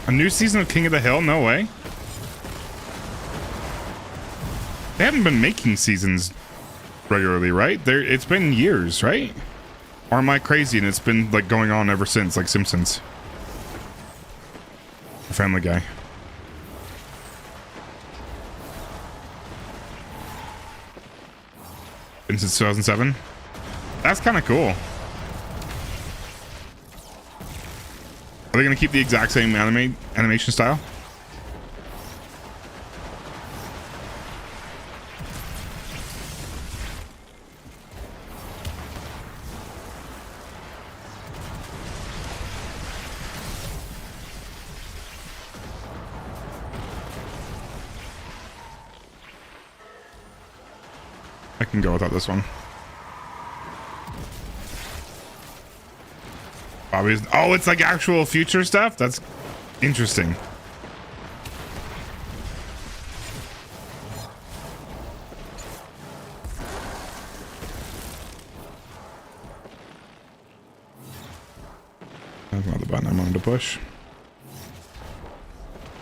A new season of King of the Hill? No way. They haven't been making seasons regularly, right? It's been years, right? Or am I crazy and it's been like going on ever since, like Simpsons? Or Family Guy. Been since 2007? That's kind of cool. Are they going to keep the exact same animation style? I can go without this one. Bobby's. Oh, it's like actual future stuff? That's interesting. That's not the button I wanted to push.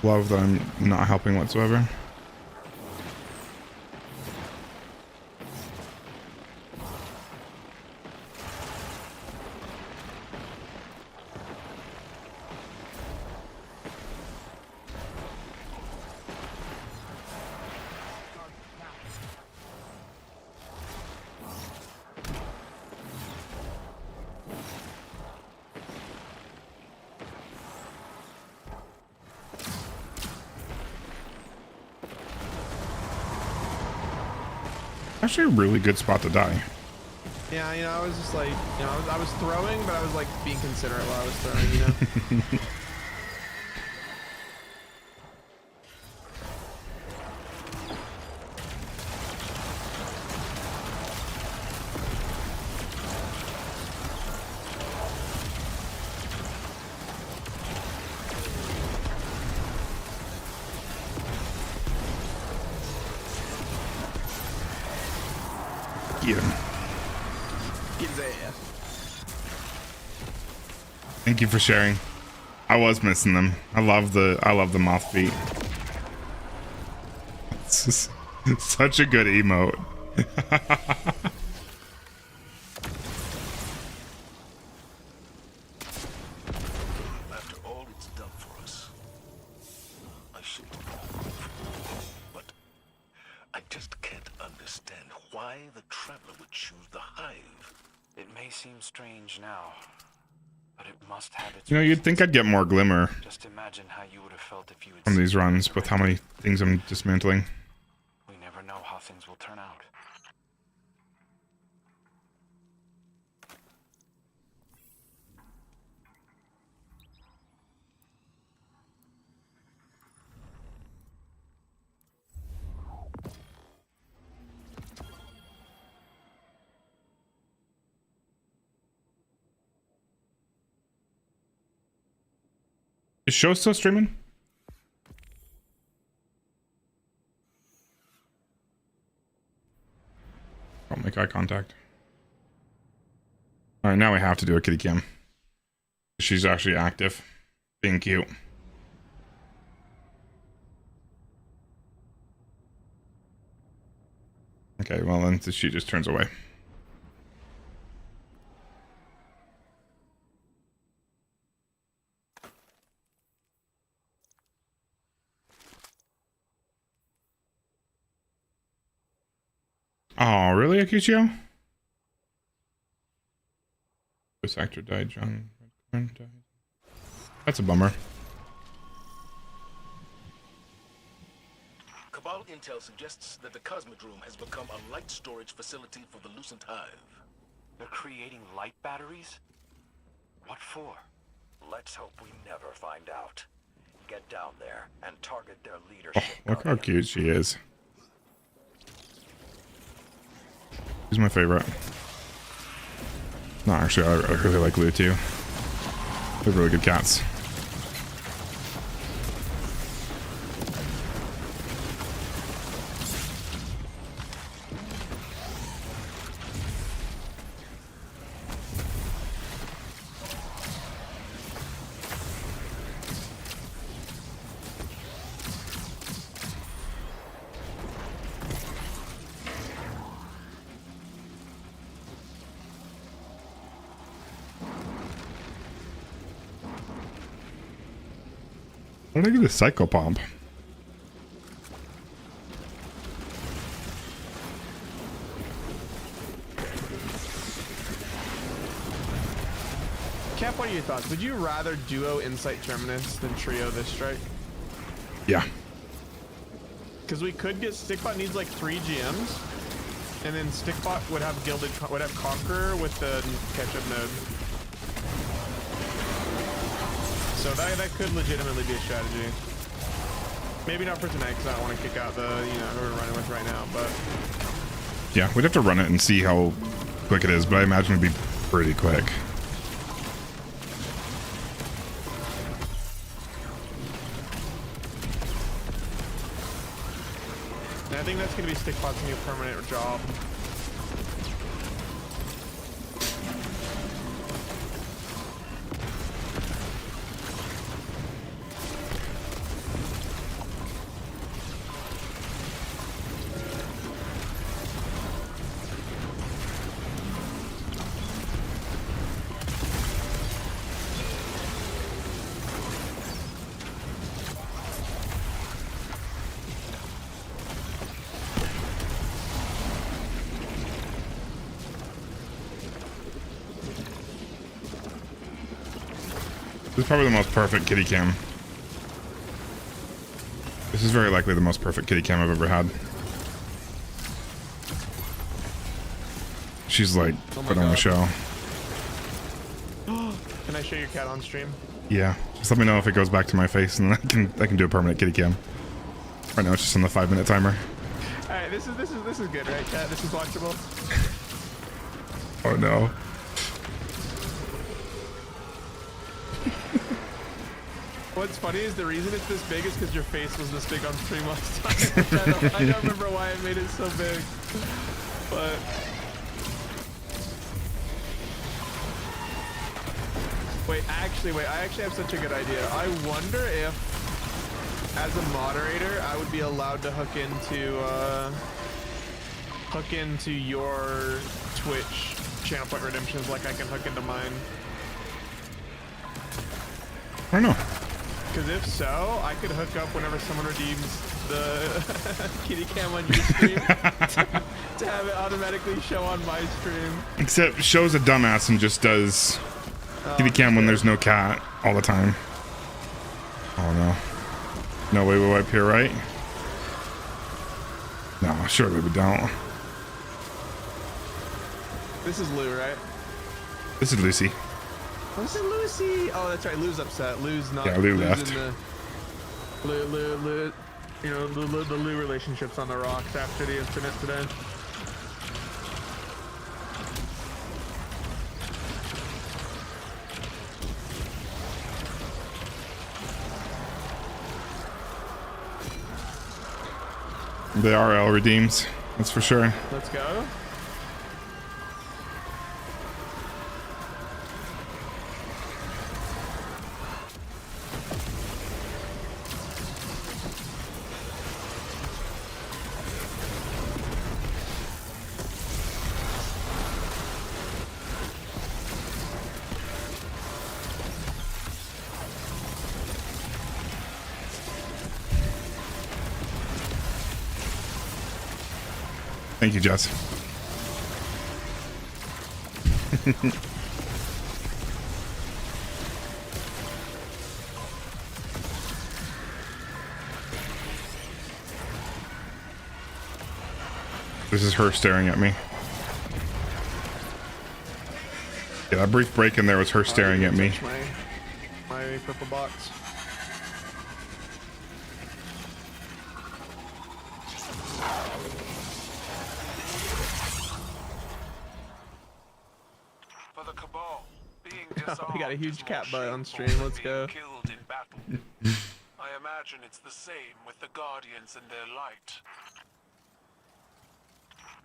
Love that I'm not helping whatsoever. Actually a really good spot to die. Yeah, you know, I was just like, you know, I was throwing, but I was like being considerate while I was throwing, you know? Get him. Get his ass. Thank you for sharing. I was missing them. I love the moth feet. It's just such a good emote. After all it's done for us, I should move. But I just can't understand why the Traveler would choose the Hive. It may seem strange now, but it must have its You know, you'd think I'd get more glimmer Just imagine how you would have felt if you had from seen these runs with how many things I'm dismantling. We never know how things will turn out. Is show still streaming? I'll make eye contact. All right, now we have to do a kitty cam. She's actually active, being cute. Okay, well then she just turns away. Oh, really, Akishio? This actor died, John. That's a bummer. Cabal intel suggests that the Cosmodrome has become a light storage facility for the Lucent Hive. They're creating light batteries? What for? Let's hope we never find out. Get down there and target their leadership. Oh, look how cute she is. She's my favorite. No, actually, I really like Lou too. They're really good cats. How did I get a psycho pump? Cap, what are your thoughts? Would you rather duo Insight Terminus than trio this strike? Yeah. Because we could get Stickbot needs like 3 GMs, and then Stickbot would have Conqueror with the catch-up node. So that could legitimately be a strategy. Maybe not for tonight because I don't want to kick out the who we're running with right now. But Yeah, we'd have to run it and see how quick it is, but I imagine it'd be pretty quick. and I think that's going to be Stickbot's new permanent job. This is probably the most perfect kitty cam. This is very likely the most perfect kitty cam I've ever had. She's like put on the show. Can I show your cat on stream? Yeah, just let me know if it goes back to my face, and then I can do a permanent kitty cam. Right now it's just on the 5-minute timer. All right, this is good, right, cat? This is watchable. Oh no. What's funny is the reason it's this big is because your face was this big on stream last time. I don't remember why I made it so big, but. Wait, I actually have such a good idea. I wonder if, as a moderator, I would be allowed to hook into your Twitch channel point redemptions like I can hook into mine. I don't know. Because if so, I could hook up whenever someone redeems the kitty cam on your stream to have it automatically show on my stream. Except show's a dumbass and just does kitty cam when there's no cat all the time. Oh no. No way we wipe here, right? No, surely we don't. This is Lou, right? This is Lucy. Oh, this is Lucy. Oh, that's right. Lou's upset. Lou's not. Yeah, Lou Lou's left. In the, Lou, you know, the Lou relationship's on the rocks after the incident today. They are L redeems, that's for sure. Let's go. Thank you, Jess. This is her staring at me. Yeah, that brief break in there was her staring at me. My purple box. For the Cabal, being We got a huge cat butt on stream. Let's go. killed in battle. I imagine it's the same with the Guardians and their light.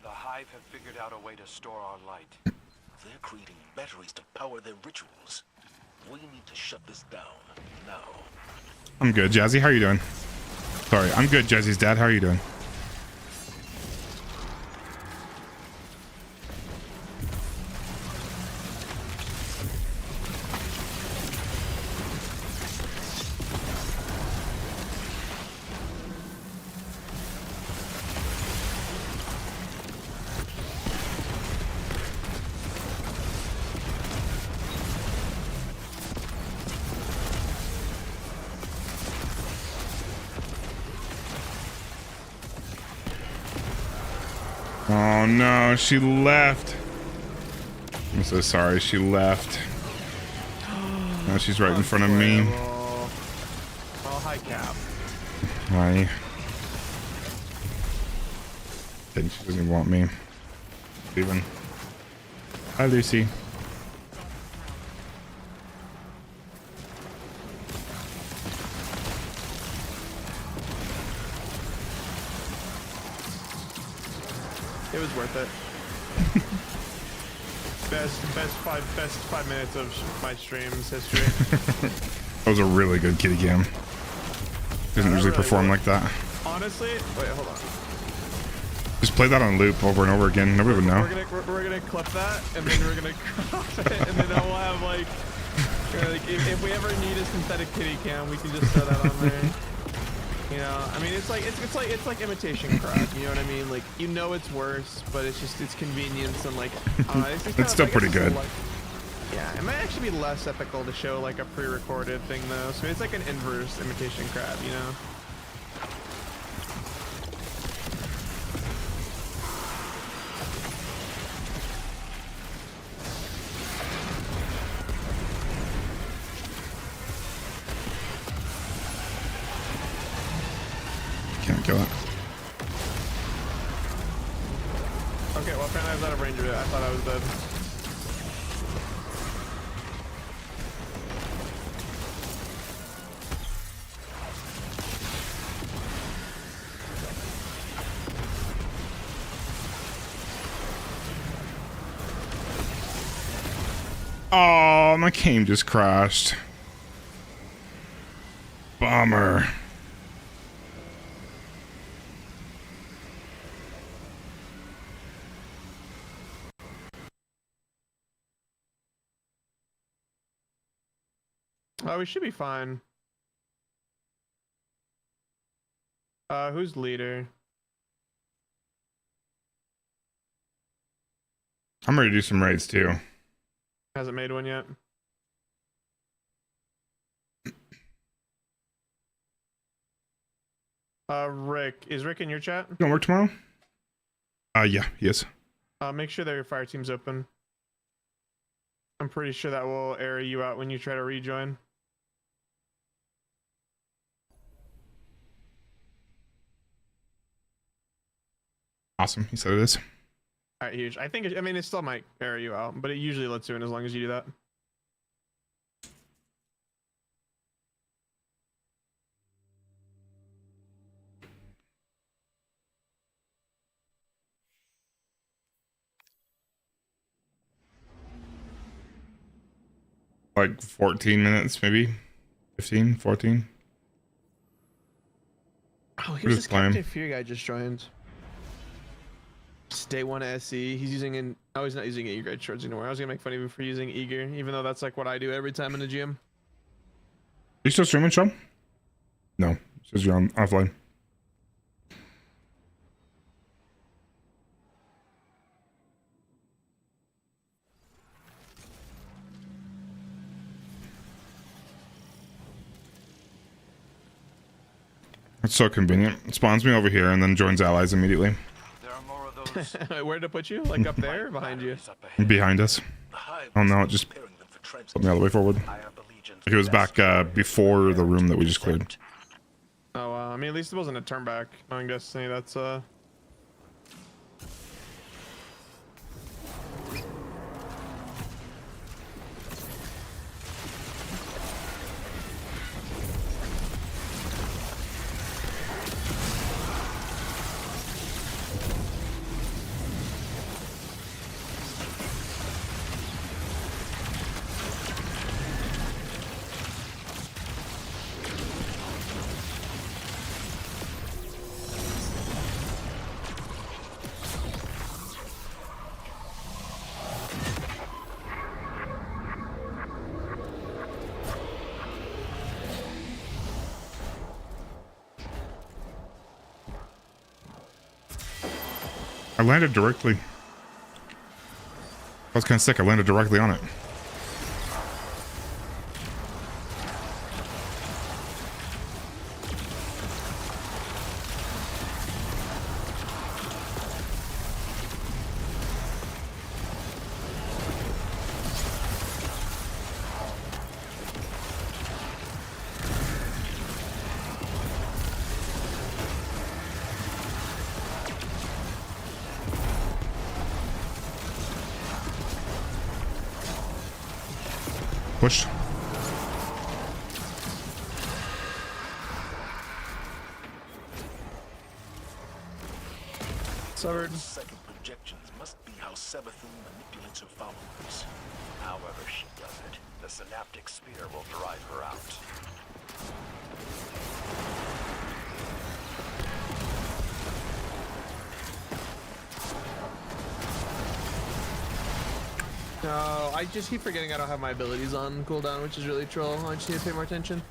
The Hive have figured out a way to store our light. They're creating batteries to power their rituals. We need to shut this down now. I'm good, Jazzy. How are you doing? Sorry, I'm good, Jazzy's dad. How are you doing? Oh no, she left. I'm so sorry, she left. Now she's right in front of me. Oh, hi, Cap. Hi. I think she doesn't even want me. Leaving. Hi, Lucy. It was worth it. best five minutes of my stream's history. That was a really good kitty cam. Doesn't usually perform like that. Honestly, wait, hold on. Just play that on loop over and over again. Nobody would know. We're gonna clip that, and then we're gonna crop it, and then we'll have like if we ever need a synthetic kitty cam, we can just throw that on there. You know, I mean, it's like imitation crap. You know what I mean? Like, you know, it's worse, but it's convenience and like. It's still pretty good. Yeah, it might actually be less ethical to show like a pre-recorded thing though. So it's like an inverse imitation crap, you know. Can't kill it. Okay, well, apparently I was out of range of it. I thought I was dead. Oh, my game just crashed. Bummer. Oh, we should be fine. Who's leader? I'm ready to do some raids too. Hasn't made one yet. Rick. Is Rick in your chat? You gonna work tomorrow? Yeah, yes. Make sure that your fire team's open. I'm pretty sure that will air you out when you try to rejoin. Awesome. He said it is. All right, huge. I mean, it still might air you out, but it usually lets you in as long as you do that. like 14 minutes, maybe 15, 14. Oh, We're here's just this Captain playing. Fear guy just joined. It's day 1 SE. He's using an. Oh, he's not using E-grade shorts anymore. I was gonna make fun of him for using eager, even though that's like what I do every time in the gym. Are you still streaming, Sean? No, it says you're on offline. It's so convenient. It spawns me over here and then joins allies immediately. There are more of those. Where did it put you? Like up there, or behind you? up ahead. Behind us. Oh no, it just put me all the way forward. I have the Legion's He was back before the room that we just cleared. Oh, I mean, at least it wasn't a turn back. Knowing Destiny, that's I landed directly. I was kind of sick. I landed directly on it. Pushed. severed. Second projections must be how Sabathun manipulates her followers. However she does it, the synaptic spear will drive her out. No, I just keep forgetting I don't have my abilities on cooldown, which is really troll. I just need to pay more attention.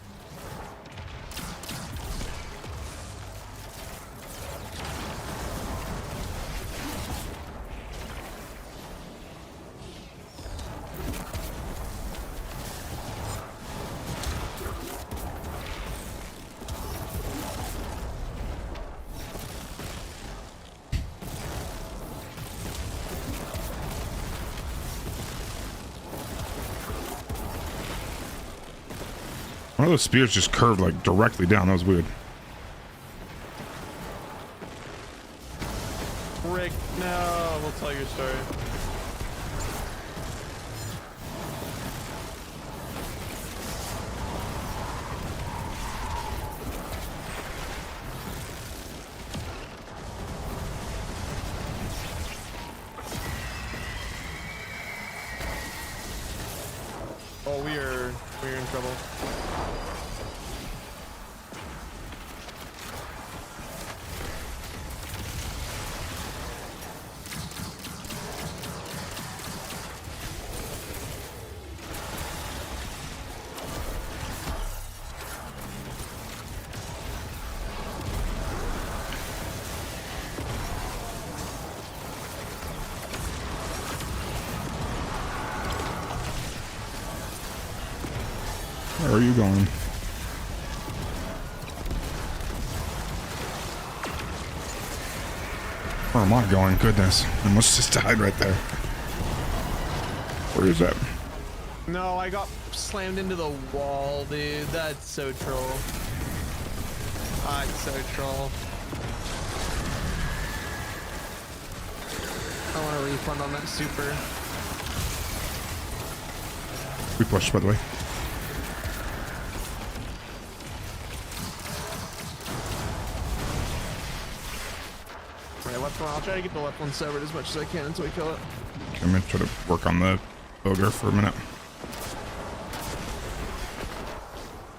One of those spears just curved like directly down. That was weird. Rick, no, we'll tell your story. Oh, we're in trouble. Where are you going? Where am I going? Goodness. I almost just died right there. Where is that? No, I got slammed into the wall, dude. That's so troll. That's so troll. I want a refund on that super. We pushed, by the way. Right, left one. I'll try to get the left one severed as much as I can until we kill it. I'm gonna try to work on the ogre for a minute.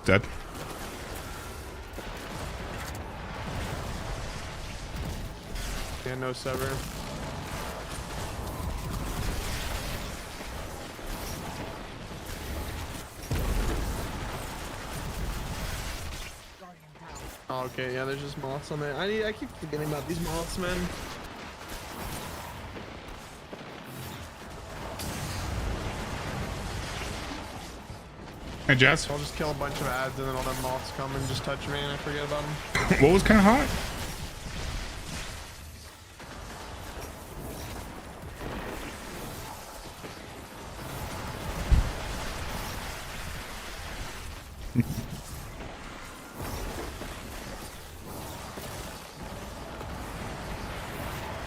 Dead. Yeah, no sever. Oh, okay, yeah, there's just moths on there. I keep forgetting about these moths, man. Hey, Jazz. I'll just kill a bunch of ads and then all the moths come and just touch me and I forget about them. What was kind of hot?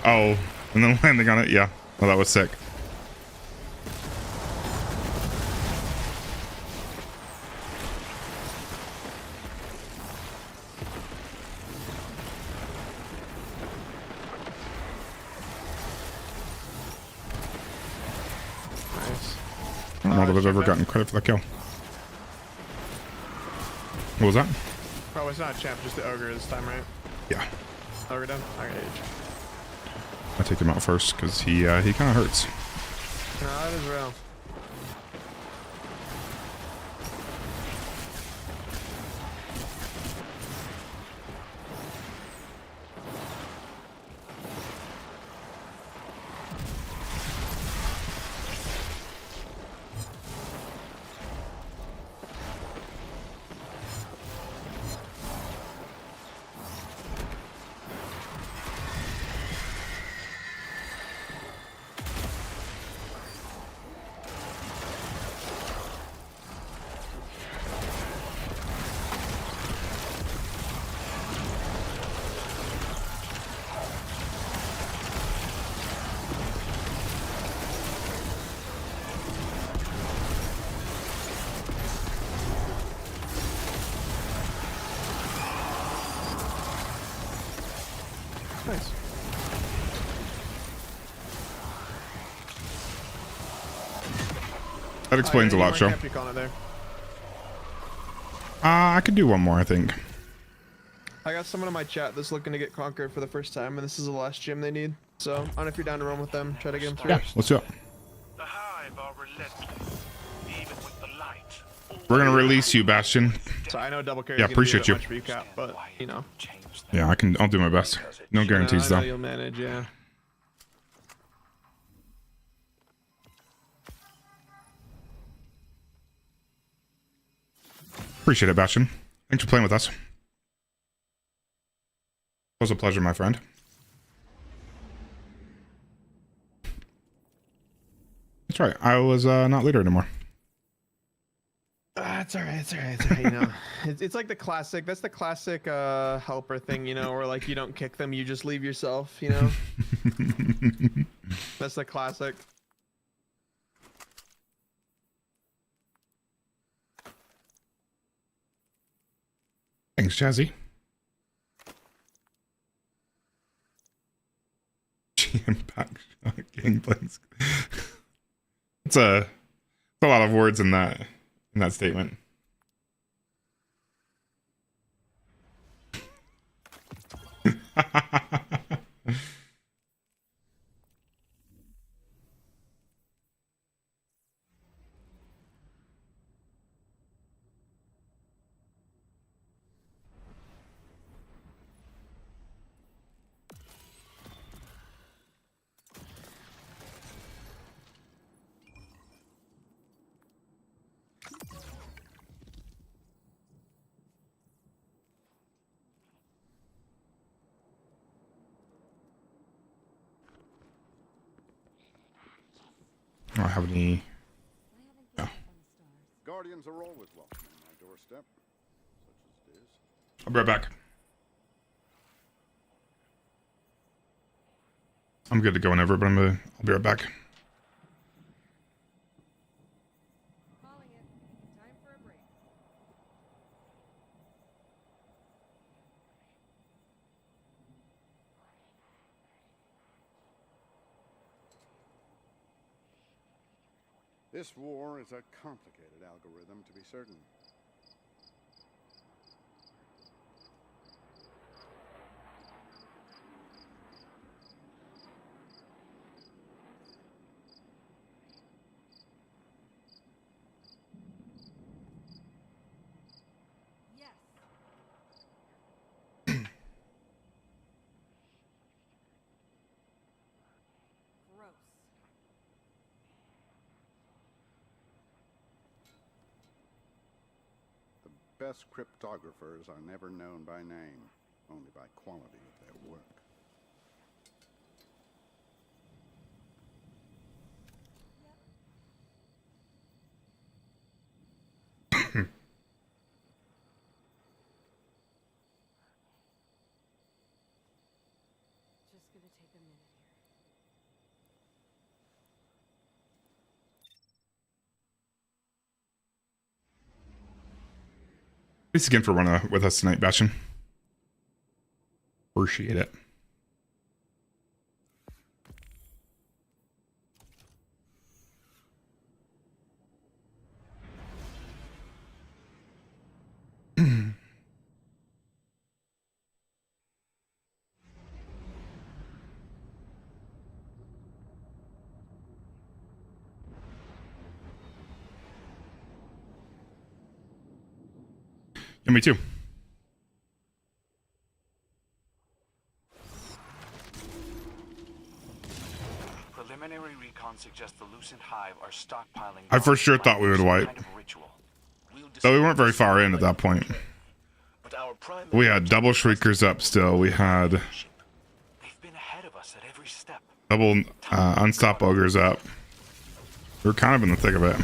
Oh, and then landing on it. Yeah. Well, that was sick. Nice. I don't know that I've ever gotten credit for that kill. What was that? Oh, it's not a champ, just the ogre this time, right? Yeah. Ogre down? Alright. I take him out first because he kind of hurts. No, that is real. Nice. That explains a lot, Joe. I could do one more, I think. I got someone in my chat that's looking to get Conquer for the first time, and this is the last gym they need. So, I don't know if you're down to run with them. Try to get them through. Yeah, let's go. The Hive are relentless, even with the light. We're gonna release you, Bastion. So I know double carry. Yeah, appreciate you. Much for you, Cap, but you know. Yeah, I'll do my best. No guarantees, I know though. you'll manage, yeah. Appreciate it, Bastion. Thanks for playing with us. It was a pleasure, my friend. That's right. I was not leader anymore. It's alright, it's alright, it's alright, you know. It's like the classic, that's the classic helper thing, you know, where like you don't kick them, you just leave yourself, you know? That's the classic. Thanks, Jazzy. Impact gangblanks. It's a lot of words in that statement. I don't have any. No. Guardians are always welcome on my doorstep, such as it is. I'll be right back. I'm good to go whenever, but I'll be right back. Calling it. Time for a break. This war is a complicated algorithm, to be certain. best cryptographers are never known by name, only by quality of their work. Just gonna take a minute here. Thanks again for running with us tonight, Bastion. Appreciate it. Yeah, me too. Preliminary recon suggests the Lucent Hive are stockpiling. I for sure thought we would wipe. Though we weren't very far in at that point. We had double shriekers up still. We had They've been ahead of us at every step. double unstop ogres up. We're kind of in the thick of it.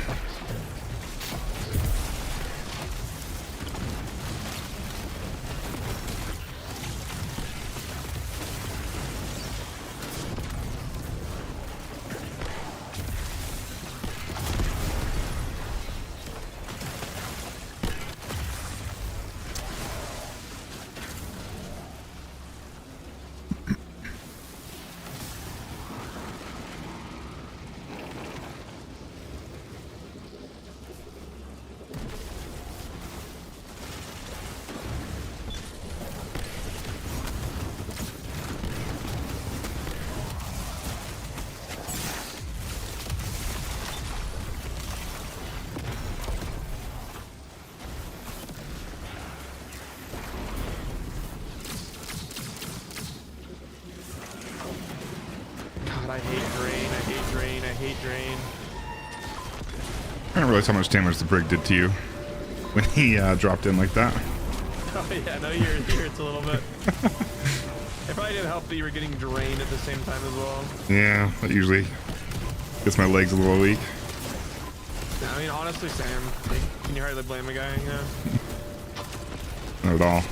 God, I hate drain. I hate drain. I hate drain. I didn't realize how much damage the brig did to you when he dropped in like that. Oh yeah, no, you're it's a little bit. It probably didn't help that you were getting drained at the same time as well. Yeah, that usually gets my legs a little weak. Yeah, I mean, honestly, Sam, like, can you hardly blame a guy? Yeah. Not at all.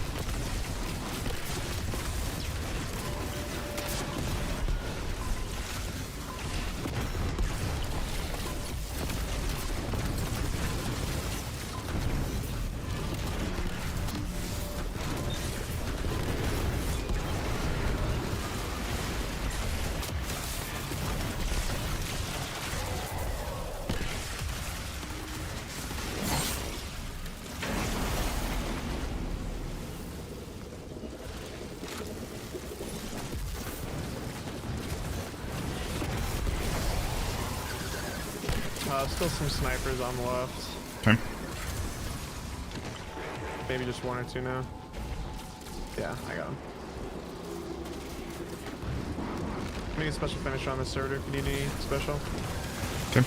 Still some snipers on the left. Okay. Maybe just one or two now. Yeah, I got him. Make a special finisher on the server if you need any special. Okay.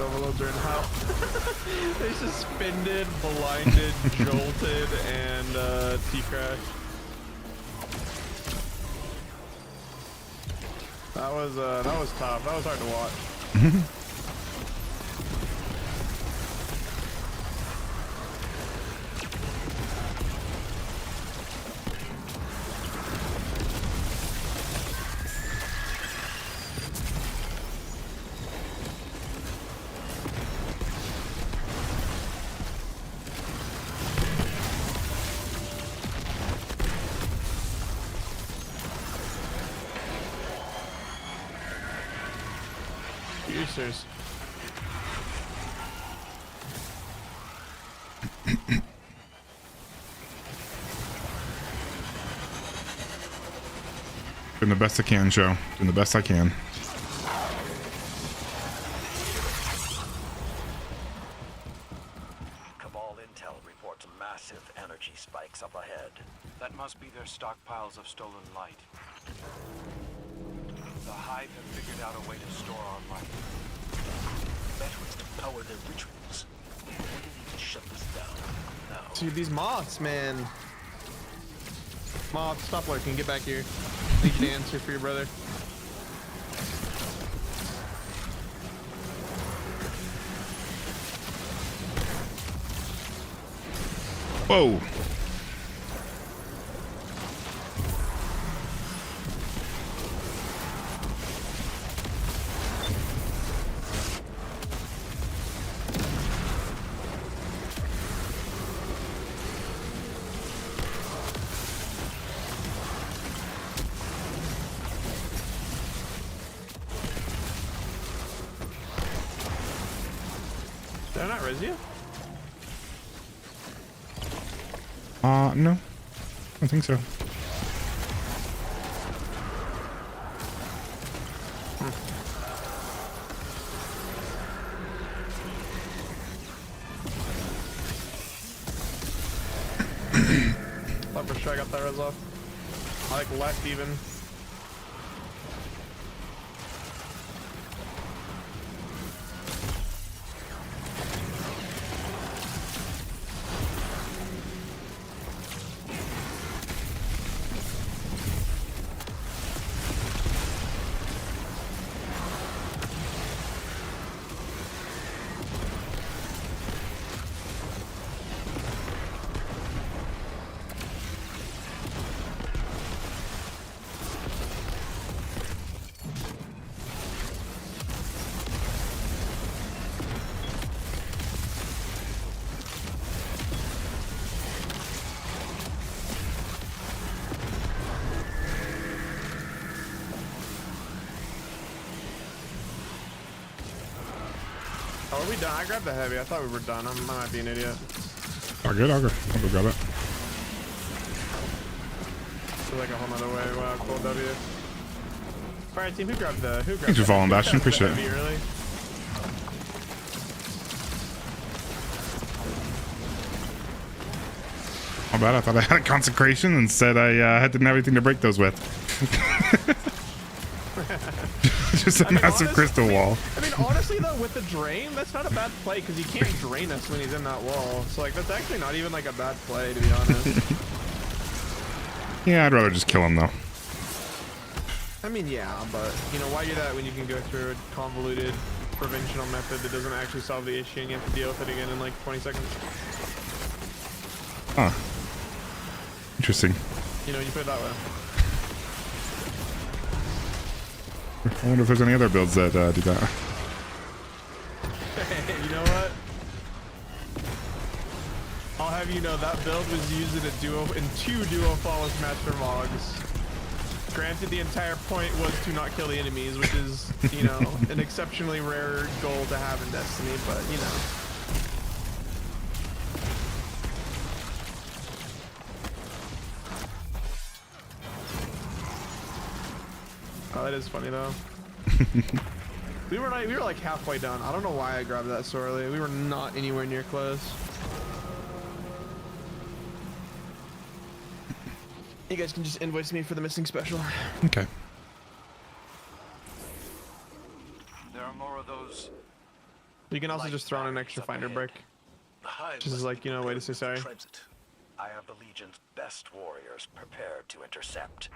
Overloads are in hell. They suspended, blinded, jolted, and T-crash. That was tough. That was hard to watch. Juicers. Doing the best I can, Joe. Doing the best I can. Cabal intel reports massive energy spikes up ahead. That must be their stockpiles of stolen light. The Hive have figured out a way to store our light. Batteries to power their rituals. We need to shut this down now. Dude, these moths, man. Moth, stop lurking. Get back here. Need you to answer for your brother. Whoa. Did I not res you? No. I don't think so. Thought for sure I got that res off. I like left even. Oh, are we done? I grabbed the heavy. I thought we were done. I might be an idiot. Oh, good. I'll go grab it. Feel like a whole nother way. Wow, cool W. Alright, team, who grabbed the Thanks for following, Bastion. Appreciate it. Really? How bad? I thought I had a consecration and said I didn't have anything to break those with. Just a massive honestly, crystal wall. I mean, honestly though, with the drain, that's not a bad play because he can't drain us when he's in that wall. So like, that's actually not even like a bad play, to be honest. Yeah, I'd rather just kill him though. I mean, yeah, but you know, why do that when you can go through a convoluted preventional method that doesn't actually solve the issue and you have to deal with it again in like 20 seconds? Huh. Interesting. You know, when you put it that way. I wonder if there's any other builds that do that. You know what? I'll have you know that build was used in two duo flawless master logs. Granted, the entire point was to not kill the enemies, which is, you know, an exceptionally rare goal to have in Destiny, but you know. Oh, that is funny though. we were like halfway done. I don't know why I grabbed that so early. We were not anywhere near close. You guys can just invoice me for the missing special. Okay. There are more of those. You can also just throw in an extra finder break. Just as like, you know, a way to say sorry. I have the Legion's best warriors prepared to intercept.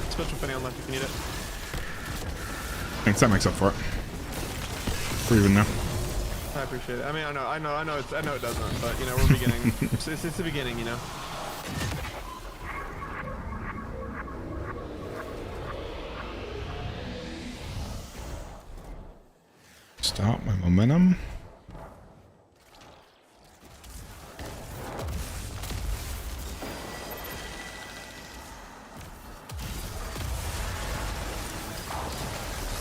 Special penny on left if you need it. Thanks, that makes up for it. For even now. I appreciate it. I mean, I know it doesn't, but you know, we're beginning. it's the beginning, you know. Stop my momentum.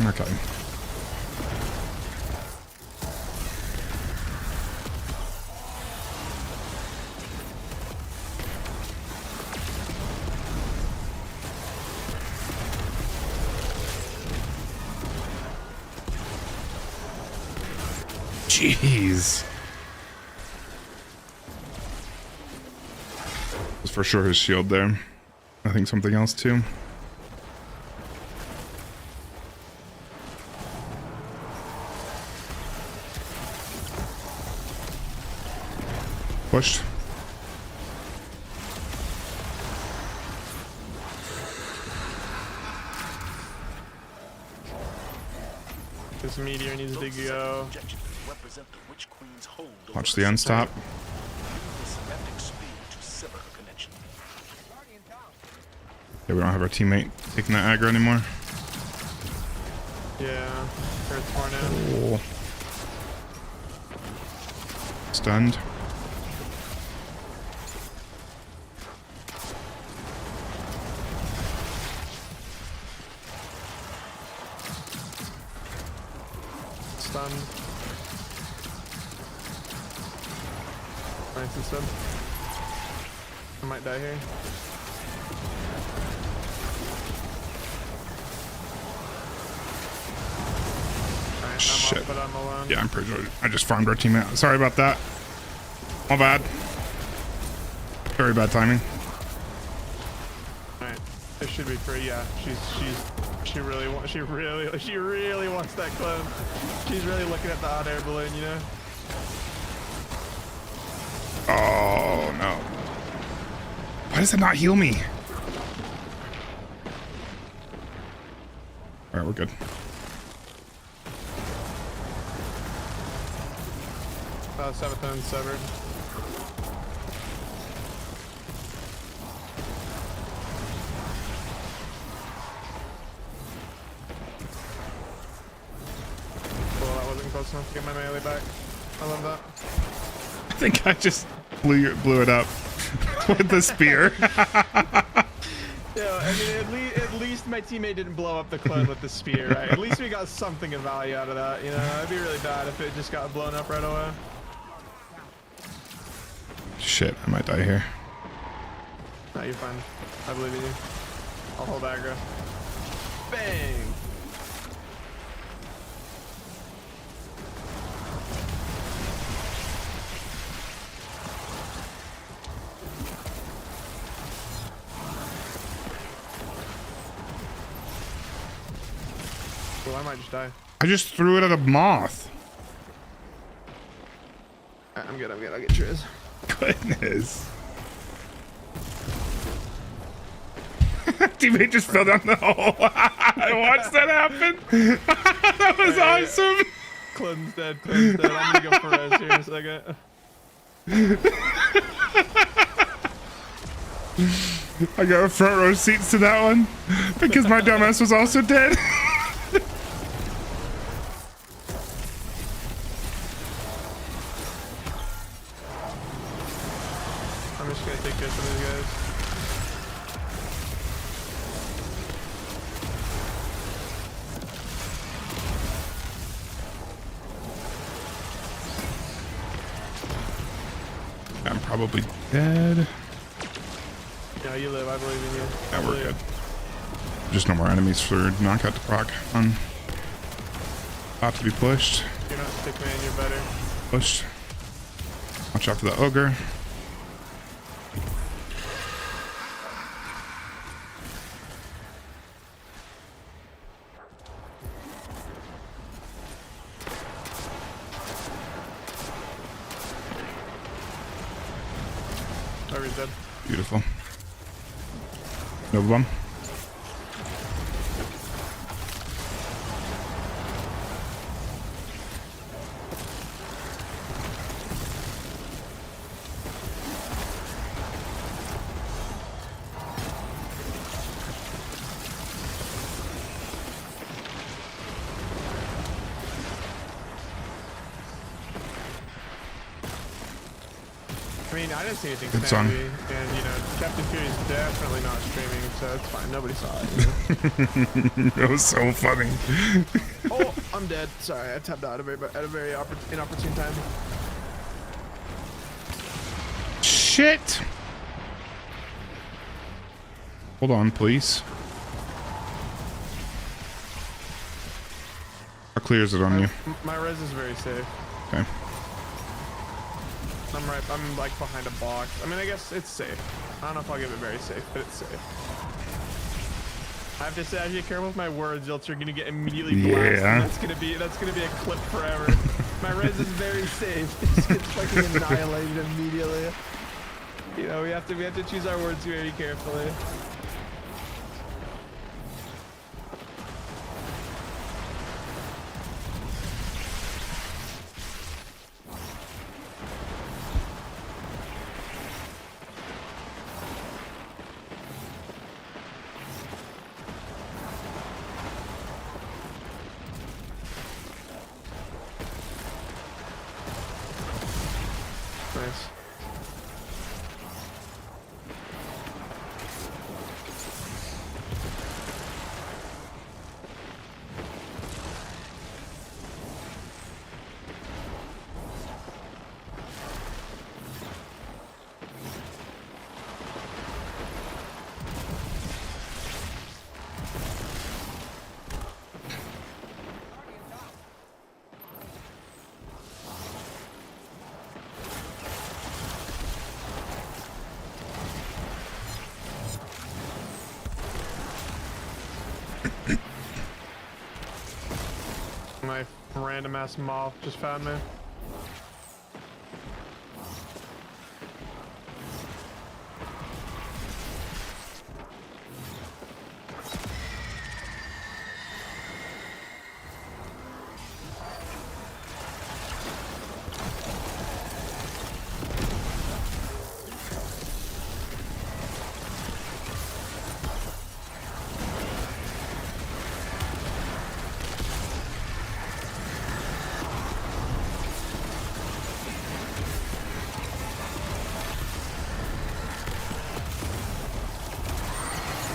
Okay. Jeez. Was for sure his shield there. I think something else too. Pushed. This meteor needs to go. Watch the unstop. Yeah, we don't have our teammate taking that aggro anymore. Yeah, Earth Tornado. Oh. Stunned. Stunned. Nice and stunned. I might die here. Alright, Shit. I'm up, but I'm alone. Yeah, I'm pretty sure I just farmed our teammate. Sorry about that. My bad. Very bad timing. Alright, this should be free. Yeah, she really wants that clone. She's really looking at the hot air balloon, you know. Oh no! Why does it not heal me? All right, we're good. Sabaton severed. Well, that wasn't close enough to get my melee back. I love that. I think I just blew it up with the spear. Yeah, I mean, at least my teammate didn't blow up the clone with the spear, right? At least we got something of value out of that, you know? It'd be really bad if it just got blown up right away. Shit, I might die here. No, you're fine. I believe in you. I'll hold aggro. Bang! Well, I might just die. I just threw it at a moth. I'm good, I'll get yours. Goodness. Teammate just fell down the hole. I watched that happen. That was awesome. Clinton's dead, I'm gonna go for res here in a second. I got front row seats to that one because my dumbass was also dead. I'm just gonna take care of these guys. I'm probably dead. Yeah, you live. I believe in you. Yeah, we're good. Just no more enemies for knockout to proc on. About to be pushed. You're not stick man, you're better. Pushed. Watch out for the ogre. Ogre's dead. Beautiful. Nova bomb. mean, I didn't see anything Good song. snappy, and you know, Captain Fury's definitely not streaming, so it's fine. Nobody saw it. You know? That was so funny. Oh, I'm dead. Sorry, I tapped out at a very inopportune time. Shit. Hold on, please. How clear is it on you? My res is very safe. Okay. I'm like behind a box. I mean, I guess it's safe. I don't know if I'll give it very safe, but it's safe. I have to say, I have to be careful with my words, else you're gonna get immediately blasted. Yeah. That's gonna be a clip forever. My res is very safe. It just gets fucking annihilated immediately. You know, we have to choose our words very carefully. Nice. My random ass moth just found me.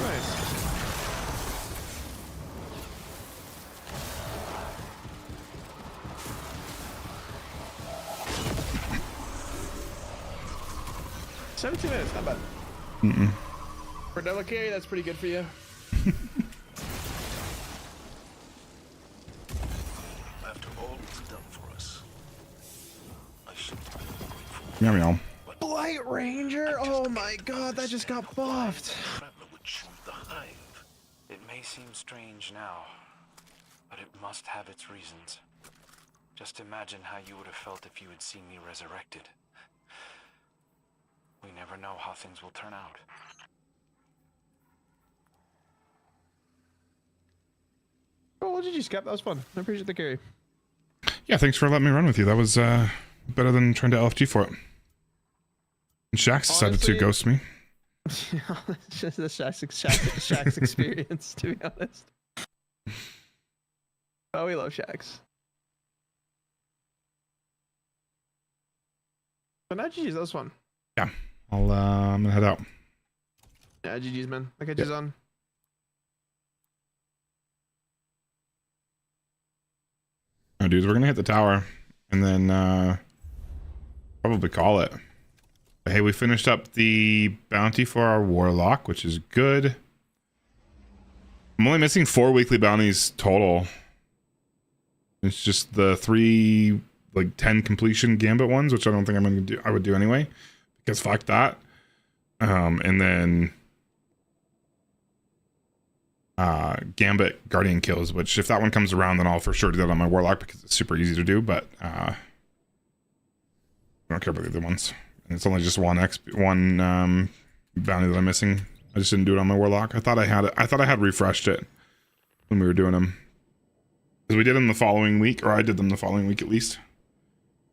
Nice. 17 minutes, not bad. For double carry, that's pretty good for you. After all was done for us, I should be grateful. Meow meow. Blight Ranger? Oh my god, that just got buffed. Traveler would choose the hive. It may seem strange now, but it must have its reasons. Just imagine how you would have felt if you had seen me resurrected. We never know how things will turn out. Oh, GG, Scap. That was fun. I appreciate the carry. Yeah, thanks for letting me run with you. That was better than trying to LFG for it. And Shax decided to ghost me. It's just the Shax experience, to be honest. Oh, we love Shax. But now GG's, that was fun. Yeah, I'm gonna head out. Yeah, GG's, man. I'll catch you on. Oh, dudes, we're gonna hit the tower and then probably call it. But hey, we finished up the bounty for our warlock, which is good. I'm only missing 4 weekly bounties total. It's just the 3 like 10 completion gambit ones, which I don't think I'm gonna do. I would do anyway, because fuck that. And then gambit guardian kills, which if that one comes around, then I'll for sure do that on my warlock because it's super easy to do. But I don't care about the other ones. And it's only just one bounty that I'm missing. I just didn't do it on my warlock. I thought I had it. I thought I had refreshed it when we were doing them, because we did them the following week, or I did them the following week at least.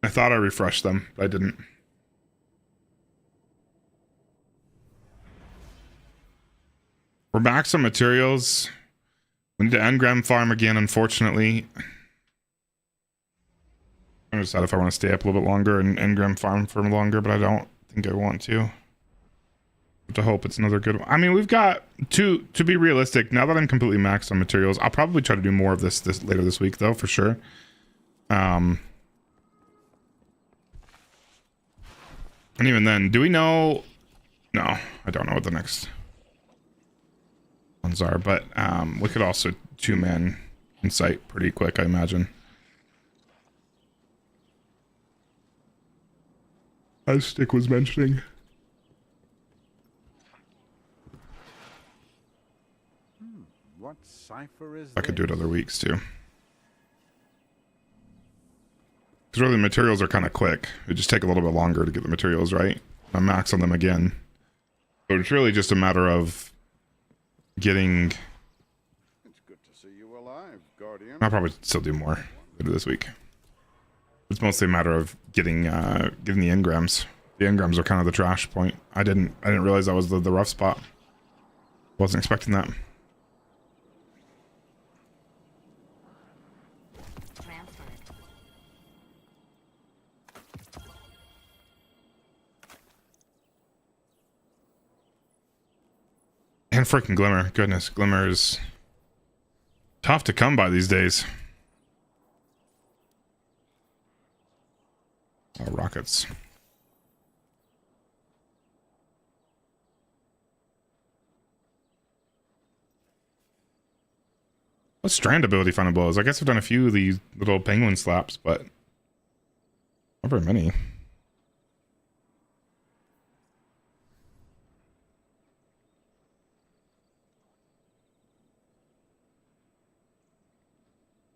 I thought I refreshed them, but I didn't. We're back some materials. We need to engram farm again, unfortunately. I'm gonna decide if I want to stay up a little bit longer and engram farm for longer, but I don't think I want to. To hope it's another good one. I mean, we've got to be realistic. Now that I'm completely maxed on materials, I'll probably try to do more of this later this week, though, for sure. And even then, do we know? No, I don't know what the next ones are, but we could also 2-man insight pretty quick, I imagine. As Stick was mentioning. What cipher is I could do it this? other weeks too. Because really the materials are kind of quick. It just take a little bit longer to get the materials right. I'm max on them again. So it's really just a matter of getting... It's good to see you alive, Guardian. I'll probably still do more later this week. It's mostly a matter of getting the engrams. The engrams are kind of the trash point. I didn't realize that was the rough spot. Wasn't expecting that. And freaking Glimmer. Goodness, Glimmer is tough to come by these days. Oh, rockets. What strand ability final blows? I guess I've done a few of these little penguin slaps, but not very many.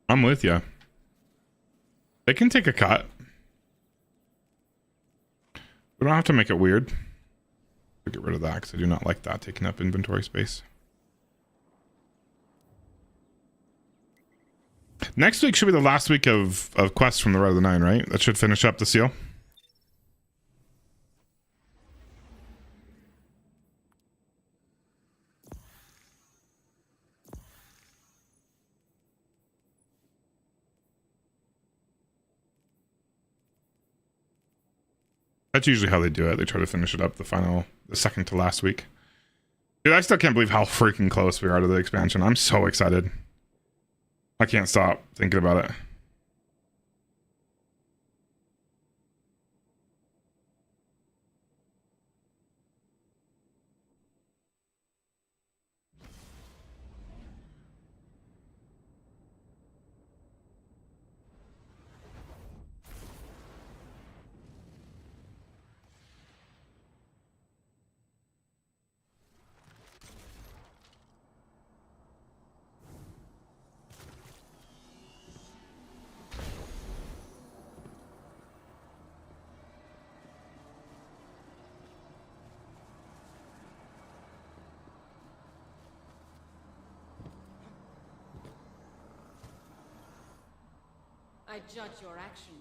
I'm with you. They can take a cut. We don't have to make it weird. I'll get rid of that because I do not like that taking up inventory space. Next week should be the last week of quests from the Red of the Nine, right? That should finish up the seal. That's usually how they do it. They try to finish it up the second to last week. Dude, I still can't believe how freaking close we are to the expansion. I'm so excited. I can't stop thinking about it. I judge your actions.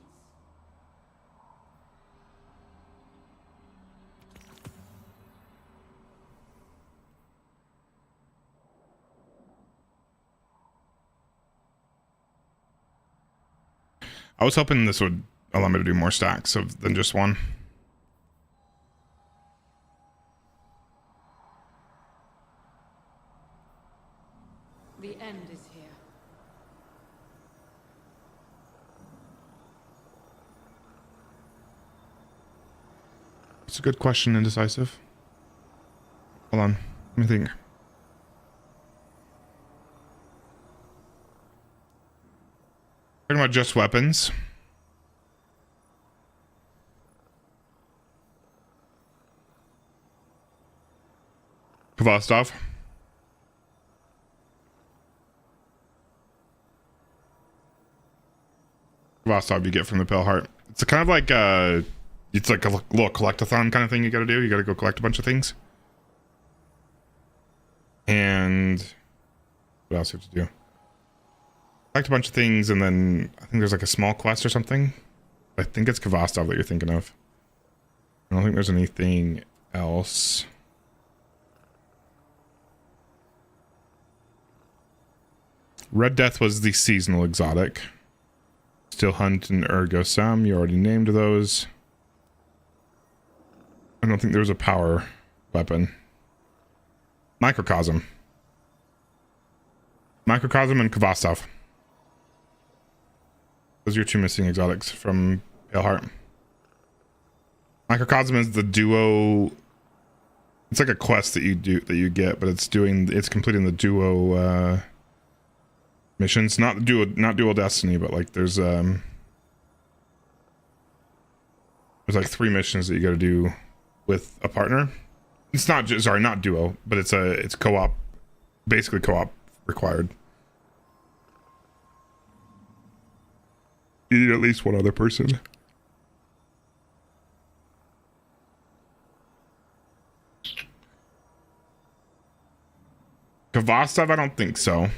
I was hoping this would allow me to do more stacks than just one. The end is here. It's a good question, Indecisive. Hold on. Let me think. Talking about just weapons. Kvostov. Kvostov you get from the Pale Heart. It's kind of like it's like a little collectathon kind of thing you gotta do. You gotta go collect a bunch of things. And what else do you have to do? Collect a bunch of things, and then I think there's like a small quest or something. I think it's Kvostov that you're thinking of. I don't think there's anything else. Red Death was the seasonal exotic. Still Hunt and Ergo Sam, you already named those. I don't think there was a power weapon. Microcosm. Microcosm and Kvastov. Those are your 2 missing exotics from Pale Heart. Microcosm is the duo. It's like a quest that you get, but it's completing the duo missions. Not dual destiny, but like there's like 3 missions that you got to do with a partner. It's not not duo, but it's co-op, basically co-op required. You need at least one other person. Kvastov, I don't think so.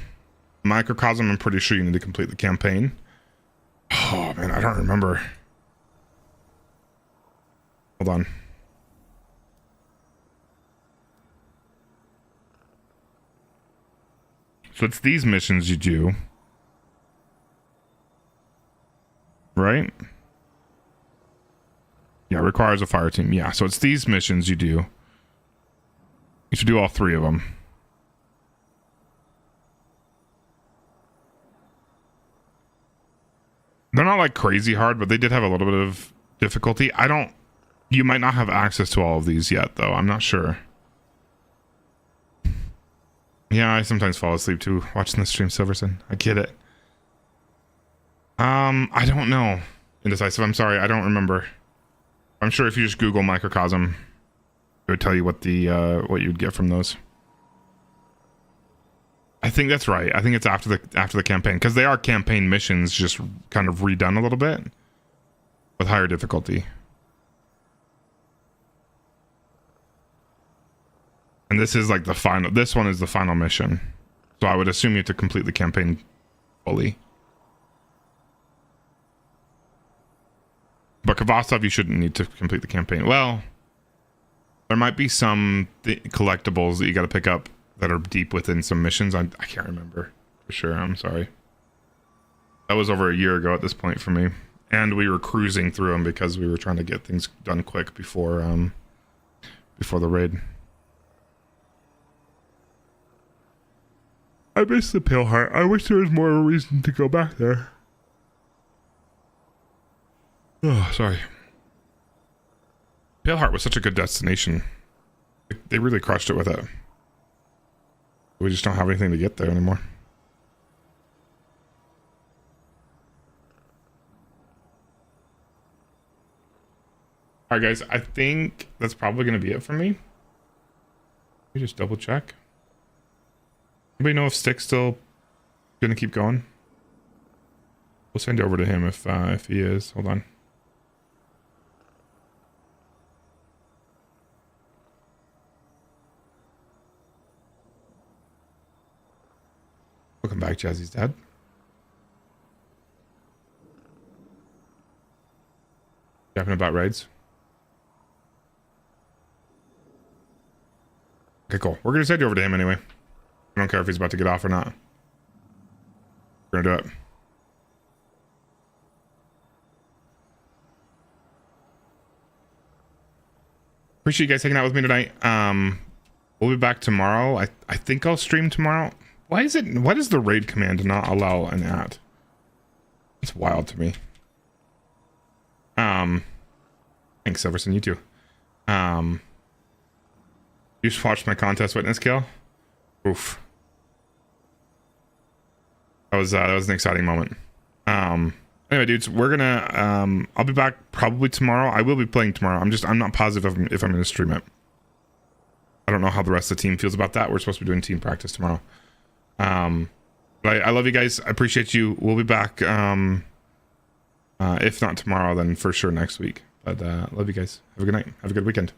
Microcosm, I'm pretty sure you need to complete the campaign. Oh man, I don't remember. Hold on. So it's these missions you do. Right? Yeah, requires a fire team. Yeah, so it's these missions you do. You should do all 3 of them. They're not like crazy hard, but they did have a little bit of difficulty. You might not have access to all of these yet, though. I'm not sure. Yeah, I sometimes fall asleep too, watching the stream, Silverson. I get it. I don't know. Indecisive, I'm sorry, I don't remember. I'm sure if you just Google Microcosm, it would tell you what what you'd get from those. I think that's right. I think it's after the campaign, because they are campaign missions, just kind of redone a little bit with higher difficulty. And this is like the final. This one is the final mission, so I would assume you have to complete the campaign fully. But Kvastov, you shouldn't need to complete the campaign. Well, there might be some collectibles that you got to pick up that are deep within some missions. I can't remember for sure. I'm sorry. That was over a year ago at this point for me, and we were cruising through them because we were trying to get things done quick before the raid. I miss the Pale Heart. I wish there was more of a reason to go back there. Oh, sorry. Pale Heart was such a good destination. They really crushed it with it. We just don't have anything to get there anymore. Alright guys, I think that's probably going to be it for me. Let me just double check. Anybody know if Stick's still going to keep going? We'll send it over to him if he is. Hold on. Welcome back, Jazzy's dad. Yapping about raids. Okay, cool. We're gonna send you over to him anyway. I don't care if he's about to get off or not. We're gonna do it. Appreciate you guys hanging out with me tonight. We'll be back tomorrow. I think I'll stream tomorrow. Why is the raid command not allow an at? It's wild to me. Thanks, Silverson. You too. You just watched my contest witness kill. Oof. That was an exciting moment. Anyway, dudes, we're gonna I'll be back probably tomorrow. I will be playing tomorrow. I'm not positive if I'm gonna stream it. I don't know how the rest of the team feels about that. We're supposed to be doing team practice tomorrow. But I love you guys. I appreciate you. We'll be back if not tomorrow, then for sure next week. But love you guys. Have a good night. Have a good weekend.